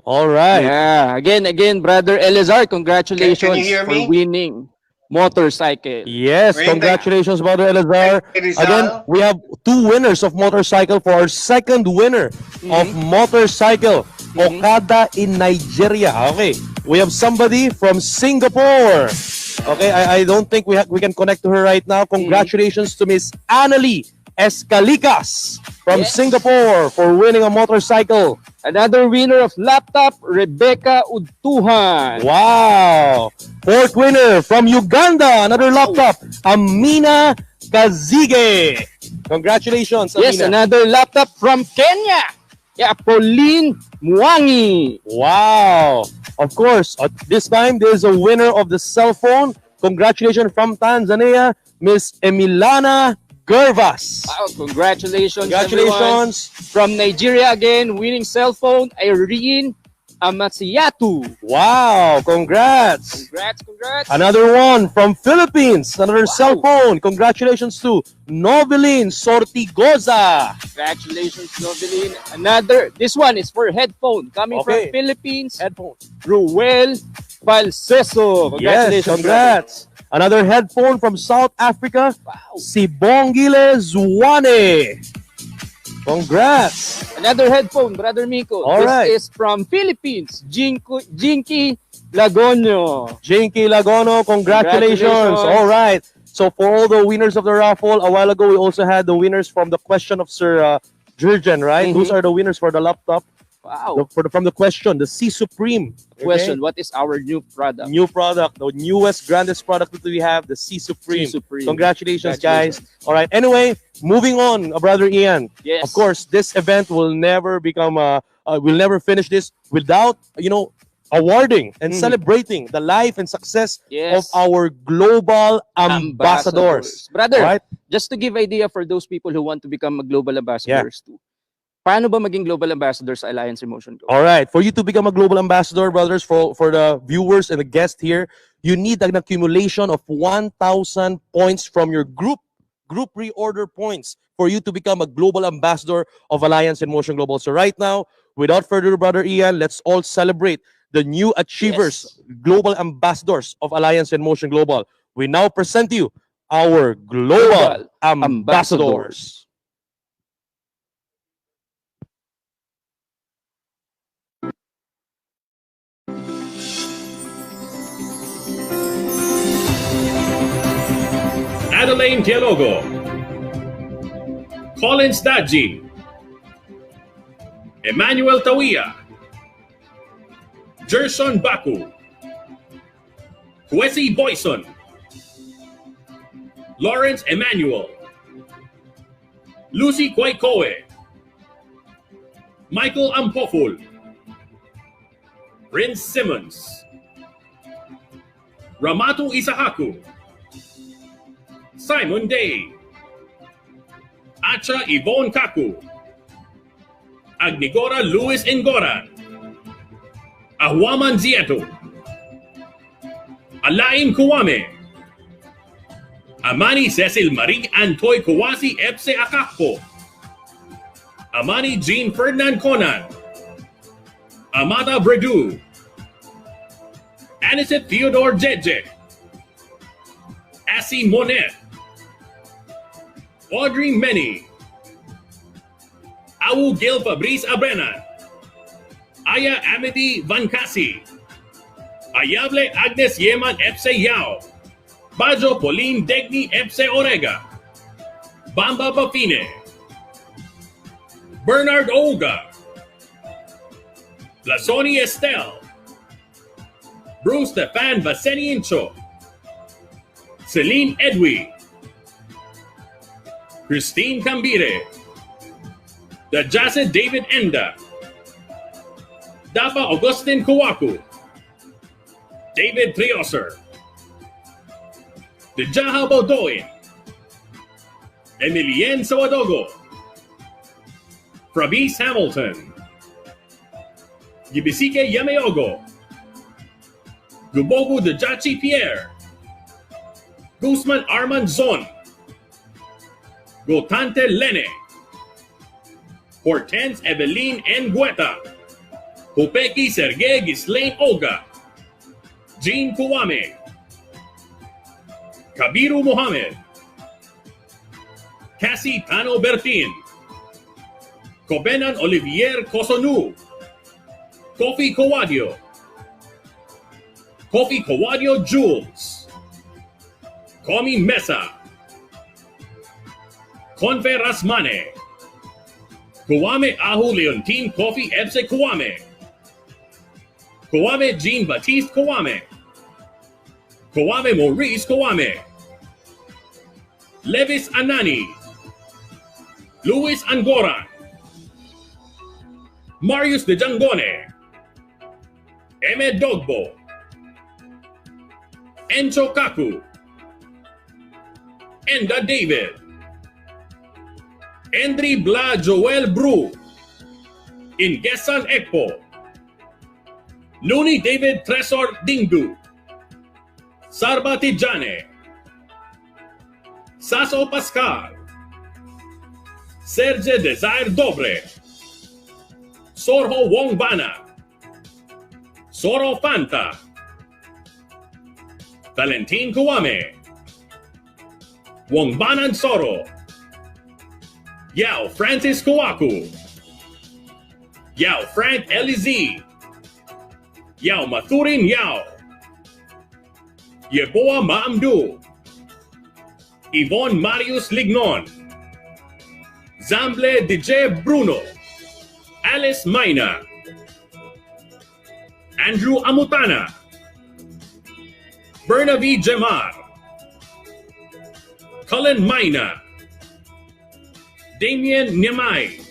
all right. Yeah. Again, Brother Elazar, congratulations Can you hear for me? winning motorcycle. Yes, congratulations, Brother Elazar. Rizal. Again, we have 2 winners of motorcycle for our second winner of motorcycle. Okada in Nigeria. Okay, we have somebody from Singapore. Okay, I don't think we can connect to her right now. Congratulations to Miss Annalie Escalicas from Singapore for winning a motorcycle. Another winner of laptop, Rebecca Udtuhan. Wow! 4th winner from Uganda, another laptop, Amina Kazige. Congratulations, Amina. Yes, another laptop from Kenya. Yeah, Pauline Mwangi. Wow! Of course, this time there's a winner of the cell phone. Congratulations from Tanzania, Miss Emilana Gervas. Wow, congratulations, Congratulations. Everyone. From Nigeria again, winning cell phone, Irene Amatsiatu. Wow, congrats. Congrats. Another one from Philippines, another cell phone. Congratulations to Novelin Sortigoza. Congratulations, Novelin. This one is for headphone, coming from Philippines. Headphone. Ruel Falseso. Yes, congrats. Another headphone from South Africa, si Bongile Zwane. Congrats. Another headphone, Brother Miko. All right. This is from Philippines, Jinky Lagonio. Jinky Lagono, congratulations. All right. So for all the winners of the raffle, a while ago we also had the winners from the question of Sir Jurgen, right? Those are the winners for the laptop. Wow. From the question, the C Supreme. Question, what is our new product? New product, the newest, grandest product that we have, the C Supreme. Congratulations, guys. All right. Anyway, moving on, Brother Ian. Yes. Of course, this event will never become, we'll never finish this without, awarding and celebrating the life and success of our global ambassadors. Brother, right? Just to give idea for those people who want to become a global ambassadors too. Paano ba maging global ambassadors sa Alliance in Motion Global? All right. For you to become a global ambassador, brothers, for the viewers and the guests here, you need an accumulation of 1,000 points from your group reorder points for you to become a global ambassador of Alliance in Motion Global. So right now, without further ado, Brother Ian, let's all celebrate the new achievers, global ambassadors of Alliance in Motion Global. We now present you our global ambassadors. Adeline Tialogo, Collins Dadji, Emmanuel Tawia, Gerson Baku, Kwesi Boyson, Lawrence Emmanuel, Lucy Kwaikoe, Michael Ampoful, Prince Simmons, Ramatu Isahaku, Simon Day, Acha Yvonne Kaku, Agnigora Luis Ingoran, Ahwaman Zieto, Alain Kuwame, Amani Cecil Marie Antoy Kawasi Epse Akakpo, Amani Jean Ferdinand Conan, Amata Bredu, Anisette Theodore Jeje, Assi Monet, Audrey Meni, Awu Gil Fabrice Abrena, Aya Amity Vancasi, Ayable Agnes Yeman Epse Yao, Bajo Pauline Degni Epse Orega, Bamba Bafine, Bernard Olga, Blasoni Estelle, Bruce Stefan Vaseniencho, Celine Edwi, Christine Cambire, Dajase David Enda, Dapa Augustin Kawaku, David Trioser, Dejaha Bodoin, Emilien Sawadogo, Fabrice Hamilton, Gibisike Yameogo, Gubogu Dejachi Pierre, Guzman Armand Zon, Gotante Lene, Hortense Evelyn Ngueta, Hupeki Sergei Gislain Olga, Jean Kuwame, Kabiru Mohammed, Cassie Tano Bertin, Kobenan Olivier Kosonu, Kofi Kawadio, Kofi Kawadio Jules, Komi Mesa, Confe Rasmane, Kuwame Ahu Leontine Kofi Ebse Kuwame, Kuwame Jean Baptiste Kuwame, Kuwame Maurice Kuwame, Levis Anani, Luis Angoran, Marius de Jangone, Eme Dogbo, Encho Kaku, Enda David, Endri Bla Joel Bru, Ingesan Ekpo, Luni David Tresor Dingdu, Sarba Tijane, Saso Pascal, Serge Desire Dobre, Sorho Wongbana, Soro Fanta, Valentin Kuwame, Wongbanan Soro, Yao Francis Kuwaku, Yao Frank Elizi, Yao Mathurin Yao, Yeboa Maamdu, Yvonne Marius Lignon, Zamble DJ Bruno, Alice Maina, Andrew Amutana, Bernavi Jamar, Cullen Maina, Damien Nyamai,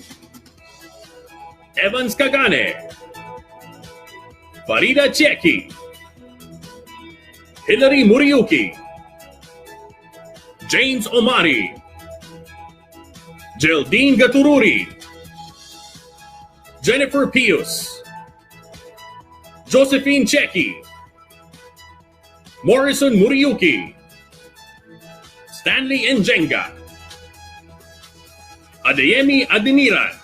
Evans Kagane, Farida Cheki, Hilary Muriuki, James Omari, Geraldine Gatururi, Jennifer Pius, Josephine Cheki, Morrison Muriuki, Stanley Njenga, Adeyemi Adeniran,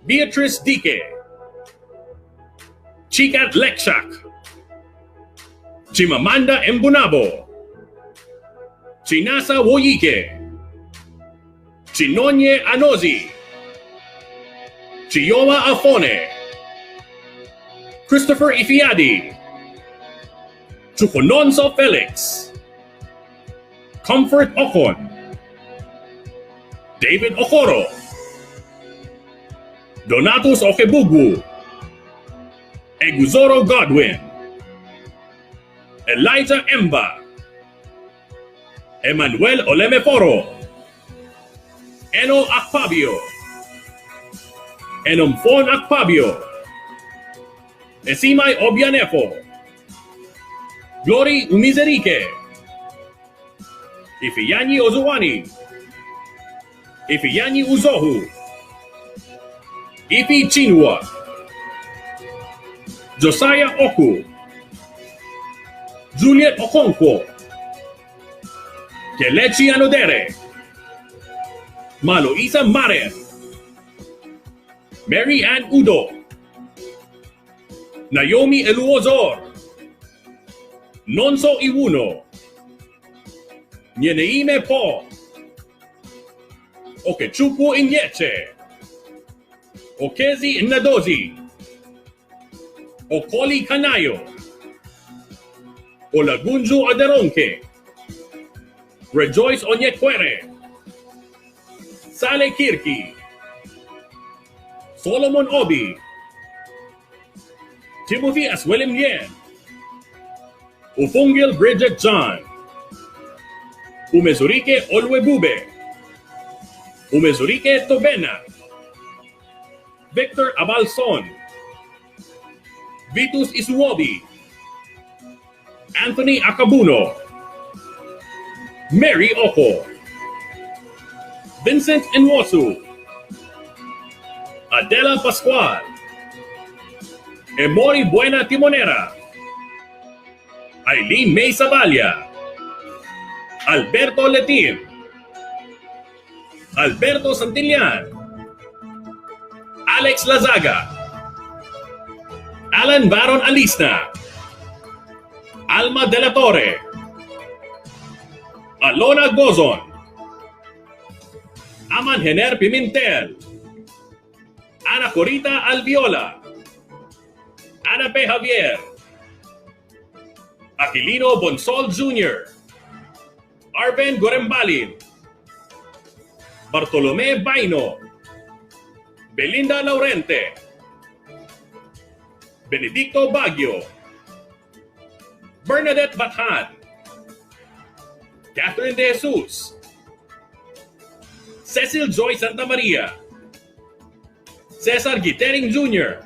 Beatrice Dike, Chikat Lekshak, Chimamanda Mbunabo, Chinasa Woyike, Chinonye Anozi, Chioma Afone, Christopher Ifiadi, Chukononso Felix, Comfort Okon, David Okoro, Donatus Okebugu, Eguzoro Godwin, Elijah Emba, Emmanuel Olemeforo, Eno Akpabio, Enomfon Akpabio, Esimai Obianefo, Glory Umizerike, Ifeanyi Ozuwani, Ifeanyi Uzohu, Ifi Chinua, Josiah Oku, Juliet Okonkwo, Kelechi Anodere, Maloisa Maren, Mary Ann Udo, Naomi Eluozor, Nonso Iwuno, Nyeneime Po, Okechukwu Inyeche, Okezi Nnadozi, Okoli Canayo, Olagunju Aderonke, Rejoice Onyekwere, Sale Kirki, Solomon Obi, Timothy Aswelin Yen, Ufungil Bridget John, Umezurike Olwebube, Umezurike Tobena, Victor Abalson, Vitus Isuobi, Anthony Acabuno, Mary Oko, Vincent Nwosu, Adela Pascual, Emory Buena Timonera, Eileen May Sabalia, Alberto Letim, Alberto Santillan, Alex Lazaga, Alan Baron Alisna, Alma De La Torre, Alona Gozon, Aman Hener Pimentel, Ana Corita Alviola, Ana P. Javier, Aquilino Bonsol Jr., Arben Gorembalin, Bartolome Baino, Belinda Laurente, Benedicto Baguio, Bernadette Bathan, Catherine De Jesus, Cecil Joy Santa Maria, Cesar Gitering Jr.,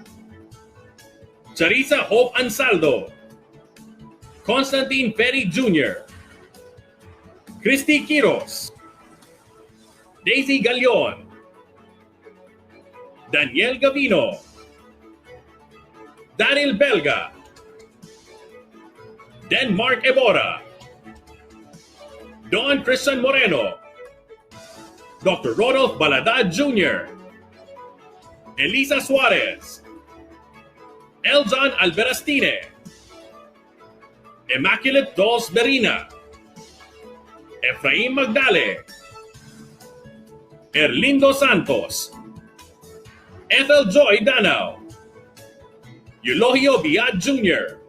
Charissa Hope Ansaldo, Constantine Ferry Jr., Christy Quiros, Daisy Galion, Daniel Gavino, Daniel Belga, Denmark Ebora, Don Christian Moreno, Dr. Rodolph Baladad Jr., Elisa Suarez, Eljan Alberastine, Immaculate Dos Berina, Efraim Magdale, Erlindo Santos, Ethel Joy Danao, Eulogio Biad Jr.,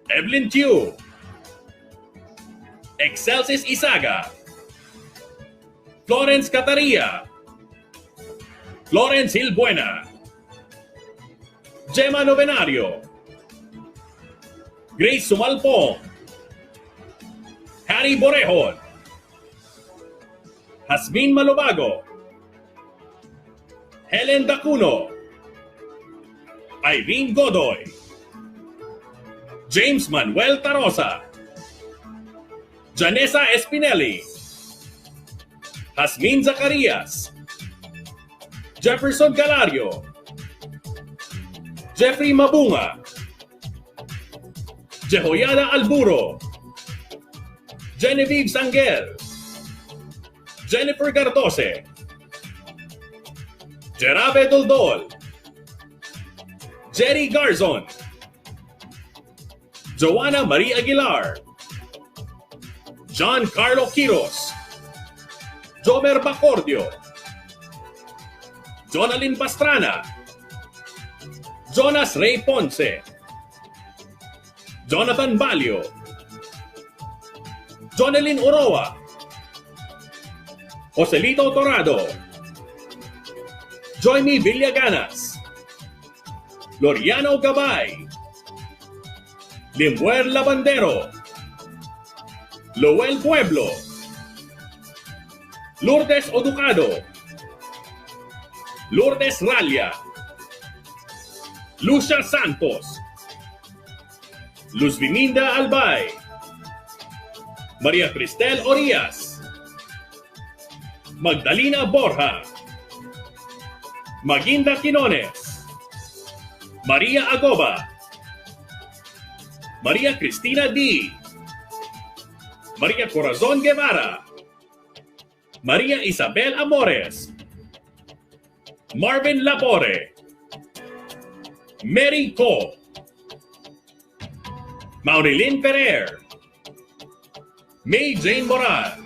Evelyn Tew, Excelsis Isaga, Florence Cataria, Florence Hilbuena, Gemma Novenario, Grace Sumalpong, Harry Borejon, Hasmin Malubago, Helen Dacuno, Irene Godoy, James Manuel Tarosa, Janessa Espinelli, Hasmin Zacarias, Jefferson Galario, Jeffrey Mabunga, Jehoyada Alburo, Genevieve Sangel, Jennifer Gartose, Jerabe Doldol, Jerry Garzon, Joanna Marie Aguilar, John Carlo Quiros, Jomer Bacordio, Jonalyn Pastrana, Jonas Ray Ponce, Jonathan Balio, Jonelyn Oroa, Joselito Torado, Joymi Villaganas, Loriano Gabay, Limuer Labandero, Lowell Pueblo, Lourdes Oducado, Lourdes Ralia, Lucia Santos, Luz Viminda Albay, Maria Cristel Orias, Magdalena Borja, Maginda Quinones, Maria Agoba, Maria Cristina D, Maria Corazon Guevara, Maria Isabel Amores, Marvin Lapore, Mary Co, Maurilyn Ferrer, May Jane Moral,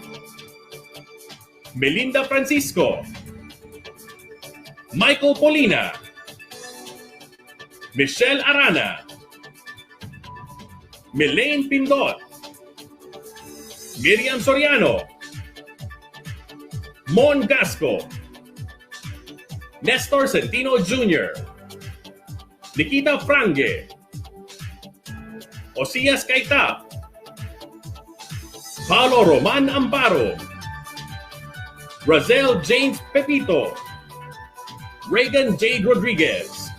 Melinda Francisco, Michael Polina, Michelle Arana, Melaine Pindot, Miriam Soriano, Mon Gasco, Nestor Centino Jr., Nikita Frange, Osias Kaita, Paulo Roman Amparo, Razel James Pepito, Reagan Jade Rodriguez,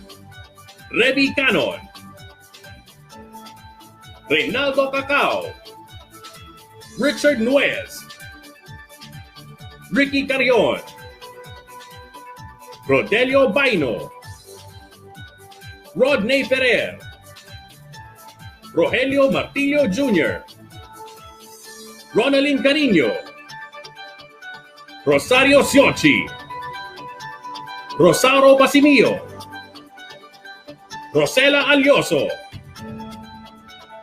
Revi Canon, Reynaldo Cacao, Richard Nuez, Ricky Carrion, Rodelio Baino, Rodney Ferrer, Rogelio Martillo Jr., Ronaldin Carino, Rosario Siochi, Rosauro Pasimio, Rosela Alioso,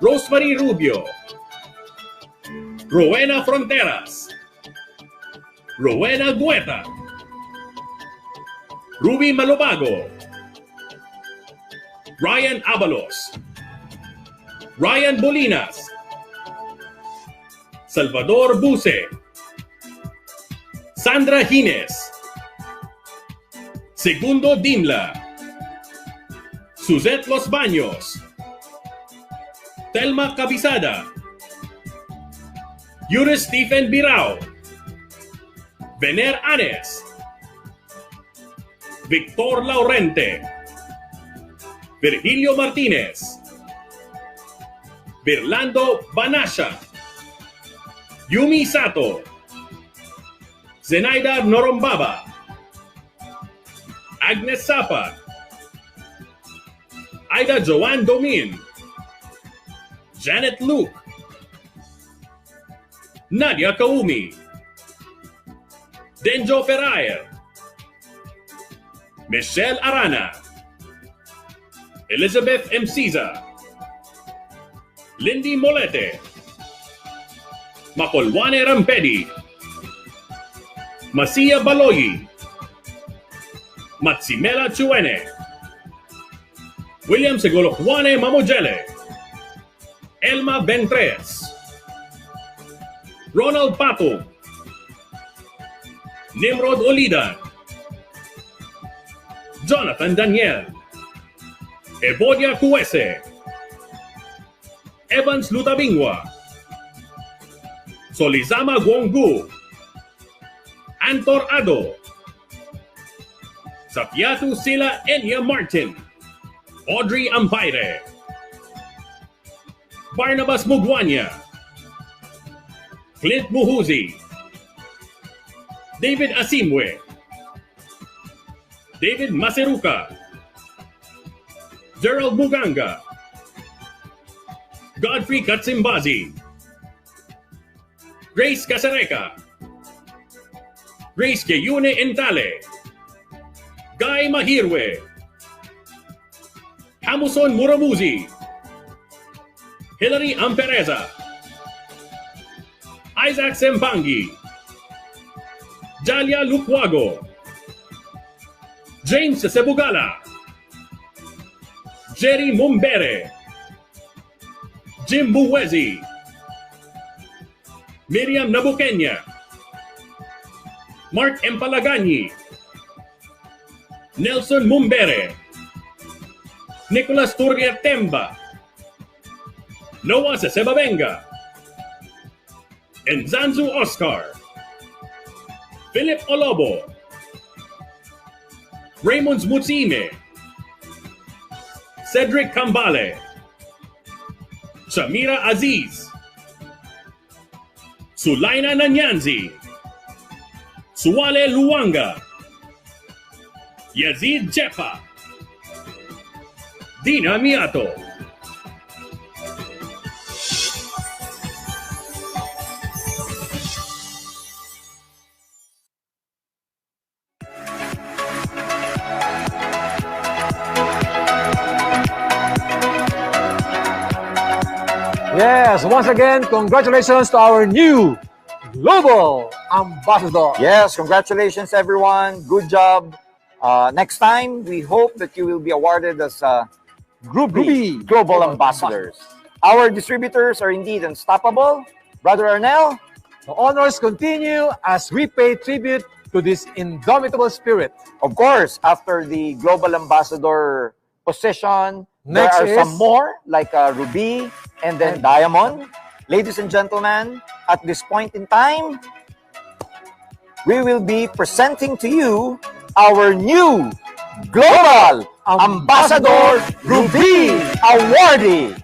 Rosemary Rubio, Rowena Fronteras, Rowena Gueta, Ruby Malubago, Ryan Abalos, Ryan Bolinas, Salvador Buse, Sandra Hines, Segundo Dimla, Suzette Los Baños, Telma Cabizada, Yuri Stephen Birao, Vener Anes, Victor Laurente, Virgilio Martinez, Birlando Banasha, Yumi Sato, Zenaida Norombaba, Agnes Sapa, Aida Joanne Domin, Janet Luke, Nadia Kaumi, Denjo Ferrer, Michelle Arana, Elizabeth Mciza, Lindy Molete, Macolwane Rampedi, Masia Baloyi, Matsimela Chuene, William Segolojuane Mamojele, Elma Ventres, Ronald Pato, Nimrod Olidan, Jonathan Daniel, Evodia Cuese, Evans Lutabingwa, Solizama Guonggu, Antor Ado, Sapiatu Sila Enya Martin, Audrey Ampaire, Barnabas Mugwanya, Clint Muhuzi, David Asimwe, David Maseruka, Gerald Muganga, Godfrey Katsimbazi, Grace Casareca, Grace Keyune Entale, Guy Mahirwe, Hamuson Muramuzi, Hilary Ampereza, Isaac Sempangi, Jalia Lukwago, James Sebugala, Jerry Mumbere, Jim Buwezi, Miriam Nabukenya, Mark Empalagani, Nelson Mumbere, Nicolas Turriatemba, Noah Sesebabenga, Enzanzu Oscar, Philip Olobo, Raymond Mutsime, Cedric Kambale, Shamira Aziz, Sulaina Nanyanzi, Suwale Luanga, Yazid Jepa, Dina Miato. Yes, once again, congratulations to our new global ambassador. Yes, congratulations everyone. Good job. Next time, we hope that you will be awarded as Ruby Global Ambassadors. Our distributors are indeed unstoppable. Brother Arnel, the honors continue as we pay tribute to this indomitable spirit. Of course, after the Global Ambassador position, Next there are is some more like Ruby and then Diamond. Ladies and gentlemen, at this point in time, we will be presenting to you our new Global Ambassador Ruby Awardee.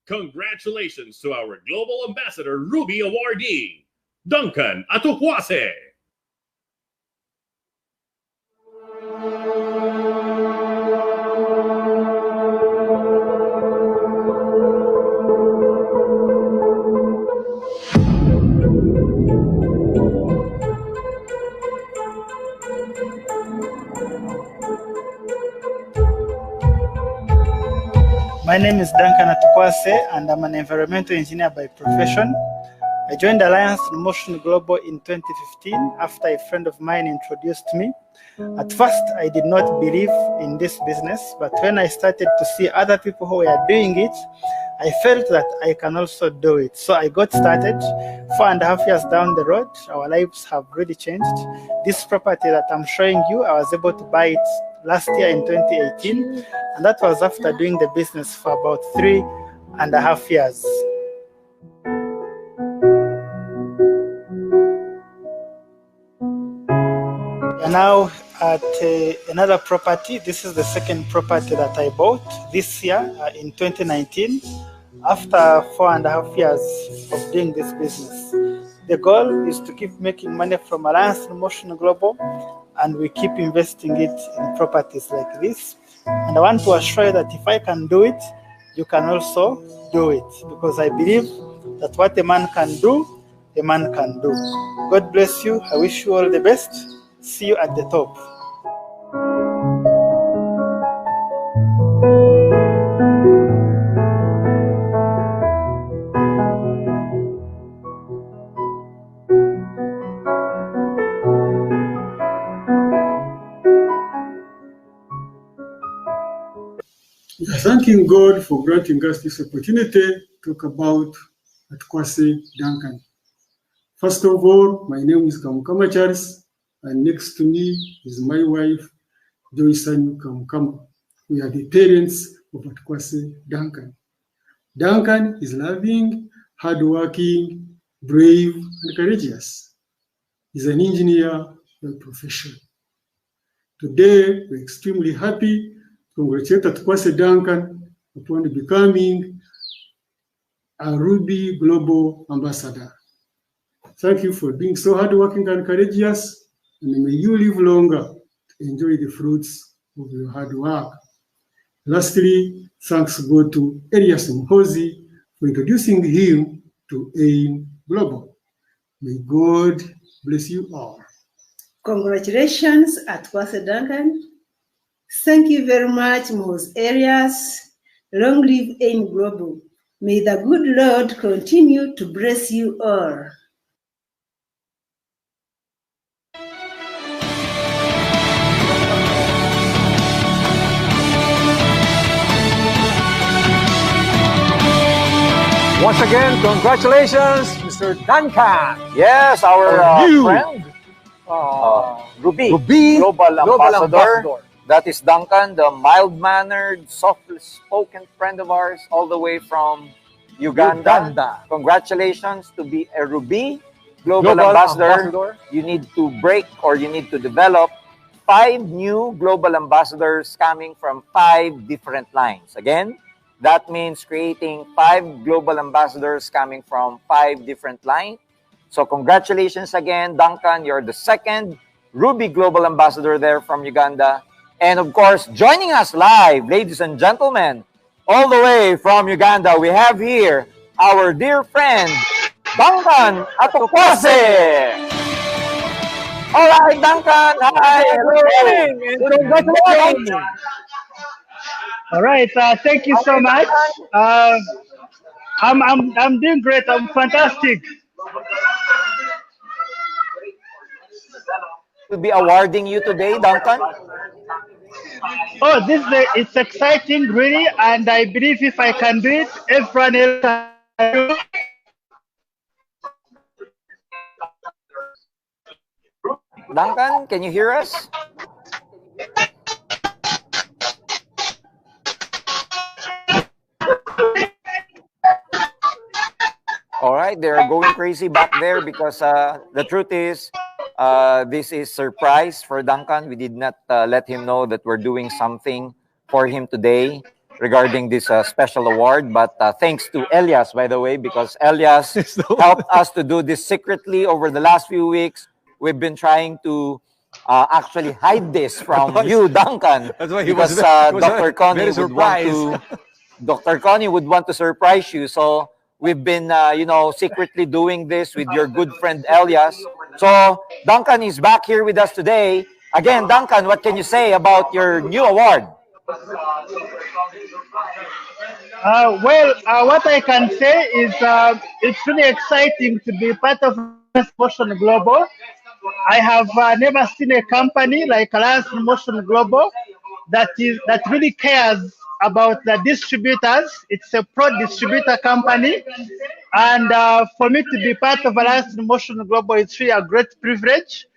Congratulations to our Global Ambassador Ruby Awardee, Duncan Atukwase. My name is Duncan Atukwase, and I'm an environmental engineer by profession. I joined Alliance in Motion Global in 2015 after a friend of mine introduced me. At first, I did not believe in this business, but when I started to see other people who were doing it, I felt that I can also do it. So I got started. 4.5 years down the road, our lives have really changed. This property that I'm showing you, I was able to buy it last year in 2018, and that was after doing the business for about 3.5 years. We are now at another property. This is the second property that I bought this year in 2019, after 4.5 years of doing this business. The goal is to keep making money from Alliance in Motion Global, and we keep investing it in properties like this. And I want to assure you that if I can do it, you can also do it, because I believe that what a man can do, a man can do. God bless you. I wish you all the best. See you at the top. We are thanking God for granting us this opportunity to talk about Atukwase Duncan. First of all, my name is Kamukama Charles, and next to me is my wife, Joyce Kamukama. We are the parents of Atukwase Duncan. Duncan is loving, hardworking, brave, and courageous. He's an engineer by profession. Today, we're extremely happy to congratulate Atukwase Duncan upon becoming a Ruby Global Ambassador. Thank you for being so hardworking and courageous, and may you live longer to enjoy the fruits of your hard work. Lastly, thanks go to Elias Mhozi for introducing him to AIM Global. May God bless you all. Congratulations, Atukwase Duncan. Thank you very much, Mhozi Elias. Long live AIM Global. May the good Lord continue to bless you all. once again, congratulations, Mr. Duncan. Yes, our new friend, Ruby, Ruby Global Ambassador. Ambassador. That is Duncan, the mild-mannered, soft-spoken friend of ours, all the way from Uganda. Congratulations to be a Ruby Global Ambassador. You need to break or you need to develop 5 new Global Ambassadors coming from 5 different lines. Again, that means creating 5 Global Ambassadors coming from 5 different lines. So congratulations again, Duncan. You're the 2nd Ruby Global Ambassador there from Uganda. And of course, joining us live, ladies and gentlemen, all the way from Uganda, we have here our dear friend, Duncan Atokwase. All right, Duncan. Hi. Hello. Congratulations. All right. Thank you so much. I'm doing great. I'm fantastic. We'll be awarding you today, Duncan. Oh, it's exciting, really, and I believe if I can do it, everyone else can do it. Duncan, can you hear us? All right, they're going crazy back there because the truth is, this is surprise for Duncan. We did not let him know that we're doing something for him today regarding this special award. But thanks to Elias, by the way, because Elias helped us to do this secretly over the last few weeks. We've been trying to actually hide this from you, Duncan. That's why he because was Dr. Connie very would want to. Dr. Connie would want to surprise you, so we've been, secretly doing this with your good friend Elias. So Duncan is back here with us today. Again, Duncan, what can you say about your new award? What I can say is it's really exciting to be part of Motion Global. I have never seen a company like Alliance Motion Global that really cares about the distributors. It's a pro distributor company, and for me to be part of Alliance Motion Global, it's really a great privilege.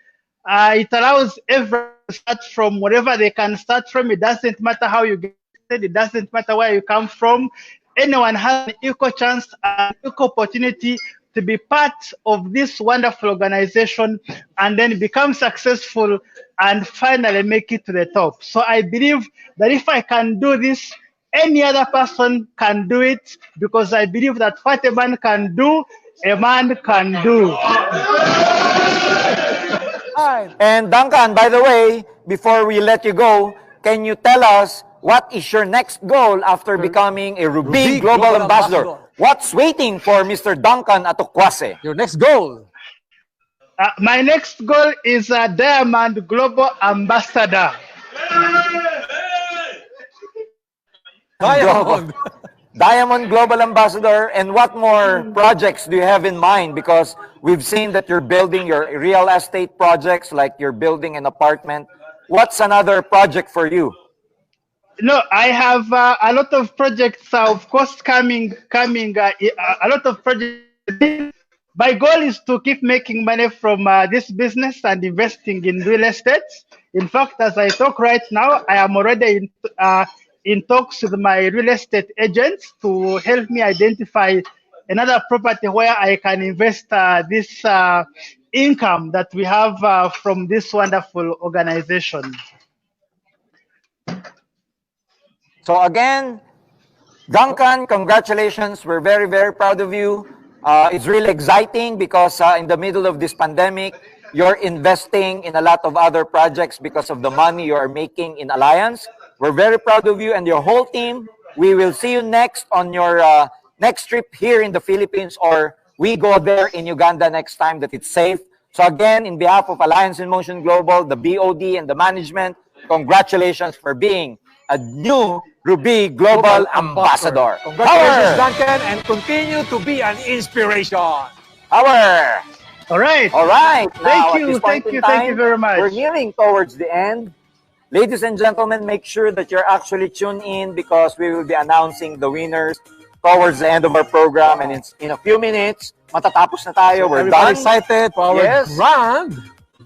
It allows everyone to start from wherever they can start from. It doesn't matter how you get started. It doesn't matter where you come from. Anyone has an equal chance and equal opportunity to be part of this wonderful organization and then become successful and finally make it to the top. So I believe that if I can do this, any other person can do it, because I believe that what a man can do, a man can do. And Duncan, by the way, before we let you go, can you tell us what is your next goal after becoming a Ruby Global Ambassador? What's waiting for Mr. Duncan Atokwase? Your next goal? My next goal is a Diamond Global Ambassador. Diamond Global Ambassador. And what more projects do you have in mind? Because we've seen that you're building your real estate projects, like you're building an apartment. What's another project for you? No, I have a lot of projects, of course, coming. A lot of projects. My goal is to keep making money from this business and investing in real estate. In fact, as I talk right now, I am already in talks with my real estate agents to help me identify another property where I can invest this income that we have from this wonderful organization. So again, Duncan, congratulations. We're very, very proud of you. It's really exciting because in the middle of this pandemic, you're investing in a lot of other projects because of the money you are making in Alliance. We're very proud of you and your whole team. We will see you next on your next trip here in the Philippines, or we go there in Uganda next time that it's safe. So again, in behalf of Alliance in Motion Global, the BOD and the management, congratulations for being a new Ruby Global Ambassador. Congratulations, Duncan, and continue to be an inspiration. Power! All right. All right. Now, Thank you very much. We're nearing towards the end. Ladies and gentlemen, make sure that you're actually tuned in because we will be announcing the winners towards the end of our program, and in a few minutes, matatapos na tayo. We're Everybody done. excited for our grand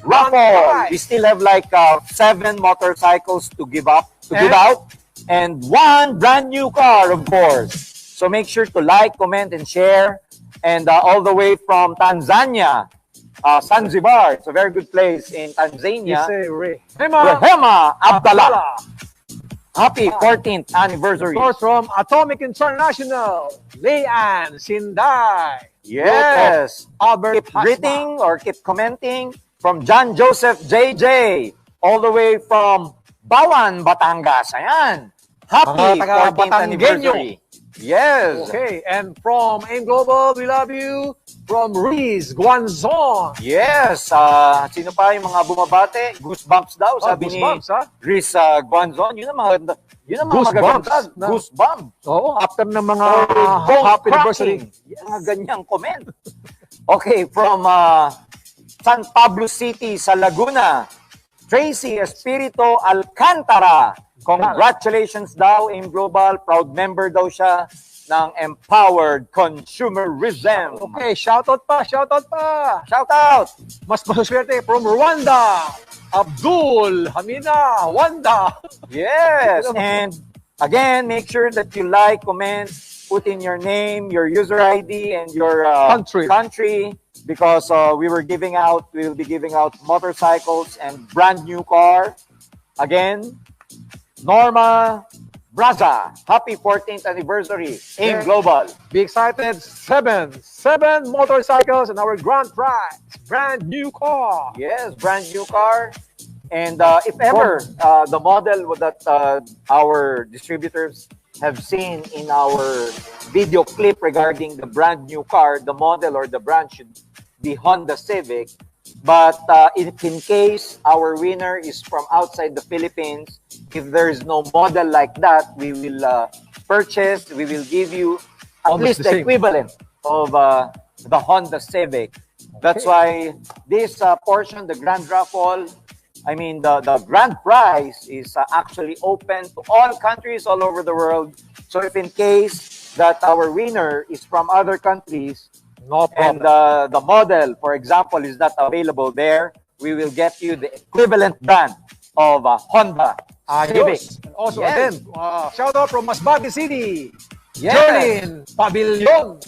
raffle. We still have like 7 motorcycles to give out, and 1 brand new car, of course. So make sure to like, comment, and share. And all the way from Tanzania, Zanzibar. It's a very good place in Tanzania. Rehema Abdallah. Happy 14th anniversary. Of course, from Atomic International, Leanne Sinday. Yes. Albert Keep greeting or keep commenting from John Joseph JJ. All the way from Bawan, Batangas. Ayan. Happy 14th anniversary. Yes. Okay, and from AIM Global, we love you. From Riz Guanzon. Yes. Sino pa yung mga bumabate? Goosebumps daw, sabi ni Riz Guanzon. Yun ang mga magaganda. Goosebumps. Oo, after ng mga happy anniversary. Mga ganyang comment. Okay, from San Pablo City sa Laguna, Tracy Espirito Alcantara. Congratulations daw, AIM Global. Proud member daw siya ng Empowered Consumerism. Okay, shoutout pa. Shoutout! Mas maswerte from Rwanda, Abdul Hamina Wanda. Yes, and again, make sure that you like, comment, put in your name, your user ID, and your country, because we will be giving out motorcycles and brand new car. Again, Norma Braza, happy 14th anniversary, AIM Global. Be excited, 7 motorcycles and our grand prize, brand new car. Yes, brand new car. And if ever the model that our distributors have seen in our video clip regarding the brand new car, the model or the brand should be Honda Civic. But in case our winner is from outside the Philippines, if there is no model like that, we will we will give you at least the equivalent of the Honda Civic. That's why this portion, the grand raffle, the grand prize is actually open to all countries all over the world. So if in case that our winner is from other countries, and the model, for example, is not available there, we will get you the equivalent brand of Honda Civic. And also again, shout out from Masbate City, Yes. Jolene Pavilion.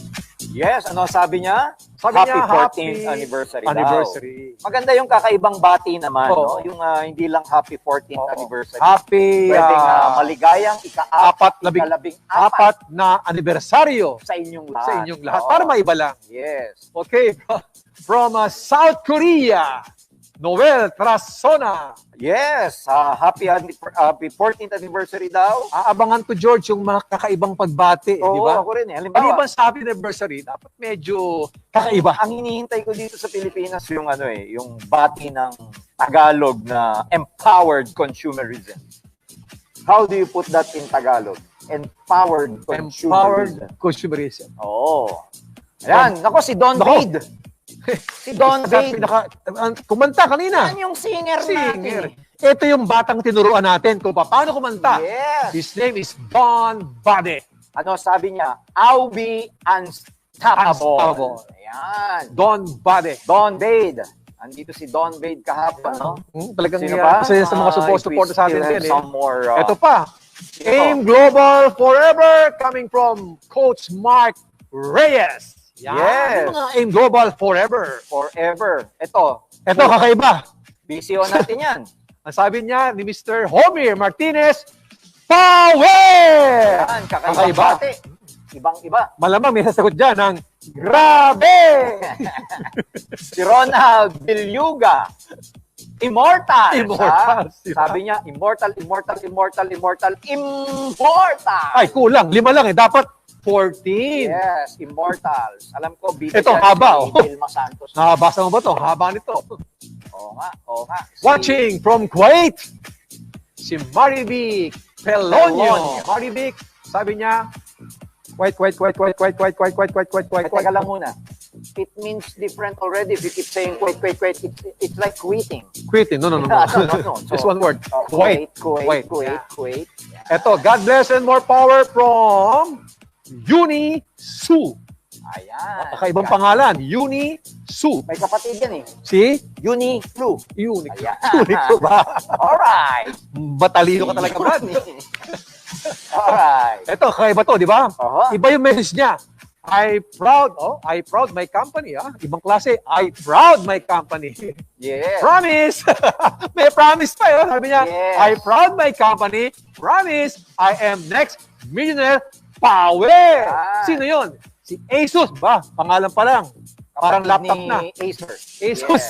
Yes, ano sabi niya? Sabi niya, 14th anniversary daw. anniversary. Maganda yung kakaibang bati naman, no? Yung hindi lang happy 14th anniversary. Happy Pwedeng maligayang apat na anibersaryo sa inyong lahat. Para maiba lang. Yes. Okay, from South Korea, Noel Trasona. Yes, happy 14th anniversary daw. Aabangan ko, George, yung mga kakaibang pagbati, di ba? Ako rin. Halimbawa, maliban sa happy anniversary, dapat medyo kakaiba. Ang hinihintay ko dito sa Pilipinas yung yung bati ng Tagalog na empowered consumerism. How do you put that in Tagalog? Empowered consumerism. Oo. Ayan, nako si Don Reid. Si Don Reid. Kumanta kanina. Yan yung singer natin. Ito yung batang tinuruan natin kung paano kumanta. Yes. His name is Don Bade. Ano sabi niya? I'll be unstoppable. Ayan. Don Bade. Don Bade. Andito si Don Bade kahapon, no? Talagang sino pa? Isa sa mga support sa atin din. Some more, ito pa. AIM Global Forever coming from Coach Mark Reyes. Yan. Yes. Mga AIM Global Forever. Forever. Ito, kakaiba. busy on natin yan. Ang sabi niya ni Mr. Homer Martinez, Power! Yan, kakaiba. Ibang-iba. Malamang may sasagot dyan ng grabe! Si Ronald Bilyuga, Immortal. Sabi niya, immortal. Ay, kulang. 5 lang eh. Dapat 14. Yes, Immortals. Alam ko, ito, haba. Vilma Santos. Nabasa mo ba ito? Haba nito. Oo nga. Watching from Kuwait, si Marivic Pelonio. Marivic, sabi niya, Wait. Teka lang muna. It means different already if you keep saying wait. It's like quitting. Quitting? No. No. Just one word. Kuwait. Kuwait. Ito, God bless and more power from Uni-Su. Ayan. Kakaibang pangalan, Uni-Su. May kapatid yan eh. Si? Uni-Flu. Uni-Flu. Ayan. Uni-Flu ba? Alright. Batalino ka talaga, Brad. Alright. Ito, kakaiba to, di ba? Iba yung message niya. I proud my company. Ibang klase. I proud my company. Yeah. Promise. May promise pa yun. Sabi niya, Yes. I proud my company. Promise, I am next millionaire power. Sino yun? Si Asus ba? Pangalan pa lang. Parang laptop na. Acer. Asus.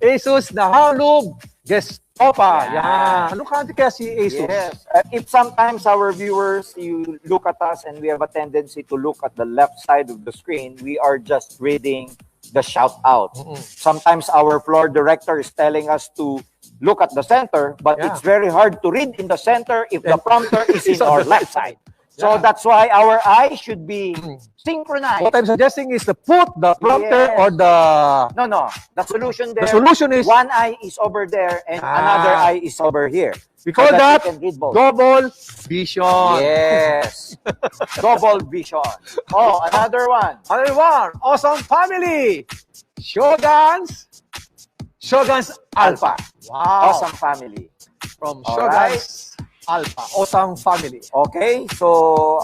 Yes. Asus na halog. Gestopa. Yan. Anong country kaya si Asus? Yes. If sometimes our viewers, you look at us and we have a tendency to look at the left side of the screen, we are just reading the shout out. Sometimes our floor director is telling us to look at the center, but it's very hard to read in the center if the prompter is in our left side. So that's why our eyes should be synchronized. What I'm suggesting is to put the prompter or the... No. The solution there. The solution is... one eye is over there and another eye is over here. We call so that you can read both. double vision. Yes. Double vision. Oh, another one. Another one. Awesome family. Shoguns Alpha. Wow. Awesome family. From All Shoguns Alpha. Awesome family. Okay, so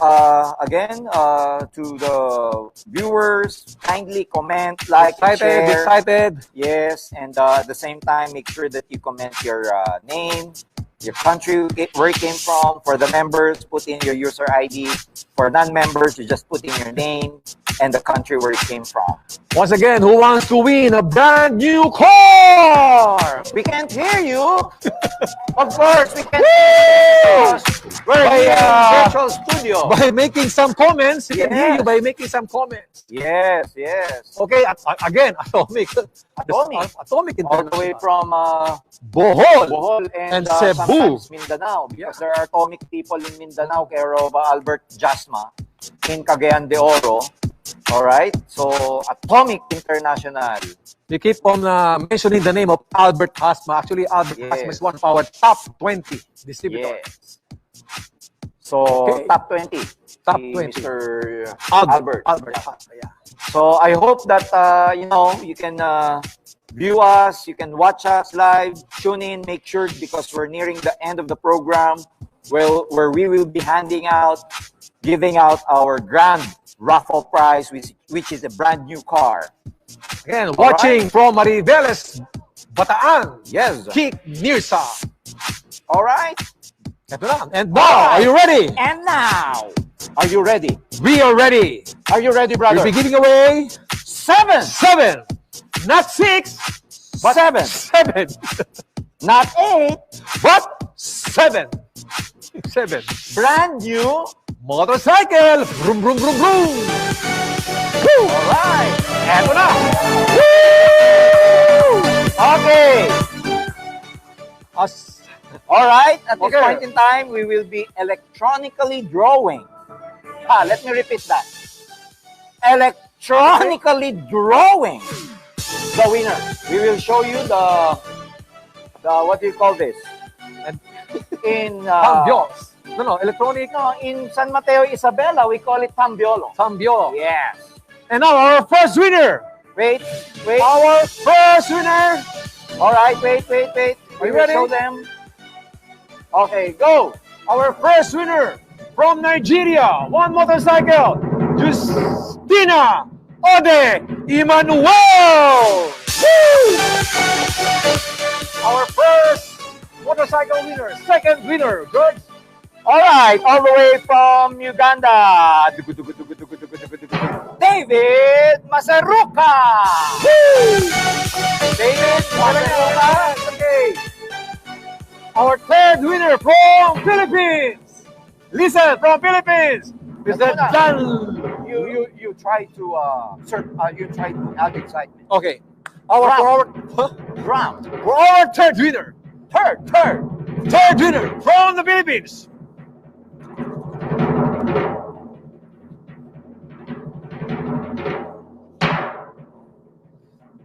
again, to the viewers, kindly comment, like, Excited, share. excited. Yes, and at the same time, make sure that you comment your name, your country, where you came from. For the members, put in your user ID. For non-members, you just put in your name and the country where you came from. Once again, who wants to win a brand new car? We can't hear you. Of course, we can't hear you. We're here in virtual studio. By making some comments, you can hear you by making some comments. Yes, yes. Okay, again, Atomic. Atomic. All the way from Bohol and Cebu. Sometimes Mindanao, because there are atomic people in Mindanao, kay Roba Albert Jasma, in Cagayan de Oro. All right, so Atomic International. We keep on mentioning the name of Albert Hasma. Actually, Albert Hasma is one of our top 20 distributors. Yes. So, Okay. top 20. Top si 20. Mr. Albert. Yeah. So, I hope that, you can view us, you can watch us live, tune in, make sure, because we're nearing the end of the program, where we will be giving out our grand raffle prize, which is a brand new car. Again, watching from Mariveles, Bataan. Yes. Kick Nirsa. All right. Ito na. And now, are you ready? And now, are you ready? We are ready. Are you ready, brother? We'll be giving away 7. 7. Not 6, but 7. 7. Not 8, but 7. 7. brand new Motorcycle. Vroom, vroom, vroom, vroom. Woo! All right. Eto na. Woo! Okay. All right. At this point in time, we will be electronically drawing. Let me repeat that. Electronically drawing the winner. We will show you the what do you call this? In Tambios. No, electronic. No, in San Mateo, Isabela, we call it tambiolo. Tambiolo. Yes. And now our first winner. Wait. Our first winner. All right, wait. Are you will ready? show them. Okay, go. Our first winner from Nigeria. One motorcycle. Justina Ode Emmanuel. Woo! Our first motorcycle winner. Second winner. Good. All right, all the way from Uganda, David Masaruka. David Masaruka. Okay. Our third winner from Philippines. Listen, from Philippines. Mr. Dan. You try to add excitement. Okay. For our third winner. Third winner from the Philippines.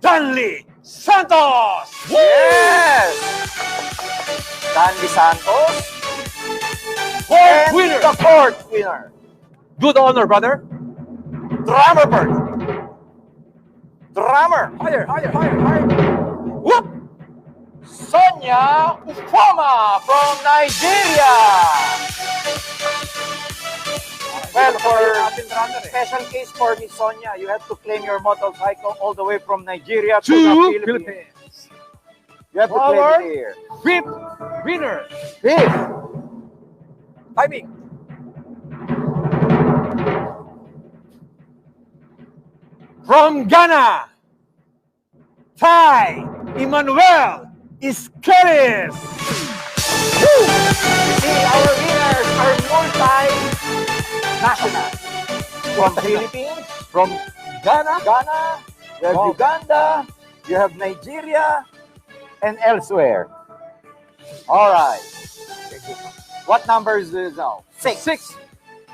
Danley Santos! Yes! Danley Santos. Fourth winner. The fourth winner. Do the honor, brother. Drummer bird. Drummer. Higher, higher, higher, higher. Whoop. Sonia Ufoma from Nigeria. Well, for special case for Miss Sonia, you have to claim your motorcycle all the way from Nigeria to the Philippines. You have to claim it here. Fifth winner. Fifth. Timing. From Ghana, Thai Emmanuel Iskeris. See, our winners are multi-national. From Philippines, from Ghana, you have Uganda, you have Nigeria, and elsewhere. All right. What number is this now? Six.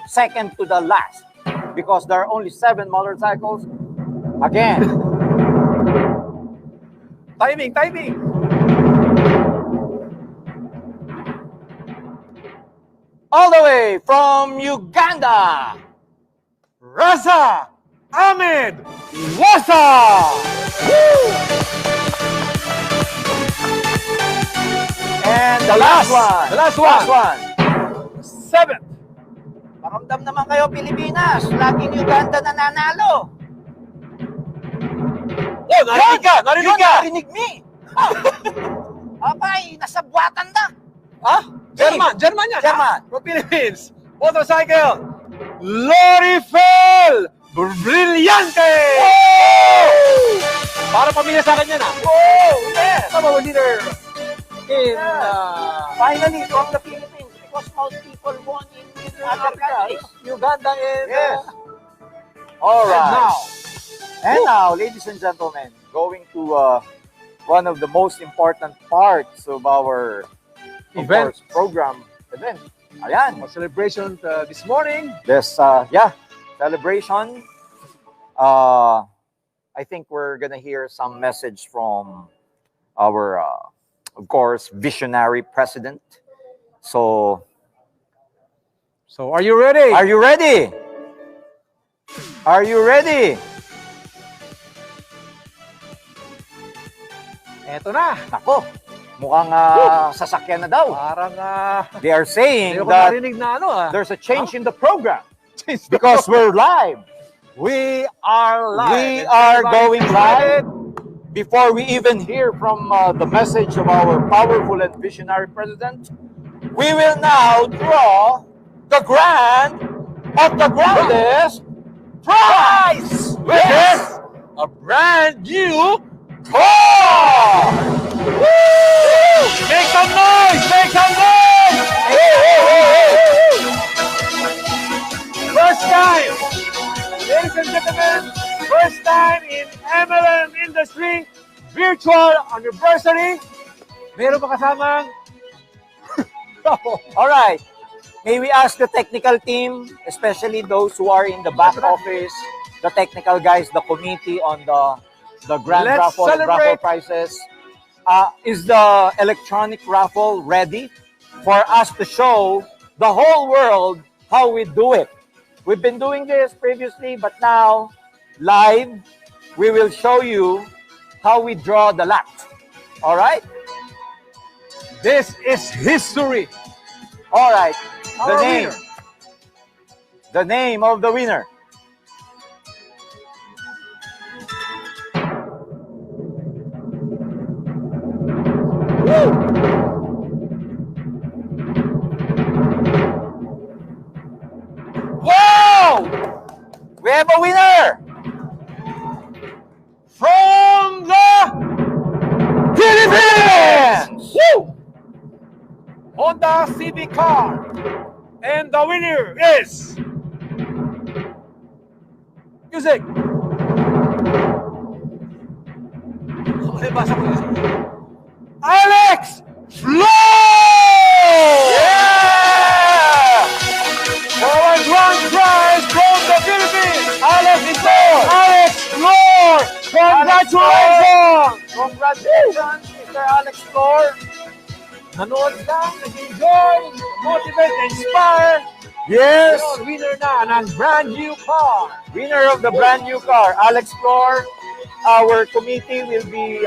Second to the last. Because there are only 7 motorcycles. Again. Timing. All the way from Uganda, Raza Ahmed Wasa. And the last one. The last one. 7th. Paramdam naman kayo, Pilipinas. Laging Uganda nananalo. Oh, narinig ka. Narinig me. Abay, nasa buwatan na. German yan. German. From Philippines. Motorcycle. Lorifel Brillante. Para pamilya sa akin yan, Yes. Tama, leader. Finally, from the Philippines, because most people won in other countries. Uganda and... Yes. All right. And now, ladies and gentlemen, going to one of the most important parts of our event program event. Ayan. Celebration this morning. This celebration. I think we're gonna hear some message from our, of course, visionary president. So are you ready? Are you ready? Are you ready? Eto na. Nako, mukhang sasakyan na daw. Parang they are saying that there's a change in the program because we're live. We are live. We are going live. Before we even hear from the message of our powerful and visionary president, we will now draw the grand of the grandest prize, which is a brand new car! Woo! Make some noise! Make some noise! First time, ladies and gentlemen, first time in MLM industry, virtual anniversary. Meron ba kasamang? All right. May we ask the technical team, especially those who are in the back office, the technical guys, the committee on the grand raffle prizes. Is the electronic raffle ready for us to show the whole world how we do it? We've been doing this previously, but now, live, we will show you how we draw the lot. All right? This is history. All right. Our winner. The name of the winner. Wow! We have a winner! From the Philippines! Woo! Honda Civic car. And the winner is... Music! Alex Flo! Yeah! For a grand prize from the Philippines! Alex Flor! Alex Flor! Congratulations! Congratulations, Mr. Alex Flor! Nanood lang, nag-enjoy, motivate, inspire. Yes. Winner na ng brand new car. Winner of the brand new car, Alex Flor. Our committee will be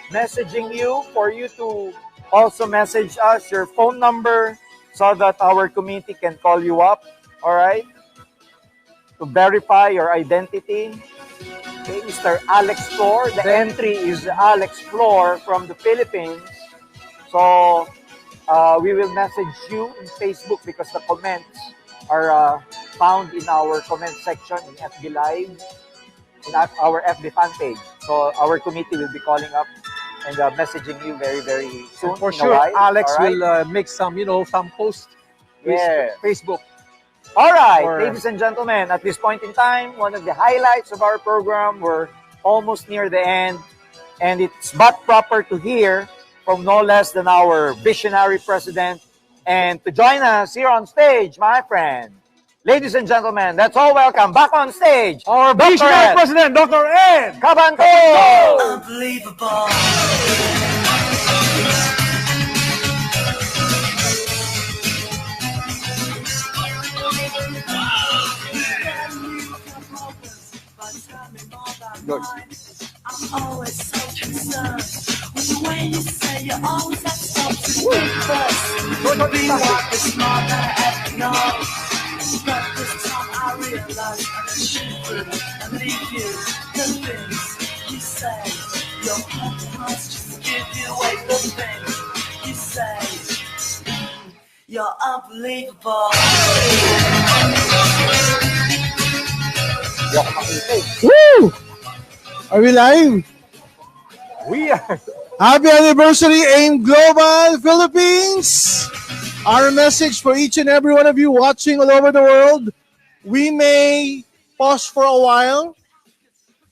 messaging you for you to also message us your phone number so that our committee can call you up. All right? To verify your identity. Okay, Mr. Alex Flor. The entry is Alex Flor from the Philippines. So we will message you in Facebook because the comments are found in our comment section in FB Live, in our FB fan page. So our committee will be calling up and messaging you very, very soon. And for sure, Alex will make some, some posts with Facebook. All right, ladies and gentlemen, at this point in time, one of the highlights of our program, we're almost near the end, and it's but proper to hear from no less than our visionary president, and to join us here on stage, my friend. Ladies and gentlemen, let's all welcome back on stage our visionary president, Dr. Ed Cabanto. Unbelievable. Good. I'm always so concerned with the way you say you always have something to first. Be what is smart that I ever know. But this time I realize I'm stupid and leave you the things you say. Your hearts just give you away the things you say. You're unbelievable. Woo! Are we live? We are. Happy anniversary, AIM Global Philippines! Our message for each and every one of you watching all over the world: we may pause for a while,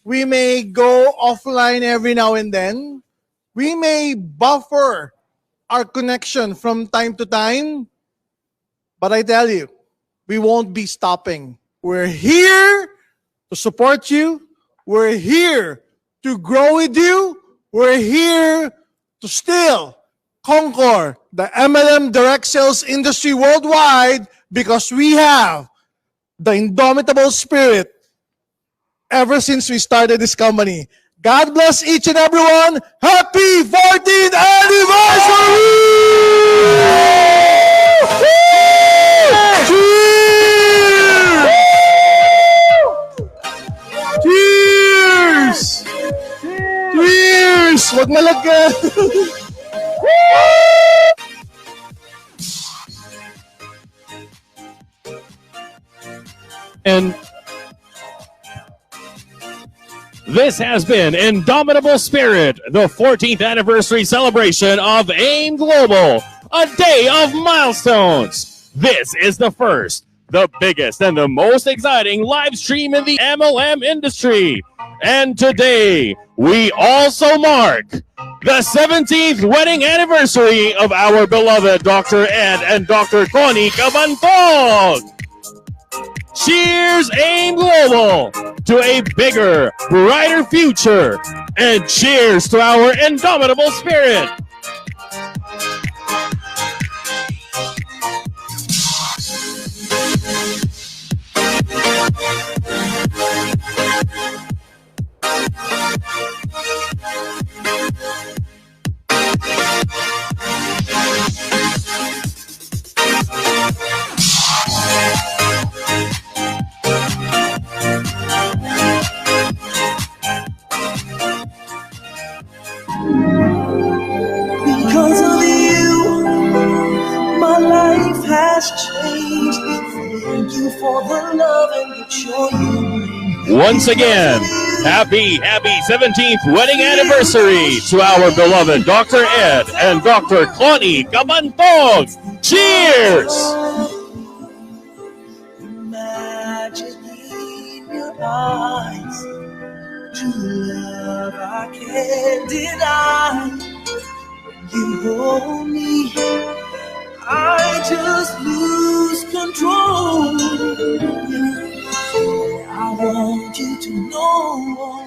we may go offline every now and then, we may buffer our connection from time to time, but I tell you, we won't be stopping. We're here to support you. We're here to grow with you. We're here to still conquer the MLM direct sales industry worldwide because we have the indomitable spirit ever since we started this company. God bless each and everyone. Happy 14th anniversary! Cheers! Cheers! Wag malagyan! And this has been Indomitable Spirit, the 14th anniversary celebration of AIM Global, a day of milestones. This is the first, the biggest, and the most exciting live stream in the MLM industry. And today, we also mark the 17th wedding anniversary of our beloved Dr. Ed and Dr. Connie Cabantog. Cheers, AIM Global, to a bigger, brighter future. And cheers to our indomitable spirit. Because of you, my life has changed. Thank you for the love and the joy you bring. Once again, happy 17th wedding anniversary to our beloved Dr. Ed and Dr. Connie Cabantog. Cheers! Magic in your eyes, true love I can't deny. You hold me, I just lose control. I want you to know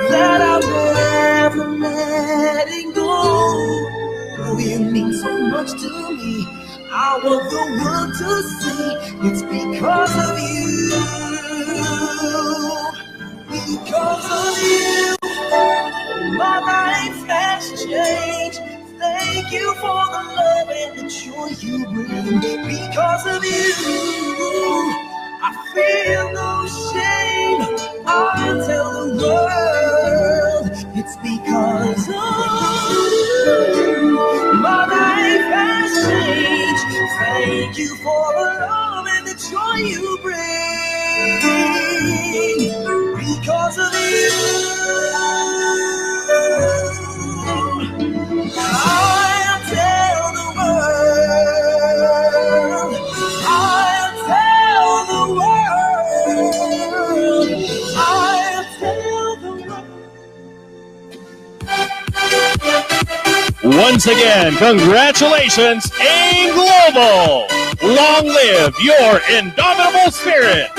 that I'm never letting go. You mean so much to me. I want the world to see it's because of you. Because of you, my life has changed. Thank you for the love and the joy you bring. Because of you, I feel no shame. I'll tell the world it's because of you. My life has changed. Thank you for the love and the joy you bring. Because of you, I'll tell the world. I'll tell the world. I'll tell the world. Once again, congratulations, AIM Global! Long live your indomitable spirit!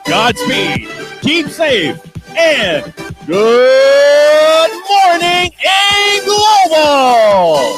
Godspeed, keep safe, and good morning, AIM Global!